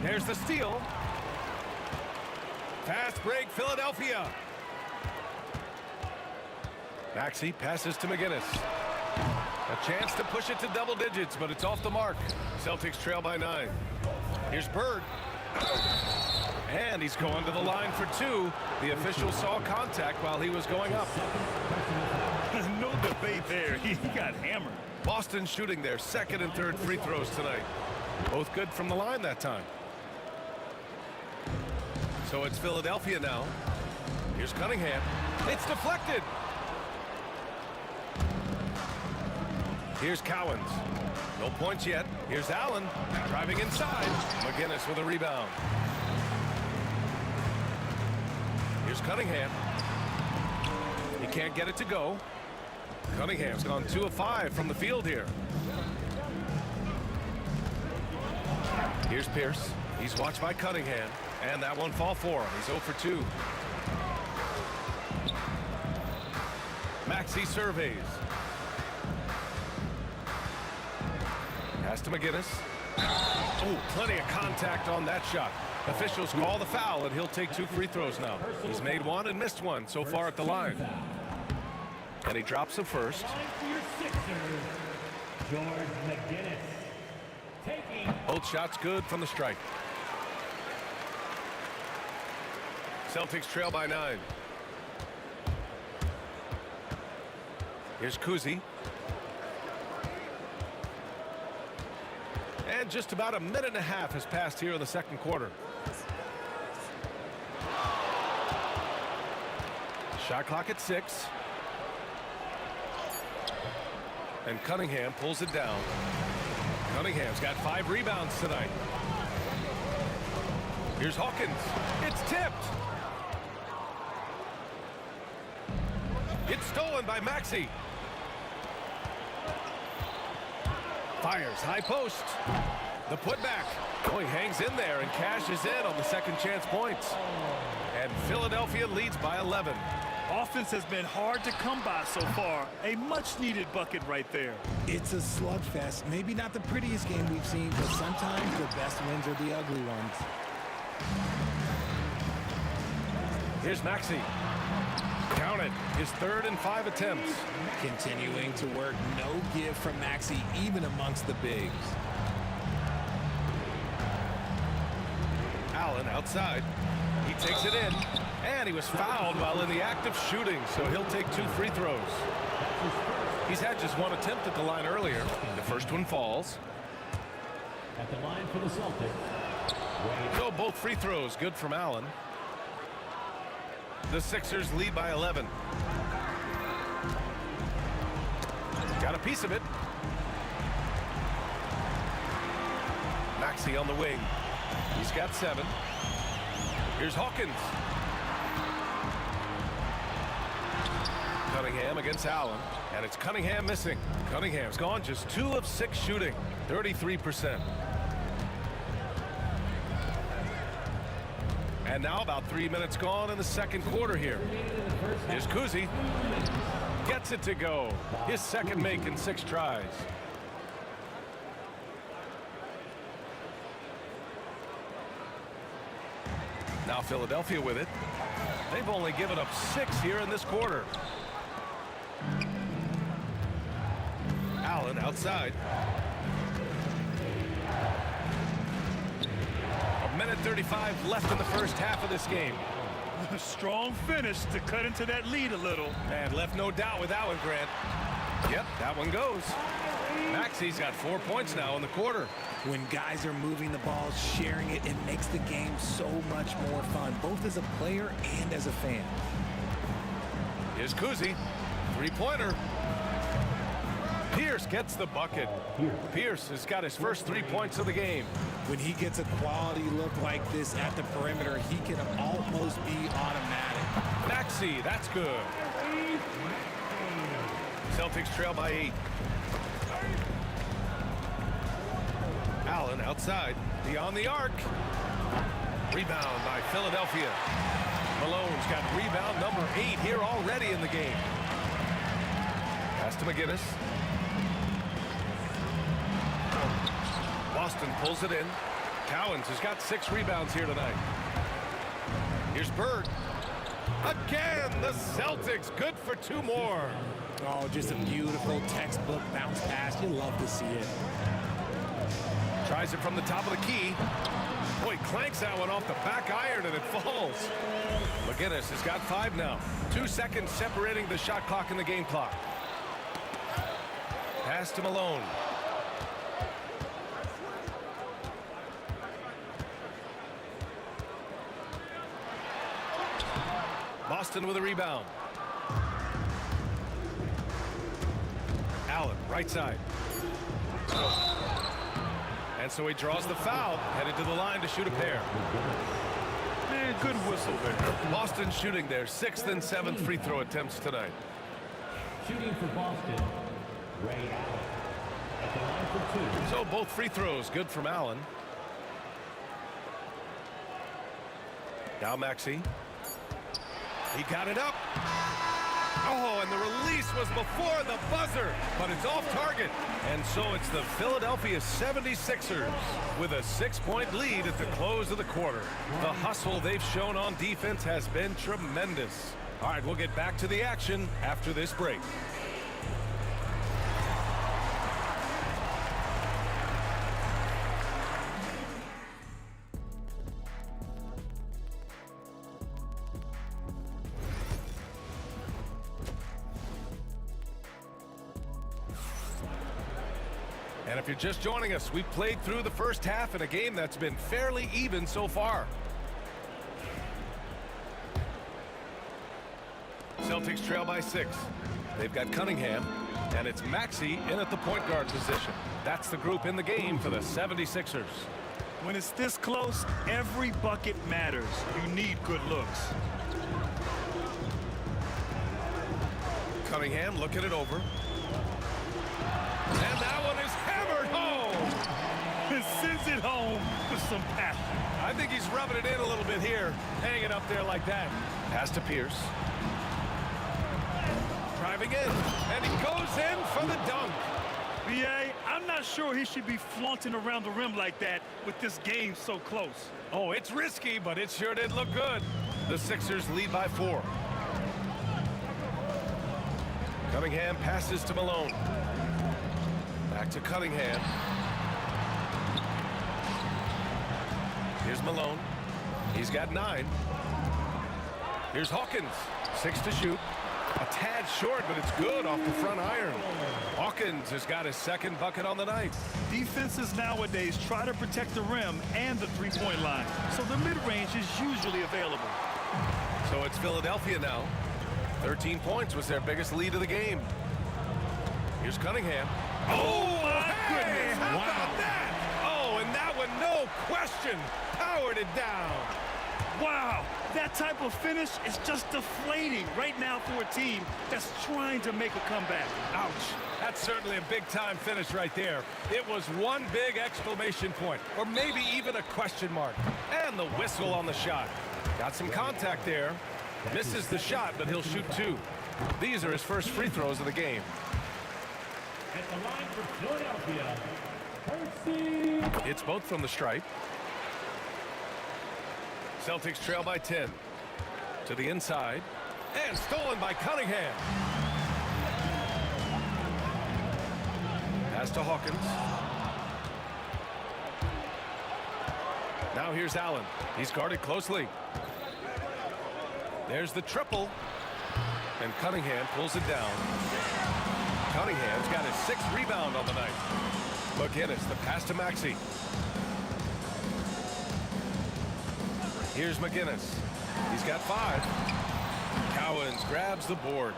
There's the steal. Fast break, Philadelphia. Maxey passes to McGinnis. A chance to push it to double digits, but it's off the mark. Celtics trail by 9. Here's Bird. And he's going to the line for 2. The official saw contact while he was going up. No debate there. He got hammered. Boston shooting their second and third free throws tonight. Both good from the line that time. So it's Philadelphia now. Here's Cunningham. It's deflected. Here's Cowens. No points yet. Here's Allen driving inside. McGinnis with a rebound. Here's Cunningham. He can't get it to go. Cunningham's gone 2 of 5 from the field here. Here's Pierce. He's watched by Cunningham. And that one fall for him. He's 0 for 2. Maxey surveys. Pass to McGinnis. Oh, plenty of contact on that shot. Officials call the foul, and he'll take 2 free throws now. He's made 1 and missed 1 so far at the line. And he drops the first. George McGinnis. Both shots good from the strike. Celtics trail by 9. Here's Kuzi. And just about a minute and a half has passed here in the second quarter. Shot clock at 6. And Cunningham pulls it down. Cunningham's got 5 rebounds tonight. Here's Hawkins. It's tipped. It's stolen by Maxey. Fires high post. The putback. Oh, he hangs in there and cashes in on the second chance points. And Philadelphia leads by 11. Offense has been hard to come by so far. A much-needed bucket right there. It's a slugfest. Maybe not the prettiest game we've seen, but sometimes the best wins are the ugly ones. Here's Maxey. Count it. His 3rd and 5 attempts. Continuing to work. No give from Maxey, even amongst the bigs. outside. He takes it in, and he was fouled while in the act of shooting, so he'll take 2 free throws. He's had just 1 attempt at the line earlier. The first one falls. At the line for the Celtics. So both free throws good from Allen. The Sixers lead by 11. Got a piece of it. Maxey on the wing. He's got 7. Here's Hawkins. Cunningham against Allen. And it's Cunningham missing. Cunningham's gone just 2 of 6 shooting. 33%. And now about 3 minutes gone in the second quarter here. Here's Kuzi. Gets it to go. His second make in 6 tries. Now Philadelphia with it. They've only given up 6 here in this quarter. Allen outside. A minute 35 left in the first half of this game. A strong finish to cut into that lead a little. And left no doubt with that one, Grant. Yep, that one goes. Maxey's got 4 points now in the quarter. When guys are moving the ball, sharing it, it makes the game so much more fun, both as a player and as a fan. Here's Kuzi. 3-pointer. Pierce gets the bucket. Pierce has got his first 3 points of the game. When he gets a quality look like this at the perimeter, he can almost be automatic. Maxey, that's good. Celtics trail by 8. Allen outside, beyond the arc. Rebound by Philadelphia. Malone's got rebound number 8 here already in the game. Pass to McGinnis. Boston pulls it in. Cowens has got 6 rebounds here tonight. Here's Bird. Again, the Celtics good for 2 more. Oh, just a beautiful textbook bounce pass. You love to see it. Tries it from the top of the key. Boy, clanks that one off the back iron and it falls. McGinnis has got 5 now. 2 seconds separating the shot clock and the game clock. Pass to Malone. Boston with a rebound. Allen, right side. And so he draws the foul, headed to the line to shoot a pair. Man, good whistle there. Boston shooting their 6th and 7th free throw attempts tonight. Shooting for Boston, Ray Allen. At the line for 2. So both free throws good from Allen. Now Maxey. He got it up. Oh, and the release was before the buzzer, but it's off target. And so it's the Philadelphia 76ers with a 6-point lead at the close of the quarter. The hustle they've shown on defense has been tremendous. All right, we'll get back to the action after this break. And if you're just joining us, we've played through the first half in a game that's been fairly even so far. Celtics trail by 6. They've got Cunningham, and it's Maxey in at the point guard position. That's the group in the game for the 76ers. When it's this close, every bucket matters. You need good looks. Cunningham looking it over. And that one is hammered home. It sends it home with some passion. I think he's rubbing it in a little bit here, hanging up there like that. Pass to Pierce. Driving in, and he goes in for the dunk. B.A., I'm not sure he should be flaunting around the rim like that with this game so close. Oh, it's risky, but it sure did look good. The Sixers lead by 4. Cunningham passes to Malone. Back to Cunningham. Here's Malone. He's got 9. Here's Hawkins. 6 to shoot. A tad short, but it's good off the front iron. Hawkins has got his second bucket on the night. Defenses nowadays try to protect the rim and the three-point line, so the mid-range is usually available. So it's Philadelphia now. 13 points was their biggest lead of the game. Here's Cunningham. Oh, my goodness. How about that? Oh, and that one, no question, powered it down. Wow, that type of finish is just deflating right now for a team that's trying to make a comeback. Ouch. That's certainly a big-time finish right there. It was one big exclamation point, or maybe even a question mark. And the whistle on the shot. Got some contact there. Misses the shot, but he'll shoot 2. These are his first free throws of the game. At the line for Philadelphia, Percy. It's both from the stripe. Celtics trail by 10. To the inside. And stolen by Cunningham. Pass to Hawkins. Now here's Allen. He's guarded closely. There's the triple. And Cunningham pulls it down. Cunningham's got his 6th rebound on the night. McGinnis, the pass to Maxey. Here's McGinnis. He's got 5. Cowens grabs the board.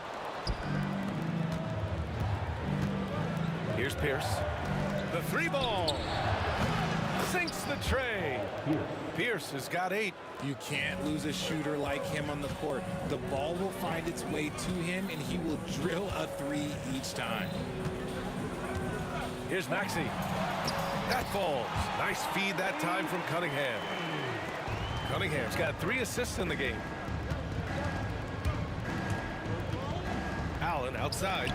Here's Pierce. The 3-ball. Sinks the tray. Pierce has got 8. You can't lose a shooter like him on the court. The ball will find its way to him, and he will drill a 3 each time. Here's Maxey. That falls. Nice feed that time from Cunningham. Cunningham's got 3 assists in the game. Allen outside.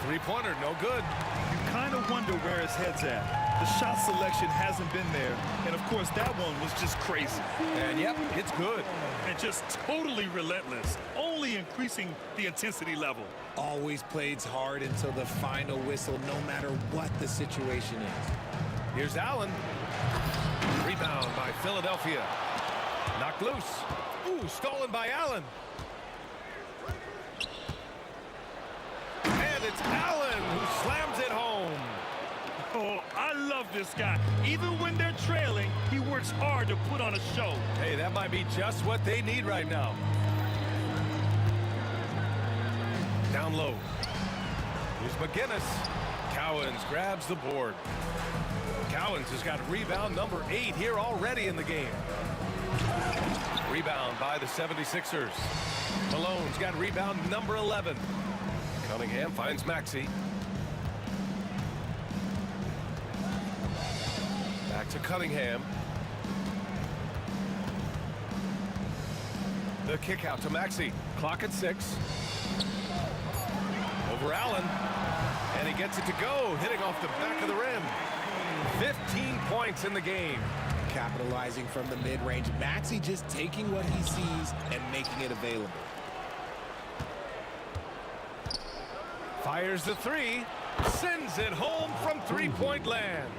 3-pointer, no good. You kind of wonder where his head's at. The shot selection hasn't been there, and of course that one was just crazy. And yep, it's good. And just totally relentless, only increasing the intensity level. Always plays hard until the final whistle, no matter what the situation is. Here's Allen. Rebound by Philadelphia. Knocked loose. Ooh, stolen by Allen. And it's Allen who slams it home. Oh, I love this guy. Even when they're trailing, he works hard to put on a show. Hey, that might be just what they need right now. Down low. Here's McGinnis. Cowens grabs the board. Cowens has got rebound number 8 here already in the game. Rebound by the 76ers. Malone's got rebound number 11. Cunningham finds Maxey. Back to Cunningham. The kick out to Maxey. Clock at 6. Over Allen. And he gets it to go, hitting off the back of the rim. 15 points in the game. Capitalizing from the mid-range. Maxey just taking what he sees and making it available. Fires the 3. Sends it home from 3-point land.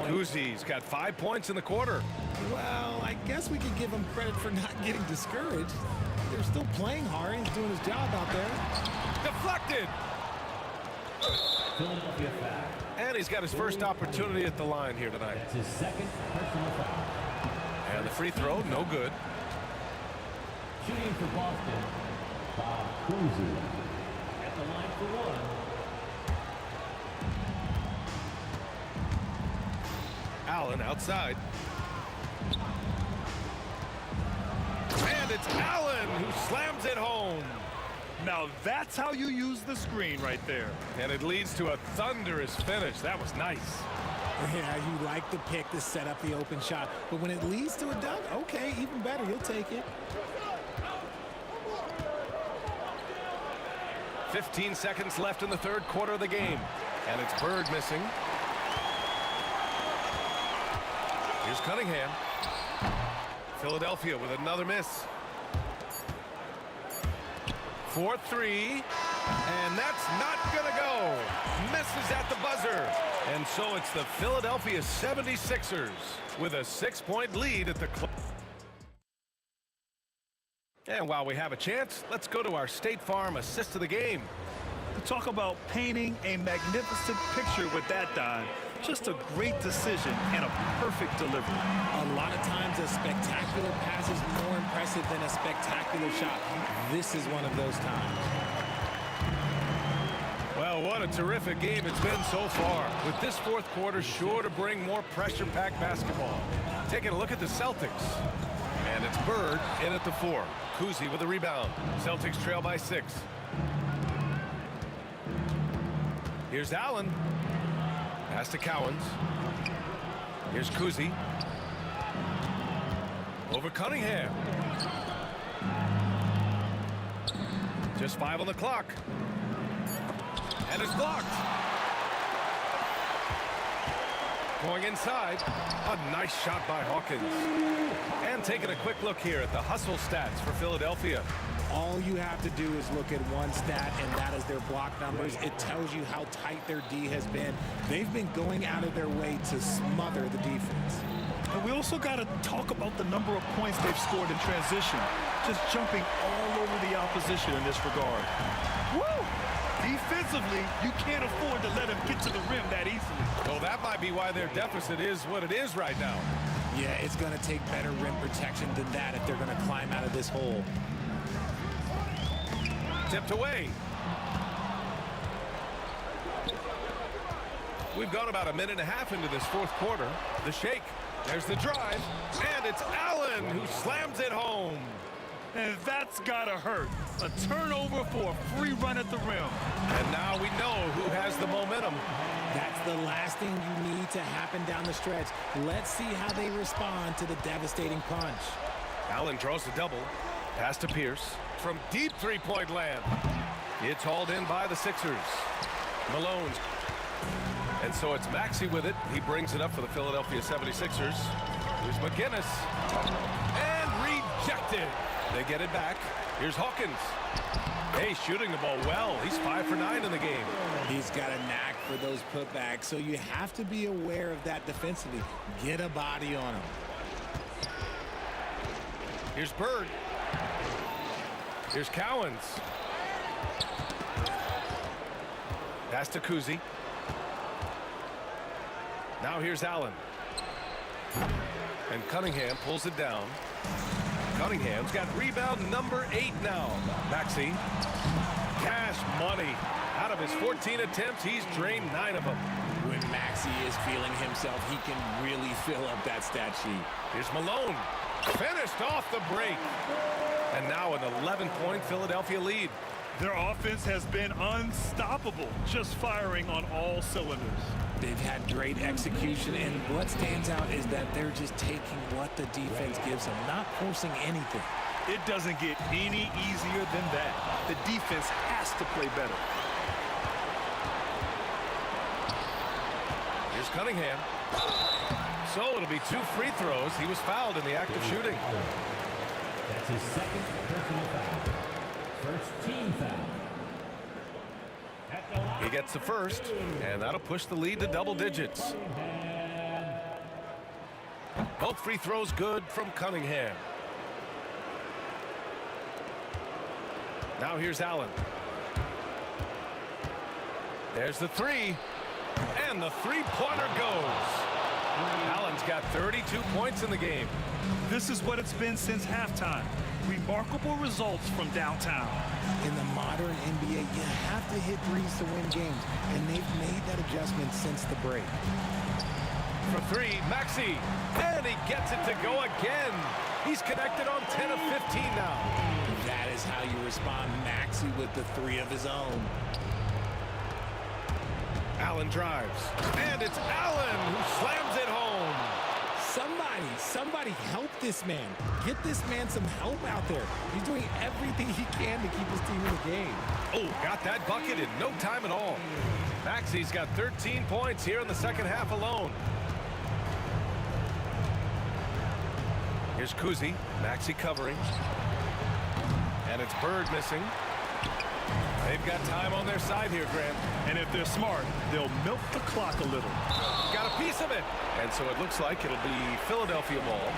Kuzi's got 5 points in the quarter. Well, I guess we could give him credit for not getting discouraged. They're still playing hard. He's doing his job out there. Deflected. Philadelphia foul. And he's got his first opportunity at the line here tonight. That's his 2nd personal foul. And the free throw, no good. Shooting for Boston, Bob Cousy. At the line for 1. Allen outside. And it's Allen who slams it home. Now that's how you use the screen right there. And it leads to a thunderous finish. That was nice. Yeah, you like the pick to set up the open shot. But when it leads to a dunk, okay, even better. You'll take it. 15 seconds left in the 3rd quarter of the game. And it's Bird missing. Here's Cunningham. Philadelphia with another miss. 4-3. And that's not going to go. Misses at the buzzer. And so it's the Philadelphia 76ers with a 6-point lead at the close. And while we have a chance, let's go to our State Farm assist of the game. Talk about painting a magnificent picture with that, Don. Just a great decision and a perfect delivery. A lot of times a spectacular pass is more impressive than a spectacular shot. This is one of those times. Well, what a terrific game it's been so far, with this fourth quarter sure to bring more pressure-packed basketball. Taking a look at the Celtics. And it's Bird in at the 4. Kuzi with a rebound. Celtics trail by 6. Here's Allen. Pass to Cowens. Here's Kuzi. Over Cunningham. Just 5 on the clock. And it's blocked. Going inside. A nice shot by Hawkins. And taking a quick look here at the hustle stats for Philadelphia. All you have to do is look at one stat, and that is their block numbers. It tells you how tight their D has been. They've been going out of their way to smother the defense. And we also got to talk about the number of points they've scored in transition. Just jumping all over the opposition in this regard. Woo! Defensively, you can't afford to let them get to the rim that easily. Well, that might be why their deficit is what it is right now. Yeah, it's going to take better rim protection than that if they're going to climb out of this hole. Tipped away. We've gone about a minute and a half into this fourth quarter. The shake. There's the drive. And it's Allen who slams it home. And that's gotta hurt. A turnover for a free run at the rim. And now we know who has the momentum. That's the last thing you need to happen down the stretch. Let's see how they respond to the devastating punch. Allen draws the double. Pass to Pierce. From deep three-point land. It's hauled in by the Sixers. Malone. And so it's Maxey with it. He brings it up for the Philadelphia 76ers. Here's McGinnis. And rejected. They get it back. Here's Hawkins. Hey, shooting the ball well. He's 5 for 9 in the game. He's got a knack for those putbacks, so you have to be aware of that defensively. Get a body on him. Here's Bird. Here's Cowens. Pass to Kuzi. Now here's Allen. And Cunningham pulls it down. Cunningham's got rebound number 8 now. Maxey. Cash money. Out of his 14 attempts, he's drained 9 of them. When Maxey is feeling himself, he can really fill up that stat sheet. Here's Malone. Finished off the break. And now an 11-point Philadelphia lead. Their offense has been unstoppable, just firing on all cylinders. They've had great execution, and what stands out is that they're just taking what the defense gives them, not forcing anything. It doesn't get any easier than that. The defense has to play better. Here's Cunningham. So it'll be 2 free throws. He was fouled in the act of shooting. That's his second personal foul. First team foul. He gets the first, and that'll push the lead to double digits. Both free throws good from Cunningham. Now here's Allen. There's the 3, and the three-pointer goes. Allen's got 32 points in the game. This is what it's been since halftime. Remarkable results from downtown. In the modern NBA, you have to hit threes to win games, and they've made that adjustment since the break. For 3, Maxey, and he gets it to go again. He's connected on 10 of 15 now. That is how you respond. Maxey with the 3 of his own. Allen drives, and it's Allen who slams it home. Somebody help this man. Get this man some help out there. He's doing everything he can to keep his team in the game. Oh, got that bucket in no time at all. Maxey's got 13 points here in the second half alone. Here's Kuzi. Maxey covering. And it's Bird missing. They've got time on their side here, Grant. And if they're smart, they'll milk the clock a little. Got a piece of it. And so it looks like it'll be Philadelphia ball.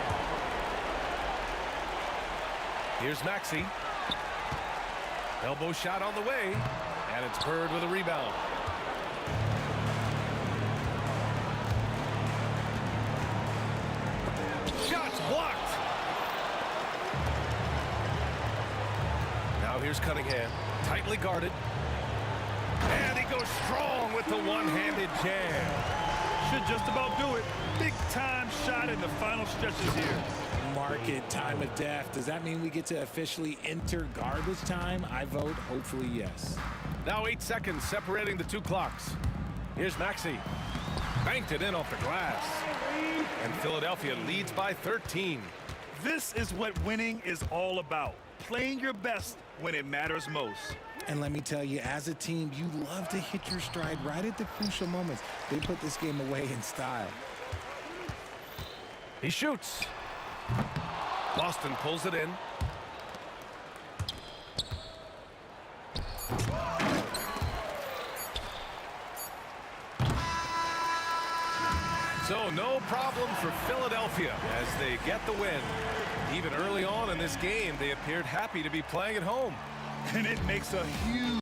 Here's Maxey. Elbow shot on the way. And it's Bird with a rebound. Shots blocked. Now here's Cunningham. Tightly guarded. And he goes strong with the one-handed jam. Should just about do it. Big time shot in the final stretches here. Mark it, time of death. Does that mean we get to officially enter garbage time? I vote hopefully yes. Now 8 seconds separating the two clocks. Here's Maxey. Banked it in off the glass. And Philadelphia leads by 13. This is what winning is all about. Playing your best when it matters most. And let me tell you, as a team, you love to hit your stride right at the crucial moments. They put this game away in style. He shoots. Boston pulls it in. So no problem for Philadelphia as they get the win. Even early on in this game, they appeared happy to be playing at home. And it makes a huge...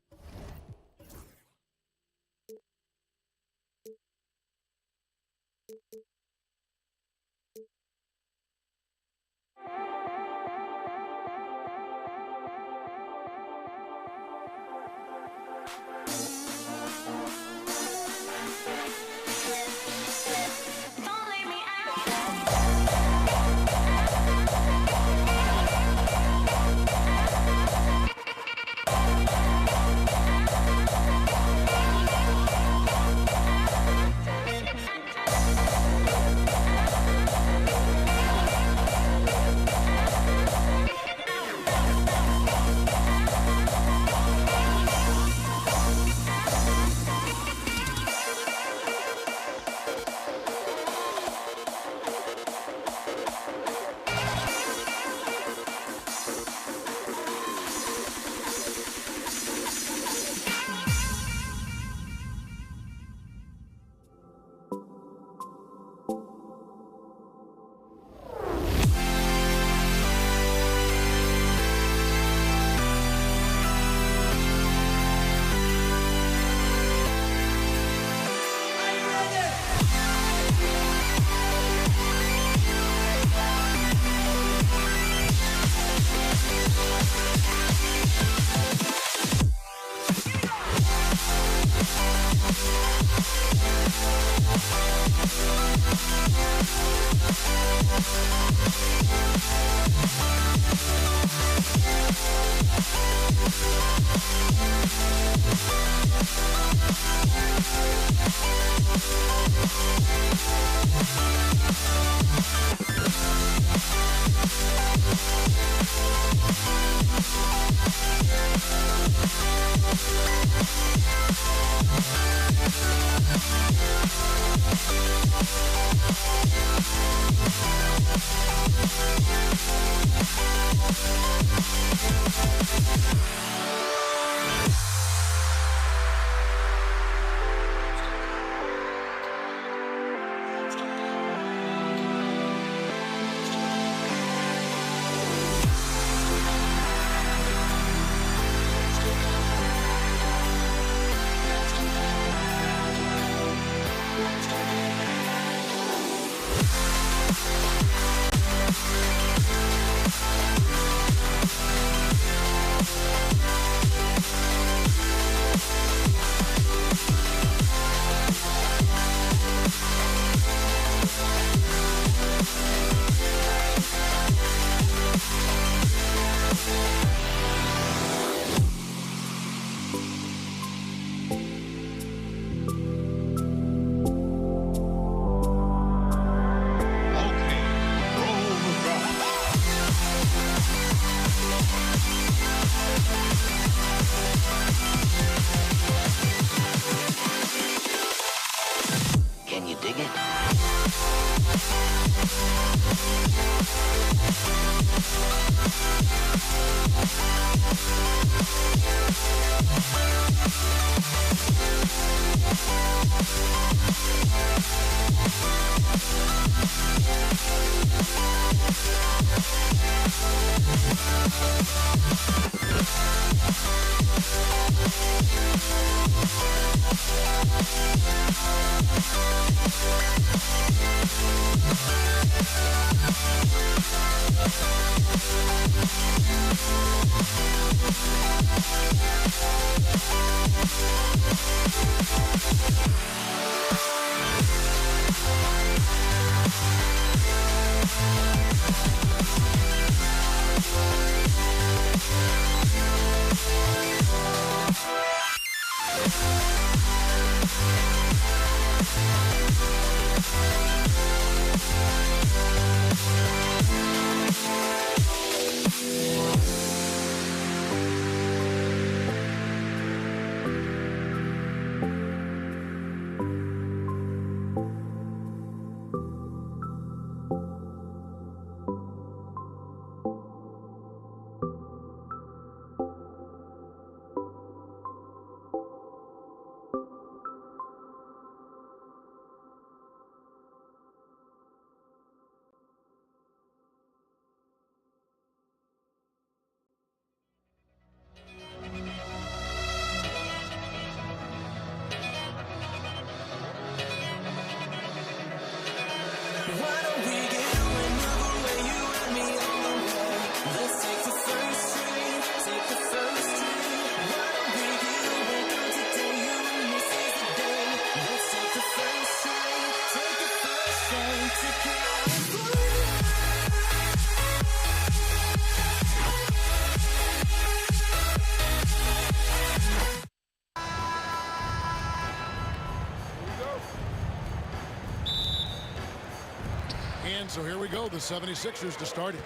And so here we go, the 76ers to start it.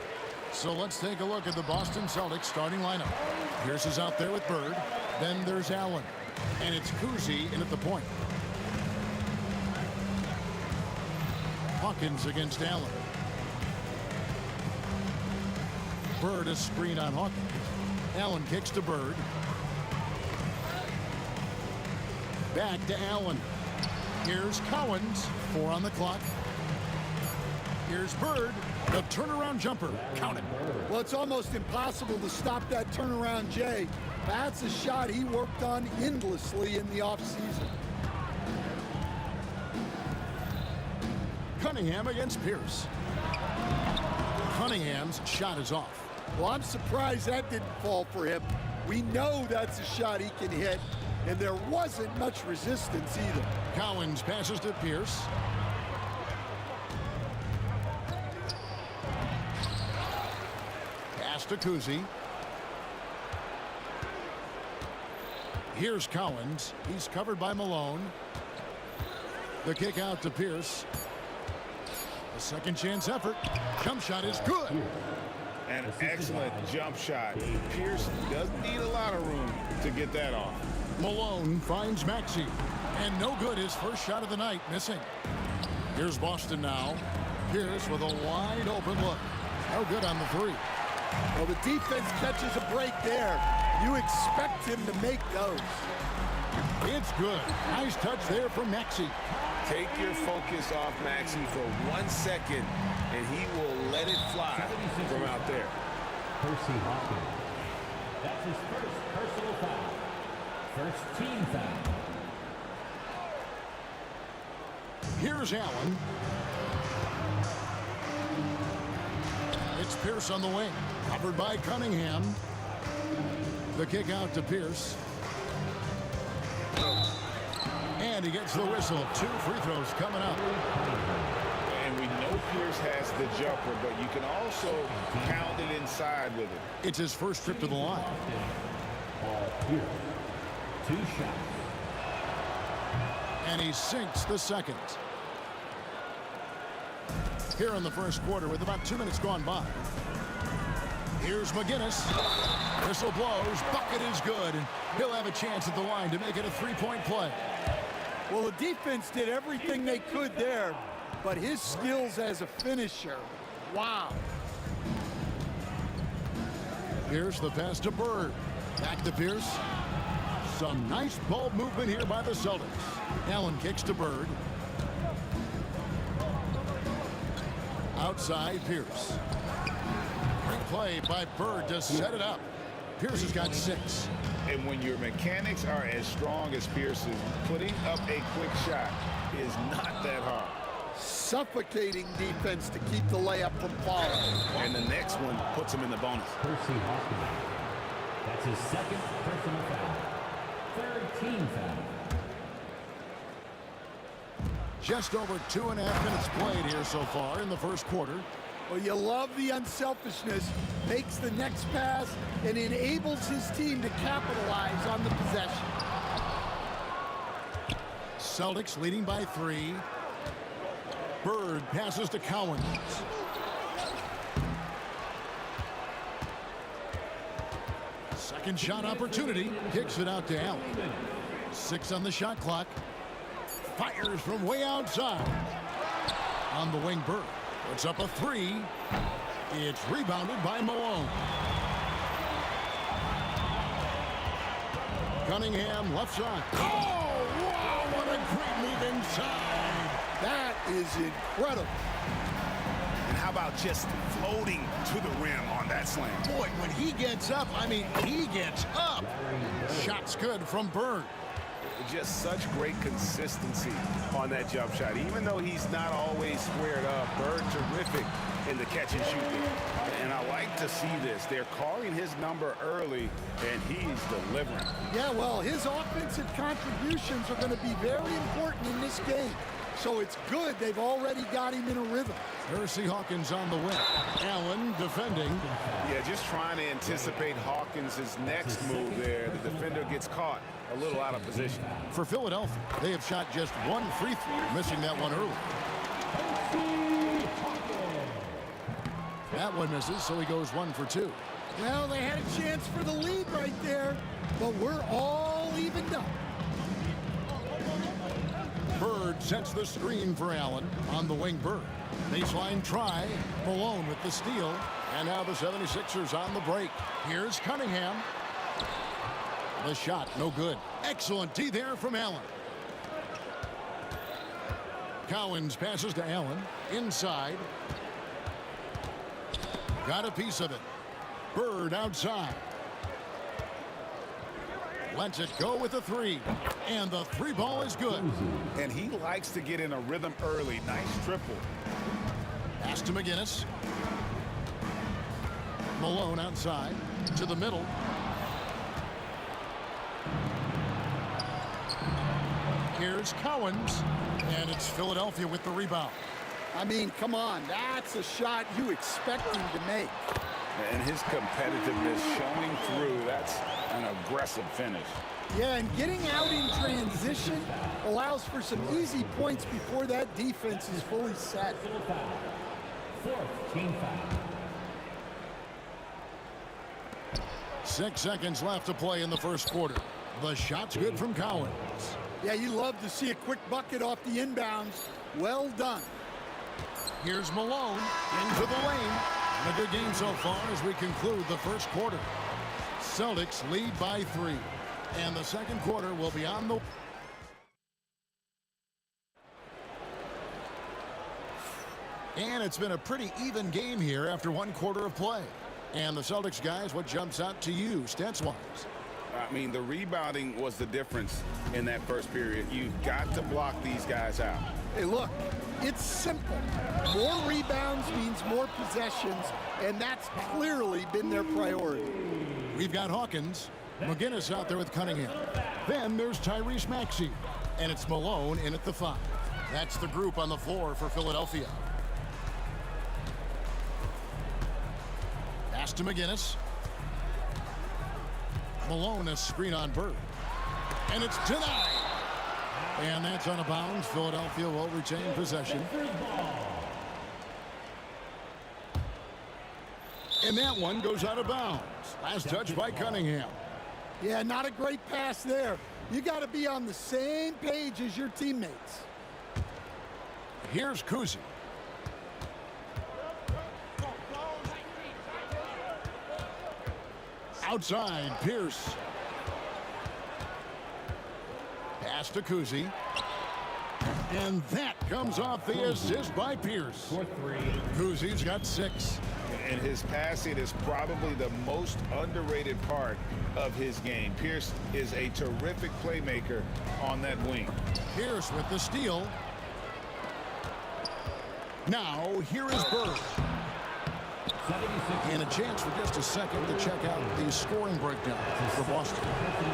So let's take a look at the Boston Celtics starting lineup. Pierce is out there with Bird. Then there's Allen. And it's Kuzi in at the point. Hawkins against Allen. Bird a screen on Hawkins. Allen kicks to Bird. Back to Allen. Here's Cowens. 4 on the clock. Here's Bird. The turnaround jumper. Count it. Well, it's almost impossible to stop that turnaround, Jay. That's a shot he worked on endlessly in the offseason. Cunningham against Pierce. Cunningham's shot is off. Well, I'm surprised that didn't fall for him. We know that's a shot he can hit, and there wasn't much resistance either. Cowens passes to Pierce. Pass to Kuzi. Here's Cowens. He's covered by Malone. The kick out to Pierce. A second chance effort. Jump shot is good. An excellent jump shot. Pierce doesn't need a lot of room to get that off. Malone finds Maxey. And no good, his first shot of the night, missing. Here's Boston now. Pierce with a wide open look. No good on the three. Well, the defense catches a break there. You expect him to make those. It's good. Nice touch there from Maxey. Take your focus off Maxey for 1 second, and he will let it fly from out there. Percy Hawkins. That's his first personal foul. First team foul. Here's Allen. It's Pierce on the wing. Covered by Cunningham. The kick out to Pierce. And he gets the whistle. 2 free throws coming up. And we know Pierce has the jumper, but you can also pound it inside with it. It's his first trip to the line. Pierce. 2 shots. And he sinks the second. Here in the first quarter with about 2 minutes gone by. Here's McGinnis. Whistle blows. Bucket is good. And he'll have a chance at the line to make it a 3-point play. Well, the defense did everything they could there, but his skills as a finisher, wow. Here's the pass to Bird. Back to Pierce. Some nice ball movement here by the Celtics. Allen kicks to Bird. Outside Pierce. Great play by Bird to set it up. Pierce has got 6. And when your mechanics are as strong as Pierce's, putting up a quick shot is not that hard. Suffocating defense to keep the layup from falling. And the next one puts him in the bonus. Percy Hawkins. That's his second personal foul. Third team foul. Just over 2.5 minutes played here so far in the first quarter. Well, you love the unselfishness, makes the next pass, and enables his team to capitalize on the possession. Celtics leading by 3. Bird passes to Cowens. Second shot opportunity. Kicks it out to Allen. 6 on the shot clock. Fires from way outside. On the wing, Bird. Puts up a 3. It's rebounded by Malone. Cunningham left side. Oh, wow, what a great move inside. That is incredible. And how about just floating to the rim on that slam? Boy, when he gets up, I mean, he gets up. Shot's good from Bird. Just such great consistency on that jump shot. Even though he's not always squared up, Bird terrific in the catch and shoot game. And I like to see this. They're calling his number early, and he's delivering. Yeah, well, his offensive contributions are going to be very important in this game. So it's good they've already got him in a rhythm. Percy Hawkins on the wing. Allen defending. Yeah, just trying to anticipate Hawkins' next move there. The defender gets caught a little out of position. For Philadelphia, they have shot just 1 free throw, missing that one early. That one misses, so he goes 1 for 2. Well, they had a chance for the lead right there, but we're all evened up. Bird sets the screen for Allen. On the wing, Bird. Baseline try. Malone with the steal. And now the 76ers on the break. Here's Cunningham. The shot, no good. Excellent D there from Allen. Cowens passes to Allen. Inside. Got a piece of it. Bird outside. Lets it go with a 3. And the 3 ball is good. And he likes to get in a rhythm early. Nice triple. Pass to McGinnis. Malone outside. To the middle. Here's Cowens. And it's Philadelphia with the rebound. I mean, come on. That's a shot you expect him to make. And his competitiveness showing through. That's an aggressive finish. Yeah, and getting out in transition allows for some easy points before that defense is fully set. Fourth team foul. 6 seconds left to play in the first quarter. The shot's good from Cowens. Yeah, you love to see a quick bucket off the inbounds. Well done. Here's Malone into the lane. And a good game so far as we conclude the first quarter. Celtics lead by 3. And the second quarter will be on the... And it's been a pretty even game here after 1 quarter of play. And the Celtics guys, what jumps out to you stats-wise? I mean, the rebounding was the difference in that first period. You've got to block these guys out. Hey, look, it's simple. More rebounds means more possessions, and that's clearly been their priority. We've got Hawkins. McGinnis out there with Cunningham. Then there's Tyrese Maxey. And it's Malone in at the 5. That's the group on the floor for Philadelphia. Pass to McGinnis. Malone, a screen on Bird. And it's denied. And that's out of bounds. Philadelphia will retain possession. And that one goes out of bounds. Last touch by Cunningham. Yeah, not a great pass there. You got to be on the same page as your teammates. Here's Kuzi. Outside, Pierce. Pass to Kuzi. And that comes off the assist by Pierce. Kuzi's got 6. And his passing is probably the most underrated part of his game. Pierce is a terrific playmaker on that wing. Pierce with the steal. Now, here is Bird. And a chance for just a second to check out the scoring breakdown for Boston.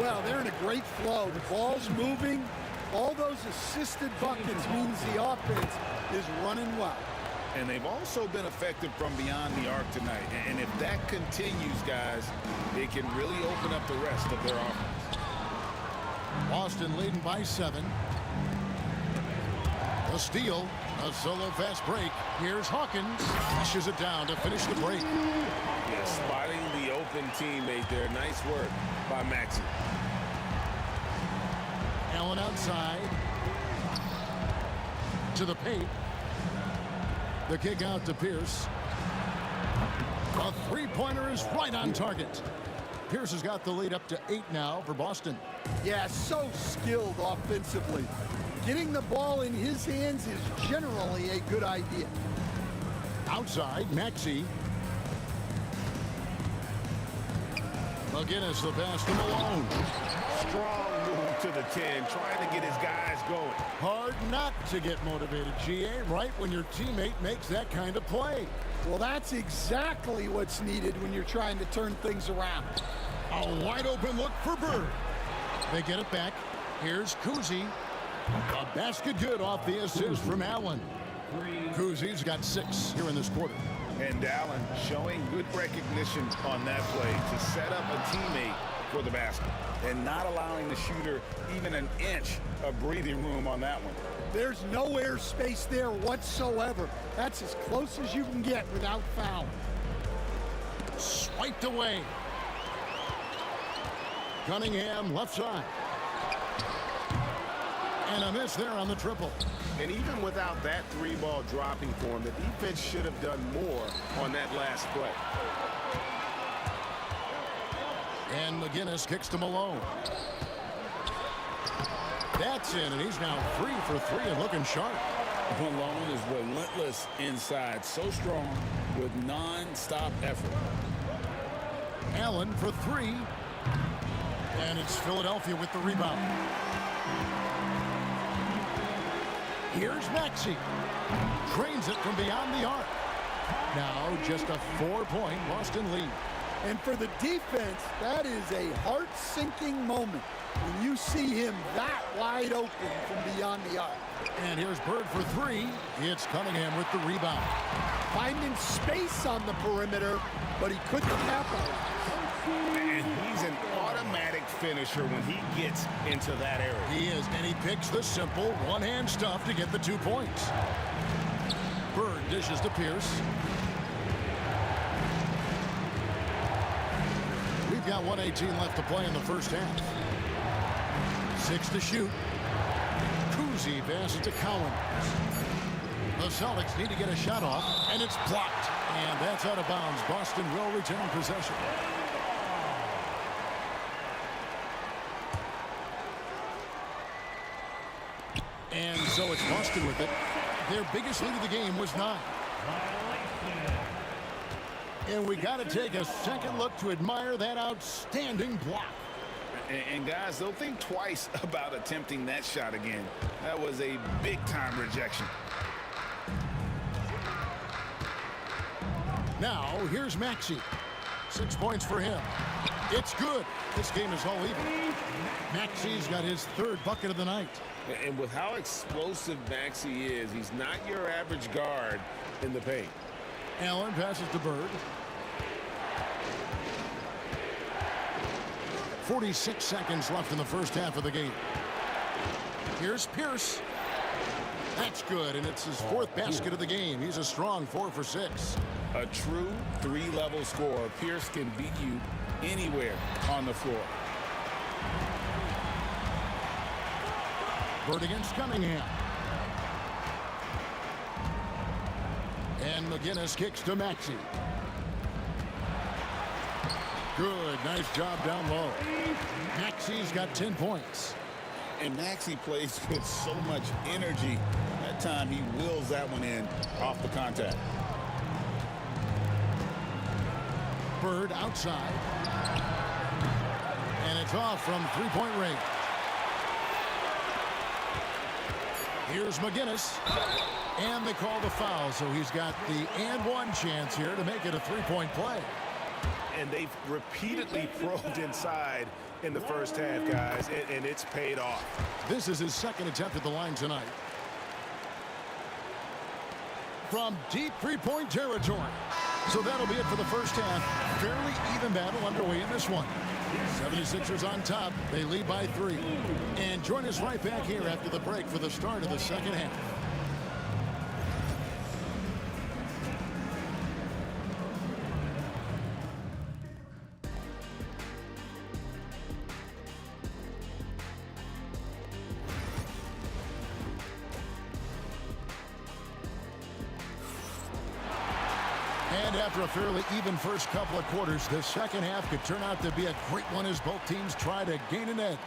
Well, they're in a great flow. The ball's moving. All those assisted buckets means the offense is running well. And they've also been effective from beyond the arc tonight. And if that continues, guys, it can really open up the rest of their offense. Boston leading by 7. A steal, a solo fast break. Here's Hawkins. Flushes it down to finish the break. Yeah, spotting the open teammate there. Nice work by Maxey. Allen outside. To the paint. The kick out to Pierce. A three-pointer is right on target. Pierce has got the lead up to 8 now for Boston. Yeah, so skilled offensively. Getting the ball in his hands is generally a good idea. Outside, Maxey. McGinnis the pass to Malone. Strong move to the 10, trying to get his guys going. Hard not to get motivated, GA, right when your teammate makes that kind of play. Well, that's exactly what's needed when you're trying to turn things around. A wide open look for Bird. They get it back. Here's Kuzi. A basket good off the assist from Allen. Kuzi's got 6 here in this quarter. And Allen showing good recognition on that play to set up a teammate for the basket and not allowing the shooter even an inch of breathing room on that one. There's no air space there whatsoever. That's as close as you can get without foul. Swiped away. Cunningham left side. And a miss there on the triple. And even without that 3-ball dropping for him, the defense should have done more on that last play. And McGinnis kicks to Malone. That's in, and he's now 3 for 3 and looking sharp. Malone is relentless inside, so strong with non-stop effort. Allen for 3. And it's Philadelphia with the rebound. Here's Maxey. Drains it from beyond the arc. Now just a 4-point Boston lead. And for the defense, that is a heart-sinking moment when you see him that wide open from beyond the arc. And here's Bird for 3. It's Cunningham with the rebound. Finding space on the perimeter, but he couldn't capitalize. And he's an automatic finisher when he gets into that area. He is, and he picks the simple one-hand stuff to get the 2 points. Bird dishes to Pierce. We've got 1:18 left to play in the first half. 6 to shoot. Kuzi passes to Cowan. The Celtics need to get a shot off, and it's blocked. And that's out of bounds. Boston will retain possession. And so it's Boston with it. Their biggest lead of the game was 9. And we got to take a second look to admire that outstanding block. And guys, they'll think twice about attempting that shot again. That was a big-time rejection. Now, here's Maxey. 6 points for him. It's good. This game is all even. Maxey's got his 3rd bucket of the night. And with how explosive Maxey is, he's not your average guard in the paint. Allen passes to Bird. 46 seconds left in the first half of the game. Here's Pierce. That's good, and it's his 4th basket of the game. He's a strong 4 for 6. A true 3-level scorer. Pierce can beat you anywhere on the floor. Bird against Cunningham. And McGinnis kicks to Maxey. Good, nice job down low. Maxey's got 10 points. And Maxey plays with so much energy. That time he wills that one in off the contact. Bird outside. And it's off from three-point range. Here's McGinnis. And they call the foul, so he's got the and one chance here to make it a three-point play. And they've repeatedly probed inside in the first half, guys, and it's paid off. This is his second attempt at the line tonight. From deep three-point territory. So that'll be it for the first half. Fairly even battle underway in this one. 76ers on top. They lead by 3. And join us right back here after the break for the start of the second half. And after a fairly even first couple of quarters, the second half could turn out to be a great one as both teams try to gain an edge.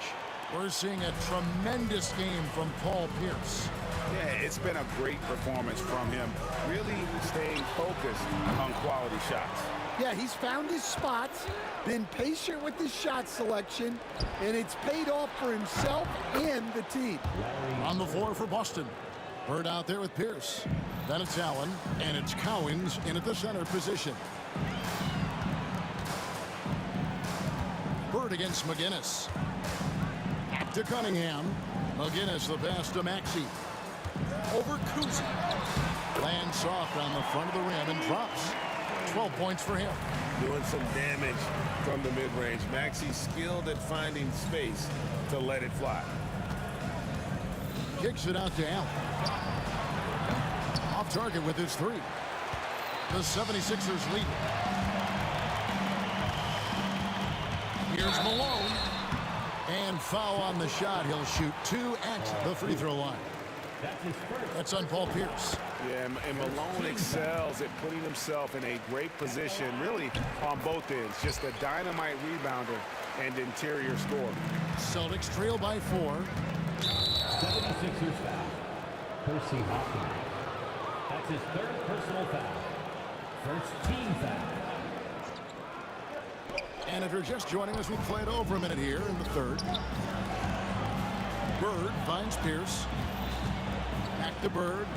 We're seeing a tremendous game from Paul Pierce. Yeah, it's been a great performance from him, really staying focused on quality shots. Yeah, he's found his spots, been patient with his shot selection, and it's paid off for himself and the team. On the floor for Boston. Bird out there with Pierce. Then it's Allen, and it's Cowens in at the center position. Bird against McGinnis. To Cunningham. McGinnis the pass to Maxey. Over Kuzi. Lands soft on the front of the rim and drops. 12 points for him. Doing some damage from the mid-range. Maxey's skilled at finding space to let it fly. Kicks it out to Allen. Off target with his 3. The 76ers lead. Here's Malone. And foul on the shot. He'll shoot 2 at the free throw line. That's on Paul Pierce. Yeah, and Malone excels at putting himself in a great position, really on both ends. Just a dynamite rebounder and interior scorer. Celtics trail by 4. 76ers foul. Percy Hawkins. That's his third personal foul. First team foul. And if you're just joining us, we'll play it over a minute here in the third. Bird finds Pierce. Back to Bird.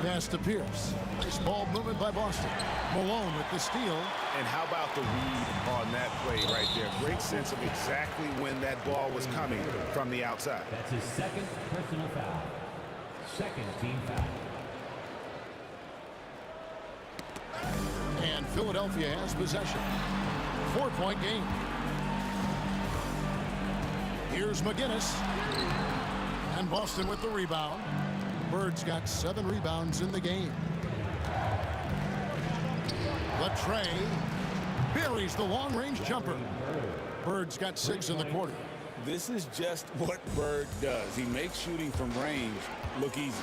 Pass to Pierce. Nice ball movement by Boston. Malone with the steal. And how about the read on that play right there? Great sense of exactly when that ball was coming from the outside. That's his second personal foul. Second team foul. And Philadelphia has possession. 4-point game. Here's McGinnis. And Boston with the rebound. Bird's got 7 rebounds in the game. Latrey buries the long-range jumper. Bird's got 6 in the quarter. This is just what Bird does. He makes shooting from range look easy.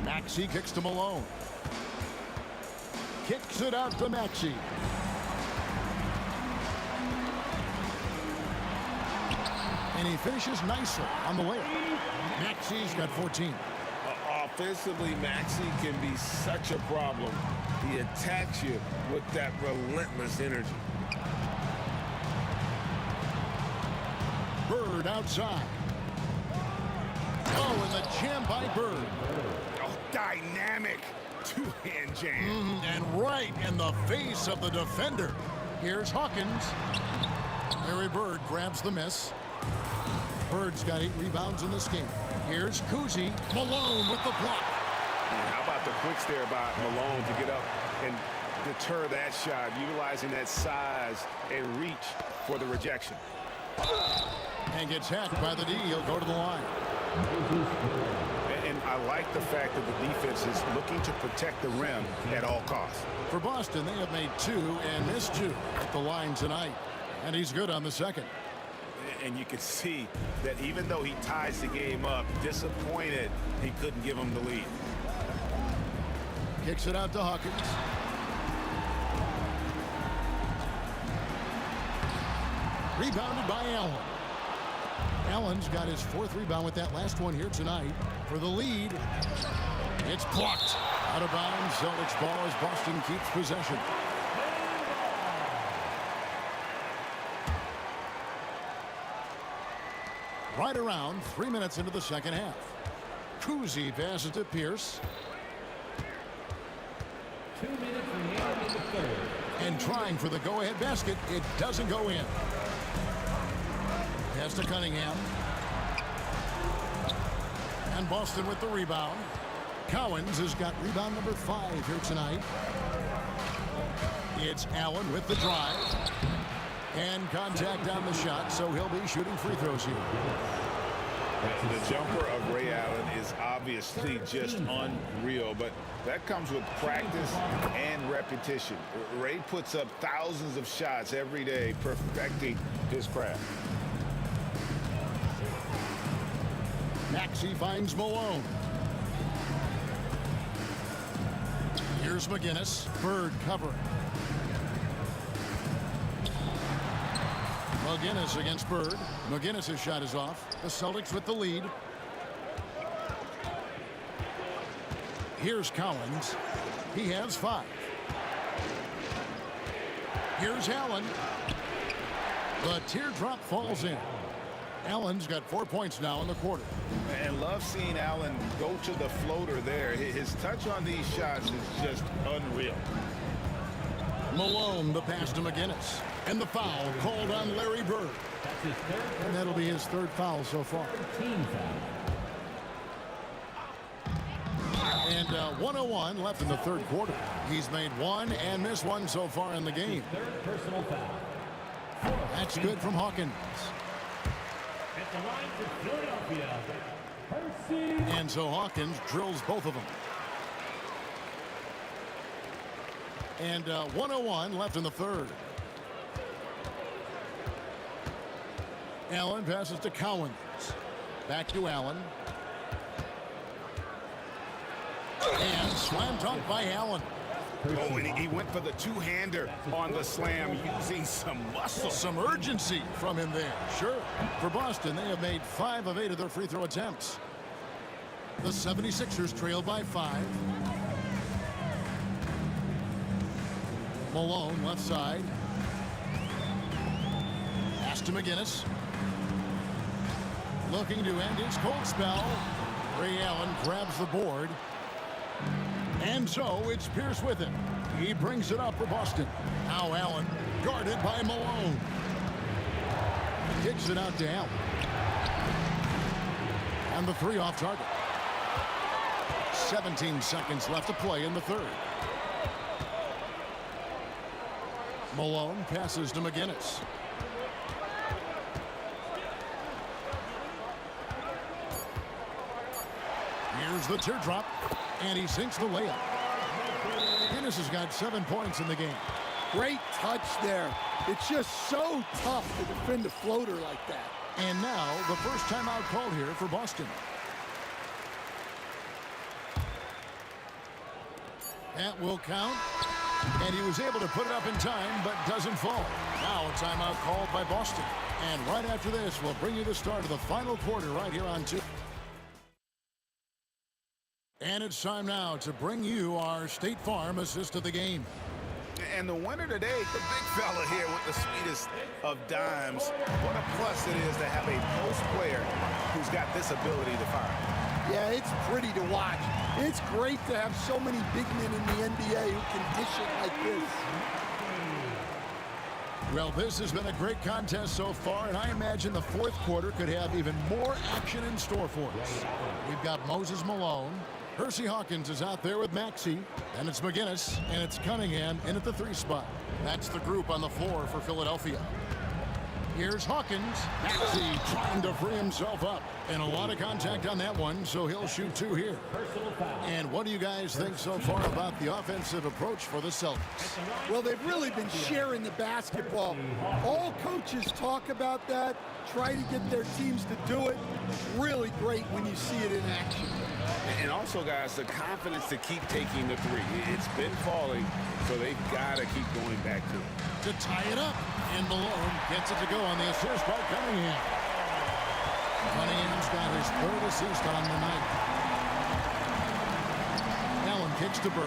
Maxey kicks to Malone. Kicks it out to Maxey. And he finishes nicely on the way. Maxey's got 14. Offensively, Maxey can be such a problem. He attacks you with that relentless energy. Bird outside. Oh, and the jam by Bird. Oh, dynamic two-hand jam. And right in the face of the defender. Here's Hawkins. Larry Bird grabs the miss. Bird's got 8 rebounds in this game. Here's Kuzi. Malone with the block. And how about the quicks there by Malone to get up and deter that shot, utilizing that size and reach for the rejection. And gets hacked by the D. He'll go to the line. And I like the fact that the defense is looking to protect the rim at all costs. For Boston, they have made 2 and missed 2 at the line tonight. And he's good on the second. And you can see that even though he ties the game up, disappointed he couldn't give him the lead. Kicks it out to Hawkins. Rebounded by Allen. Allen's got his 4th rebound with that last one here tonight. For the lead, it's blocked. Out of bounds, Celtics ball as Boston keeps possession. Right around 3 minutes into the second half. Kuzi passes to Pierce. 2 minutes remaining in the third. And trying for the go-ahead basket. It doesn't go in. Pass to Cunningham. And Boston with the rebound. Cowens has got rebound number 5 here tonight. It's Allen with the drive. And contact on the shot, so he'll be shooting free throws here. The jumper of Ray Allen is obviously just unreal, but that comes with practice and repetition. Ray puts up thousands of shots every day, perfecting his craft. Maxey finds Malone. Here's McGinnis. Bird covering. McGinnis against Bird. McGinnis' shot is off. The Celtics with the lead. Here's Cowens. He has 5. Here's Allen. The teardrop falls in. Allen's got 4 points now in the quarter. And love seeing Allen go to the floater there. His touch on these shots is just unreal. Malone, the pass to McGinnis. And the foul called on Larry Bird. And that'll be his 3rd foul so far. Team foul. And 1:01 left in the 3rd quarter. He's made 1 and missed 1 so far in the game. 3rd personal foul. That's good from Hawkins. At the line for Philadelphia, Percy. And so Hawkins drills both of them. And 1:01 left in the 3rd. Allen passes to Cowens. Back to Allen. And slam dunk by Allen. Oh, and he went for the two-hander on the slam, using some muscle. Some urgency from him there. Sure. For Boston, they have made 5 of 8 of their free throw attempts. The 76ers trail by 5. Malone, left side. Pass to McGinnis. Looking to end his cold spell. Ray Allen grabs the board. And so it's Pierce with it. He brings it up for Boston. Now Allen, guarded by Malone. Kicks it out to Allen. And the 3 off target. 17 seconds left to play in the 3rd. Malone passes to McGinnis. Here's the teardrop, and he sinks the layup. McGinnis has got 7 points in the game. Great touch there. It's just so tough to defend a floater like that. And now the first timeout called here for Boston. That will count. And he was able to put it up in time, but doesn't fall. Now a timeout called by Boston. And right after this, we'll bring you the start of the final quarter right here on 2. And it's time now to bring you our State Farm assist of the game. And the winner today, the big fella here with the sweetest of dimes. What a plus it is to have a post player who's got this ability to fire. Yeah, it's pretty to watch. It's great to have so many big men in the NBA who can dish it like this. Well, this has been a great contest so far, and I imagine the 4th quarter could have even more action in store for us. We've got Moses Malone. Percy Hawkins is out there with Maxey. And it's McGinnis, and it's Cunningham in at the 3 spot. That's the group on the floor for Philadelphia. Here's Hawkins. Maxey trying to free himself up. And a lot of contact on that one, so he'll shoot 2 here. And what do you guys think so far about the offensive approach for the Celtics? Well, they've really been sharing the basketball. All coaches talk about that, try to get their teams to do it. Really great when you see it in action. And also, guys, the confidence to keep taking the 3. It's been falling, so they've got to keep going back to it. To tie it up. And Malone gets it to go on the assist by Cunningham. Cunningham's got his 3rd assist on the night. Allen Fakes to Bird.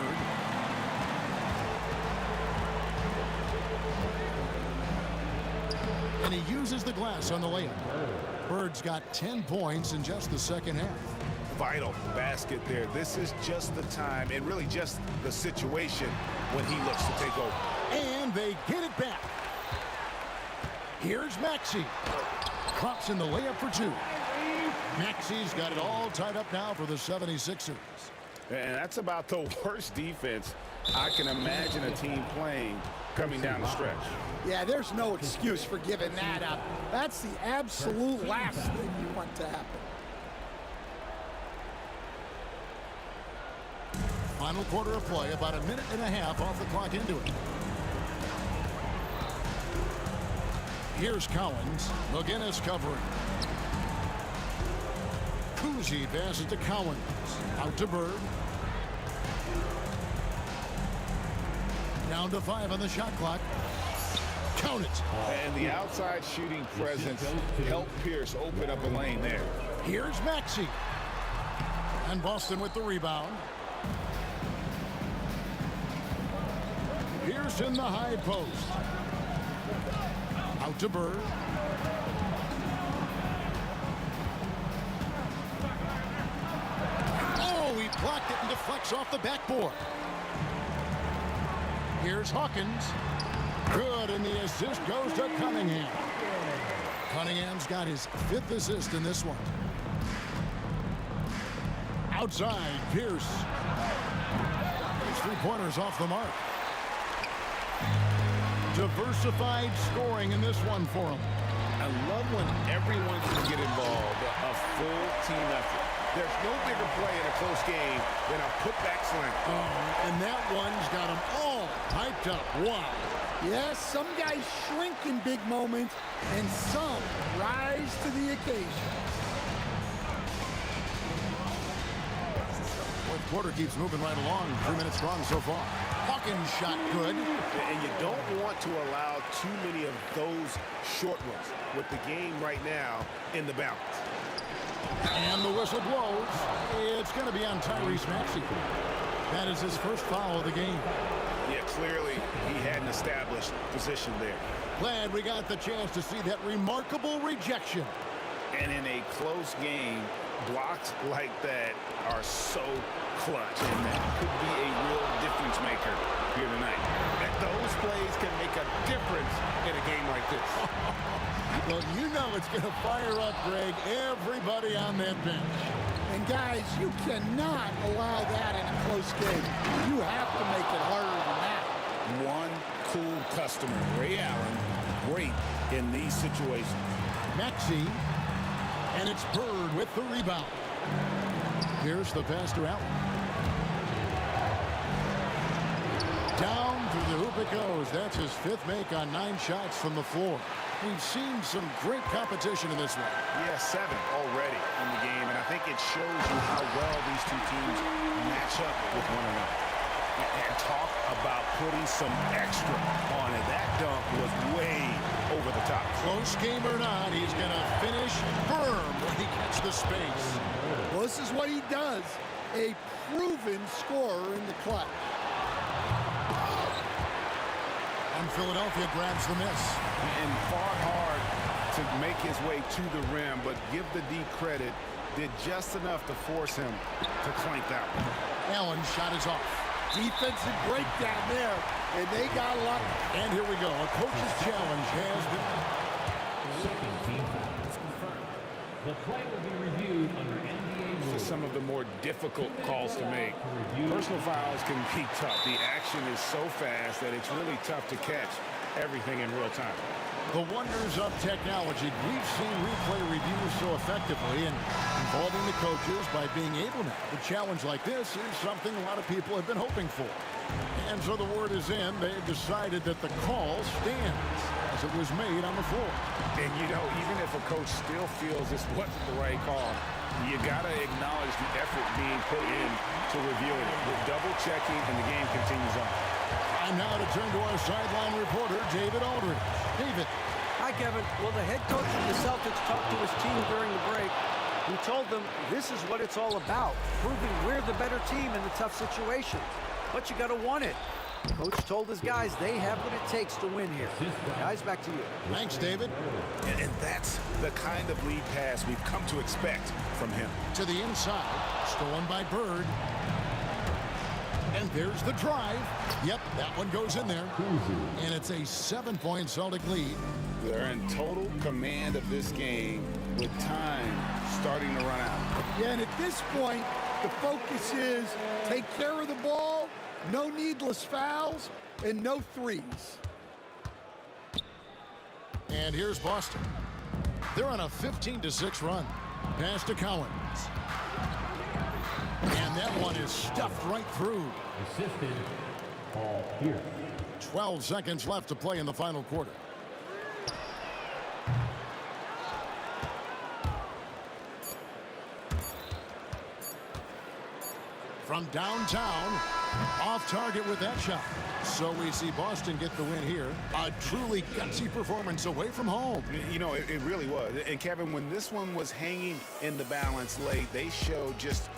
And he uses the glass on the layup. Bird's got 10 points in just the second half. Vital basket there. This is just the time and really just the situation when he looks to take over. And they get it back. Here's Maxey. Drops in the layup for two. Maxey's got it all tied up now for the 76ers. And that's about the worst defense I can imagine a team playing coming down the stretch. Yeah, there's no excuse for giving that up. That's the absolute last thing you want to happen. Final quarter of play, about a minute and a half off the clock into it. Here's Collins. McGinnis covering. Kuzi passes to Collins. Out to Bird. Down to 5 on the shot clock. Count it. And the outside shooting presence helped Pierce open up a lane there. Here's Maxey. And Boston with the rebound. Pierce in the high post. Out to Bird. Oh, he blocked it and deflects off the backboard. Here's Hawkins. Good, and the assist goes to Cunningham. Cunningham's got his 5th assist in this one. Outside, Pierce. His 3-pointers off the mark. Diversified scoring in this one for him. I love when everyone can get involved, a full team effort. There's no bigger play in a close game than a putback slam. And that one's got them all hyped up. Wow. Yes, some guys shrink in big moments, and some rise to the occasion. Fourth quarter keeps moving right along. 3 minutes strong so far. Hawkins shot good. And you don't want to allow too many of those short ones with the game right now in the balance. And the whistle blows. It's going to be on Tyrese Maxey. That is his first foul of the game. Yeah, clearly he had an established position there. Glad we got the chance to see that remarkable rejection. And in a close game, blocks like that are so clutch. And that could be a real difference maker here tonight. And those plays can make a difference in a game like this. Well, you know it's going to fire up, Greg, everybody on that bench. And guys, you cannot allow that in a close game. You have to make it harder than that. One cool customer, Ray Allen, great in these situations. Maxey, and it's Bird with the rebound. Here's the pass to Allen. Down through the hoop it goes. That's his 5th make on 9 shots from the floor. We've seen some great competition in this one. Yeah, 7 already in the game, and I think it shows you how well these two teams match up with one another. And talk about putting some extra on it. That dunk was way over the top. Close game or not, he's going to finish firm when he gets the space. Well, this is what he does. A proven scorer in the clutch. And Philadelphia grabs the miss. And fought hard to make his way to the rim, but give the D credit, did just enough to force him to clank that one. Allen's shot is off. Defensive breakdown there, and they got lucky. And here we go. A coach's challenge has been. Second team foul is confirmed. The play will be reviewed under NBA rules. Some of the more difficult calls to make. Personal fouls can be tough. The action is so fast that it's really tough to catch everything in real time. The wonders of technology. We've seen replay reviews so effectively and involving the coaches by being able to. A challenge like this is something a lot of people have been hoping for. And so the word is in. They've decided that the call stands as it was made on the floor. And, you know, even if a coach still feels this wasn't the right call, you got to acknowledge the effort being put in to reviewing it. We're double-checking, and the game continues on. And now to turn to our sideline reporter, David Aldridge. David. Hi, Kevin. Well, the head coach of the Celtics talked to his team during the break. He told them this is what it's all about, proving we're the better team in the tough situations. But you got to want it. Coach told his guys they have what it takes to win here. Guys, back to you. Thanks, David. And that's the kind of lead pass we've come to expect from him. To the inside, stolen by Bird. And there's the drive. Yep, that one goes in there. And it's a 7-point Celtic lead. They're in total command of this game with time starting to run out. Yeah, and at this point, the focus is take care of the ball, no needless fouls, and no threes. And here's Boston. They're on a 15-6 run. Pass to Collins. And that one is stuffed right through. Assisted, Paul Pierce. 12 seconds left to play in the final quarter. From downtown, off target with that shot. So we see Boston get the win here. A truly gutsy performance away from home. You know, it really was. And Kevin, when this one was hanging in the balance late, they showed just